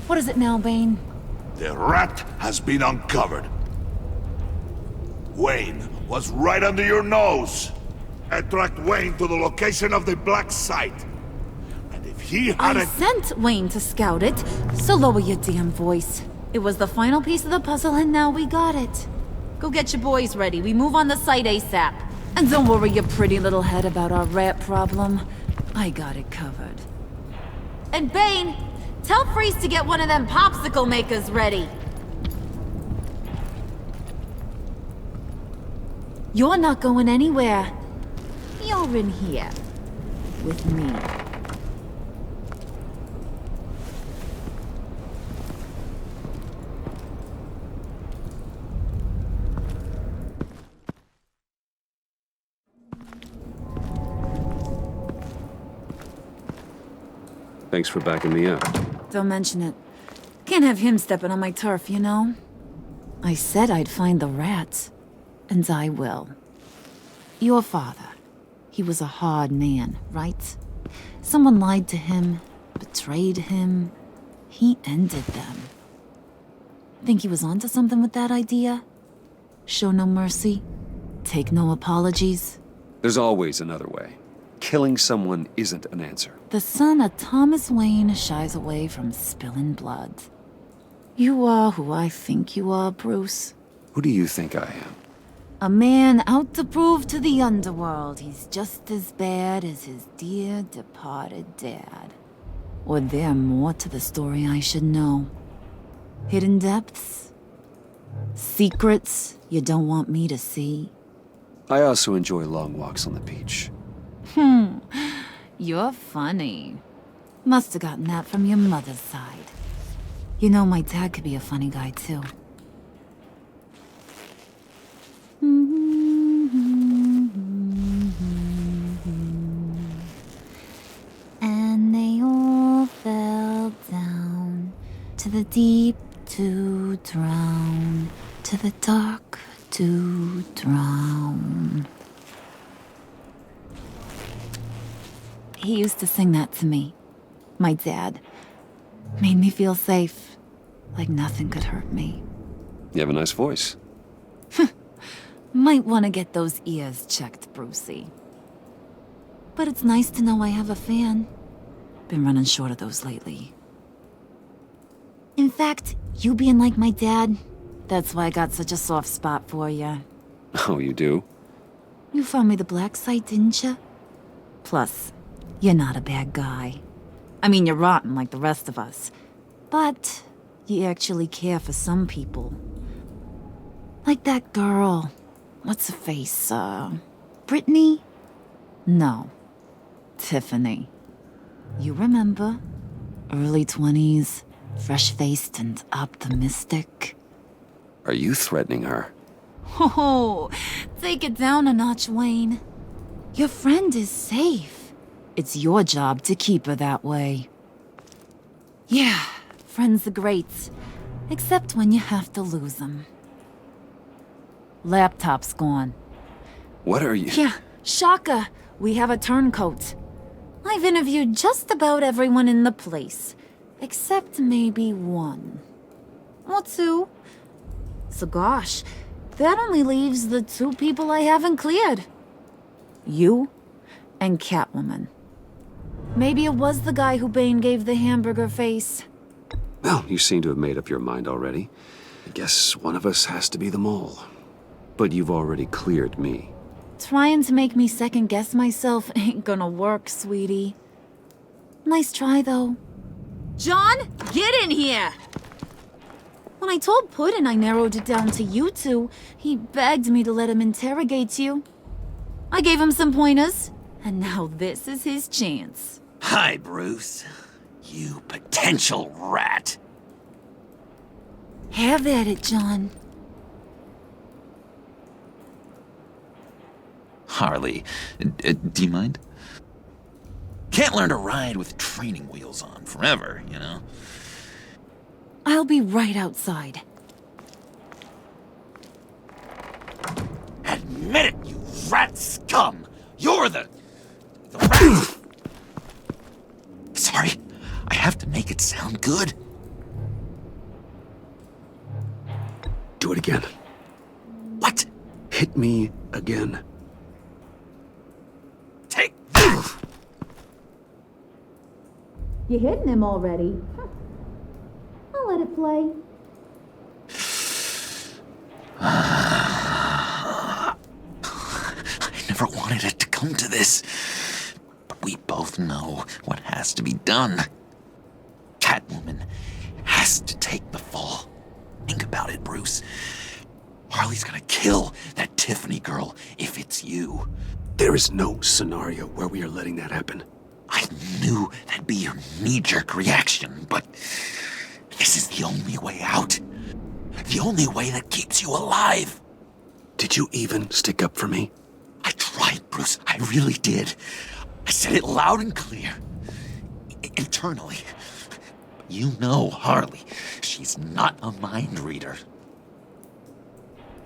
What is it now, Bane? The rat has been uncovered. Wayne was right under your nose. I tracked Wayne to the location of the black site. And if he hadn't... I sent Wayne to scout it, so lower your damn voice. It was the final piece of the puzzle and now we got it. Go get your boys ready. We move on the site ASAP. And don't worry your pretty little head about our rat problem. I got it covered. And Bane, tell Freeze to get one of them popsicle makers ready. You're not going anywhere. You're in here. With me. Thanks for backing me up. Don't mention it. Can't have him stepping on my turf, you know? I said I'd find the rats. And I will. Your father. He was a hard man, right? Someone lied to him, betrayed him. He ended them. Think he was onto something with that idea? Show no mercy? Take no apologies? There's always another way. Killing someone isn't an answer. The son of Thomas Wayne shies away from spilling blood. You are who I think you are, Bruce. Who do you think I am? A man out to prove to the underworld he's just as bad as his dear departed dad. Or there more to the story I should know. Hidden depths? Secrets you don't want me to see? I also enjoy long walks on the beach. You're funny. Must have gotten that from your mother's side. You know, my dad could be a funny guy, too. And they all fell down to the deep, to drown, to the dark to drown. He used to sing that to me. My dad. Made me feel safe. Like nothing could hurt me. You have a nice voice. Might want to get those ears checked, Brucey. But it's nice to know I have a fan. Been running short of those lately. In fact, you being like my dad, that's why I got such a soft spot for you. Oh, you do? You found me the black site, didn't you? Plus, you're not a bad guy. I mean, you're rotten like the rest of us. But you actually care for some people. Like that girl. What's her face? Brittany? No. Tiffany. You remember? Early 20s, fresh-faced and optimistic. Are you threatening her? Oh, take it down a notch, Wayne. Your friend is safe. It's your job to keep her that way. Yeah, friends are great. Except when you have to lose them. Laptop's gone. What are you... Yeah, shocker. We have a turncoat. I've interviewed just about everyone in the place. Except maybe one. Or two. So gosh, that only leaves the two people I haven't cleared. You and Catwoman. Maybe it was the guy who Bane gave the hamburger face. Well, you seem to have made up your mind already. I guess one of us has to be the mole. But you've already cleared me. Trying to make me second-guess myself ain't gonna work, sweetie. Nice try, though. John, get in here! When I told Puddin' I narrowed it down to you two, he begged me to let him interrogate you. I gave him some pointers, and now this is his chance. Hi, Bruce. You potential rat. Have at it, John. Harley, do you mind? Can't learn to ride with training wheels on forever, you know? I'll be right outside. Admit it, you rat scum! You're the rat! Sorry, I have to make it sound good. Do it again. What? Hit me again. Take that! You hitting him already? I'll let it play. I never wanted it to come to this. But we both know what has to be done. Catwoman has to take the fall. Think about it, Bruce. Harley's gonna kill that Tiffany girl if it's you. There is no scenario where we are letting that happen. I knew that'd be your knee-jerk reaction, but this is the only way out. The only way that keeps you alive. Did you even stick up for me? I tried, Bruce. I really did. I said it loud and clear. Internally. You know Harley. She's not a mind reader.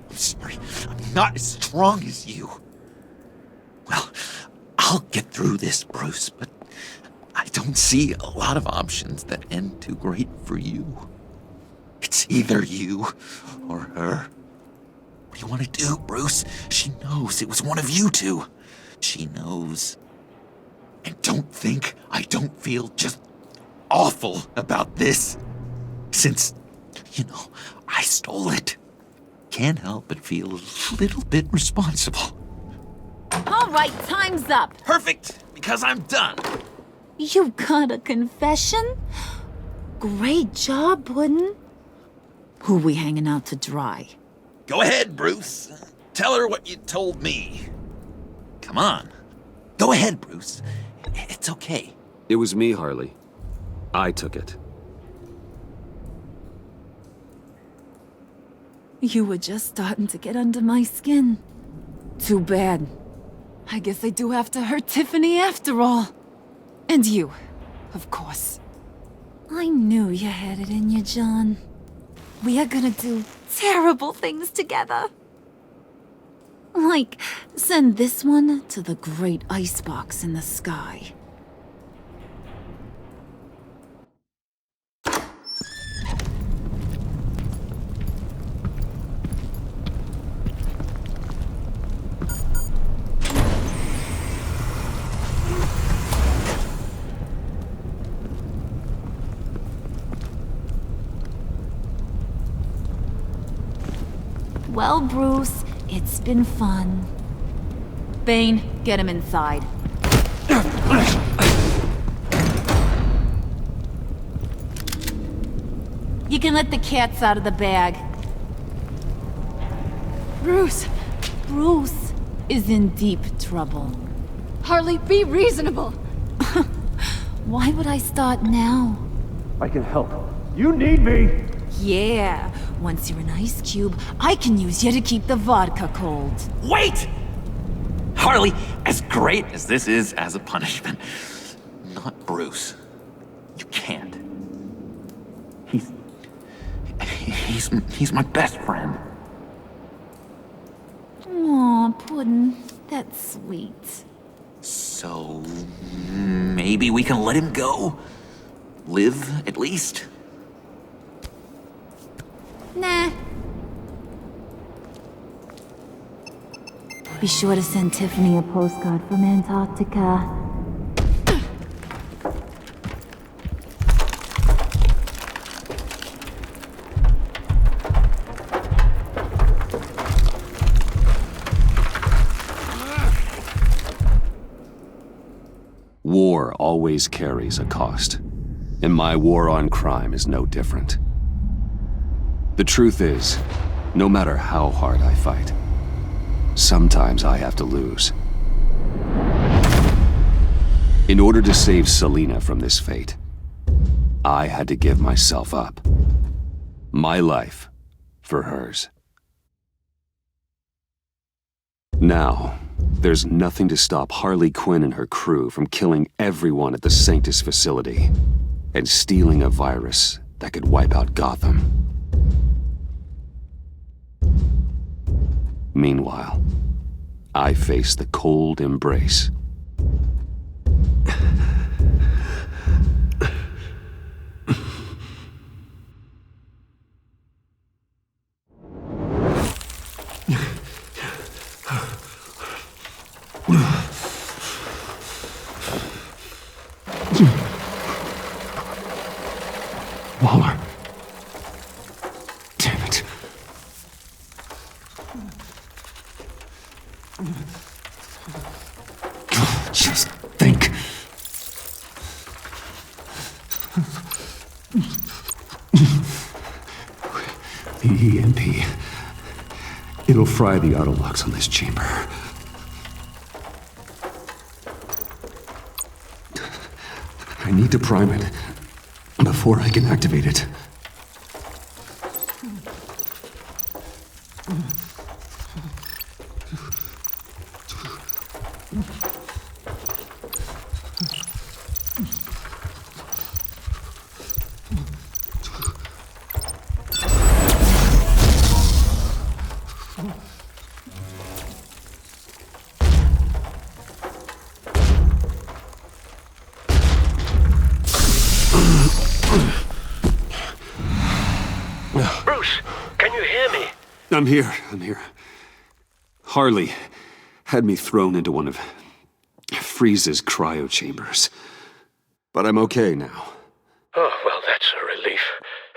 I'm sorry. I'm not as strong as you. Well, I'll get through this, Bruce, but I don't see a lot of options that end too great for you. It's either you or her. What do you want to do, Bruce? She knows it was one of you two. She knows. And don't think I don't feel just awful about this. Since, I stole it. Can't help but feel a little bit responsible. All right, time's up. Perfect, because I'm done. You got a confession? Great job, Puddin'. Who we hanging out to dry? Go ahead, Bruce. Tell her what you told me. Come on. Go ahead, Bruce. It's okay. It was me, Harley. I took it. You were just starting to get under my skin. Too bad. I guess I do have to hurt Tiffany after all. And you, of course. I knew you had it in you, John. We are gonna do terrible things together. Like, send this one to the great icebox in the sky. Well, Bruce, it's been fun. Bane, get him inside. You can let the cats out of the bag. Bruce! Bruce is in deep trouble. Harley, be reasonable! Why would I start now? I can help. You need me! Yeah, once you're an ice cube, I can use you to keep the vodka cold. Wait! Harley, as great as this is as a punishment, not Bruce. You can't. He's my best friend. Aw, Puddin', that's sweet. So, maybe we can let him go? Live, at least? Nah. Be sure to send Tiffany a postcard from Antarctica. War always carries a cost, and my war on crime is no different. The truth is, no matter how hard I fight, sometimes I have to lose. In order to save Selina from this fate, I had to give myself up. My life for hers. Now, there's nothing to stop Harley Quinn and her crew from killing everyone at the Sanctus facility and stealing a virus that could wipe out Gotham. Meanwhile, I face the cold embrace. Waller. Damn it. Just think. The EMP. It'll fry the auto locks on this chamber. I need to prime it before I can activate it. I'm here. Harley had me thrown into one of Freeze's cryo chambers. But I'm okay now. Oh, well, that's a relief.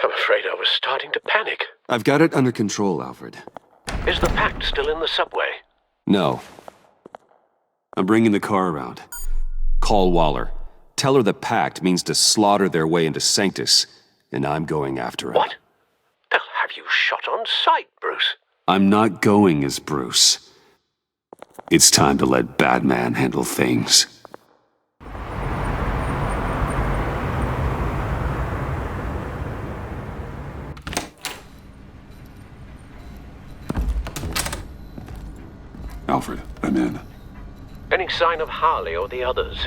I'm afraid I was starting to panic. I've got it under control, Alfred. Is the Pact still in the subway? No. I'm bringing the car around. Call Waller. Tell her the Pact means to slaughter their way into Sanctus, and I'm going after him. What? They'll have you shot on sight, Bruce. I'm not going as Bruce. It's time to let Batman handle things. Alfred, I'm in. Any sign of Harley or the others?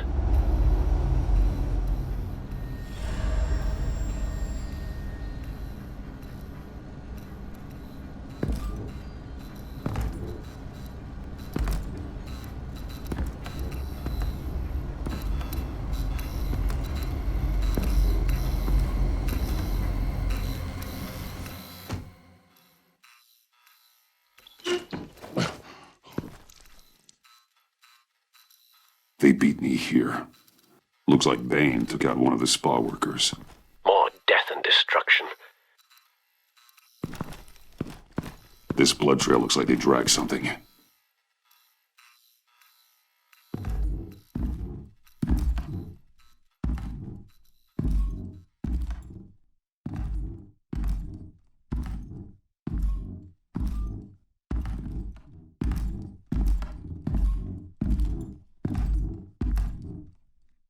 They beat me here. Looks like Bane took out one of the spa workers. More death and destruction. This blood trail looks like they dragged something.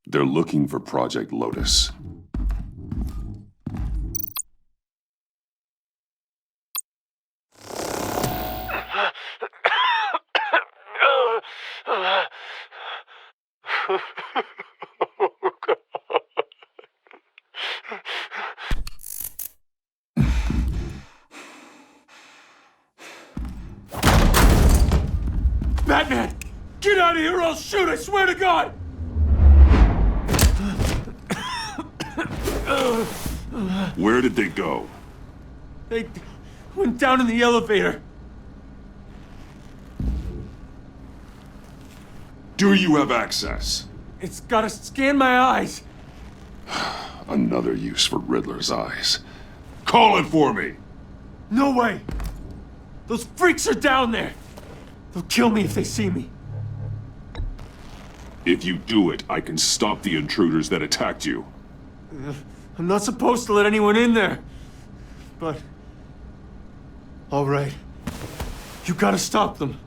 They're looking for Project Lotus. Batman! Get out of here or I'll shoot, I swear to God! Where did they go? They went down in the elevator. Do you have access? It's gotta scan my eyes. Another use for Riddler's eyes. Call it for me! No way! Those freaks are down there! They'll kill me if they see me. If you do it, I can stop the intruders that attacked you. I'm not supposed to let anyone in there. But... all right. You gotta stop them.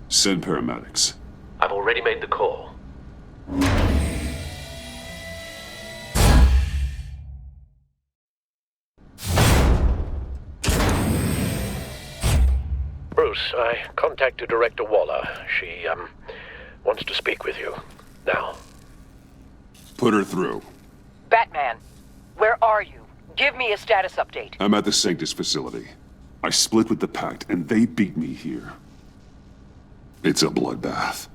Send paramedics. I've already made the call. Bruce, I contacted Director Waller. She, wants to speak with you. Now. Put her through. Batman, where are you? Give me a status update. I'm at the Sanctus facility. I split with the Pact, and they beat me here. It's a bloodbath.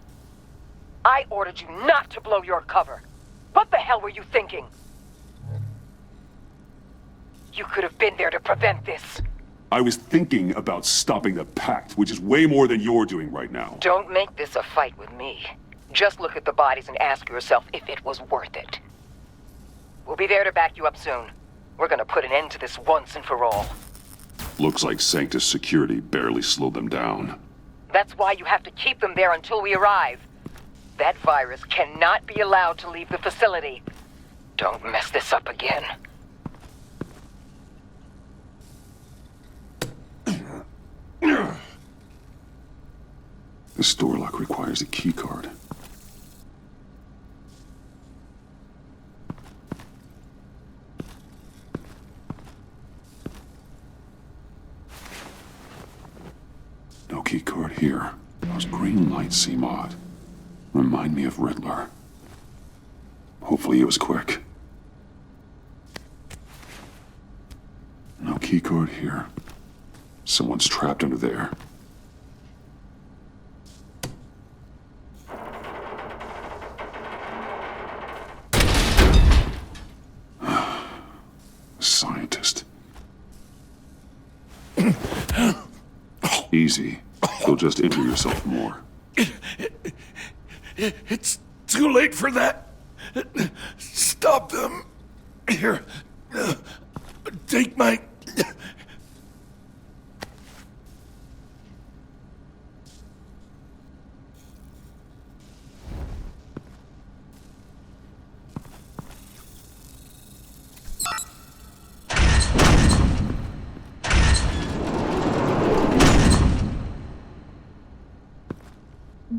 I ordered you not to blow your cover. What the hell were you thinking? You could have been there to prevent this. I was thinking about stopping the Pact, which is way more than you're doing right now. Don't make this a fight with me. Just look at the bodies and ask yourself if it was worth it. We'll be there to back you up soon. We're gonna put an end to this once and for all. Looks like Sanctus security barely slowed them down. That's why you have to keep them there until we arrive. That virus cannot be allowed to leave the facility. Don't mess this up again. This door lock requires a key card. No key card here. Those green lights seem odd. Remind me of Riddler. Hopefully he was quick. No key card here. Someone's trapped under there. Scientist. Easy. You'll just injure yourself more. It's too late for that. Stop them. Here. Take my...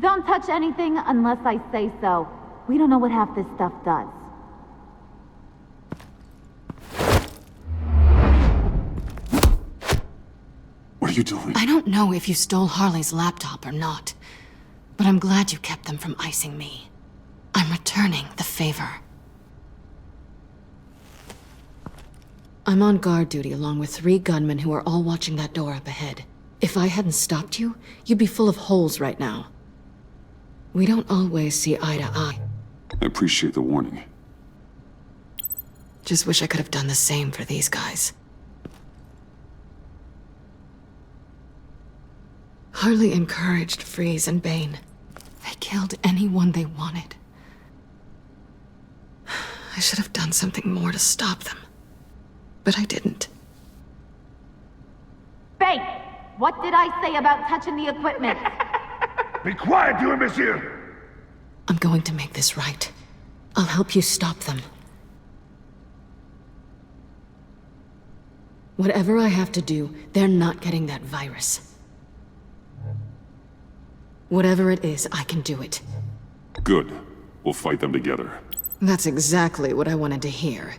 Don't touch anything unless I say so. We don't know what half this stuff does. What are you doing? I don't know if you stole Harley's laptop or not, but I'm glad you kept them from icing me. I'm returning the favor. I'm on guard duty along with 3 gunmen who are all watching that door up ahead. If I hadn't stopped you, you'd be full of holes right now. We don't always see eye to eye, I appreciate the warning. Just wish I could have done the same for these guys. Harley encouraged Freeze and Bane. They killed anyone they wanted. I should have done something more to stop them. But I didn't. Bane! What did I say about touching the equipment? Be quiet, you imbecile! I'm going to make this right. I'll help you stop them. Whatever I have to do, they're not getting that virus. Whatever it is, I can do it. Good. We'll fight them together. That's exactly what I wanted to hear.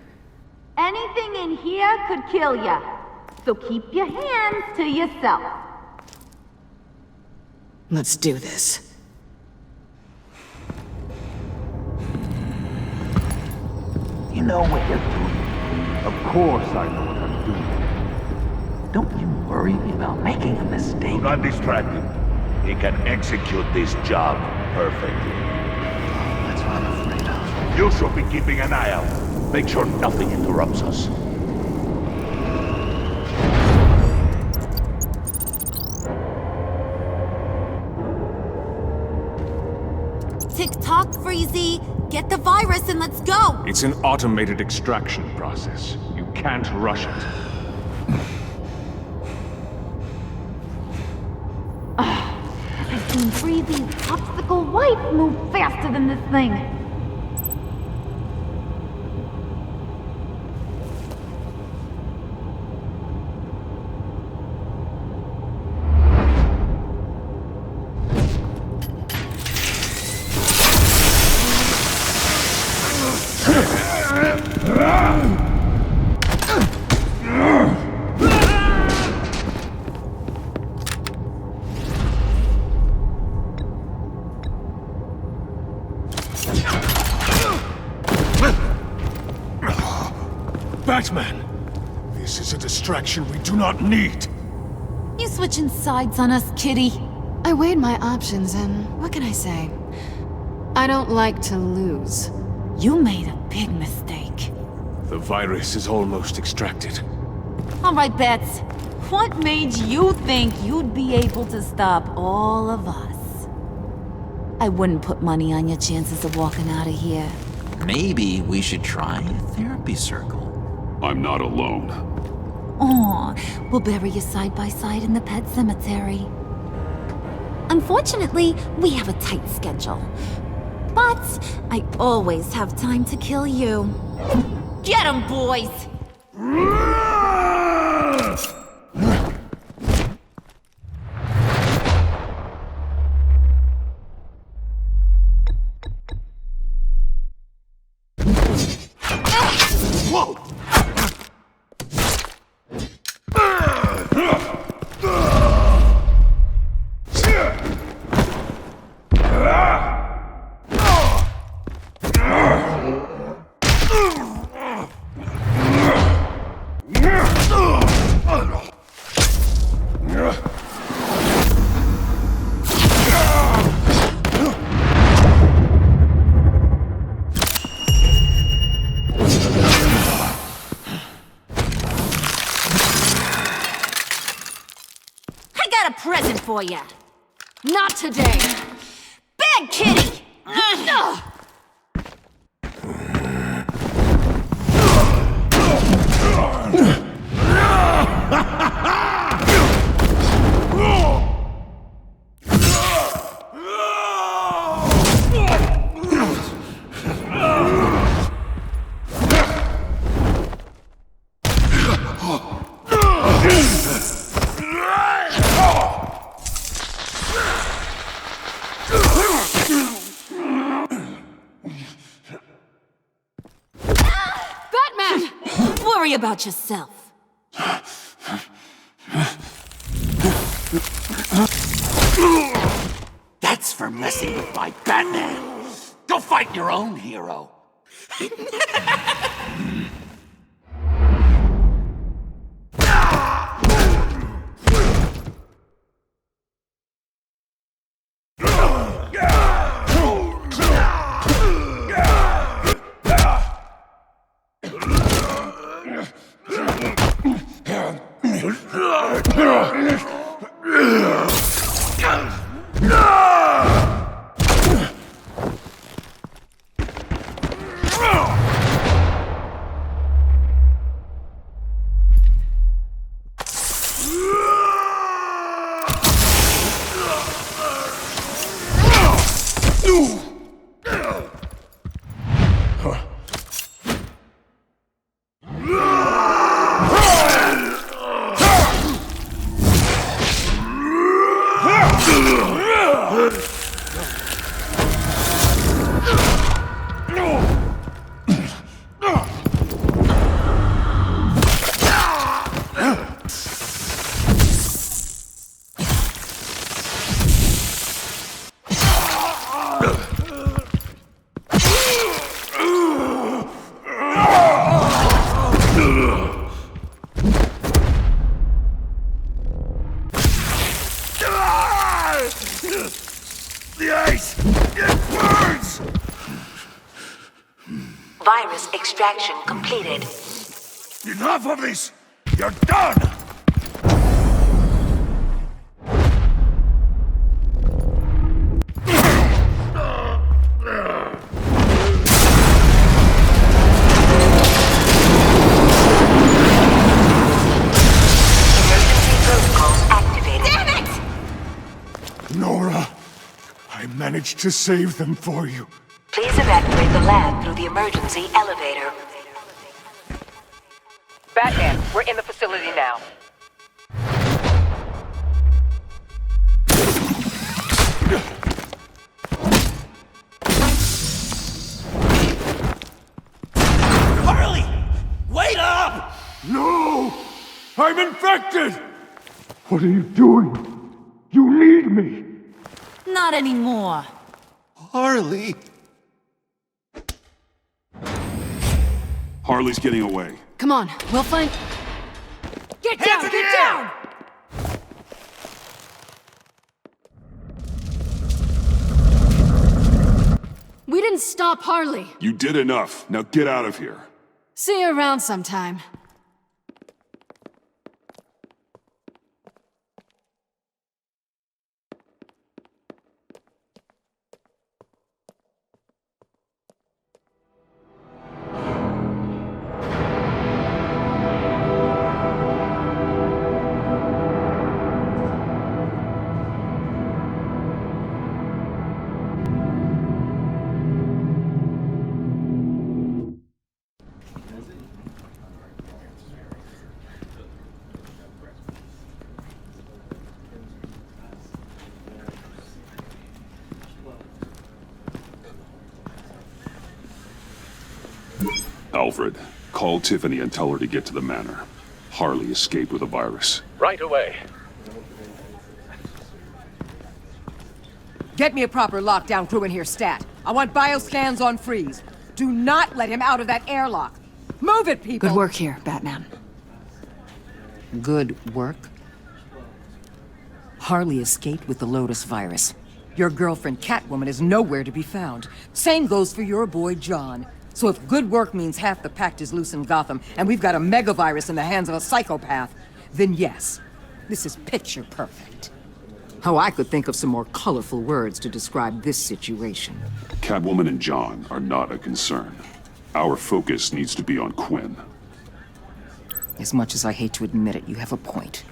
Anything in here could kill ya. So keep your hands to yourself. Let's do this. You know what you're doing. Of course I know what I'm doing. Don't you worry about making a mistake? Do not distract him. He can execute this job perfectly. That's what I'm afraid of. You should be keeping an eye out. Make sure nothing interrupts us. Tick-tock, Freezy! Get the virus and let's go! It's an automated extraction process. You can't rush it. I've seen Freezy's obstacle wife move faster than this thing. Batman! This is a distraction we do not need! You switching sides on us, kitty? I weighed my options and what can I say? I don't like to lose. You made a big mistake. The virus is almost extracted. All right, Bats. What made you think you'd be able to stop all of us? I wouldn't put money on your chances of walking out of here. Maybe we should try a therapy circle. I'm not alone. Aw, we'll bury you side by side in the pet cemetery. Unfortunately, we have a tight schedule. But I always have time to kill you. Get 'em, boys! Whoa! Present for ya. Not today. Bad kitty! Worry about yourself. That's for messing with my Batman. Go fight your own hero. The ice! It burns! Virus extraction completed. Enough of this! You're done! Nora, I managed to save them for you. Please evacuate the lab through the emergency elevator. Batman, we're in the facility now. Harley! Wait up! No! I'm infected! What are you doing? You need me! Not anymore. Harley! Harley's getting away. Come on, we'll find... Get down! Get down! We didn't stop Harley. You did enough. Now get out of here. See you around sometime. Alfred, call Tiffany and tell her to get to the manor. Harley escaped with a virus. Right away. Get me a proper lockdown crew in here, stat. I want bioscans on Freeze. Do not let him out of that airlock. Move it, people! Good work here, Batman. Good work? Harley escaped with the Lotus virus. Your girlfriend, Catwoman, is nowhere to be found. Same goes for your boy, John. So if good work means half the pact is loose in Gotham, and we've got a megavirus in the hands of a psychopath, then yes, this is picture perfect. Oh, I could think of some more colorful words to describe this situation. Catwoman and John are not a concern. Our focus needs to be on Quinn. As much as I hate to admit it, you have a point.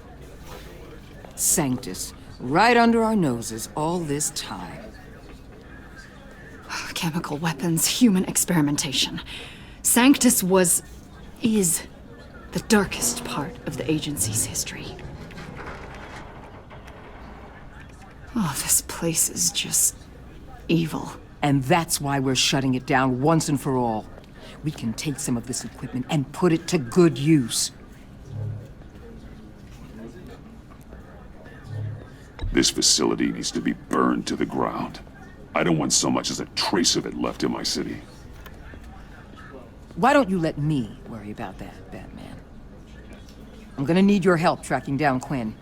Sanctus, right under our noses all this time. Chemical weapons, human experimentation. Sanctus is the darkest part of the agency's history. Oh, this place is just evil. And that's why we're shutting it down once and for all. We can take some of this equipment and put it to good use. This facility needs to be burned to the ground. I don't want so much as a trace of it left in my city. Why don't you let me worry about that, Batman? I'm gonna need your help tracking down Quinn.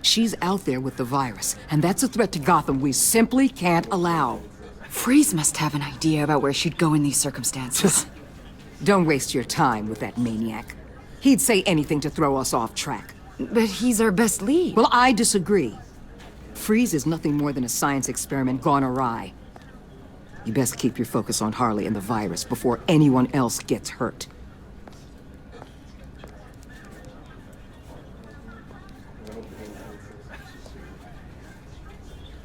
She's out there with the virus, and that's a threat to Gotham we simply can't allow. Freeze must have an idea about where she'd go in these circumstances. Don't waste your time with that maniac. He'd say anything to throw us off track. But he's our best lead. Well, I disagree. Freeze is nothing more than a science experiment gone awry. You best keep your focus on Harley and the virus before anyone else gets hurt.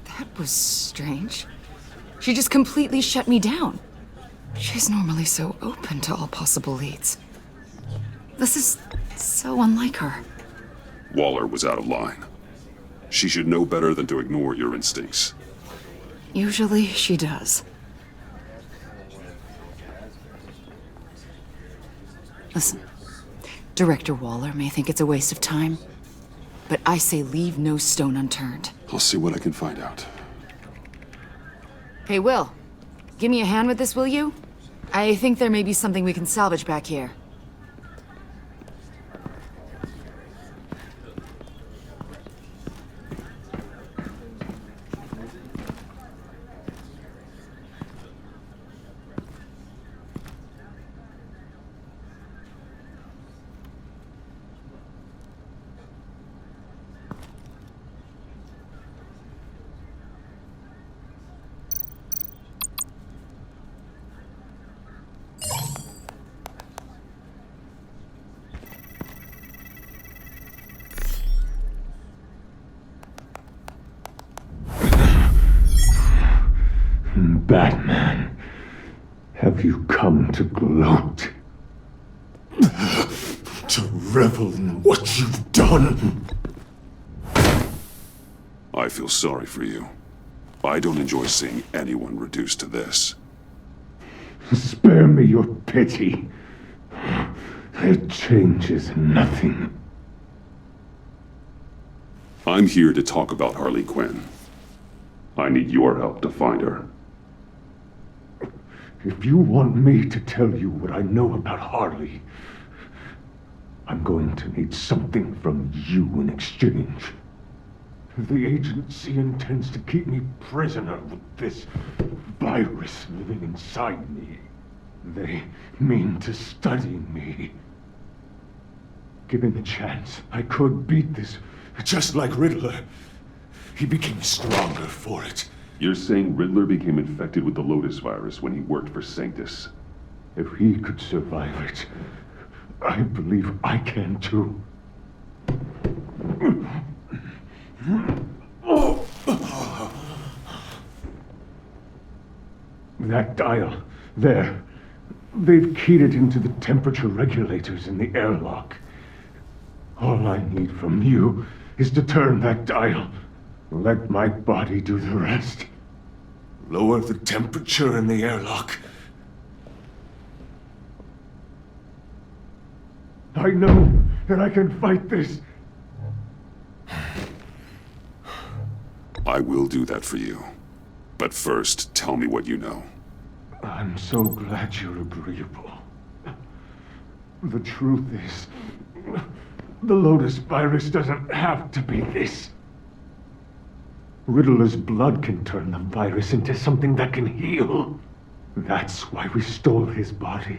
That was strange. She just completely shut me down. She's normally so open to all possible leads. This is so unlike her. Waller was out of line. She should know better than to ignore your instincts. Usually she does. Listen, Director Waller may think it's a waste of time, but I say leave no stone unturned. I'll see what I can find out. Hey, Will, give me a hand with this, will you? I think there may be something we can salvage back here. Batman, have you come to gloat? To revel in what you've done? I feel sorry for you. I don't enjoy seeing anyone reduced to this. Spare me your pity. It changes nothing. I'm here to talk about Harley Quinn. I need your help to find her. If you want me to tell you what I know about Harley, I'm going to need something from you in exchange. The agency intends to keep me prisoner with this virus living inside me. They mean to study me. Given the chance, I could beat this, just like Riddler. He became stronger for it. You're saying Riddler became infected with the Lotus virus when he worked for Sanctus? If he could survive it, I believe I can too. That dial, there. They've keyed it into the temperature regulators in the airlock. All I need from you is to turn that dial. Let my body do the rest. Lower the temperature in the airlock. I know that I can fight this. I will do that for you. But first, tell me what you know. I'm so glad you're agreeable. The truth is, the Lotus virus doesn't have to be this. Riddler's blood can turn the virus into something that can heal. That's why we stole his body.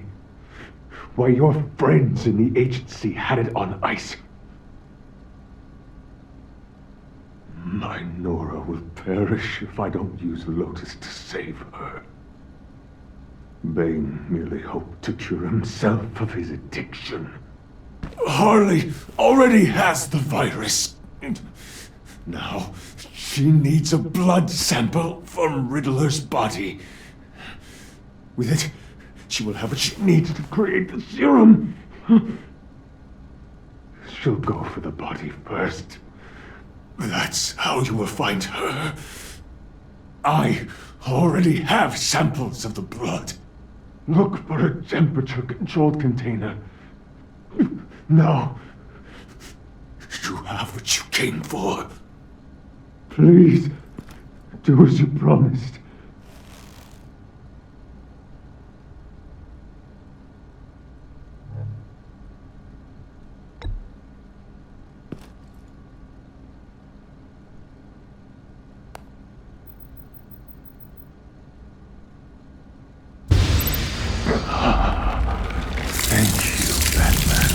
Why your friends in the agency had it on ice. My Nora will perish if I don't use Lotus to save her. Bane merely hoped to cure himself of his addiction. Harley already has the virus. Now, she needs a blood sample from Riddler's body. With it, she will have what she needs to create the serum. She'll go for the body first. That's how you will find her. I already have samples of the blood. Look for a temperature-controlled container. Now, you have what you came for. Please, do as you promised. Thank you, Batman.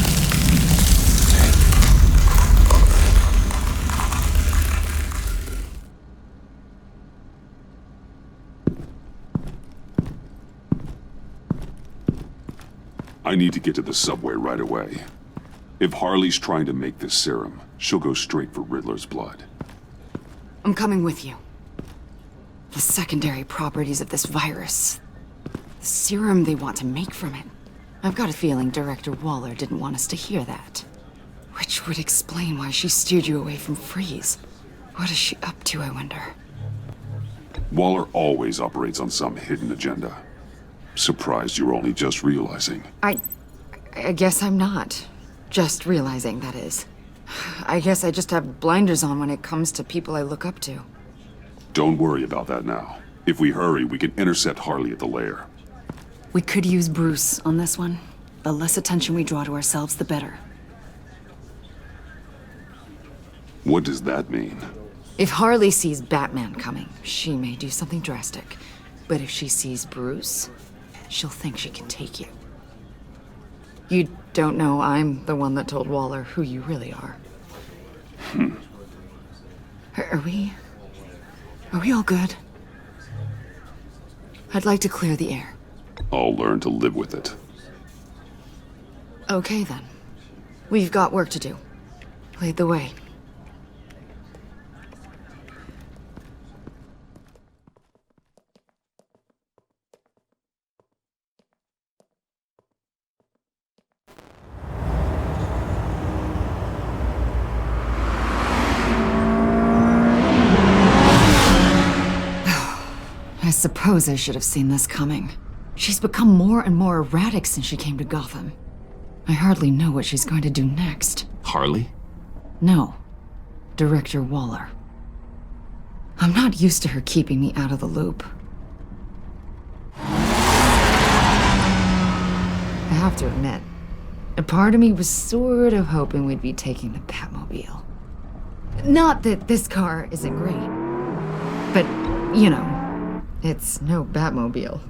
I need to get to the subway right away. If Harley's trying to make this serum, she'll go straight for Riddler's blood. I'm coming with you. The secondary properties of this virus. The serum they want to make from it. I've got a feeling Director Waller didn't want us to hear that. Which would explain why she steered you away from Freeze. What is she up to, I wonder? Waller always operates on some hidden agenda. Surprised you're only just realizing. I guess I'm not. Just realizing, that is. I guess I just have blinders on when it comes to people I look up to. Don't worry about that now. If we hurry, we can intercept Harley at the lair. We could use Bruce on this one. The less attention we draw to ourselves, the better. What does that mean? If Harley sees Batman coming, she may do something drastic. But if she sees Bruce, she'll think she can take you. You don't know I'm the one that told Waller who you really are. Are we all good? I'd like to clear the air. I'll learn to live with it. Okay, then. We've got work to do. Lead the way. I suppose I should have seen this coming. She's become more and more erratic since she came to Gotham. I hardly know what she's going to do next. Harley? No. Director Waller. I'm not used to her keeping me out of the loop. I have to admit, a part of me was sort of hoping we'd be taking the Batmobile. Not that this car isn't great, but, you know, it's no Batmobile.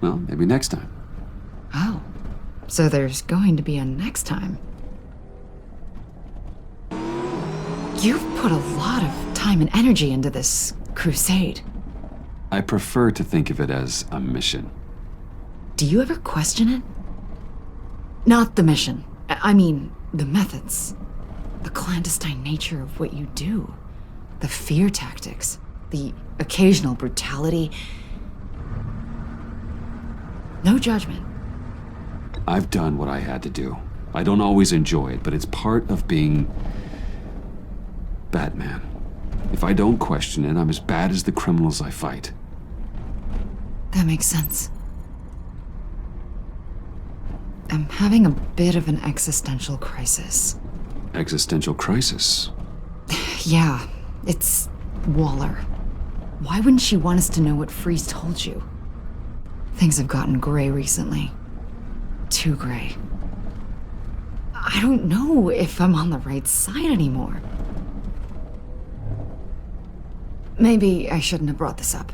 Well, maybe next time. Oh, so there's going to be a next time. You've put a lot of time and energy into this crusade. I prefer to think of it as a mission. Do you ever question it? Not the mission. I mean, the methods. The clandestine nature of what you do. The fear tactics. The occasional brutality. No judgment. I've done what I had to do. I don't always enjoy it, but it's part of being Batman. If I don't question it, I'm as bad as the criminals I fight. That makes sense. I'm having a bit of an existential crisis. Existential crisis? Yeah, it's Waller. Why wouldn't she want us to know what Freeze told you? Things have gotten gray recently. Too gray. I don't know if I'm on the right side anymore. Maybe I shouldn't have brought this up.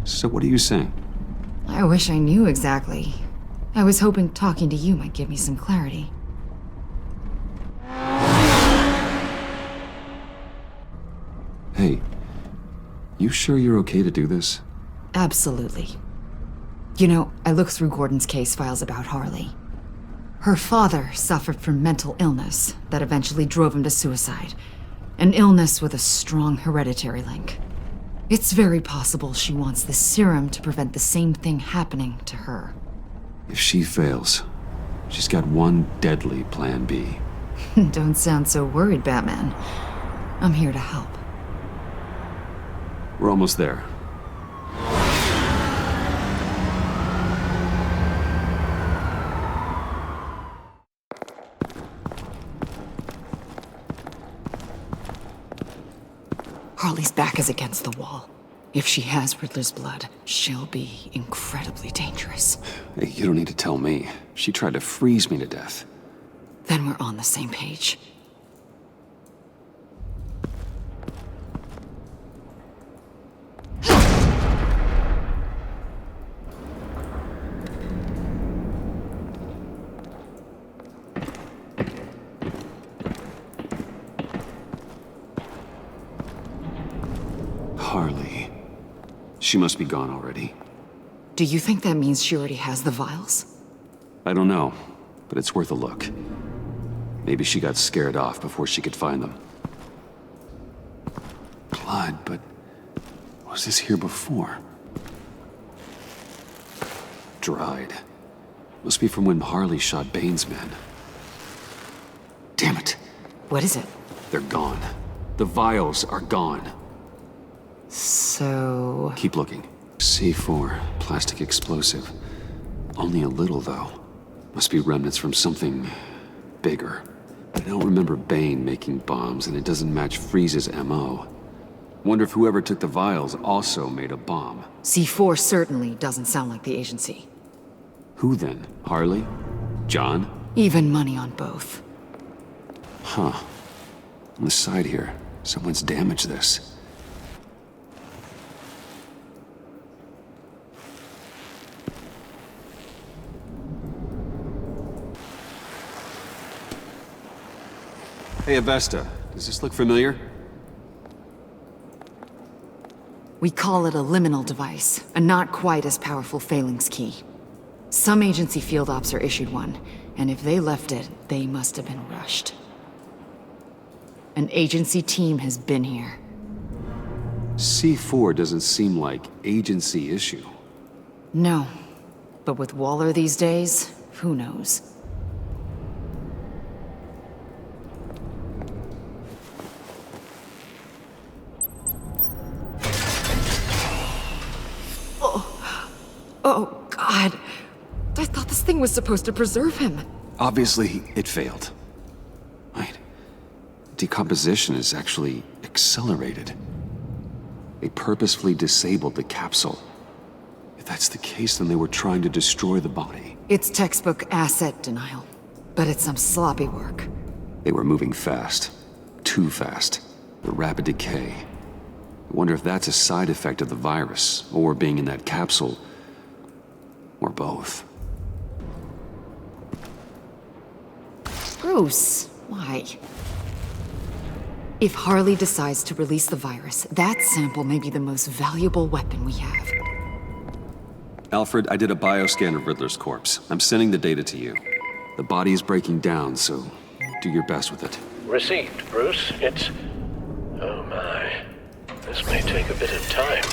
So what are you saying? I wish I knew exactly. I was hoping talking to you might give me some clarity. Hey, you sure you're okay to do this? Absolutely. You know, I looked through Gordon's case files about Harley. Her father suffered from mental illness that eventually drove him to suicide. An illness with a strong hereditary link. It's very possible she wants this serum to prevent the same thing happening to her. If she fails, she's got one deadly plan B. Don't sound so worried, Batman. I'm here to help. We're almost there. Harley's back is against the wall. If she has Riddler's blood, she'll be incredibly dangerous. Hey, you don't need to tell me. She tried to freeze me to death. Then we're on the same page. Harley. She must be gone already. Do you think that means she already has the vials? I don't know, but it's worth a look. Maybe she got scared off before she could find them. Blood, but Was this here before? Dried. Must be from when Harley shot Bane's men. Damn it. What is it? They're gone. The vials are gone. So... Keep looking. C4, plastic explosive. Only a little, though. Must be remnants from something bigger. I don't remember Bane making bombs, and it doesn't match Freeze's MO. Wonder if whoever took the vials also made a bomb. C4 certainly doesn't sound like the agency. Who then? Harley? John? Even money on both. Huh. On the side here, someone's damaged this. Hey, Avesta, does this look familiar? We call it a liminal device, a not quite as powerful phalanx key. Some agency field ops are issued one, and if they left it, they must have been rushed. An agency team has been here. C4 doesn't seem like agency issue. No, but with Waller these days, who knows? Oh, God. I thought this thing was supposed to preserve him. Obviously, it failed. Wait. Decomposition is actually accelerated. They purposefully disabled the capsule. If that's the case, then they were trying to destroy the body. It's textbook asset denial, but it's some sloppy work. They were moving fast. Too fast. The rapid decay. I wonder if that's a side effect of the virus, or being in that capsule, or both. Bruce, why? If Harley decides to release the virus, that sample may be the most valuable weapon we have. Alfred, I did a bioscan of Riddler's corpse. I'm sending the data to you. The body is breaking down, so do your best with it. Received, Bruce. It's... oh my. This may take a bit of time.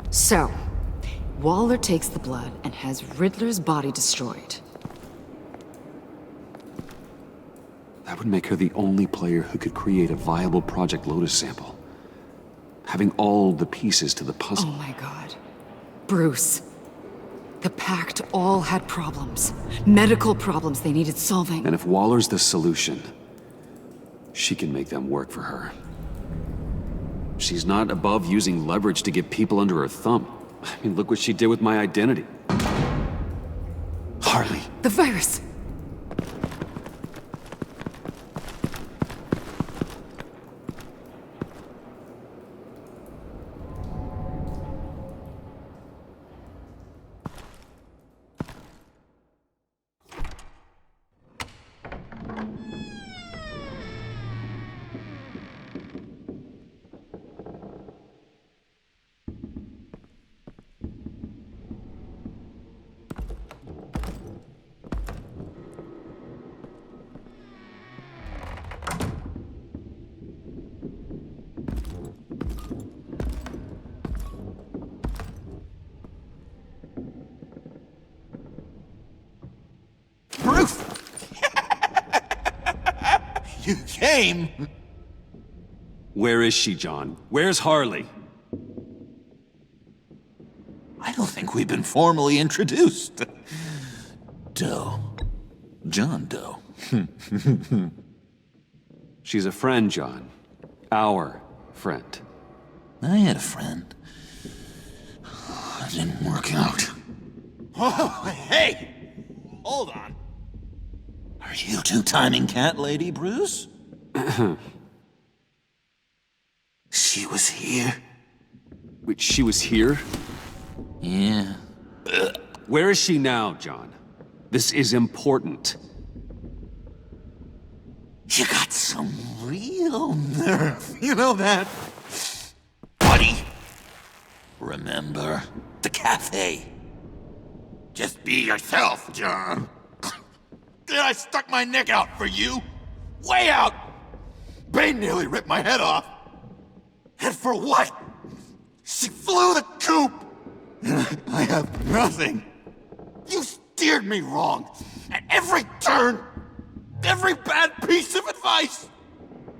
So, Waller takes the blood and has Riddler's body destroyed. That would make her the only player who could create a viable Project Lotus sample. Having all the pieces to the puzzle. Oh my God. Bruce. The Pact all had problems. Medical problems they needed solving. And if Waller's the solution, she can make them work for her. She's not above using leverage to get people under her thumb. I mean, look what she did with my identity. Harley. The virus! You came? Where is she, John? Where's Harley? I don't think we've been formally introduced. Doe. John Doe. She's a friend, John. Our friend. I had a friend. It didn't work out. Oh, hey! Hold on. Are you two-timing cat lady, Bruce? She was here. Wait, she was here? Yeah. Where is she now, John? This is important. You got some real nerve, you know that? Buddy! Remember the cafe? Just be yourself, John. I stuck my neck out for you. Way out! Bane nearly ripped my head off. For what? She flew the coop! I have nothing. You steered me wrong. At every turn. Every bad piece of advice.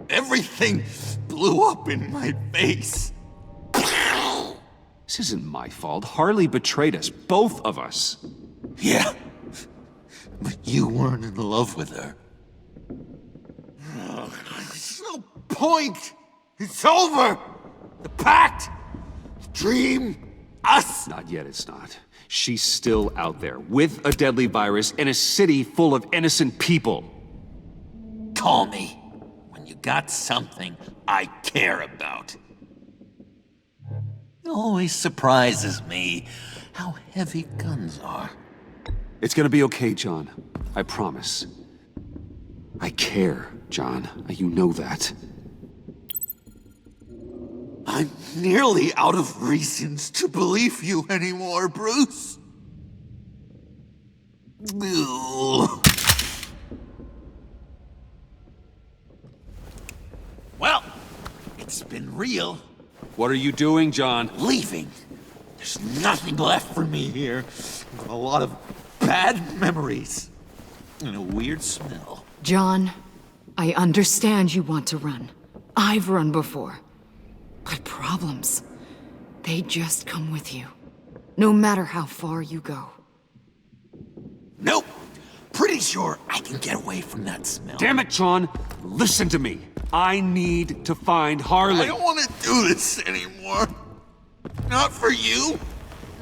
Everything blew up in my face. This isn't my fault. Harley betrayed us, both of us. Yeah. But you weren't in love with her. There's no point. It's over. The pact. The dream. Us. Not yet, it's not. She's still out there, with a deadly virus, in a city full of innocent people. Call me when you got something I care about. It always surprises me how heavy guns are. It's gonna be okay, John. I promise. I care, John. You know that. I'm nearly out of reasons to believe you anymore, Bruce. Ugh. Well, it's been real. What are you doing, John? Leaving. There's nothing left for me here. A lot of bad memories. And a weird smell. John, I understand you want to run. I've run before. But problems, they just come with you. No matter how far you go. Nope. Pretty sure I can get away from that smell. Damn it, John! Listen to me. I need to find Harley. I don't want to do this anymore. Not for you.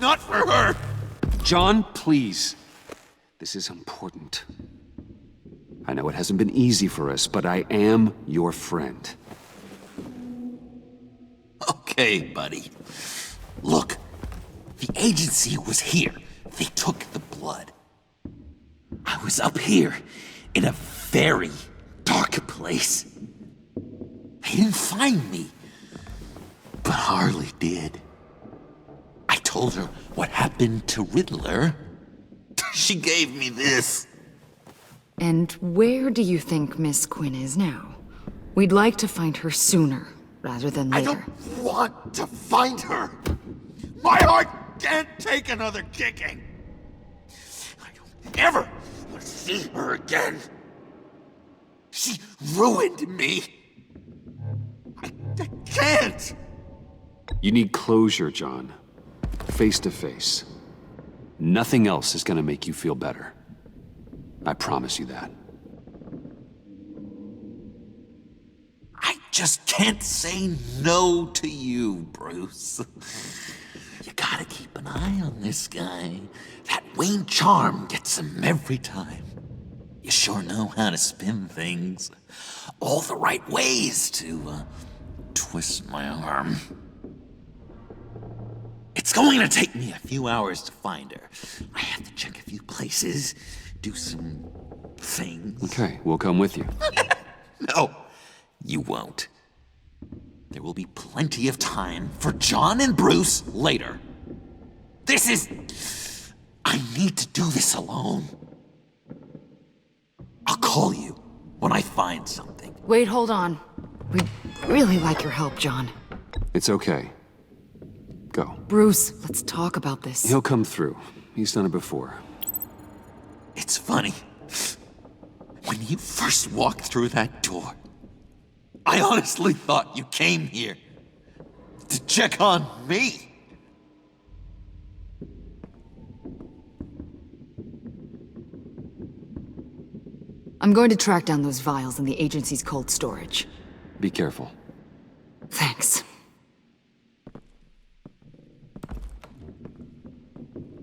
Not for her. John, please. This is important. I know it hasn't been easy for us, but I am your friend. Okay, buddy. Look, the agency was here. They took the blood. I was up here, in a very dark place. They didn't find me, but Harley did. I told her what happened to Riddler. She gave me this. And where do you think Miss Quinn is now? We'd like to find her sooner, rather than later. I don't want to find her. My heart can't take another kicking. I don't ever want to see her again. She ruined me. I can't. You need closure, John. Face to face. Nothing else is gonna make you feel better. I promise you that. I just can't say no to you, Bruce. You gotta keep an eye on this guy. That Wayne charm gets him every time. You sure know how to spin things. All the right ways to, twist my arm. It's going to take me a few hours to find her. I have to check a few places, do some things. Okay, we'll come with you. No, you won't. There will be plenty of time for John and Bruce later. I need to do this alone. I'll call you when I find something. Wait, hold on. We'd really like your help, John. It's okay. Go. Bruce, let's talk about this. He'll come through. He's done it before. It's funny. When you first walked through that door, I honestly thought you came here to check on me. I'm going to track down those vials in the agency's cold storage. Be careful. Thanks.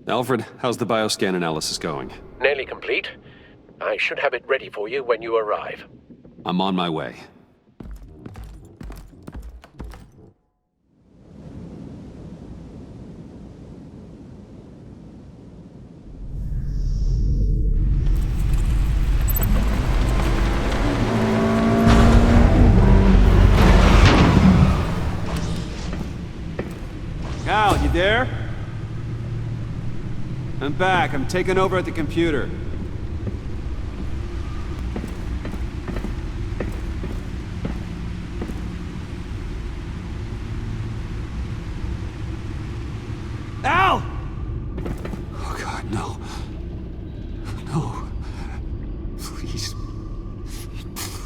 Alfred, how's the bioscan analysis going? Nearly complete. I should have it ready for you when you arrive. I'm on my way. Cal, you there? I'm back. I'm taking over at the computer.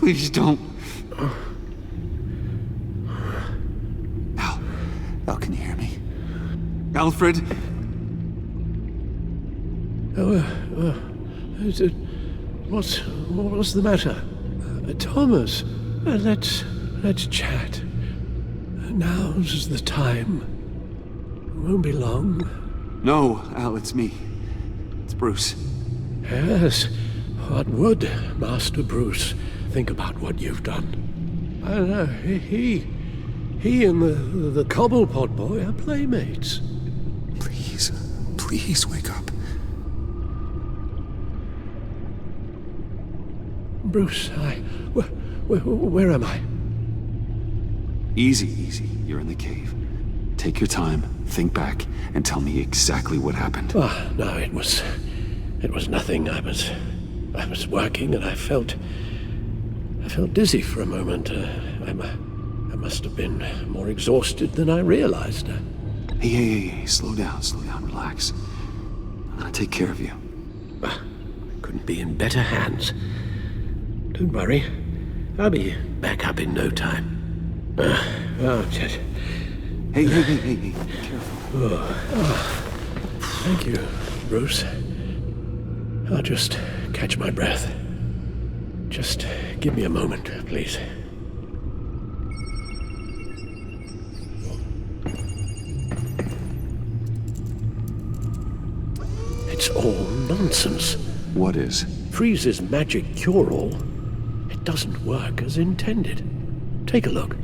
Please don't. Al, can you hear me? Alfred? What's the matter? Thomas, let's chat. Now's the time. Won't be long. No, Al, it's me. It's Bruce. Yes. What would Master Bruce think about what you've done? I know. He and the Cobblepot boy are playmates. Please wake up. Bruce, where am I? Easy. You're in the cave. Take your time, think back, and tell me exactly what happened. Oh, no, it was nothing. I was working and I felt dizzy for a moment. I must have been more exhausted than I realized. Hey, slow down, relax. I'm gonna take care of you. Couldn't be in better hands. Don't worry, I'll be back up in no time. Just... Hey, careful. Thank you, Bruce. I'll just catch my breath. Just give me a moment, please. It's all nonsense. What is? Freeze's magic cure-all. It doesn't work as intended. Take a look.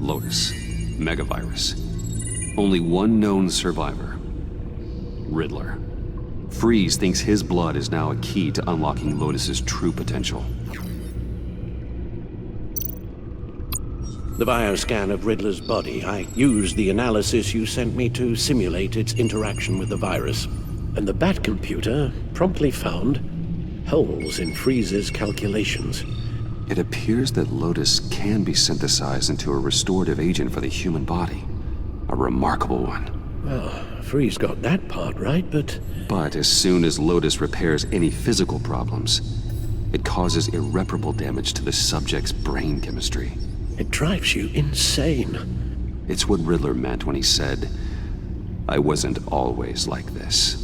Lotus. Megavirus. Only one known survivor. Riddler. Freeze thinks his blood is now a key to unlocking Lotus's true potential. The bioscan of Riddler's body, I used the analysis you sent me to simulate its interaction with the virus. And the Bat computer promptly found holes in Freeze's calculations. It appears that Lotus can be synthesized into a restorative agent for the human body. A remarkable one. Well, Freeze got that part right, but... But as soon as Lotus repairs any physical problems, it causes irreparable damage to the subject's brain chemistry. It drives you insane. It's what Riddler meant when he said, "I wasn't always like this."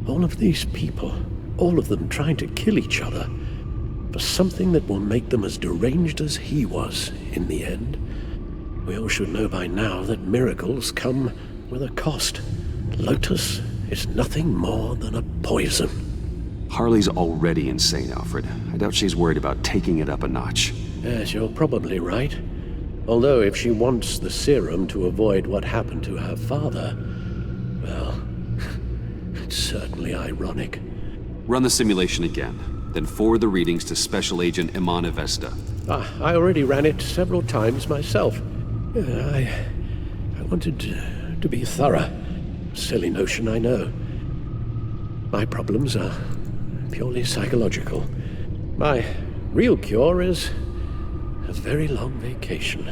All of these people, all of them trying to kill each other, for something that will make them as deranged as he was in the end. We all should know by now that miracles come with a cost. Lotus is nothing more than a poison. Harley's already insane, Alfred. I doubt she's worried about taking it up a notch. Yes, you're probably right. Although if she wants the serum to avoid what happened to her father, well, it's certainly ironic. Run the simulation again, then forward the readings to Special Agent Imana Vesta. I already ran it several times myself. I wanted to be thorough. Silly notion, I know. My problems are purely psychological. My real cure is a very long vacation.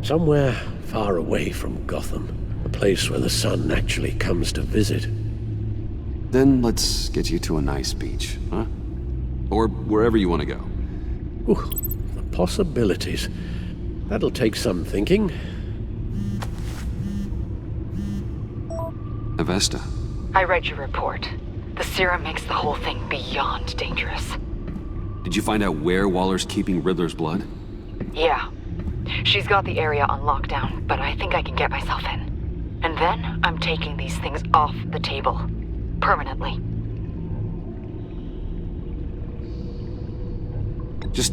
Somewhere far away from Gotham. A place where the sun actually comes to visit. Then let's get you to a nice beach, huh? Or wherever you want to go. Ooh, the possibilities. That'll take some thinking. Avesta. I read your report. The serum makes the whole thing beyond dangerous. Did you find out where Waller's keeping Riddler's blood? Yeah. She's got the area on lockdown, but I think I can get myself in. And then I'm taking these things off the table. Permanently. Just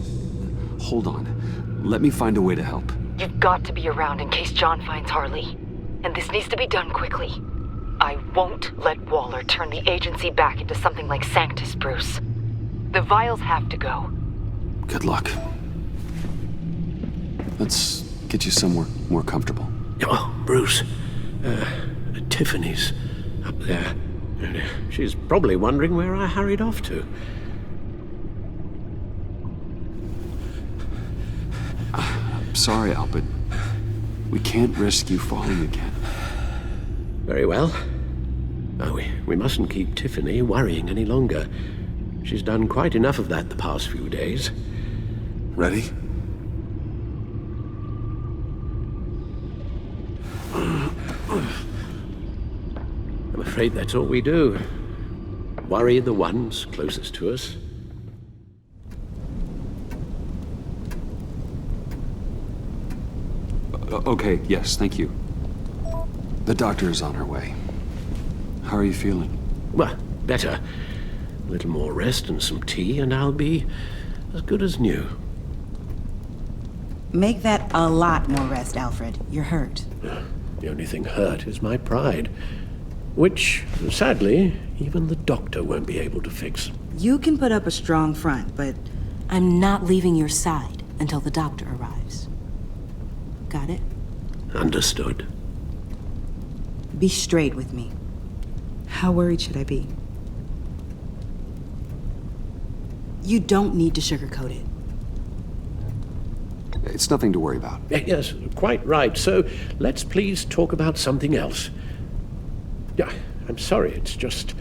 hold on. Let me find a way to help. You've got to be around in case John finds Harley. And this needs to be done quickly. I won't let Waller turn the agency back into something like Sanctus, Bruce. The vials have to go. Good luck. Let's get you somewhere more comfortable. Oh, Bruce. Tiffany's up there. She's probably wondering where I hurried off to. I'm sorry, Al, but we can't risk you falling again. Very well. No, we mustn't keep Tiffany worrying any longer. She's done quite enough of that the past few days. Ready? I'm afraid that's all we do. Worry the ones closest to us. Okay, yes, thank you. The doctor is on her way. How are you feeling? Well, better. A little more rest and some tea, and I'll be as good as new. Make that a lot more rest, Alfred. You're hurt. The only thing hurt is my pride. Which, sadly, even the doctor won't be able to fix. You can put up a strong front, but I'm not leaving your side until the doctor arrives. Got it? Understood. Be straight with me. How worried should I be? You don't need to sugarcoat it. It's nothing to worry about. Yes, quite right. So, let's please talk about something else. Yeah, I'm sorry, it's just...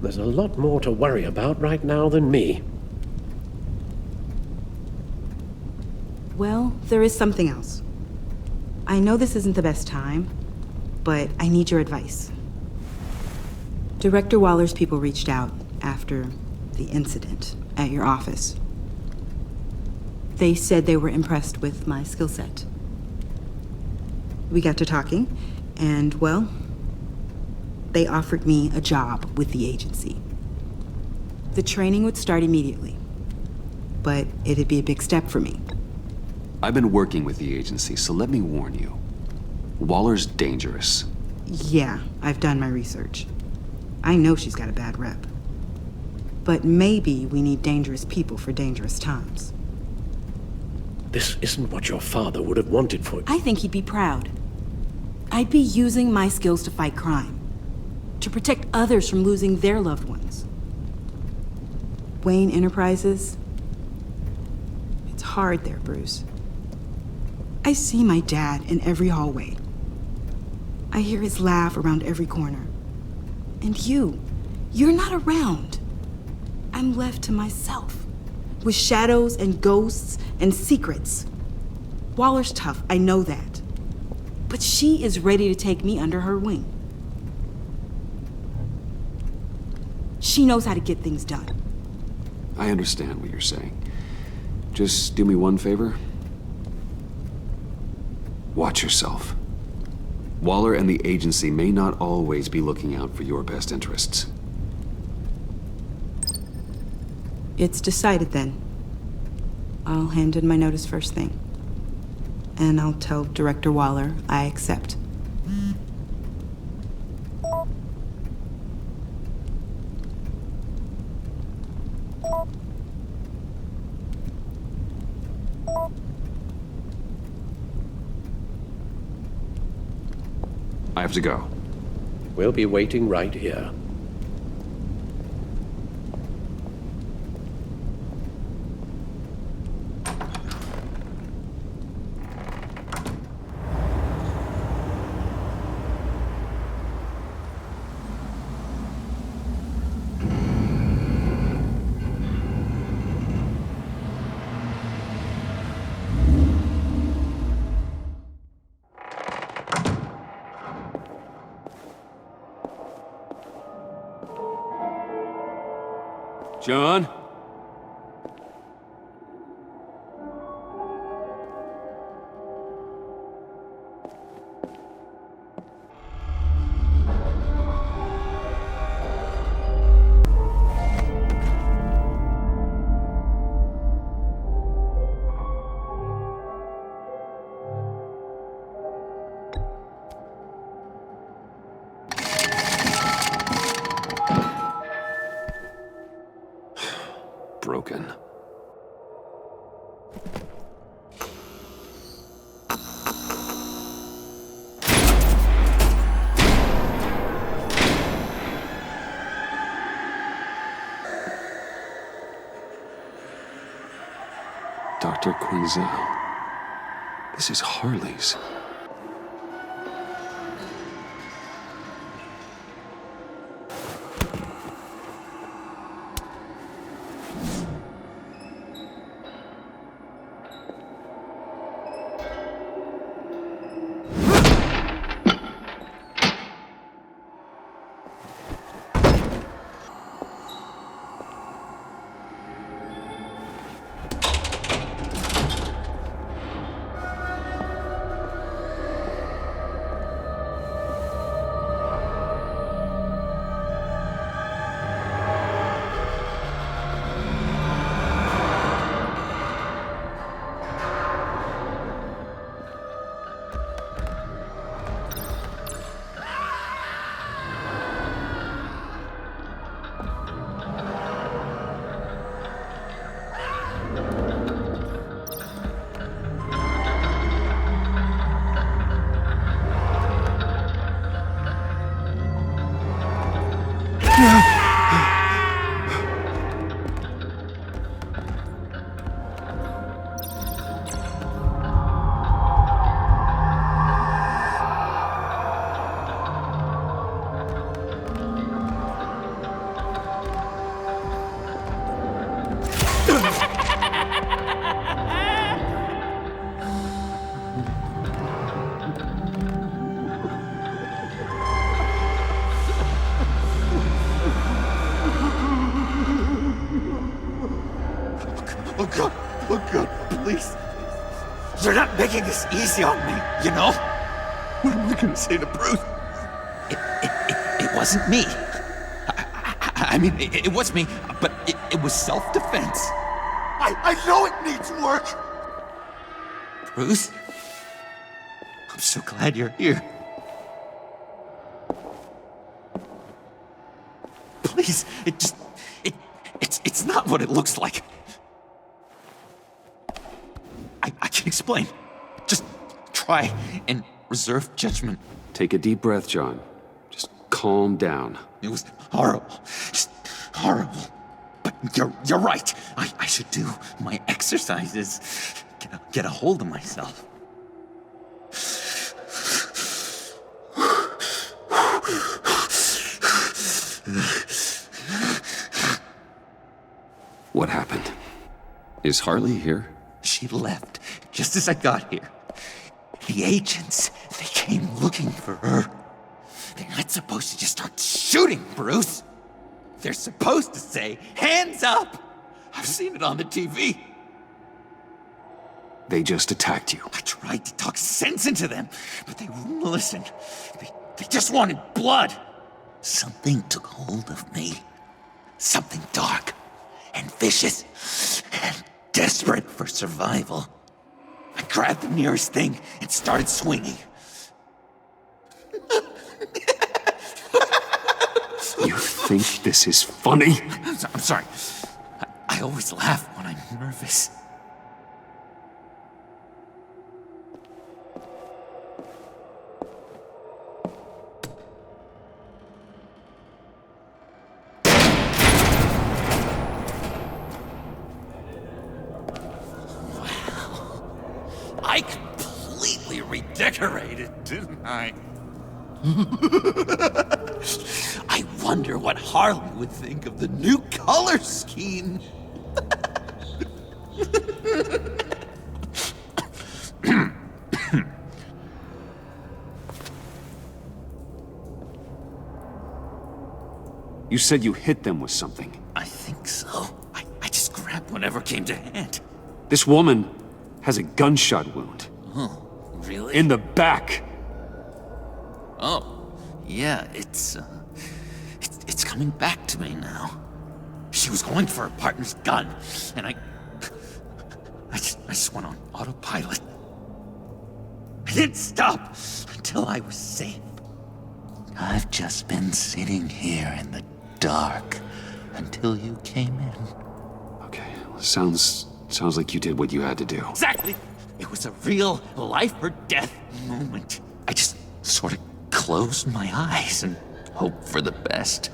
there's a lot more to worry about right now than me. Well, there is something else. I know this isn't the best time, but I need your advice. Director Waller's people reached out after the incident at your office. They said they were impressed with my skill set. We got to talking, and, well, they offered me a job with the agency. The training would start immediately, but it'd be a big step for me. I've been working with the agency, so let me warn you. Waller's dangerous. Yeah, I've done my research. I know she's got a bad rep. But maybe we need dangerous people for dangerous times. This isn't what your father would have wanted for you. I think he'd be proud. I'd be using my skills to fight crime. To protect others from losing their loved ones. Wayne Enterprises? It's hard there, Bruce. I see my dad in every hallway. I hear his laugh around every corner. And you're not around. I'm left to myself, with shadows and ghosts and secrets. Waller's tough, I know that. But she is ready to take me under her wing. She knows how to get things done. I understand what you're saying. Just do me one favor. Watch yourself. Waller and the agency may not always be looking out for your best interests. It's decided then. I'll hand in my notice first thing. And I'll tell Director Waller I accept. I have to go. We'll be waiting right here. John? Broken. Dr. Quinzel. This is Harley's. Look good, please. You're not making this easy on me, you know? What am I gonna say to Bruce? It wasn't me. I mean, it was me, but it was self-defense. I know it needs work. Bruce? I'm so glad you're here. Please, it's not what it looks like. I can explain. Just try and reserve judgment. Take a deep breath, John. Just calm down. It was horrible. Just horrible. But you're right. I should do my exercises. Get a hold of myself. What happened? Is Harley here? She left just as I got here. The agents, they came looking for her. They're not supposed to just start shooting, Bruce. They're supposed to say, hands up! I've seen it on the TV. They just attacked you. I tried to talk sense into them, but they wouldn't listen. They just wanted blood. Something took hold of me. Something dark and vicious and desperate for survival. I grabbed the nearest thing and started swinging. You think this is funny? I'm sorry. I always laugh when I'm nervous. I completely redecorated, didn't I? I wonder what Harley would think of the new color scheme. You said you hit them with something. I think so. I just grabbed whatever came to hand. This woman has a gunshot wound. Oh, really? In the back. Oh, yeah, it's coming back to me now. She was going for her partner's gun, and I just went on autopilot. I didn't stop until I was safe. I've just been sitting here in the dark until you came in. Okay, sounds like you did what you had to do. Exactly! It was a real life or death moment. I just sort of closed my eyes and hoped for the best.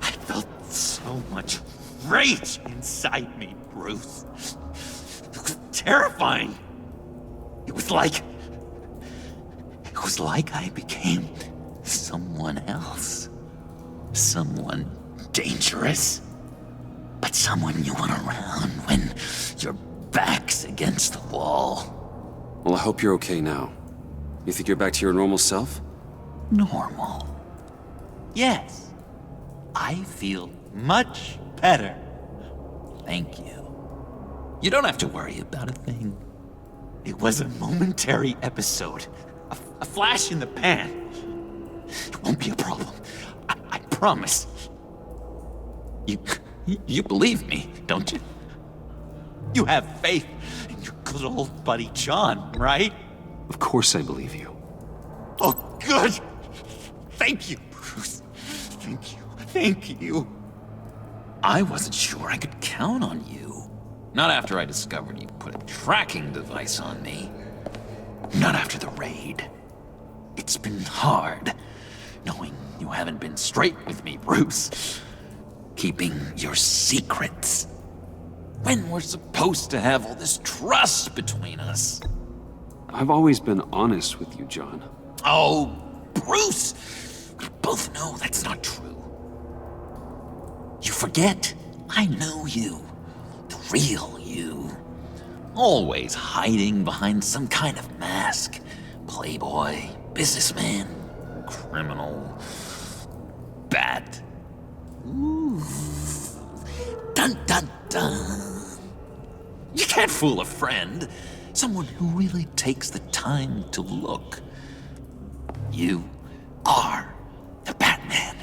I felt so much rage inside me, Bruce. It was terrifying. It was like I became someone else. Someone dangerous. But someone you want around when your back's against the wall. Well, I hope you're okay now. You think you're back to your normal self? Normal? Yes. I feel much better. Thank you. You don't have to worry about a thing. It was a momentary episode. A flash in the pan. It won't be a problem. I promise. You believe me, don't you? You have faith in your good old buddy John, right? Of course I believe you. Oh, good! Thank you, Bruce. Thank you. Thank you. I wasn't sure I could count on you. Not after I discovered you put a tracking device on me. Not after the raid. It's been hard, knowing you haven't been straight with me, Bruce. Keeping your secrets. When we're supposed to have all this trust between us. I've always been honest with you, John. Oh, Bruce! We both know that's not true. You forget. I know you. The real you. Always hiding behind some kind of mask. Playboy, businessman, criminal, bad. Ooh. Dun dun dun. You can't fool a friend. Someone who really takes the time to look. You are the Batman.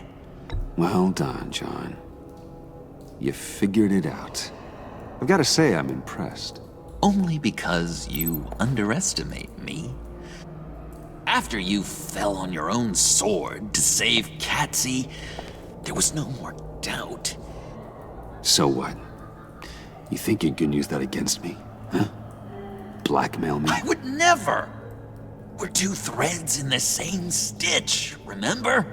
Well done, John. You figured it out. I've got to say, I'm impressed. only because you underestimate me. After you fell on your own sword to save Catsy, there was no more doubt. So what? You think you can use that against me? Huh? Blackmail me? I would never! We're two threads in the same stitch, remember?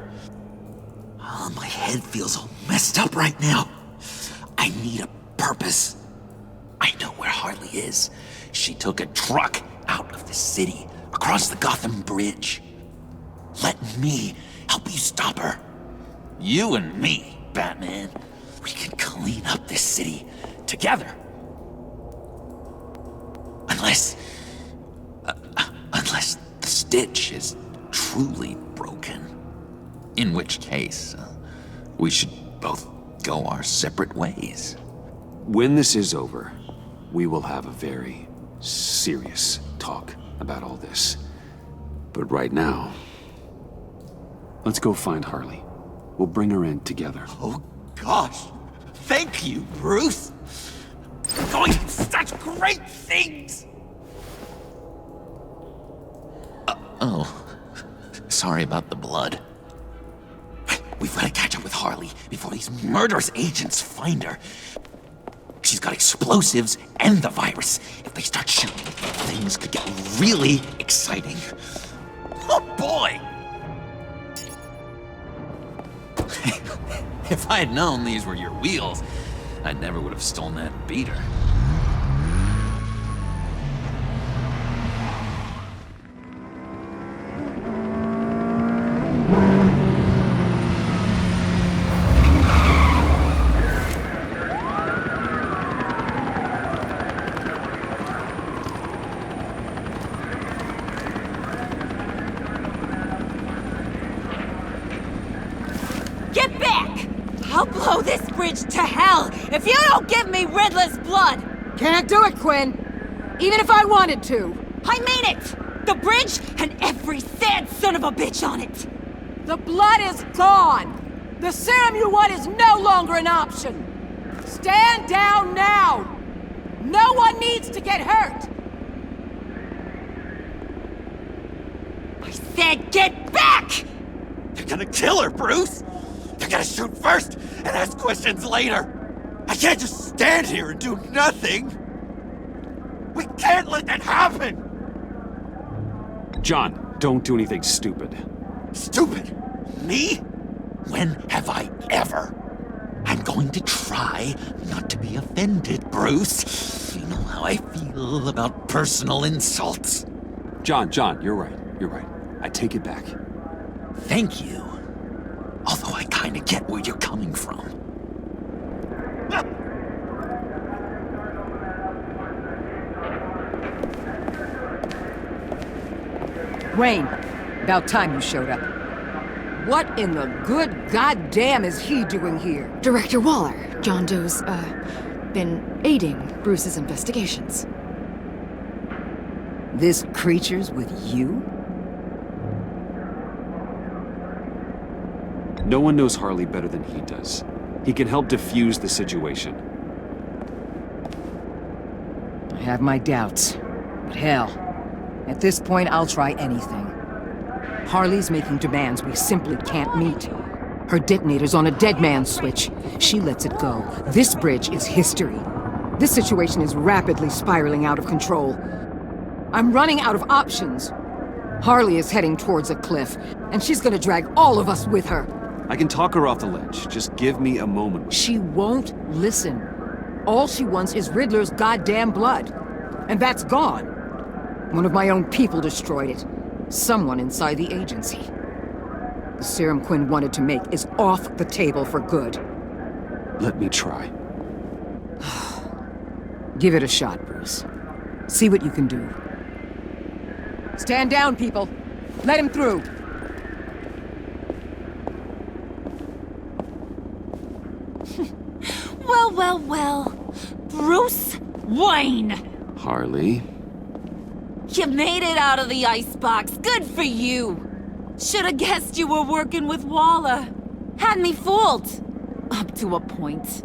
Oh, my head feels all messed up right now. I need a purpose. I know where Harley is. She took a truck out of the city, across the Gotham Bridge. Let me help you stop her. You and me, Batman. We can clean up this city together. Unless the stitch is truly broken. In which case, we should both go our separate ways. When this is over, we will have a very serious talk about all this. But right now, let's go find Harley. We'll bring her in together. Oh, gosh. Thank you, Bruce. You're going to such great things. Oh, sorry about the blood. We've got to catch up with Harley before these murderous agents find her. She's got explosives and the virus. If they start shooting, things could get really exciting. Oh, boy! If I had known these were your wheels, I never would have stolen that beater. Get back! I'll blow this bridge to hell if you don't give me Riddler's blood! Can't do it, Quinn. Even if I wanted to. I mean it! The bridge and every sad son of a bitch on it! The blood is gone! The serum you want is no longer an option! Stand down now! No one needs to get hurt! I said get back! They're gonna kill her, Bruce! They're gonna shoot first and ask questions later! I can't just stand here and do nothing! We can't let that happen! John, don't do anything stupid. Stupid? Me? When have I ever? I'm going to try not to be offended, Bruce. You know how I feel about personal insults. John, you're right. You're right. I take it back. Thank you. Although I kinda get where you're coming from. Wayne, about time you showed up. What in the good goddamn is he doing here? Director Waller. John Doe's, been aiding Bruce's investigations. This creature's with you? No one knows Harley better than he does. He can help defuse the situation. I have my doubts. But hell, at this point I'll try anything. Harley's making demands we simply can't meet. Her detonator's on a dead man's switch. She lets it go. This bridge is history. This situation is rapidly spiraling out of control. I'm running out of options. Harley is heading towards a cliff, and she's gonna drag all of us with her. I can talk her off the ledge. Just give me a moment. She won't listen. All she wants is Riddler's goddamn blood. And that's gone. One of my own people destroyed it. Someone inside the agency. The serum Quinn wanted to make is off the table for good. Let me try. Give it a shot, Bruce. See what you can do. Stand down, people. Let him through. Well. Bruce Wayne! Harley? You made it out of the icebox. Good for you. Should have guessed you were working with Waller. Had me fooled. Up to a point.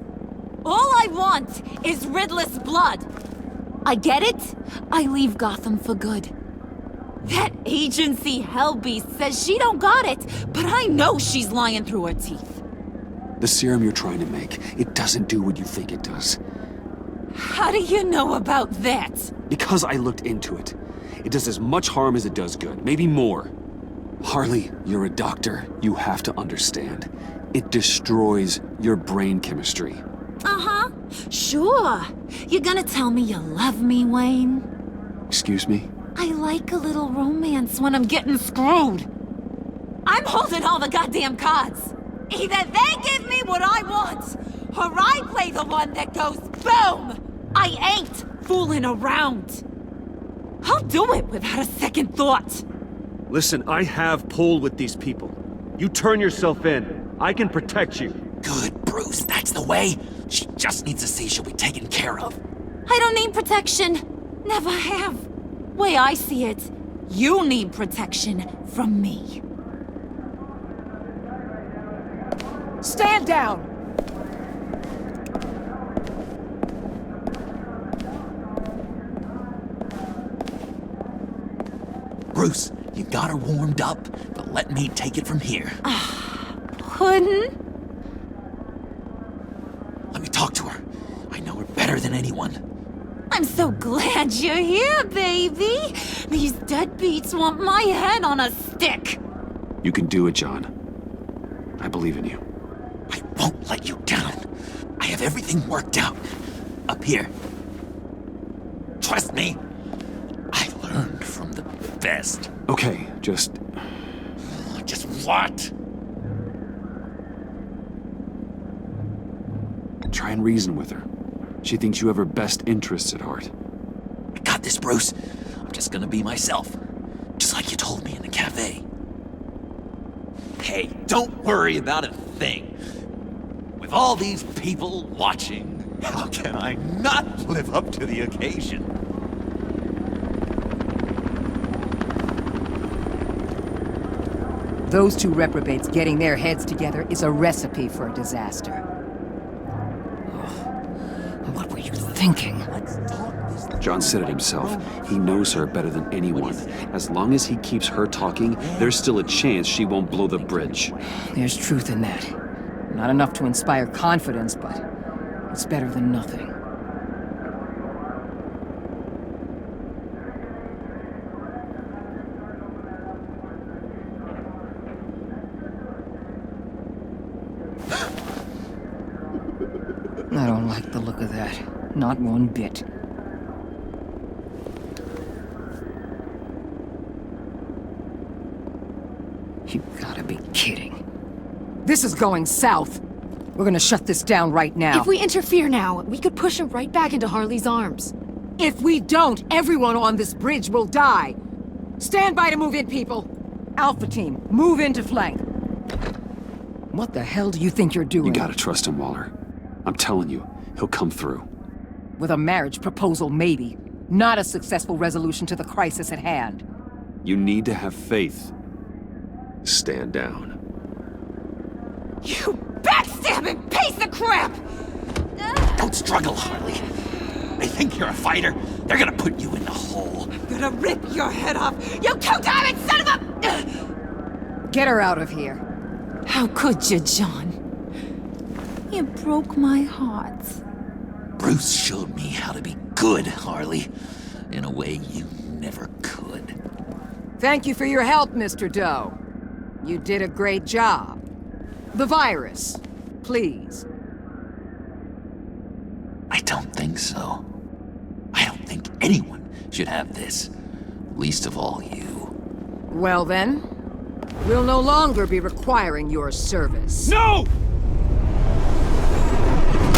All I want is Riddler's blood. I get it. I leave Gotham for good. That agency hellbeast says she don't got it, but I know she's lying through her teeth. The serum you're trying to make, it doesn't do what you think it does. How do you know about that? Because I looked into it. It does as much harm as it does good, maybe more. Harley, you're a doctor. You have to understand. It destroys your brain chemistry. Uh-huh. Sure. You're gonna tell me you love me, Wayne? Excuse me? I like a little romance when I'm getting screwed. I'm holding all the goddamn cards. Either they give me what I want, or I play the one that goes boom! I ain't fooling around. I'll do it without a second thought. Listen, I have pull with these people. You turn yourself in. I can protect you. Good, Bruce, that's the way. She just needs to see she'll be taken care of. I don't need protection. Never have. Way I see it, you need protection from me. Stand down! Bruce, you got her warmed up, but let me take it from here. Puddin'? Let me talk to her. I know her better than anyone. I'm so glad you're here, baby. These deadbeats want my head on a stick. You can do it, John. I believe in you. I won't let you down. I have everything worked out. Up here. Trust me. I learned from the best. Okay, just what? try and reason with her. She thinks you have her best interests at heart. I got this, Bruce. I'm just gonna be myself. Just like you told me in the cafe. Hey, don't worry about a thing. With all these people watching, how can I not live up to the occasion? Those two reprobates getting their heads together is a recipe for a disaster. What were you thinking? John said it himself. He knows her better than anyone. As long as he keeps her talking, there's still a chance she won't blow the bridge. There's truth in that. Not enough to inspire confidence, but it's better than nothing. I don't like the look of that. Not one bit. You gotta be kidding. This is going south. We're gonna shut this down right now. If we interfere now, we could push him right back into Harley's arms. If we don't, everyone on this bridge will die. Stand by to move in, people. Alpha team, move into flank. What the hell do you think you're doing? You gotta trust him, Waller. I'm telling you, he'll come through. With a marriage proposal, maybe. Not a successful resolution to the crisis at hand. You need to have faith. Stand down. You backstabbing piece of crap! Don't struggle, Harley. They think you're a fighter. They're gonna put you in the hole. I'm gonna rip your head off, you two-diamond son of a... Get her out of here. How could you, John? You broke my heart. Bruce showed me how to be good, Harley. In a way you never could. Thank you for your help, Mr. Doe. You did a great job. The virus, please. I don't think so. I don't think anyone should have this. Least of all you. Well then, we'll no longer be requiring your service. No!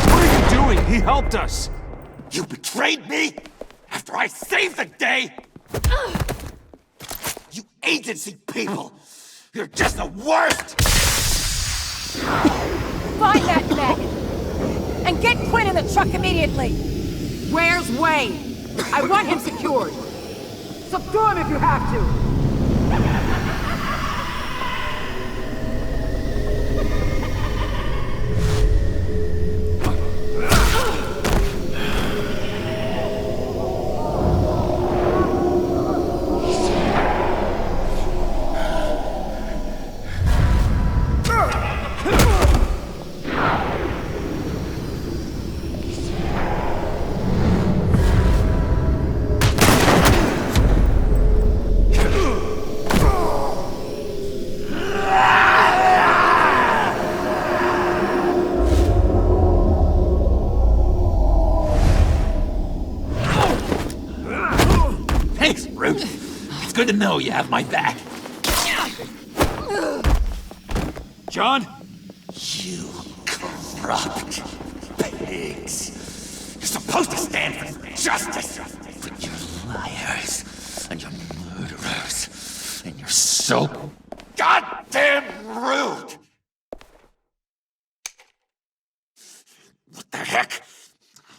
What are you doing? He helped us! You betrayed me? After I saved the day? You agency people! You're just the worst! Find that maggot! And get Quinn in the truck immediately! Where's Wayne? I want him secured! Subdue him if you have to! Thanks, Bruce. It's good to know you have my back. John? You corrupt pigs. You're supposed to stand for justice, but you're liars, and you're murderers, and you're so goddamn rude! What the heck?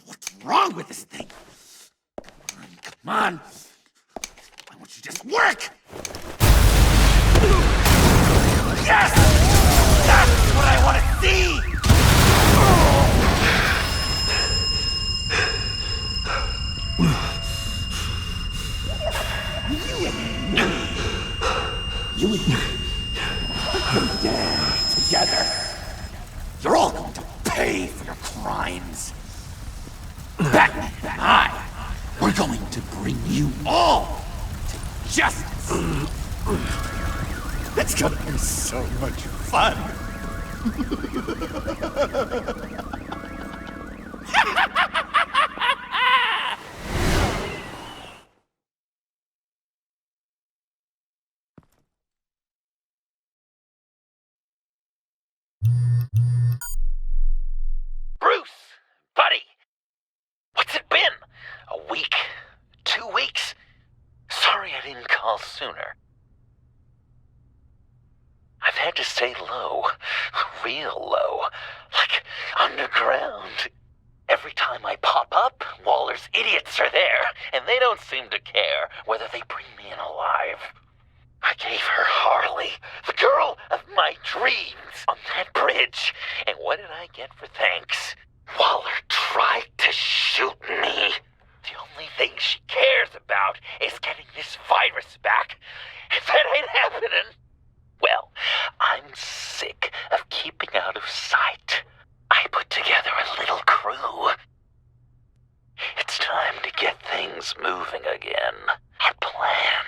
What's wrong with this thing? Come on! Why won't you just work? Yes! That's what I want to see! You and me, yeah, together. You're all going to pay for your crimes. Batman and I, we're going to bring you all to justice. It's gonna be so much fun. Bruce, buddy, what's it been? A week? 2 weeks? Sorry I didn't call sooner. I've had to stay low, real low, like underground. Every time I pop up, Waller's idiots are there, and they don't seem to care whether they bring me in alive. I gave her Harley, the girl of my dreams, on that bridge, and what did I get for thanks? Waller tried to shoot me. The only thing she cares about is getting this virus back. If that ain't happening, well, I'm sick of keeping out of sight. I put together a little crew. It's time to get things moving again. Our plan.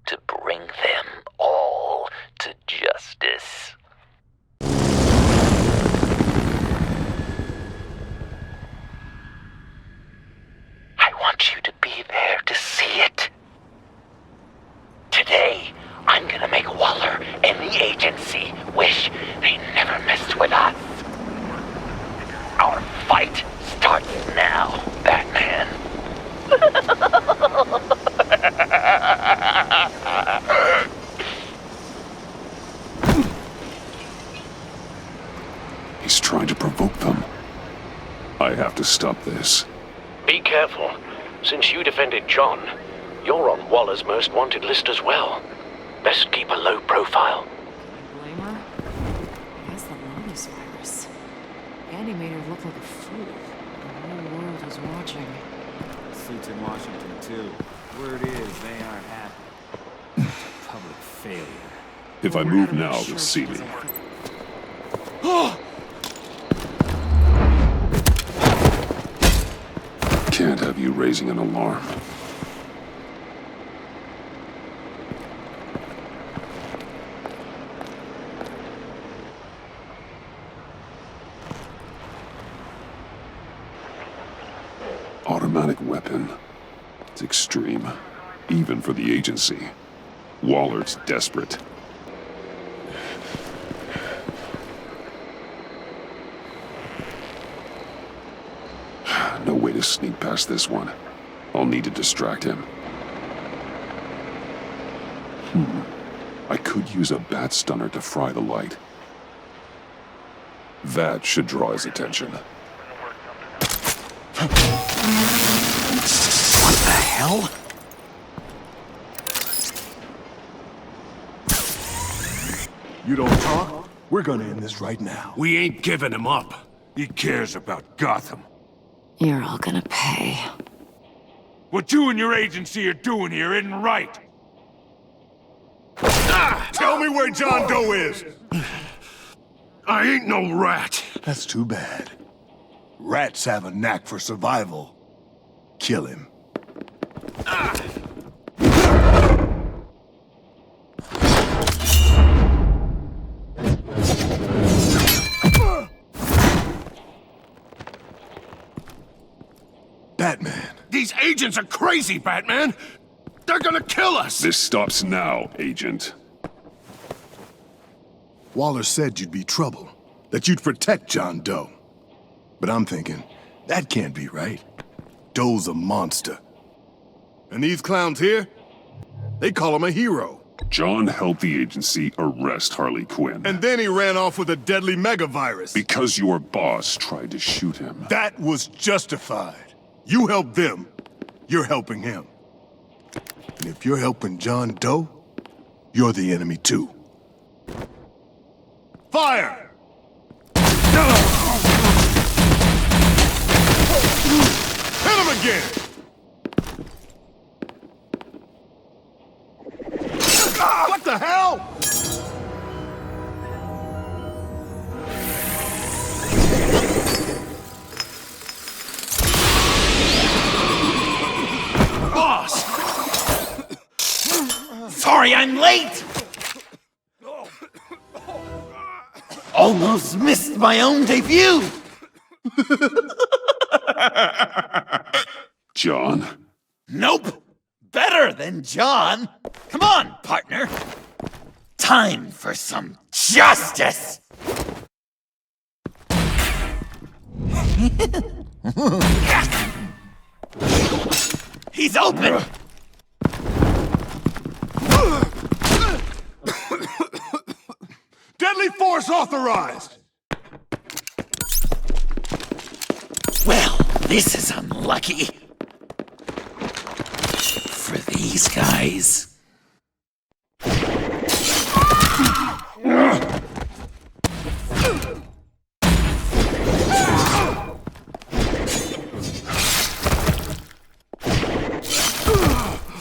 To bring them all to justice. I want you to be there to see it. Today, I'm gonna make Waller and the agency wish they never messed with us. Our fight starts now, Batman. He's trying to provoke them. I have to stop this. Be careful. Since you defended John, you're on Waller's most wanted list as well. Best keep a low profile. Blame her? It has the Lotus virus. Andy made her look like a fool. The whole world was watching. Suits in Washington, too. Word is, they aren't happy. It's a public failure. If I move now, they'll see me. Can't have you raising an alarm. Automatic weapon. It's extreme, even for the agency. Waller's desperate. No way to sneak past this one. I'll need to distract him. I could use a bat stunner to fry the light. That should draw his attention. What the hell? You don't talk? We're gonna end this right now. We ain't giving him up. He cares about Gotham. You're all gonna pay. What you and your agency are doing here isn't right. Tell me where John Doe is! I ain't no rat. That's too bad. Rats have a knack for survival. Kill him. Batman. These agents are crazy, Batman. They're gonna kill us! This stops now, Agent. Waller said you'd be trouble, that you'd protect John Doe. But I'm thinking, that can't be right. Doe's a monster. And these clowns here, they call him a hero. John helped the agency arrest Harley Quinn. And then he ran off with a deadly megavirus. Because your boss tried to shoot him. That was justified. You helped them, you're helping him. And if you're helping John Doe, you're the enemy too. Fire! Hit him again! What the hell? Boss! Sorry I'm late! Almost missed my own debut! John? Nope! Better than John! Come on, partner! Time for some justice! He's open! Deadly force authorized! Well, this is unlucky. For these guys.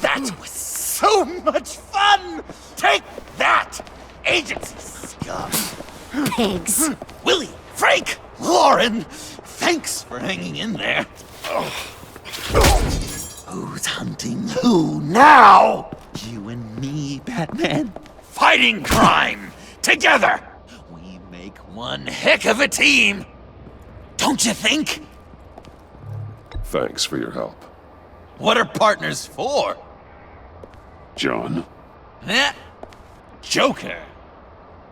That was so much fun! Take that, agency scum! Pigs. Willie, Frank, Lauren, thanks for hanging in there. Who's hunting who now? You and me, Batman. Fighting crime together. We make one heck of a team. Don't you think? Thanks for your help. What are partners for? John? Eh? Joker.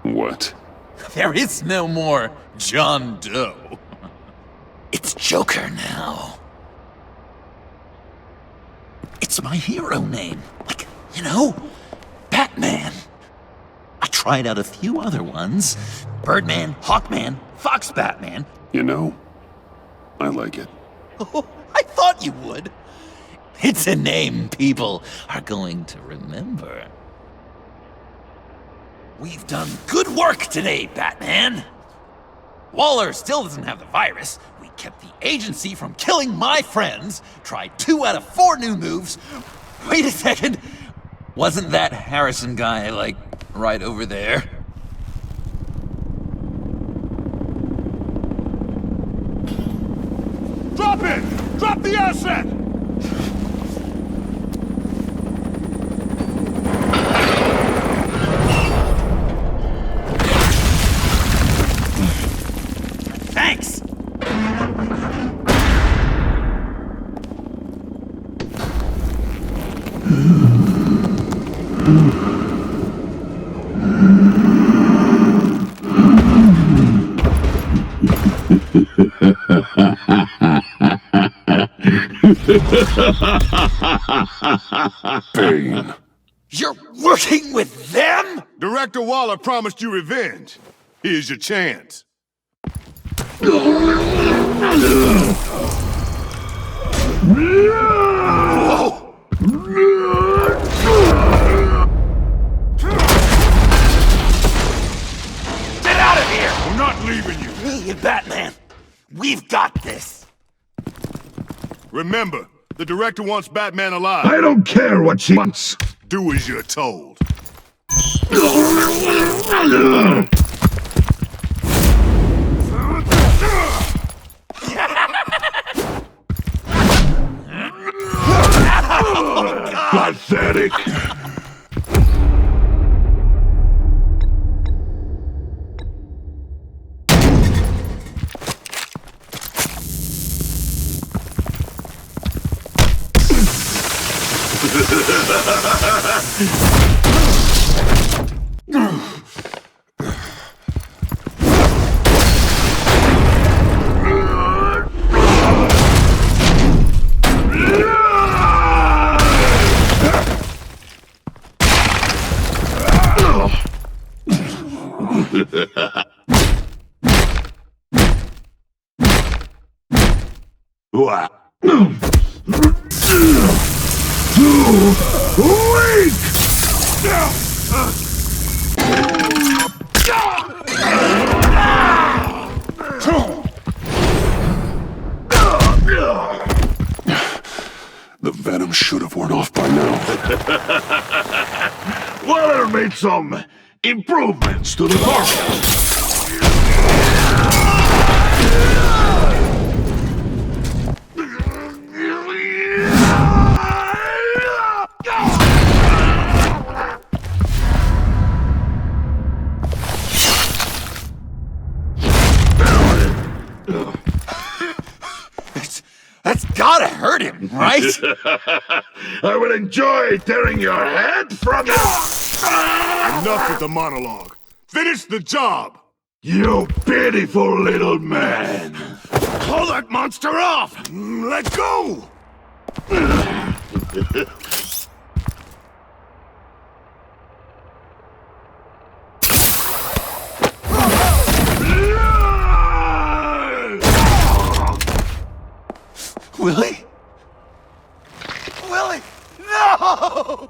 What? There is no more John Doe. It's Joker now. It's my hero name. Like, you know, Batman. I tried out a few other ones. Birdman, Hawkman, Fox Batman. You know, I like it. Oh, I thought you would. It's a name people are going to remember. We've done good work today, Batman. Waller still doesn't have the virus. We kept the agency from killing my friends. Tried 2 out of 4 new moves. Wait a second. Wasn't that Harrison guy, like, right over there? Drop it! Drop the asset! Thanks! Bane. You're working with them? Director Waller promised you revenge. Here's your chance. Whoa! Get out of here! We're not leaving you. Me and Batman, we've got this. Remember, the director wants Batman alive. I don't care what she wants. Do as you're told. Pathetic. What? Weak! The venom should have worn off by now. Waller made some improvements to the formula. That's gotta hurt him, right? I will enjoy tearing your head from you! Enough with the monologue. Finish the job! You pitiful little man! Call that monster off! Let go! Willie? Willie! No!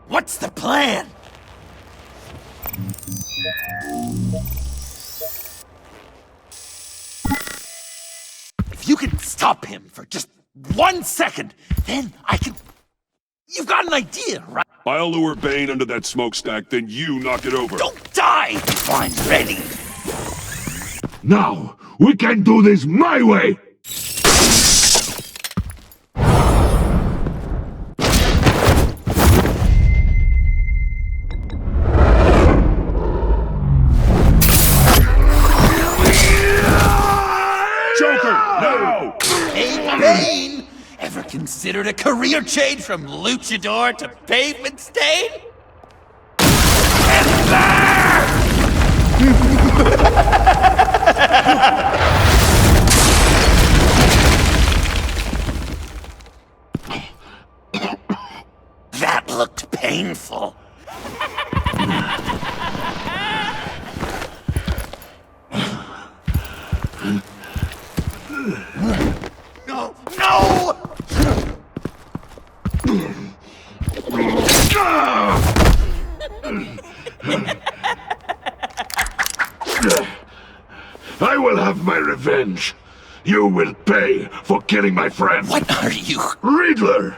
What's the plan? If you can stop him for just 1 second, then I can... You've got an idea, right? I'll lure Bane under that smokestack, then you knock it over. Don't die if I'm ready! Now, we can do this my way! Bane! Ever considered a career change from luchador to pavement stain? Get there! That looked painful. No! No! I will have my revenge. You will pay for killing my friend. What are you? Riddler!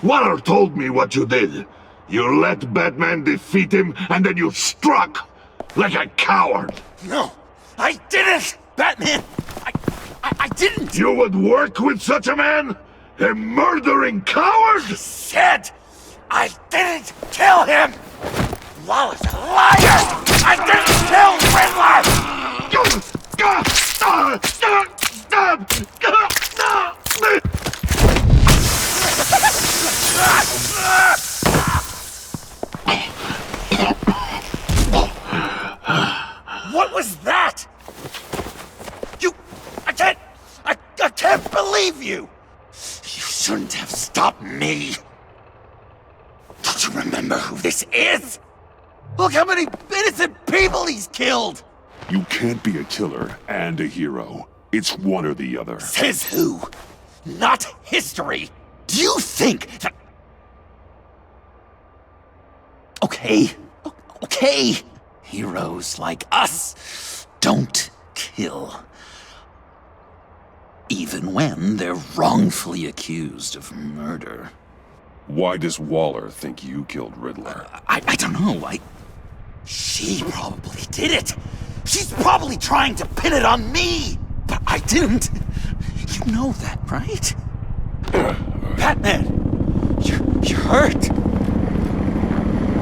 Waller told me what you did. You let Batman defeat him, and then you struck like a coward. No, I didn't! Batman! I didn't! You would work with such a man? A murdering coward? I said I didn't kill him! Waller's a liar! I didn't kill Riddler! What was that? I can't believe you! You shouldn't have stopped me. Don't you remember who this is? Look how many innocent people he's killed! You can't be a killer and a hero. It's one or the other. Says who? Not history. Do you think that... Okay. Heroes like us don't kill. Even when they're wrongfully accused of murder. Why does Waller think you killed Riddler? I don't know. She probably did it. She's probably trying to pin it on me. But I didn't. You know that, right? Batman, you're hurt.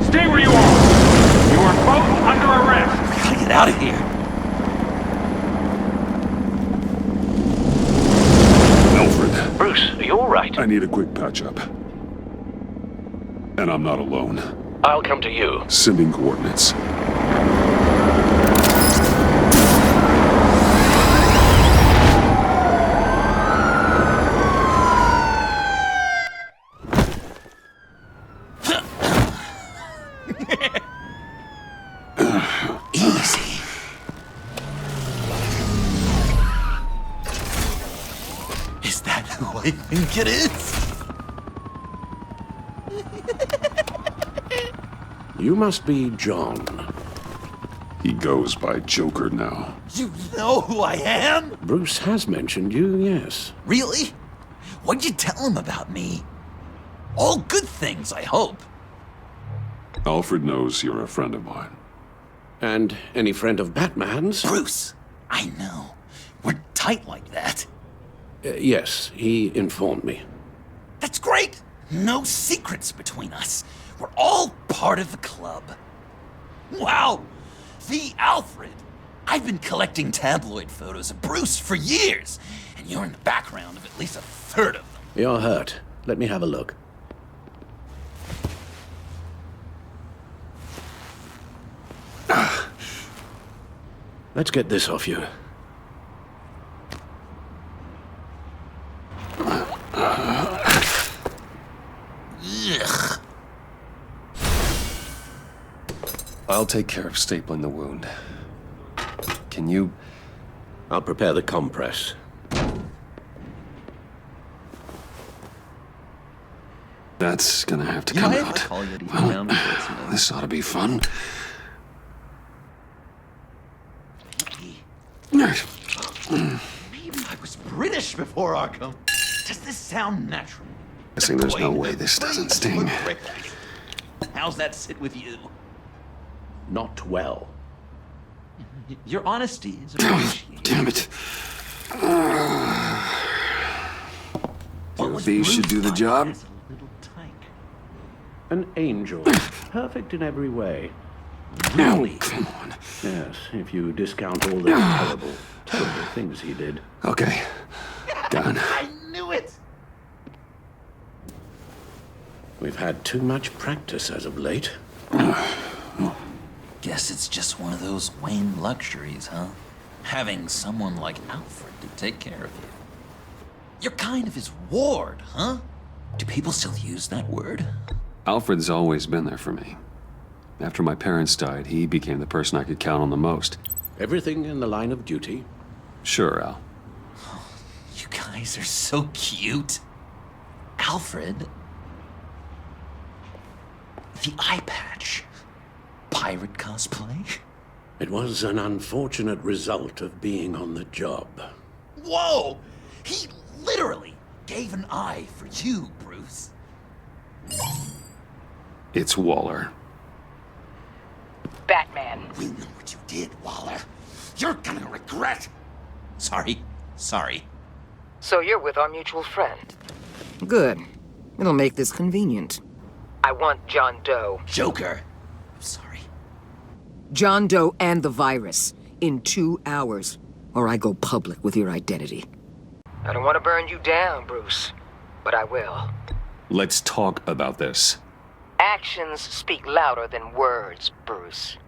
Stay where you are. You are both under arrest. We gotta get out of here. Alfred. Bruce, are you all right? I need a quick patch-up. And I'm not alone. I'll come to you. Sending coordinates. Easy. Is that who I think it is? You must be John. He goes by Joker now. You know who I am? Bruce has mentioned you, yes. Really? What'd you tell him about me? All good things, I hope. Alfred knows you're a friend of mine. And any friend of Batman's? Bruce, I know. We're tight like that. Yes, he informed me. That's great. No secrets between us. We're all part of the club. Wow! The Alfred! I've been collecting tabloid photos of Bruce for years, and you're in the background of at least a third of them. You're hurt. Let me have a look. Let's get this off you. Ugh. I'll take care of stapling the wound. Can you... I'll prepare the compress. That's gonna have to come out. Well, This ought to be fun. Maybe I was British before Arkham. Does this sound natural? Guessing there's no way this doesn't sting. How's that sit with you? Not well. Your honesty is appreciated. Damn it. These should do the job. An angel. Perfect in every way. Really? Come on. Yes, if you discount all the terrible, terrible things he did. Okay. Done. I knew it! We've had too much practice as of late. Guess it's just one of those Wayne luxuries, huh? Having someone like Alfred to take care of you. You're kind of his ward, huh? Do people still use that word? Alfred's always been there for me. After my parents died, he became the person I could count on the most. Everything in the line of duty? Sure, Al. You guys are so cute. Alfred. The eye patch. Pirate cosplay? It was an unfortunate result of being on the job. Whoa! He literally gave an eye for you, Bruce. It's Waller. Batman. We know what you did, Waller. You're gonna regret. Sorry. So you're with our mutual friend. Good. It'll make this convenient. I want John Doe. Joker. I'm sorry. John Doe and the virus in 2 hours, or I go public with your identity. I don't want to burn you down, Bruce, but I will. Let's talk about this. Actions speak louder than words, Bruce.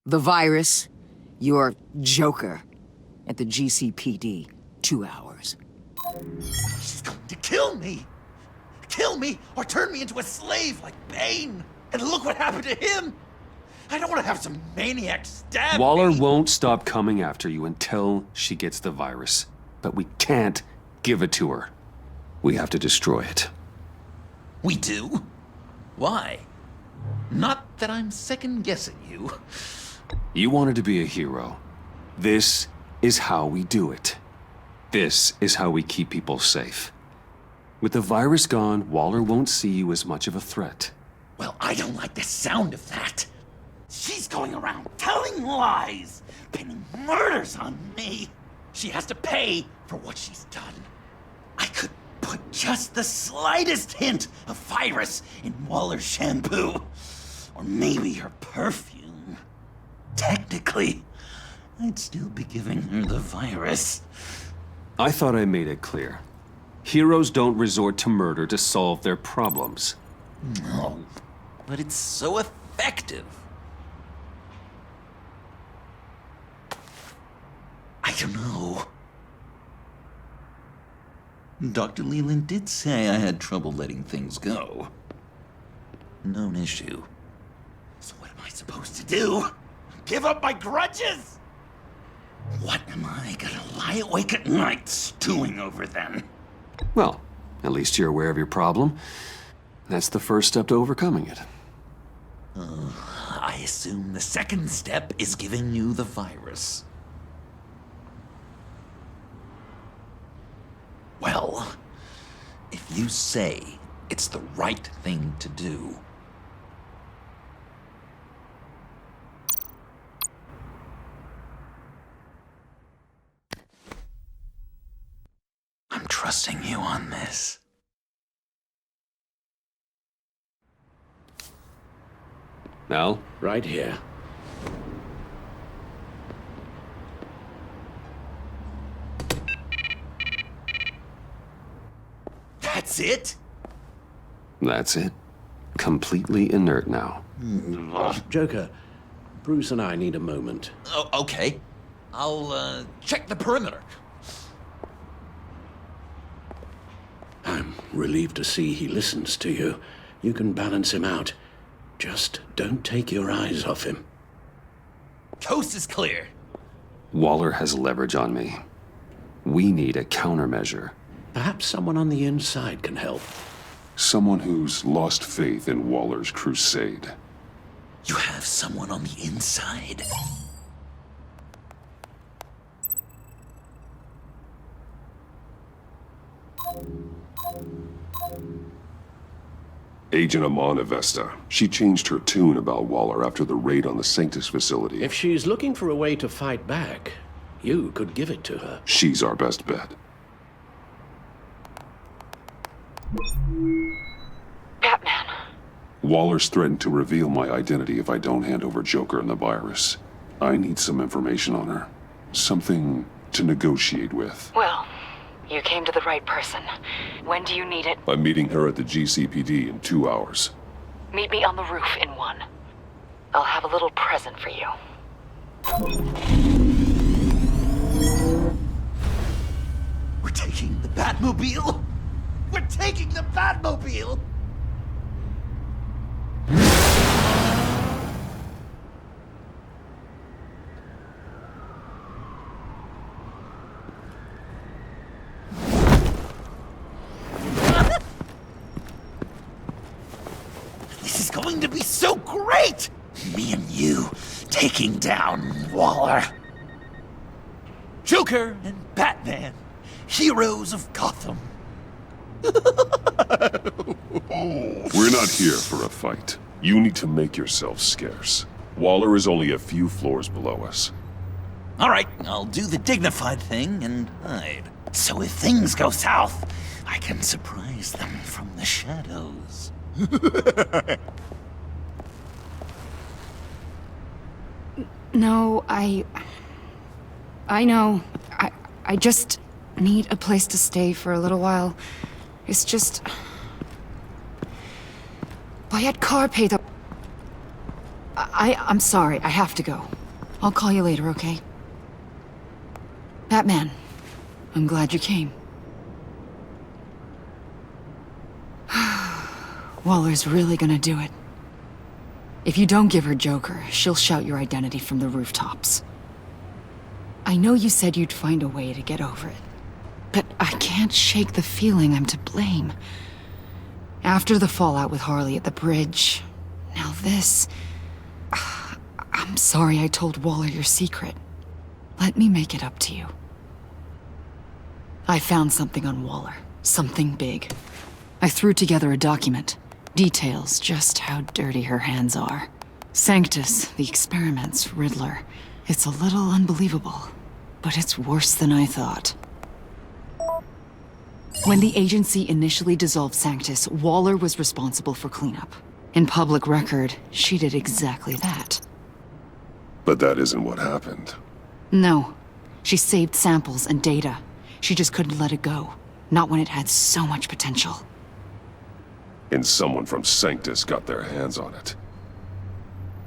The virus, your Joker, at the GCPD, 2 hours. She's going to kill me! Kill me or turn me into a slave like Bane! And look what happened to him! I don't want to have some maniac stab Waller me. won't stop coming after you until she gets the virus. But we can't give it to her. We have to destroy it. We do? Why? Not that I'm second-guessing you. You wanted to be a hero. This is how we do it. This is how we keep people safe. With the virus gone, Waller won't see you as much of a threat. Well, I don't like the sound of that. She's going around telling lies, pinning murders on me. She has to pay for what she's done. I could put just the slightest hint of virus in Waller's shampoo. Or maybe her perfume. Technically, I'd still be giving her the virus. I thought I made it clear. Heroes don't resort to murder to solve their problems. No, but it's so effective. I don't know. Dr. Leland did say I had trouble letting things go. Known issue. So what am I supposed to do? Give up my grudges? What am I gonna lie awake at night stewing over then? Well, at least you're aware of your problem. That's the first step to overcoming it. I assume the second step is giving you the virus. Well, if you say it's the right thing to do, I'm trusting you on this. Al? Right here. That's it? That's it. Completely inert now. Joker, Bruce and I need a moment. Oh, okay. I'll, check the perimeter. I'm relieved to see he listens to you. You can balance him out. Just don't take your eyes off him. Coast is clear. Waller has leverage on me. We need a countermeasure. Perhaps someone on the inside can help. Someone who's lost faith in Waller's crusade. You have someone on the inside? Agent Amana Vesta. She changed her tune about Waller after the raid on the Sanctus facility. If she's looking for a way to fight back, you could give it to her. She's our best bet. Batman. Waller's threatened to reveal my identity if I don't hand over Joker and the virus. I need some information on her. Something to negotiate with. Well, you came to the right person. When do you need it? I'm meeting her at the GCPD in 2 hours. Meet me on the roof in 1. I'll have a little present for you. We're taking the Batmobile? We're taking the Batmobile! This is going to be so great! Me and you taking down Waller. Joker and Batman, heroes of Gotham. We're not here for a fight. You need to make yourself scarce. Waller is only a few floors below us. All right, I'll do the dignified thing and hide. So if things go south, I can surprise them from the shadows. No, I know. I just need a place to stay for a little while. It's just... Bayat car paid the... I'm sorry, I have to go. I'll call you later, okay? Batman, I'm glad you came. Waller's really gonna do it. If you don't give her Joker, she'll shout your identity from the rooftops. I know you said you'd find a way to get over it, but I can't shake the feeling I'm to blame. After the fallout with Harley at the bridge, now this... I'm sorry I told Waller your secret. Let me make it up to you. I found something on Waller. Something big. I threw together a document. Details just how dirty her hands are. Sanctus, the experiments, Riddler. It's a little unbelievable, but it's worse than I thought. When the agency initially dissolved Sanctus, Waller was responsible for cleanup. In public record, she did exactly that. But that isn't what happened. No. She saved samples and data. She just couldn't let it go. Not when it had so much potential. And someone from Sanctus got their hands on it.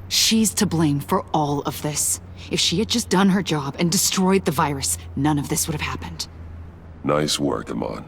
She's to blame for all of this. If she had just done her job and destroyed the virus, none of this would have happened. Nice work, Amon.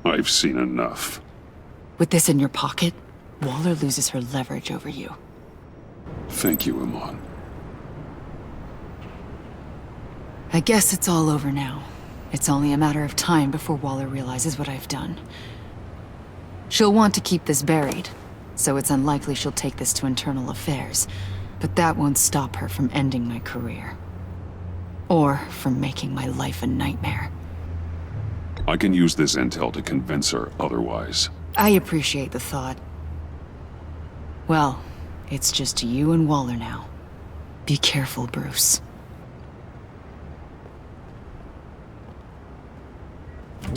I've seen enough. With this in your pocket, Waller loses her leverage over you. Thank you, Amon. I guess it's all over now. It's only a matter of time before Waller realizes what I've done. She'll want to keep this buried, so it's unlikely she'll take this to internal affairs. But that won't stop her from ending my career. Or from making my life a nightmare. I can use this intel to convince her otherwise. I appreciate the thought. Well, it's just you and Waller now. Be careful, Bruce.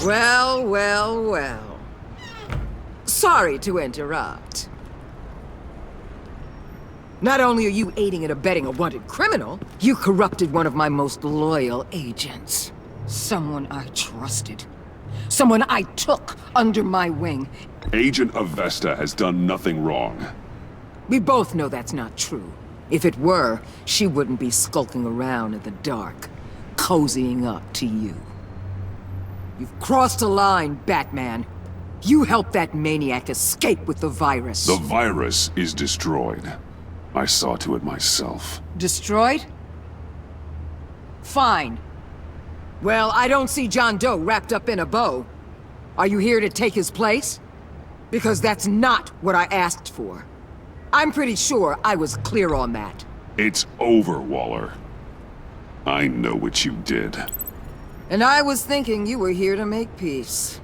Well, well, well. Sorry to interrupt. Not only are you aiding and abetting a wanted criminal, you corrupted one of my most loyal agents. Someone I trusted. Someone I took under my wing. Agent Avesta has done nothing wrong. We both know that's not true. If it were, she wouldn't be skulking around in the dark, cozying up to you. You've crossed a line, Batman. You helped that maniac escape with the virus. The virus is destroyed. I saw to it myself. Destroyed? Fine. Well, I don't see John Doe wrapped up in a bow. Are you here to take his place? Because that's not what I asked for. I'm pretty sure I was clear on that. It's over, Waller. I know what you did. And I was thinking you were here to make peace.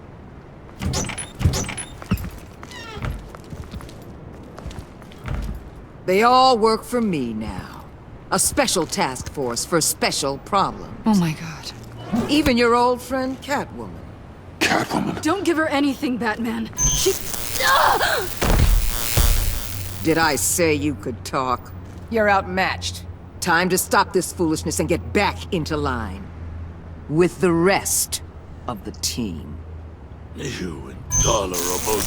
They all work for me now. A special task force for special problems. Oh my god. Even your old friend Catwoman. Catwoman? Don't give her anything, Batman. She... Did I say you could talk? You're outmatched. Time to stop this foolishness and get back into line. With the rest of the team. You intolerable...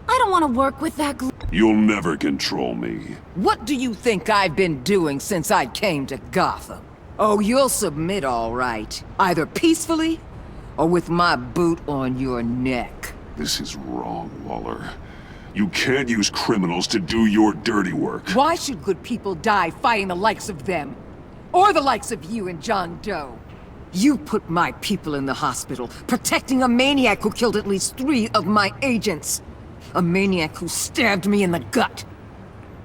I don't want to work with that You'll never control me. What do you think I've been doing since I came to Gotham? Oh, you'll submit all right. Either peacefully, or with my boot on your neck. This is wrong, Waller. You can't use criminals to do your dirty work. Why should good people die fighting the likes of them? Or the likes of you and John Doe? You put my people in the hospital, protecting a maniac who killed at least 3 of my agents. A maniac who stabbed me in the gut.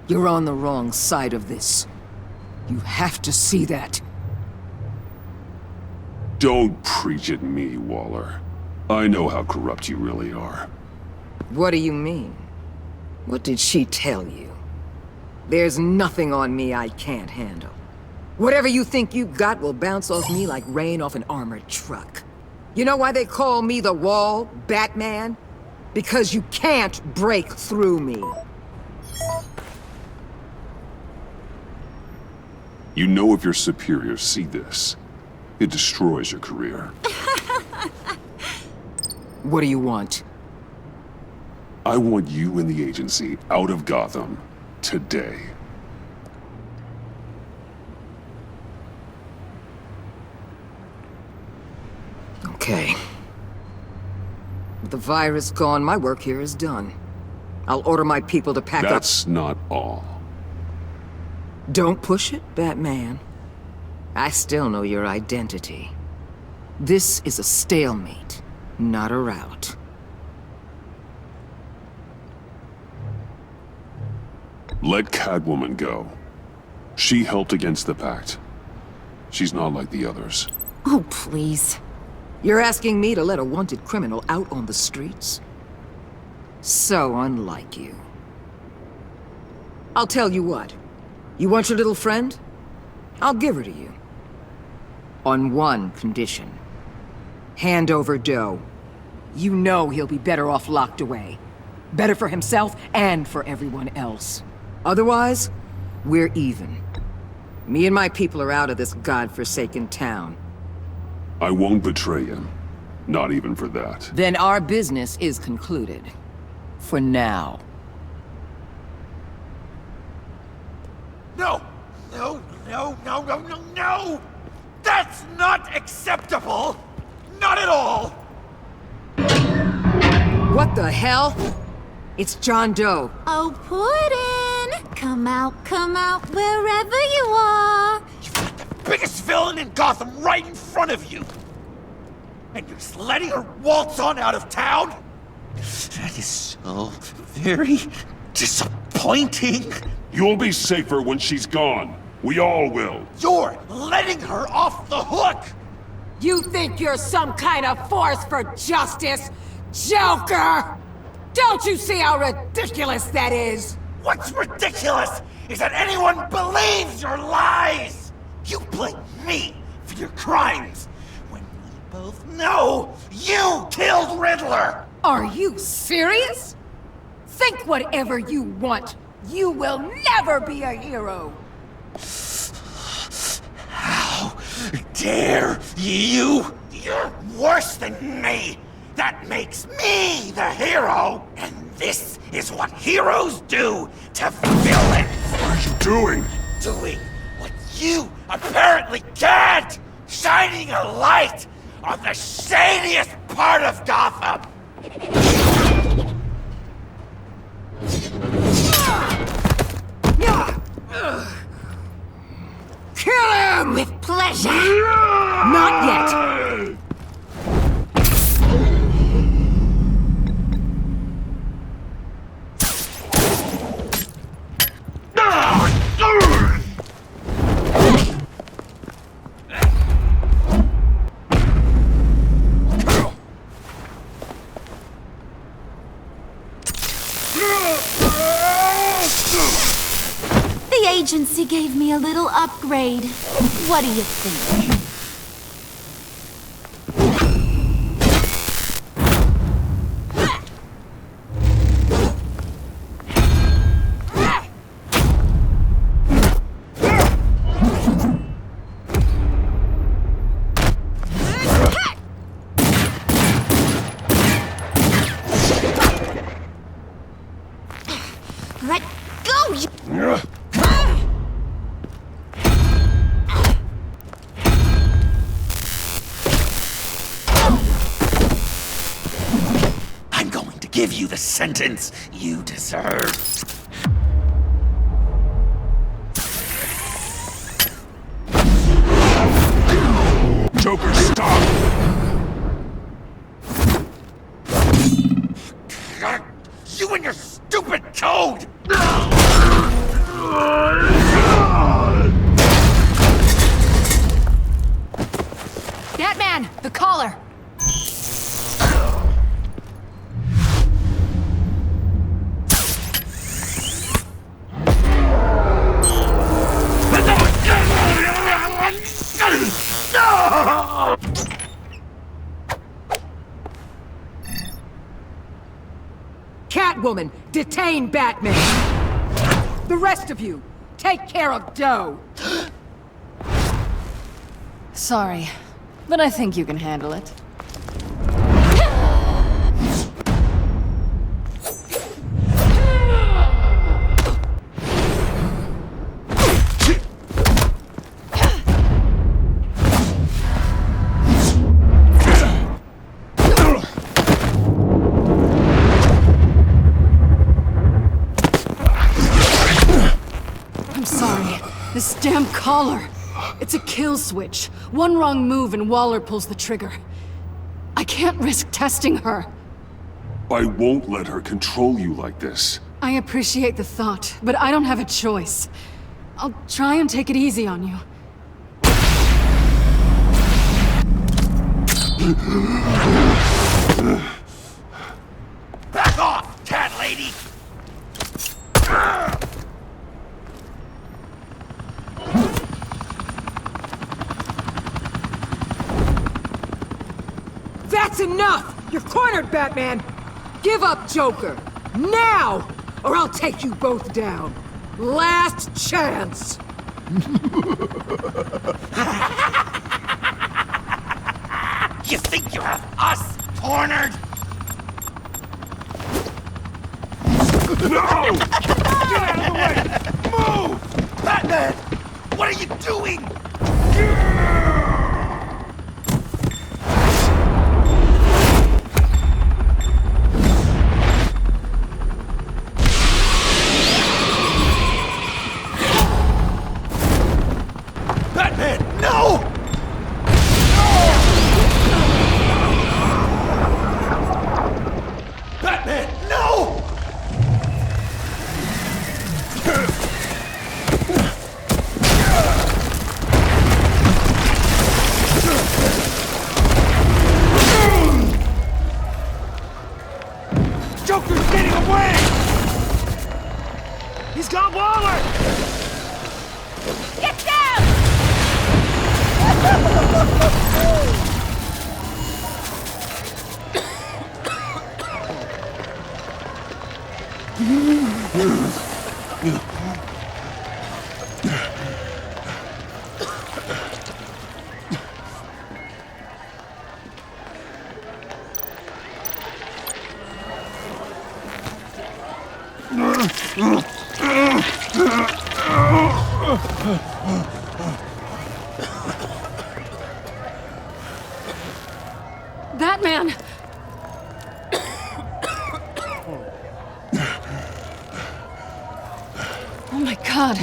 You're on the wrong side of this. You have to see that. Don't preach at me, Waller. I know how corrupt you really are. What do you mean? What did she tell you? There's nothing on me I can't handle. Whatever you think you got will bounce off me like rain off an armored truck. You know why they call me the Wall, Batman? Because you can't break through me. You know if your superiors see this, it destroys your career. What do you want? I want you and the agency out of Gotham today. Okay. With the virus gone, my work here is done. I'll order my people to pack up. That's not all. Don't push it, Batman. I still know your identity. This is a stalemate, not a rout. Let Catwoman go. She helped against the Pact. She's not like the others. Oh, please. You're asking me to let a wanted criminal out on the streets? So unlike you. I'll tell you what. You want your little friend? I'll give her to you. On one condition. Hand over Doe. You know he'll be better off locked away. Better for himself and for everyone else. Otherwise, we're even. Me and my people are out of this godforsaken town. I won't betray him. Not even for that. Then our business is concluded. For now. No! No, no, no, no, no, no! That's not acceptable! Not at all! What the hell? It's John Doe. Oh, Puddin'! Come out, wherever you are! Biggest villain in Gotham right in front of you! And you're just letting her waltz on out of town? That is so very disappointing. You'll be safer when she's gone. We all will. You're letting her off the hook! You think you're some kind of force for justice, Joker? Don't you see how ridiculous that is? What's ridiculous is that anyone believes your lies! You blame me for your crimes, when we both know you killed Riddler! Are you serious? Think whatever you want. You will never be a hero! How dare you? You're worse than me! That makes me the hero! And this is what heroes do to villains! What are you doing? Doing what you apparently can't! Shining a light on the shadiest part of Gotham! Kill him! With pleasure! Not yet! The agency gave me a little upgrade. What do you think? Let go, you... I'm going to give you the sentence you deserve. Joker, stop! You and your stupid code! Batman, the collar! Catwoman, detain Batman! The rest of you, take care of Doe! Sorry, but I think you can handle it. Damn collar! It's a kill switch. One wrong move and Waller pulls the trigger. I can't risk testing her. I won't let her control you like this. I appreciate the thought, but I don't have a choice. I'll try and take it easy on you. Back off, cat lady! That's enough! You're cornered, Batman! Give up, Joker! Now! Or I'll take you both down. Last chance! You think you have us cornered? No! Get out of the way! Move! Batman! What are you doing? Batman, no! Batman, no! Joker's getting away! He's got Waller! Get down! Batman! Oh my God.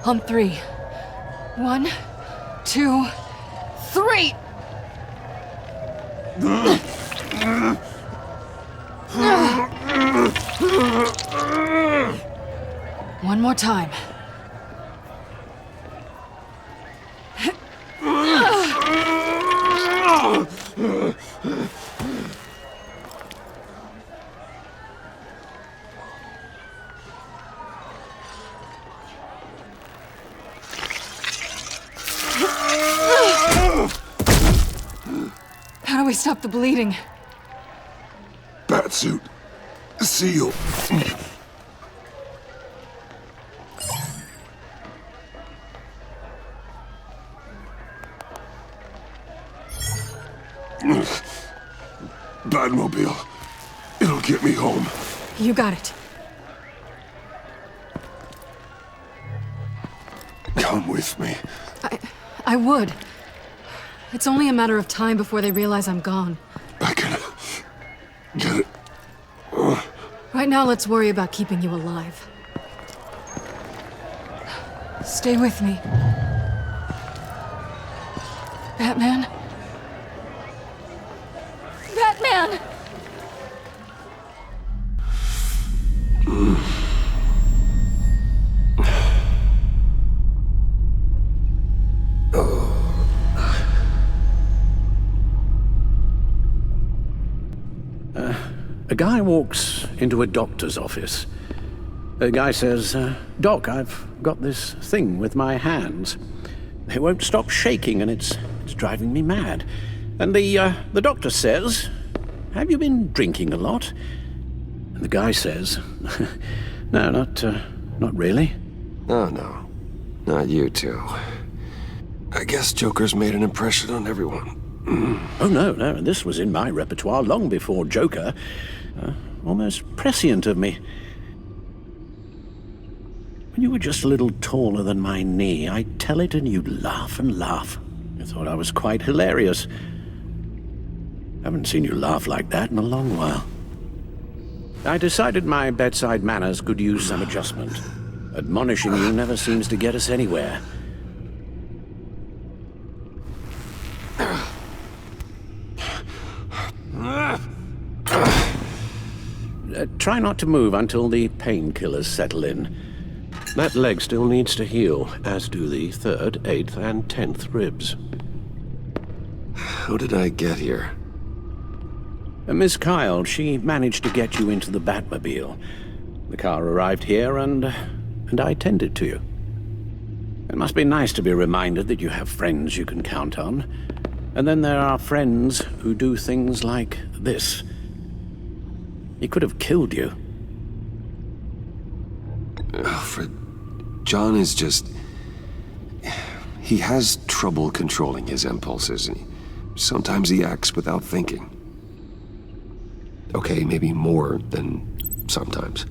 On three. 1, 2, 3! One more time. How do we stop the bleeding? Batsuit. Seal. Batmobile. It'll get me home. You got it. Come with me. I would. It's only a matter of time before they realize I'm gone. I can get it. Right now, let's worry about keeping you alive. Stay with me. Batman? Batman! A guy walks into a doctor's office. The guy says, Doc, I've got this thing with my hands. They won't stop shaking and it's driving me mad. And the doctor says, have you been drinking a lot? And the guy says, no, not really. Oh, no. Not you two. I guess Joker's made an impression on everyone. Oh, no, this was in my repertoire long before Joker. Almost prescient of me. When you were just a little taller than my knee, I'd tell it and you'd laugh and laugh. I thought I was quite hilarious. Haven't seen you laugh like that in a long while. I decided my bedside manners could use some adjustment. Admonishing you never seems to get us anywhere. Try not to move until the painkillers settle in. That leg still needs to heal, as do the 3rd, 8th, and 10th ribs. How did I get here? Miss Kyle, she managed to get you into the Batmobile. The car arrived here, and I tended to you. It must be nice to be reminded that you have friends you can count on. And then there are friends who do things like this. He could have killed you. Alfred, John is just... He has trouble controlling his impulses, and sometimes he acts without thinking. Okay, maybe more than sometimes.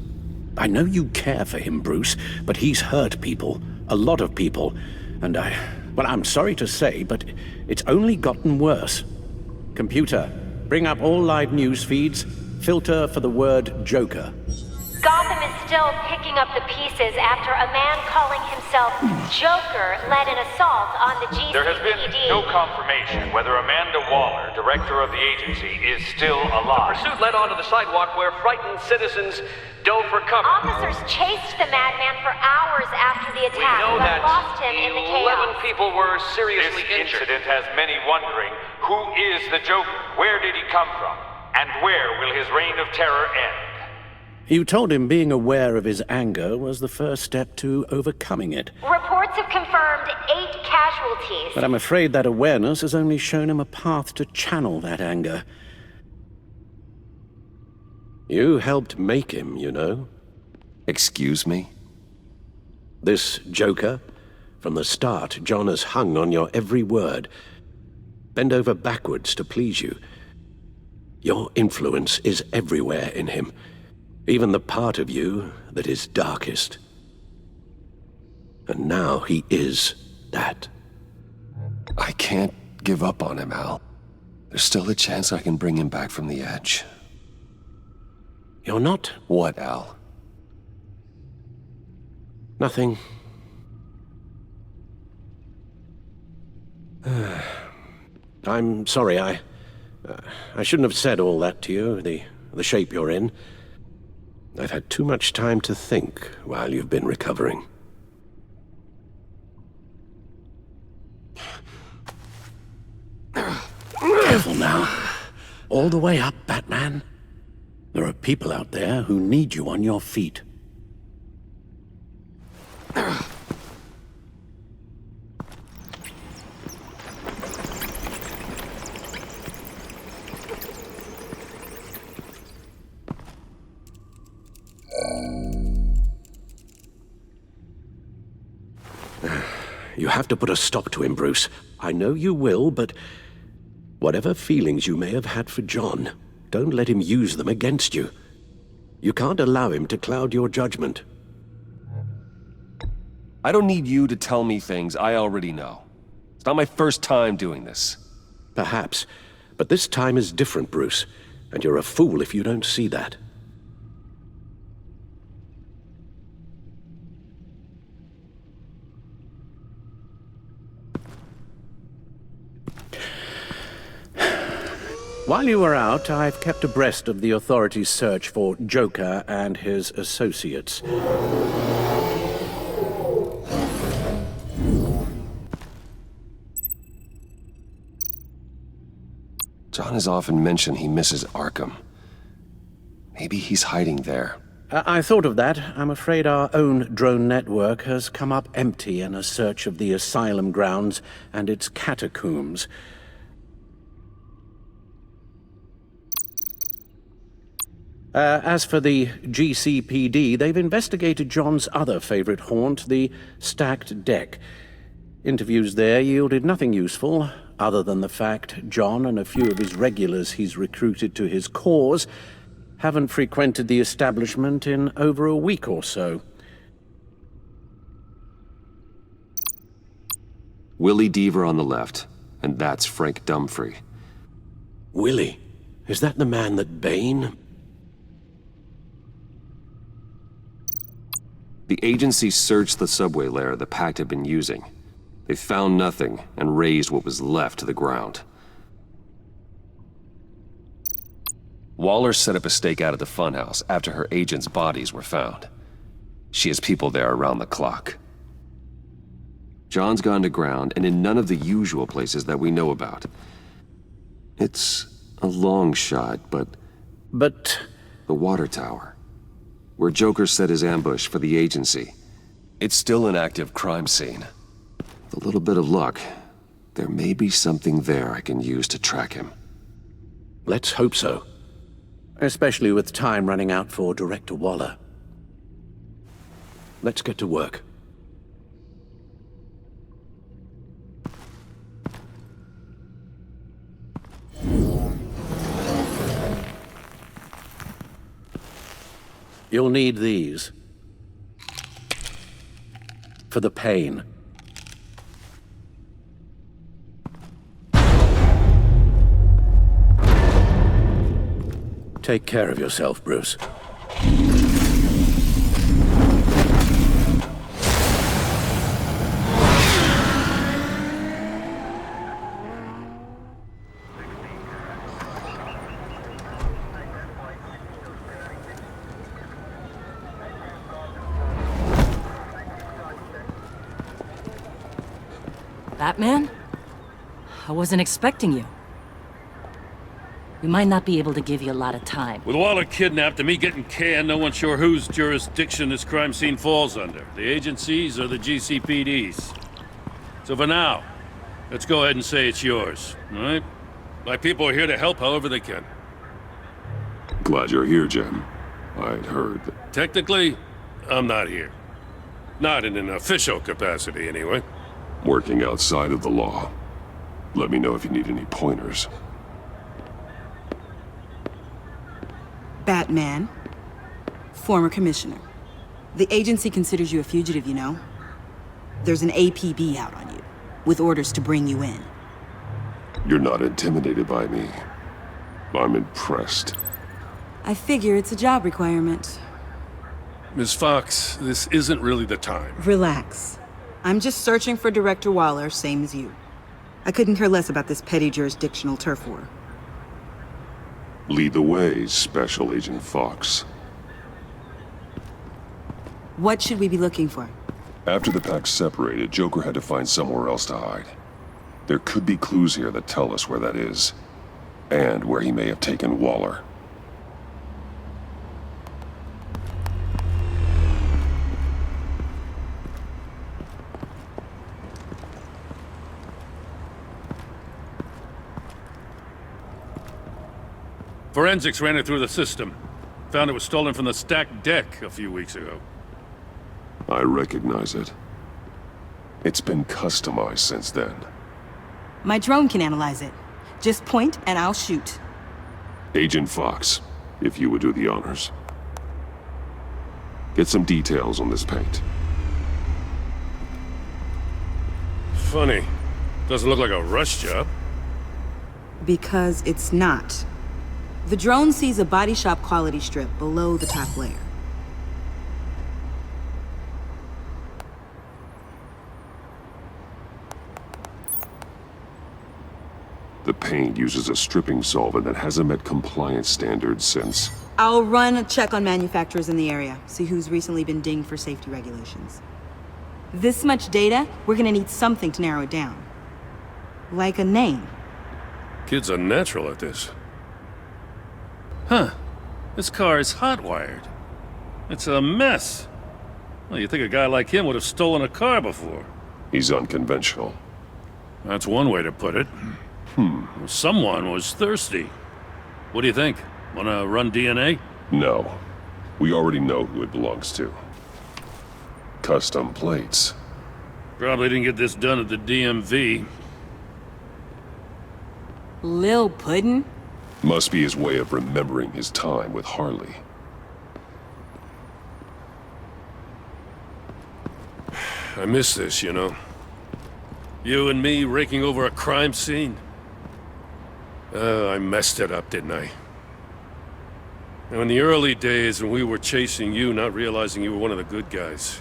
I know you care for him, Bruce, but he's hurt people. A lot of people. And well, I'm sorry to say, but it's only gotten worse. Computer, bring up all live news feeds. Filter for the word Joker. Gotham is still picking up the pieces after a man calling himself Joker led an assault on the GCPD. There has been no confirmation whether Amanda Waller, director of the agency, is still alive. The pursuit led onto the sidewalk where frightened citizens dove for cover. Officers chased the madman for hours after the attack, We know but that lost him in the chaos. 11 people were seriously This injured. incident has many wondering, who is the Joker? Where did he come from? And where will his reign of terror end? You told him being aware of his anger was the first step to overcoming it. Reports have confirmed 8 casualties. But I'm afraid that awareness has only shown him a path to channel that anger. You helped make him, you know. Excuse me? This Joker, from the start, John has hung on your every word. Bend over backwards to please you. Your influence is everywhere in him. Even the part of you that is darkest. And now he is that. I can't give up on him, Al. There's still a chance I can bring him back from the edge. You're not? What, Al? Nothing. I'm sorry, I shouldn't have said all that to you, the shape you're in. I've had too much time to think while you've been recovering. Careful now. All the way up, Batman. There are people out there who need you on your feet. You have to put a stop to him, Bruce. I know you will, but whatever feelings you may have had for John, don't let him use them against you. You can't allow him to cloud your judgment. I don't need you to tell me things I already know. It's not my first time doing this. Perhaps, but this time is different, Bruce, and you're a fool if you don't see that. While you were out, I've kept abreast of the authorities' search for Joker and his associates. John has often mentioned he misses Arkham. Maybe he's hiding there. I thought of that. I'm afraid our own drone network has come up empty in a search of the asylum grounds and its catacombs. As for the GCPD, they've investigated John's other favorite haunt, the stacked deck. Interviews there yielded nothing useful, other than the fact John and a few of his regulars he's recruited to his cause haven't frequented the establishment in over a week or so. Willie Deaver on the left, and that's Frank Dumfrey. Willie? Is that the man that Bane... The agency searched the subway layer the Pact had been using. They found nothing and razed what was left to the ground. Waller set up a stakeout at the funhouse after her agents' bodies were found. She has people there around the clock. John's gone to ground and in none of the usual places that we know about. It's a long shot, but... The water tower, where Joker set his ambush for the agency. It's still an active crime scene. With a little bit of luck, there may be something there I can use to track him. Let's hope so. Especially with time running out for Director Waller. Let's get to work. You'll need these. For the pain. Take care of yourself, Bruce. Batman? I wasn't expecting you. We might not be able to give you a lot of time. With Waller kidnapped and me getting canned, no one's sure whose jurisdiction this crime scene falls under. The agencies or the GCPD's. So for now, let's go ahead and say it's yours, all right? My people are here to help however they can. Glad you're here, Jim. I'd heard that... Technically, I'm not here. Not in an official capacity, anyway. Working outside of the law. Let me know if you need any pointers. Batman. Former commissioner. The agency considers you a fugitive, you know? There's an APB out on you, with orders to bring you in. You're not intimidated by me. I'm impressed. I figure it's a job requirement. Ms. Fox, this isn't really the time. Relax. I'm just searching for Director Waller, same as you. I couldn't care less about this petty jurisdictional turf war. Lead the way, Special Agent Fox. What should we be looking for? After the pack separated, Joker had to find somewhere else to hide. There could be clues here that tell us where that is, and where he may have taken Waller. Forensics ran it through the system. Found it was stolen from the stacked deck a few weeks ago. I recognize it. It's been customized since then. My drone can analyze it. Just point and I'll shoot. Agent Fox, if you would do the honors. Get some details on this paint. Funny. Doesn't look like a rush job. Because it's not. The drone sees a body shop quality strip below the top layer. The paint uses a stripping solvent that hasn't met compliance standards since... I'll run a check on manufacturers in the area, see who's recently been dinged for safety regulations. This much data, we're gonna need something to narrow it down. Like a name. Kid's a natural at this. Huh. This car is hot-wired. It's a mess. Well, you'd think a guy like him would have stolen a car before. He's unconventional. That's one way to put it. Someone was thirsty. What do you think? Wanna run DNA? No. We already know who it belongs to. Custom plates. Probably didn't get this done at the DMV. Lil Puddin'? Must be his way of remembering his time with Harley. I miss this, you know. You and me raking over a crime scene. I messed it up, didn't I? Now, in the early days when we were chasing you, not realizing you were one of the good guys,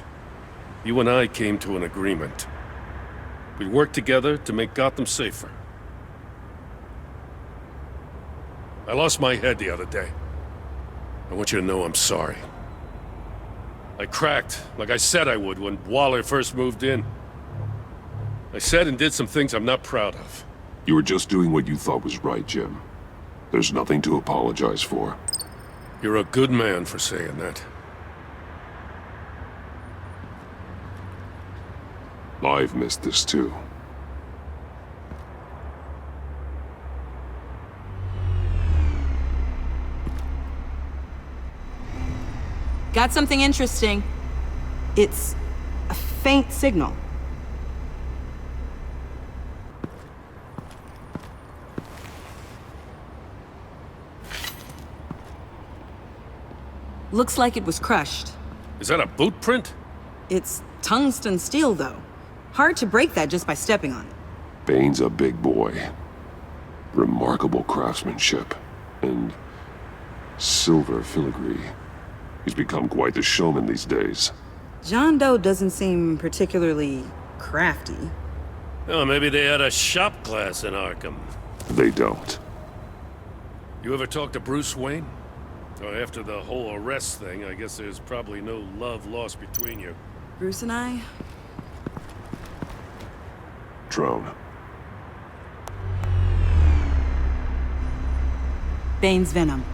you and I came to an agreement. We'd work together to make Gotham safer. I lost my head the other day. I want you to know I'm sorry. I cracked, like I said I would when Waller first moved in. I said and did some things I'm not proud of. You were just doing what you thought was right, Jim. There's nothing to apologize for. You're a good man for saying that. I've missed this too. Got something interesting. It's a faint signal. Looks like it was crushed. Is that a boot print? It's tungsten steel, though. Hard to break that just by stepping on it. Bane's a big boy. Remarkable craftsmanship. And silver filigree. He's become quite the showman these days. John Doe doesn't seem particularly crafty. Oh, maybe they had a shop class in Arkham. They don't. You ever talk to Bruce Wayne? Oh, after the whole arrest thing, I guess there's probably no love lost between you. Bruce and I? Drone. Bane's venom.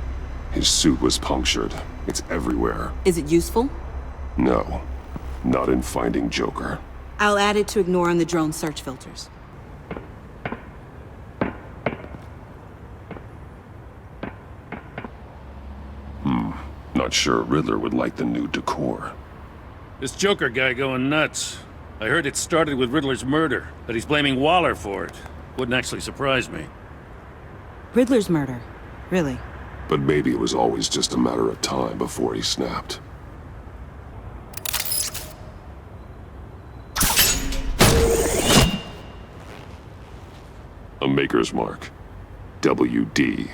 His suit was punctured. It's everywhere. Is it useful? No. Not in finding Joker. I'll add it to ignore on the drone search filters. Not sure Riddler would like the new decor. This Joker guy going nuts. I heard it started with Riddler's murder, but he's blaming Waller for it. Wouldn't actually surprise me. Riddler's murder? Really? But maybe it was always just a matter of time before he snapped. A maker's mark. WD.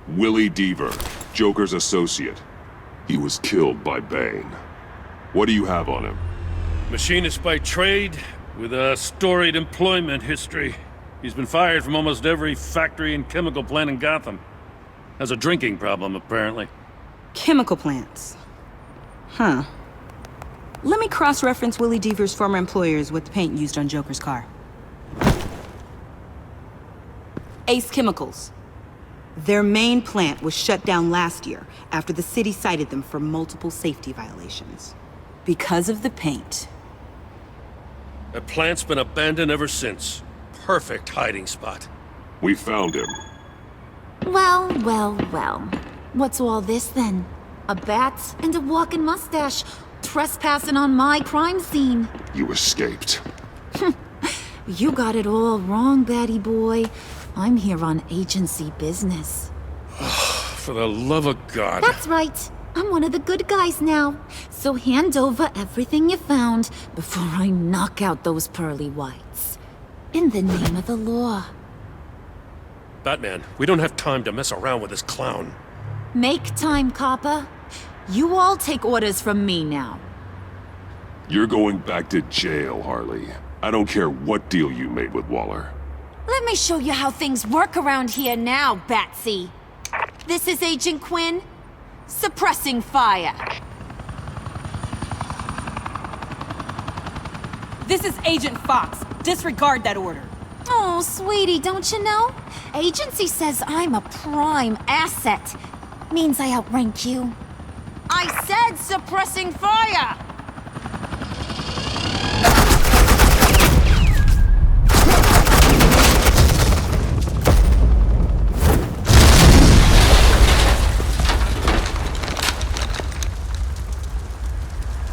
Willie Deaver, Joker's associate. He was killed by Bane. What do you have on him? Machinist by trade, with a storied employment history. He's been fired from almost every factory and chemical plant in Gotham. Has a drinking problem, apparently. Chemical plants. Huh. Let me cross-reference Willie Deaver's former employers with the paint used on Joker's car. Ace Chemicals. Their main plant was shut down last year after the city cited them for multiple safety violations. Because of the paint. That plant's been abandoned ever since. Perfect hiding spot. We found him. Well, well, well. What's all this then? A bat and a walking mustache, trespassing on my crime scene. You escaped. You got it all wrong, Batty boy. I'm here on agency business. For the love of God. That's right. I'm one of the good guys now. So hand over everything you found before I knock out those pearly whites. In the name of the law. Batman, we don't have time to mess around with this clown. Make time, copper. You all take orders from me now. You're going back to jail, Harley. I don't care what deal you made with Waller. Let me show you how things work around here now, Batsy. This is Agent Quinn. Suppressing fire. This is Agent Fox. Disregard that order. Oh, sweetie, don't you know? Agency says I'm a prime asset. Means I outrank you. I said suppressing fire!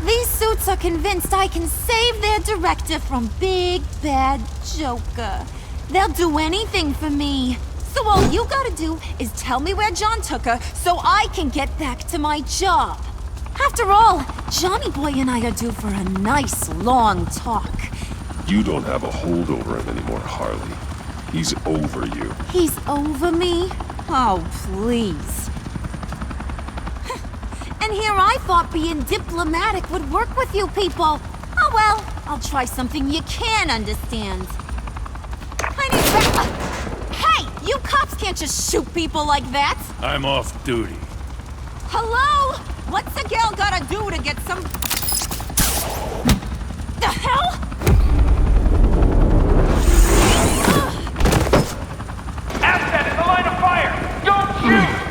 These suits are convinced I can save their director from Big Bad Joker. They'll do anything for me. So all you gotta do is tell me where John took her so I can get back to my job. After all, Johnny Boy and I are due for a nice long talk. You don't have a hold over him anymore, Harley. He's over you. He's over me? Oh, please. in here, I thought being diplomatic would work with you people. Oh well, I'll try something you can understand. I need Hey! You cops can't just shoot people like that! I'm off duty. Hello? What's a girl gotta do to get some... The hell? Asset in the line of fire! Don't shoot!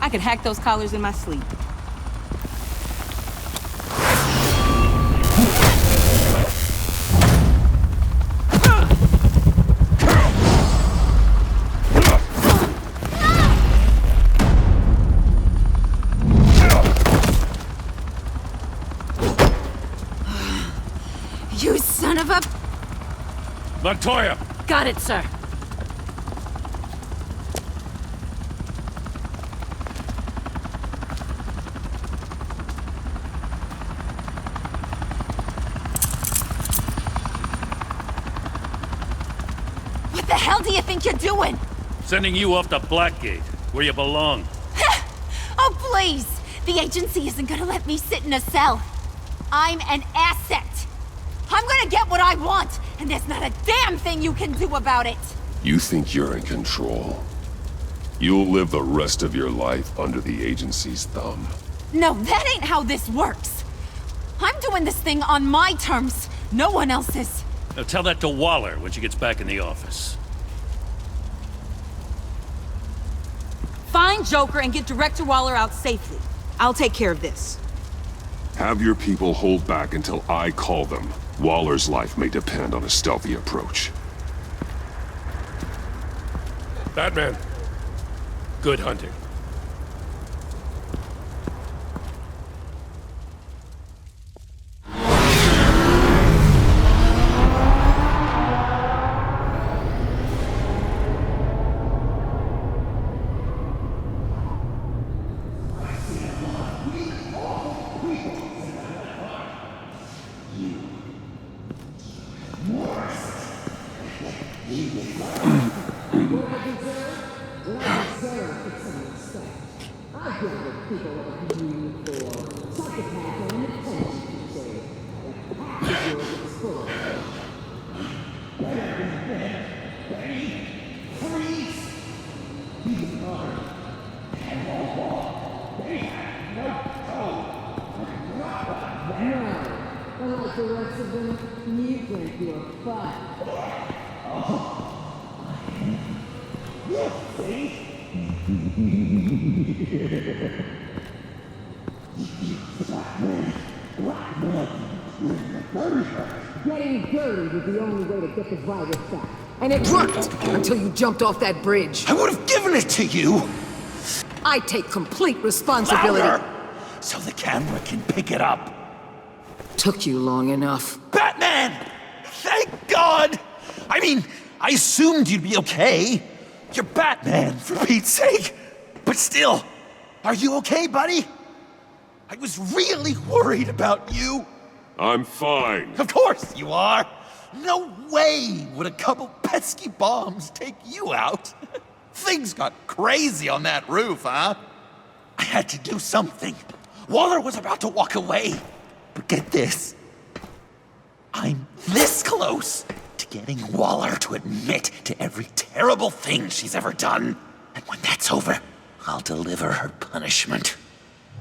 I could hack those collars in my sleep. You son of a... Montoya! Got it, sir. What the hell do you think you're doing? Sending you off to Blackgate, where you belong. Oh, please! The agency isn't gonna let me sit in a cell. I'm an asset. I'm gonna get what I want, and there's not a damn thing you can do about it. You think you're in control? You'll live the rest of your life under the agency's thumb. No, that ain't how this works. I'm doing this thing on my terms, no one else's. Now tell that to Waller when she gets back in the office. Find Joker and get Director Waller out safely. I'll take care of this. Have your people hold back until I call them. Waller's life may depend on a stealthy approach. Batman. Good hunting. Getting dirty was the only way to get the virus back. And it worked until you jumped off that bridge. I would have given it to you! I take complete responsibility. Louder! So the camera can pick it up. Took you long enough. Batman! Thank God! I mean, I assumed you'd be okay. You're Batman, for Pete's sake. But still, are you okay, buddy? I was really worried about you. I'm fine. Of course you are. No way would a couple pesky bombs take you out. Things got crazy on that roof, huh? I had to do something. Waller was about to walk away. But get this. I'm this close to getting Waller to admit to every terrible thing she's ever done. And when that's over, I'll deliver her punishment.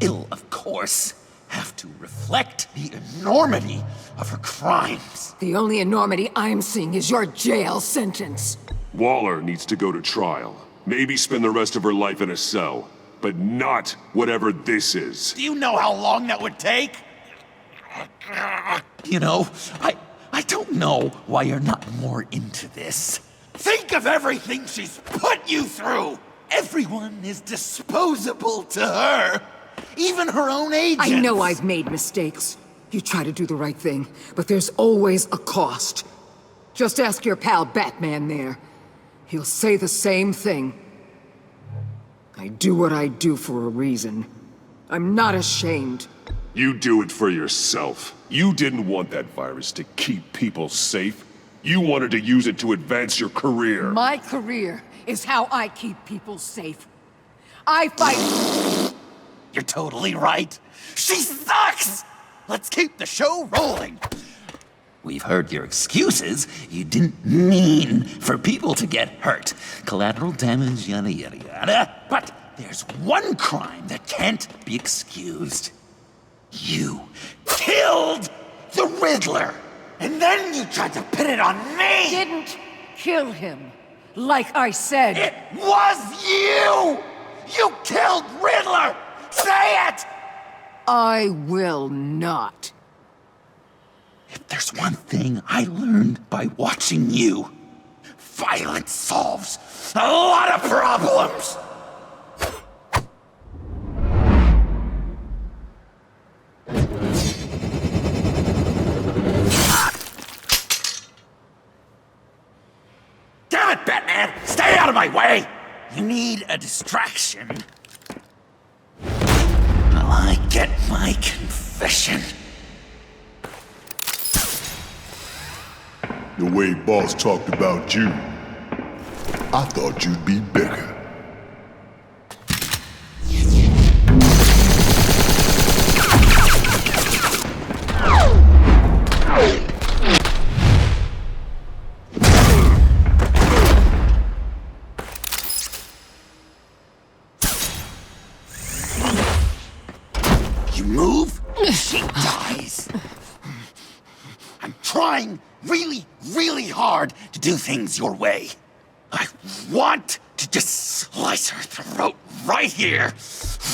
It'll, of course, have to reflect the enormity of her crimes. The only enormity I'm seeing is your jail sentence. Waller needs to go to trial. Maybe spend the rest of her life in a cell. But not whatever this is. Do you know how long that would take? You know, I don't know why you're not more into this. Think of everything she's put you through! Everyone is disposable to her. Even her own agents. I know I've made mistakes. You try to do the right thing, but there's always a cost. Just ask your pal Batman there. He'll say the same thing. I do what I do for a reason. I'm not ashamed. You do it for yourself. You didn't want that virus to keep people safe. You wanted to use it to advance your career. My career is how I keep people safe. I fight... You're totally right. She sucks! Let's keep the show rolling. We've heard your excuses. You didn't mean for people to get hurt. Collateral damage, yada yada yada. But there's one crime that can't be excused. You killed the Riddler! And then you tried to pin it on me! Didn't kill him. Like I said. It was you! You killed Riddler! Say it! I will not. If there's one thing I learned by watching you, violence solves a lot of problems! Damn it, Batman! Stay out of my way! You need a distraction. Well, I get my confession. The way Boss talked about you, I thought you'd be bigger. You move, she dies. I'm trying really hard to do things your way. I want to just slice her throat right here,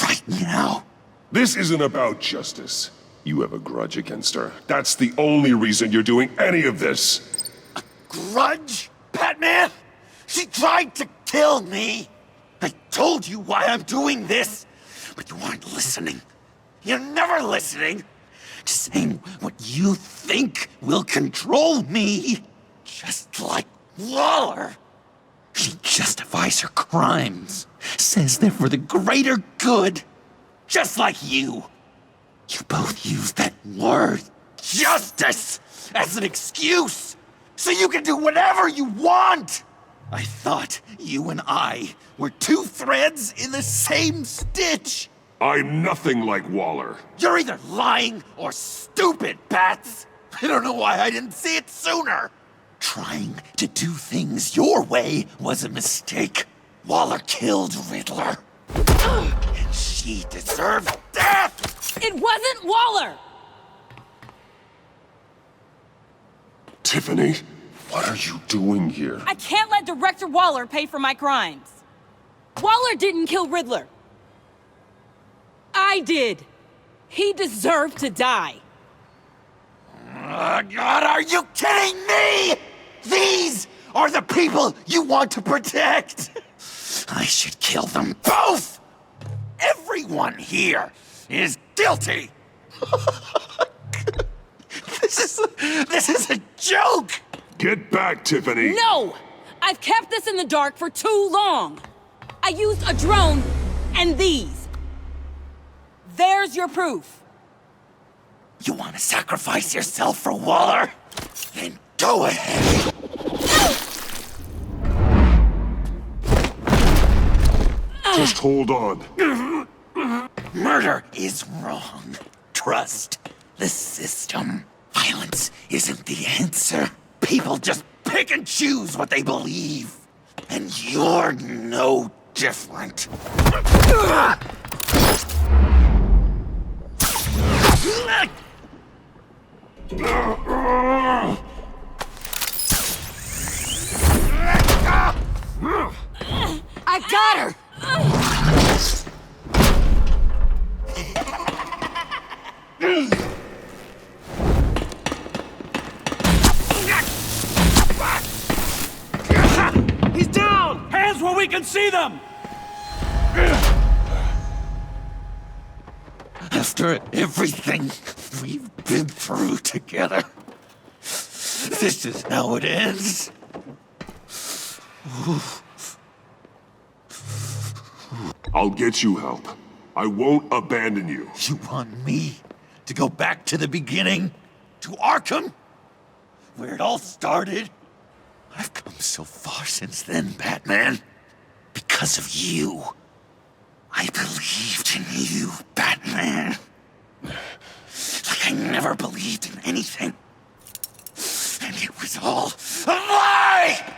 right now. This isn't about justice. You have a grudge against her. That's the only reason you're doing any of this. A grudge, Batman? She tried to kill me. I told you why I'm doing this, but you aren't listening. You're never listening. Just saying what you think will control me. Just like Waller. She justifies her crimes. Says they're for the greater good. Just like you. You both use that word, justice, as an excuse. So you can do whatever you want. I thought you and I were two threads in the same stitch. I'm nothing like Waller. You're either lying or stupid, Bats. I don't know why I didn't see it sooner. Trying to do things your way was a mistake. Waller killed Riddler. And she deserved death! It wasn't Waller! Tiffany, what are you doing here? I can't let Director Waller pay for my crimes. Waller didn't kill Riddler. I did. He deserved to die. Oh, God, are you kidding me? These are the people you want to protect. I should kill them both. Everyone here is guilty. This is a joke. Get back, Tiffany. No! I've kept this in the dark for too long. I used a drone and these. There's your proof. You want to sacrifice yourself for Waller? Then go ahead. Just hold on. Murder is wrong. Trust the system. Violence isn't the answer. People just pick and choose what they believe. And you're no different. I got her! He's down! Hands where we can see them! After everything we've been through together, this is how it ends. I'll get you help. I won't abandon you. You want me to go back to the beginning? To Arkham? Where it all started? I've come so far since then, Batman. Because of you. I believed in you, Batman. Like I never believed in anything. And it was all a lie!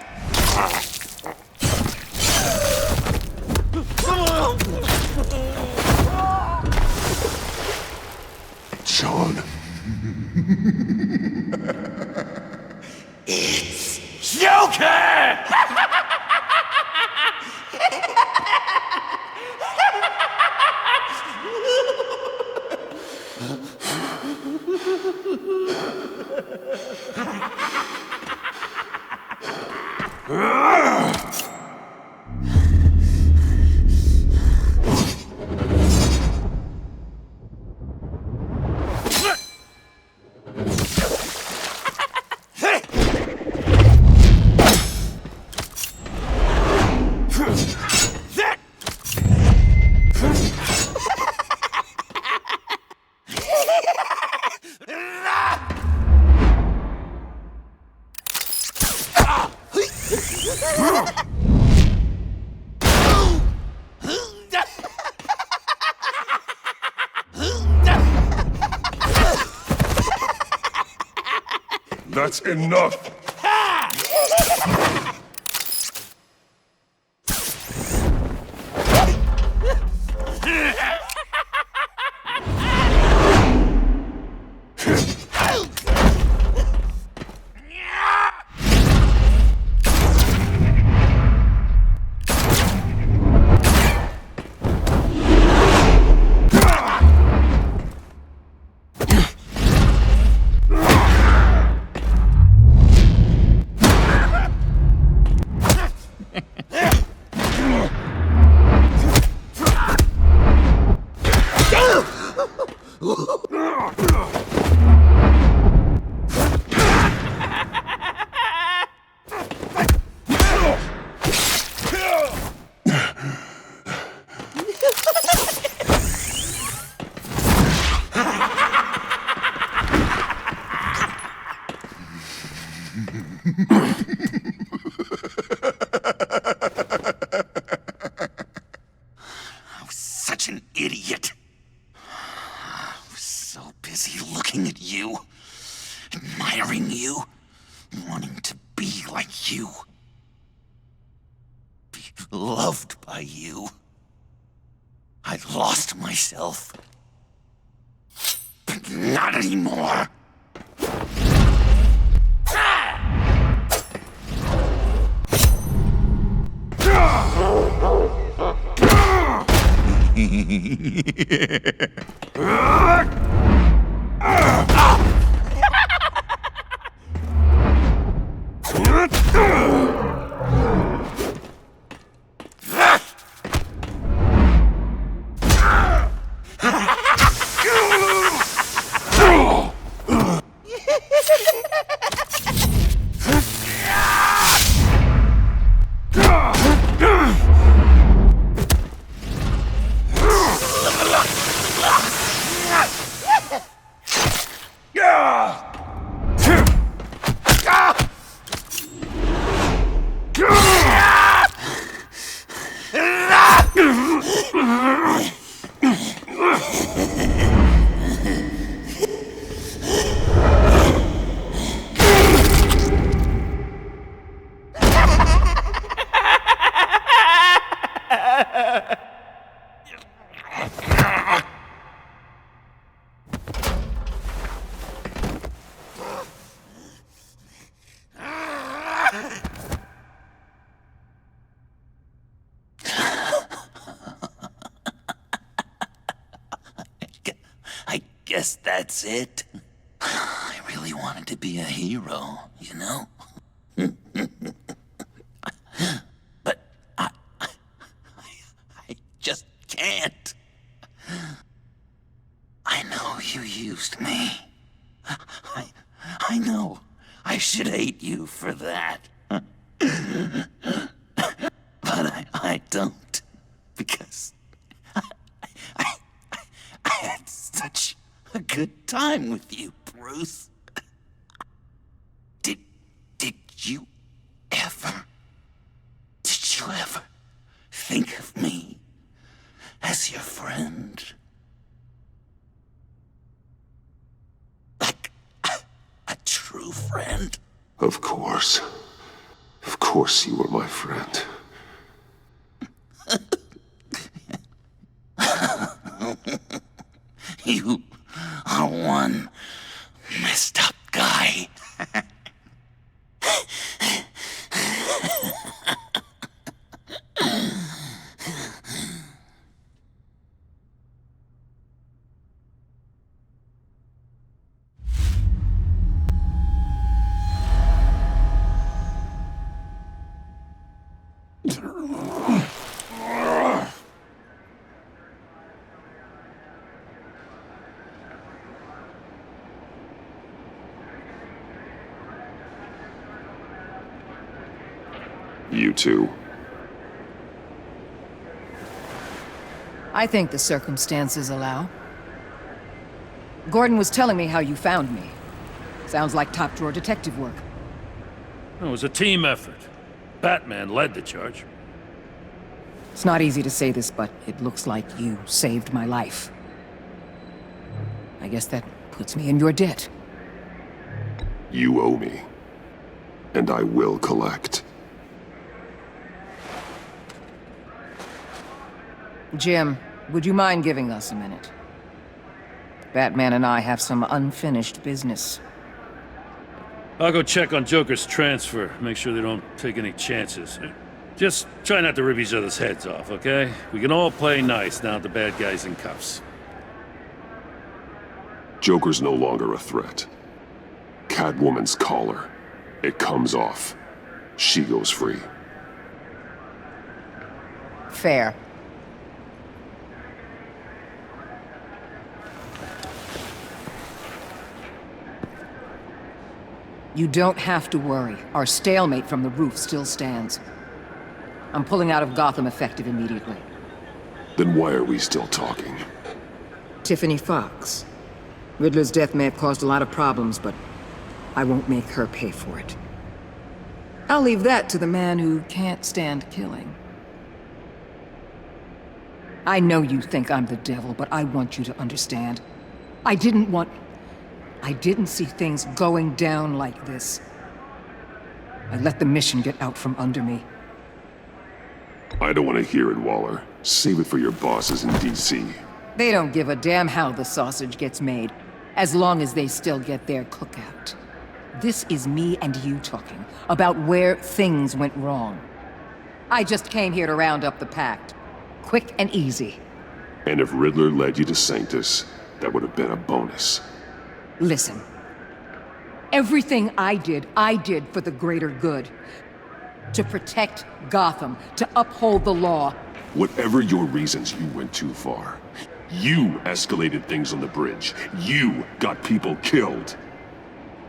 John. It's Joker! That's enough! I was such an idiot. I was so busy looking at you, admiring you, wanting to be like you. Be loved by you. I lost myself. But not anymore. I guess that's it. I really wanted to be a hero, you know? But I just can't. I know you used me. I know I should hate you for that. But I don't. Because I had such a good time with you, Bruce. Did you you ever think of me as your friend? Like a true friend? Of course. Of course you were my friend. You are one messed up guy. You too. I think the circumstances allow. Gordon was telling me how you found me. Sounds like top-drawer detective work. It was a team effort. Batman led the charge. It's not easy to say this, but it looks like you saved my life. I guess that puts me in your debt. You owe me. And I will collect. Jim, would you mind giving us a minute? Batman and I have some unfinished business. I'll go check on Joker's transfer, make sure they don't take any chances. Just try not to rip each other's heads off, okay? We can all play nice now that the bad guy's in cuffs. Joker's no longer a threat. Catwoman's collar. It comes off. She goes free. Fair. You don't have to worry. Our stalemate from the roof still stands. I'm pulling out of Gotham effective immediately. Then why are we still talking? Tiffany Fox. Riddler's death may have caused a lot of problems, but I won't make her pay for it. I'll leave that to the man who can't stand killing. I know you think I'm the devil, but I want you to understand. I didn't see things going down like this. I let the mission get out from under me. I don't want to hear it, Waller. Save it for your bosses in D.C. They don't give a damn how the sausage gets made, as long as they still get their cookout. This is me and you talking about where things went wrong. I just came here to round up the pact. Quick and easy. And if Riddler led you to Sanctus, that would have been a bonus. Listen. Everything I did for the greater good. To protect Gotham, to uphold the law. Whatever your reasons, you went too far. You escalated things on the bridge. You got people killed.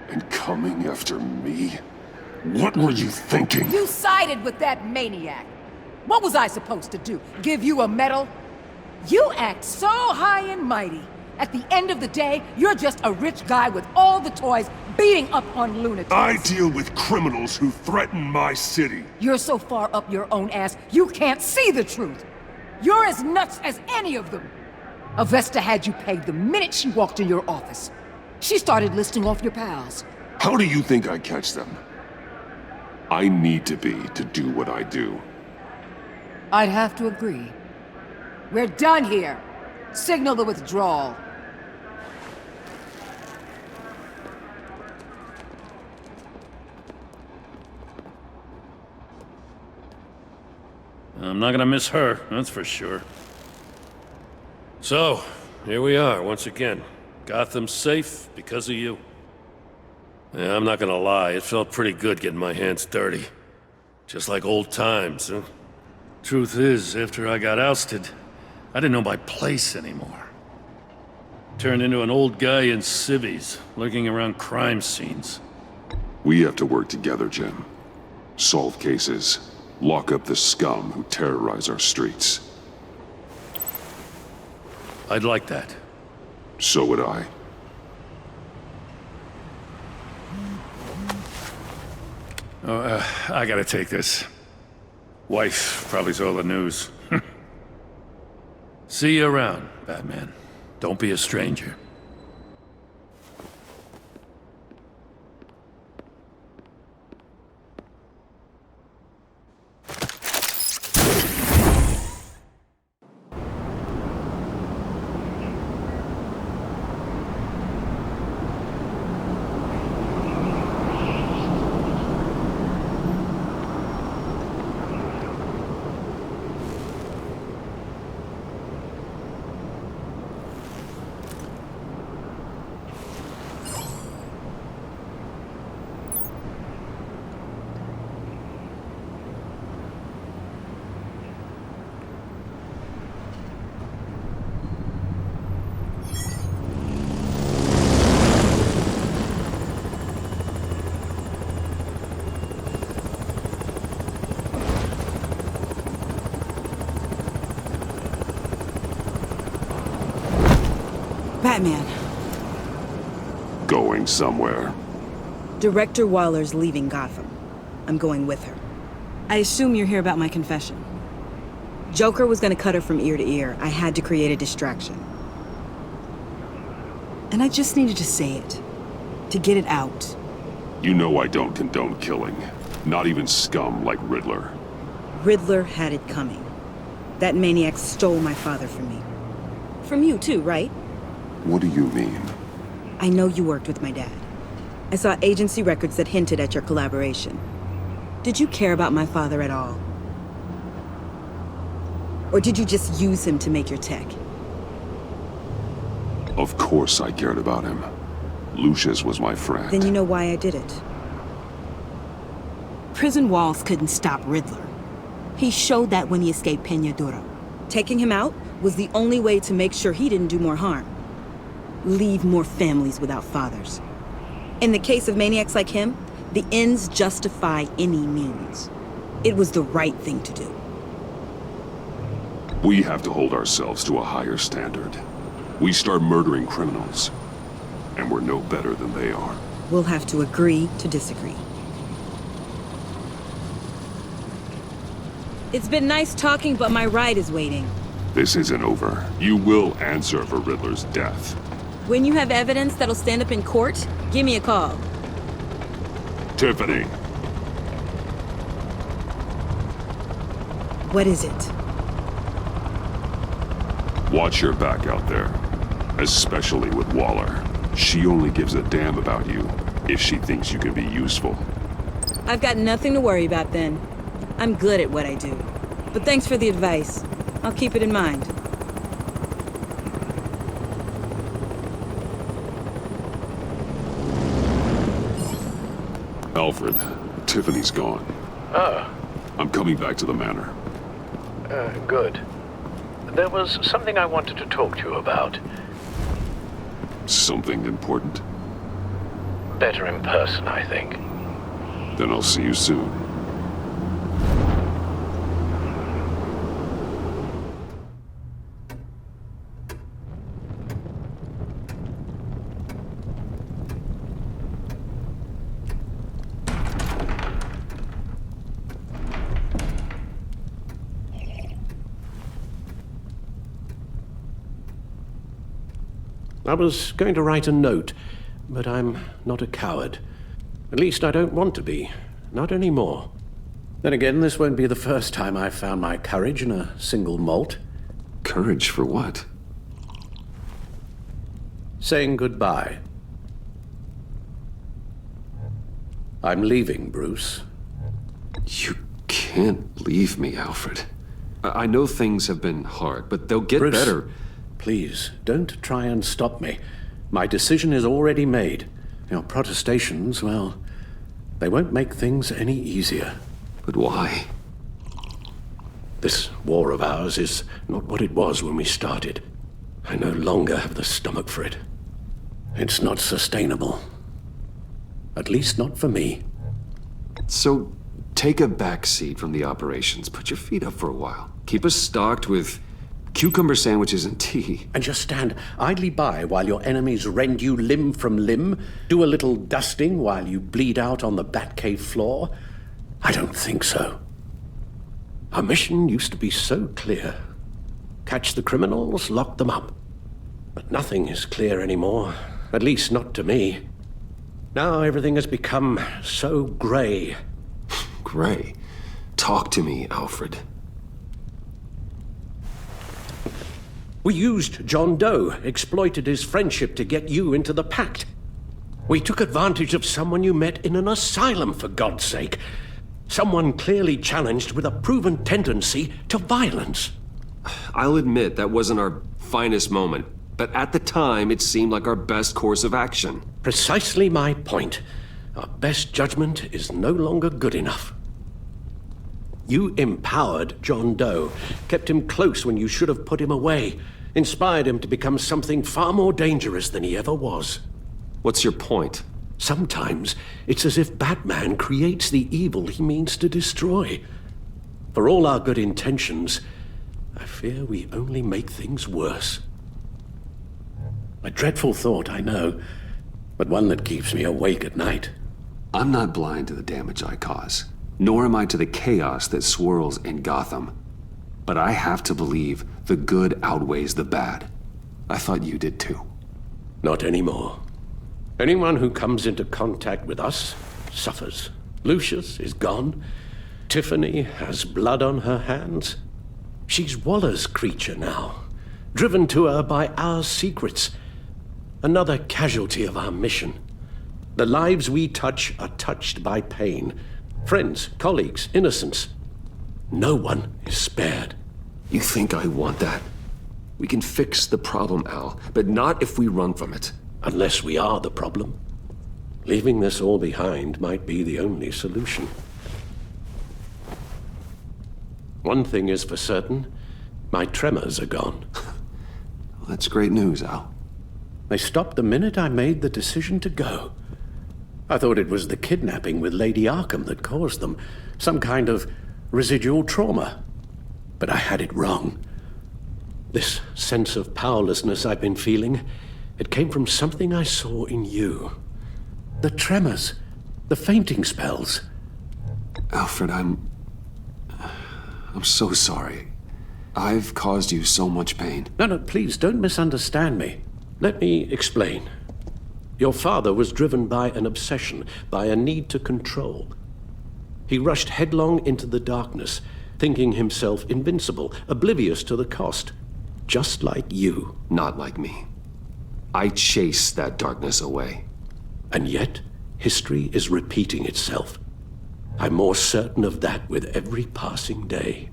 And coming after me? What were you thinking? You sided with that maniac. What was I supposed to do? Give you a medal? You act so high and mighty. At the end of the day, you're just a rich guy with all the toys beating up on lunatics. I deal with criminals who threaten my city. You're so far up your own ass, you can't see the truth. You're as nuts as any of them. Avesta had you pegged the minute she walked in your office. She started listing off your pals. How do you think I catch them? I need to be to do what I do. I'd have to agree. We're done here. Signal the withdrawal. I'm not gonna miss her, that's for sure. So, here we are once again. Gotham's safe because of you. Yeah, I'm not gonna lie, it felt pretty good getting my hands dirty. Just like old times, huh? Truth is, after I got ousted, I didn't know my place anymore. Turned into an old guy in civvies, lurking around crime scenes. We have to work together, Jim. Solve cases. Lock up the scum who terrorize our streets. I'd like that. So would I. I gotta take this. Wife probably saw the news. See you around, Batman. Don't be a stranger. Batman. Going somewhere. Director Waller's leaving Gotham. I'm going with her. I assume you're here about my confession. Joker was gonna cut her from ear to ear. I had to create a distraction. And I just needed to say it. To get it out. You know I don't condone killing. Not even scum like Riddler. Riddler had it coming. That maniac stole my father from me. From you too, right? What do you mean? I know you worked with my dad. I saw agency records that hinted at your collaboration. Did you care about my father at all? Or did you just use him to make your tech? Of course I cared about him. Lucius was my friend. Then you know why I did it. Prison walls couldn't stop Riddler. He showed that when he escaped Peña Duro. Taking him out was the only way to make sure he didn't do more harm. Leave more families without fathers. In the case of maniacs like him, the ends justify any means. It was the right thing to do. We have to hold ourselves to a higher standard. We start murdering criminals, and we're no better than they are. We'll have to agree to disagree. It's been nice talking, but my ride is waiting. This isn't over. You will answer for Riddler's death. When you have evidence that'll stand up in court, give me a call. Tiffany. What is it? Watch your back out there. Especially with Waller. She only gives a damn about you if she thinks you can be useful. I've got nothing to worry about then. I'm good at what I do. But thanks for the advice. I'll keep it in mind. Alfred, Tiffany's gone. Ah. I'm coming back to the manor. Good. There was something I wanted to talk to you about. Something important? Better in person, I think. Then I'll see you soon. I was going to write a note, but I'm not a coward. At least I don't want to be. Not anymore. Then again, this won't be the first time I've found my courage in a single malt. Courage for what? Saying goodbye. I'm leaving, Bruce. You can't leave me, Alfred. I know things have been hard, but they'll get Bruce, better. Please, don't try and stop me. My decision is already made. Your protestations, well, they won't make things any easier. But why? This war of ours is not what it was when we started. I no longer have the stomach for it. It's not sustainable. At least not for me. So, take a back seat from the operations. Put your feet up for a while. Keep us stocked with cucumber sandwiches and tea. And just stand idly by while your enemies rend you limb from limb? Do a little dusting while you bleed out on the Batcave floor? I don't think so. Our mission used to be so clear. Catch the criminals, lock them up. But nothing is clear anymore, at least not to me. Now everything has become so grey. Grey? Talk to me, Alfred. We used John Doe, exploited his friendship to get you into the pact. We took advantage of someone you met in an asylum, for God's sake. Someone clearly challenged with a proven tendency to violence. I'll admit that wasn't our finest moment, but at the time it seemed like our best course of action. Precisely my point. Our best judgment is no longer good enough. You empowered John Doe, kept him close when you should have put him away, inspired him to become something far more dangerous than he ever was. What's your point? Sometimes it's as if Batman creates the evil he means to destroy. For all our good intentions, I fear we only make things worse. A dreadful thought, I know, but one that keeps me awake at night. I'm not blind to the damage I cause, nor am I to the chaos that swirls in Gotham. But I have to believe the good outweighs the bad. I thought you did too. Not anymore. Anyone who comes into contact with us suffers. Lucius is gone. Tiffany has blood on her hands. She's Waller's creature now, driven to her by our secrets. Another casualty of our mission. The lives we touch are touched by pain. Friends, colleagues, innocents. No one is spared. You think I want that? We can fix the problem, Al, but not if we run from it. Unless we are the problem. Leaving this all behind might be the only solution. One thing is for certain, my tremors are gone. Well, that's great news, Al. They stopped the minute I made the decision to go. I thought it was the kidnapping with Lady Arkham that caused them, some kind of residual trauma. But I had it wrong. This sense of powerlessness I've been feeling, it came from something I saw in you. The tremors, the fainting spells. Alfred, I'm so sorry. I've caused you so much pain. No, please don't misunderstand me. Let me explain. Your father was driven by an obsession, by a need to control. He rushed headlong into the darkness, thinking himself invincible, oblivious to the cost. Just like you. Not like me. I chased that darkness away. And yet, history is repeating itself. I'm more certain of that with every passing day.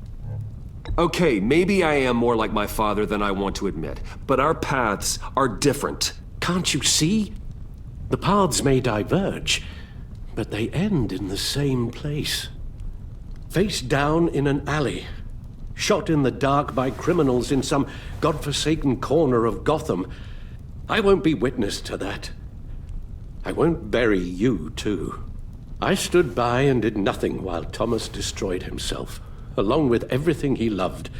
Okay, maybe I am more like my father than I want to admit, but our paths are different. Can't you see? The paths may diverge, but they end in the same place. Face down in an alley, shot in the dark by criminals in some godforsaken corner of Gotham. I won't be witness to that. I won't bury you, too. I stood by and did nothing while Thomas destroyed himself, along with everything he loved.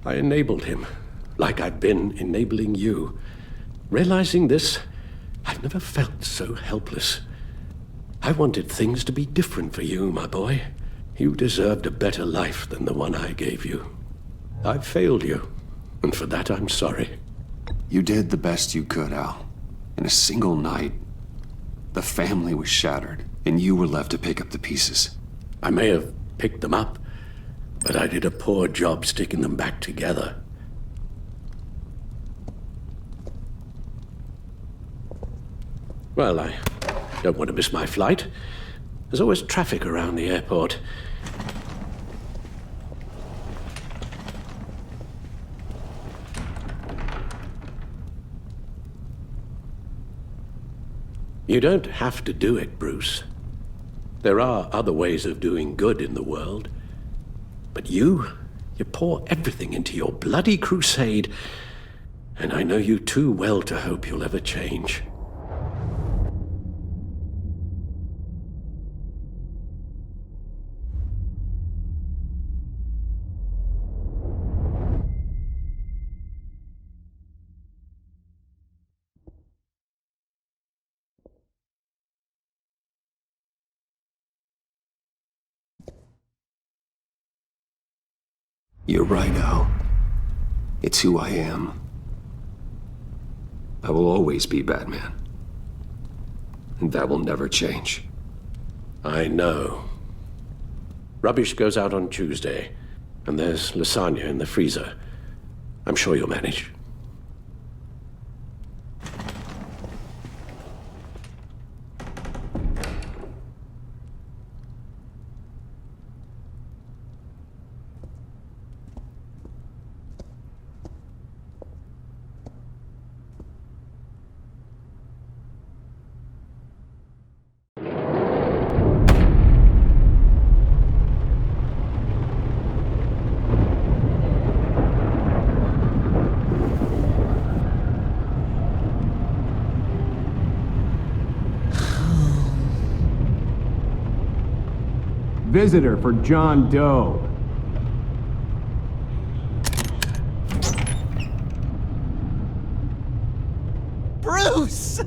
I enabled him, like I've been enabling you. Realizing this, I've never felt so helpless. I wanted things to be different for you, my boy. You deserved a better life than the one I gave you. I failed you, and for that I'm sorry. You did the best you could, Al. In a single night, the family was shattered, and you were left to pick up the pieces. I may have picked them up, but I did a poor job sticking them back together. Well, I don't want to miss my flight. There's always traffic around the airport. You don't have to do it, Bruce. There are other ways of doing good in the world. But you pour everything into your bloody crusade, and I know you too well to hope you'll ever change. You're right, Al. It's who I am. I will always be Batman. And that will never change. I know. Rubbish goes out on Tuesday, and there's lasagna in the freezer. I'm sure you'll manage. Visitor for John Doe. Bruce!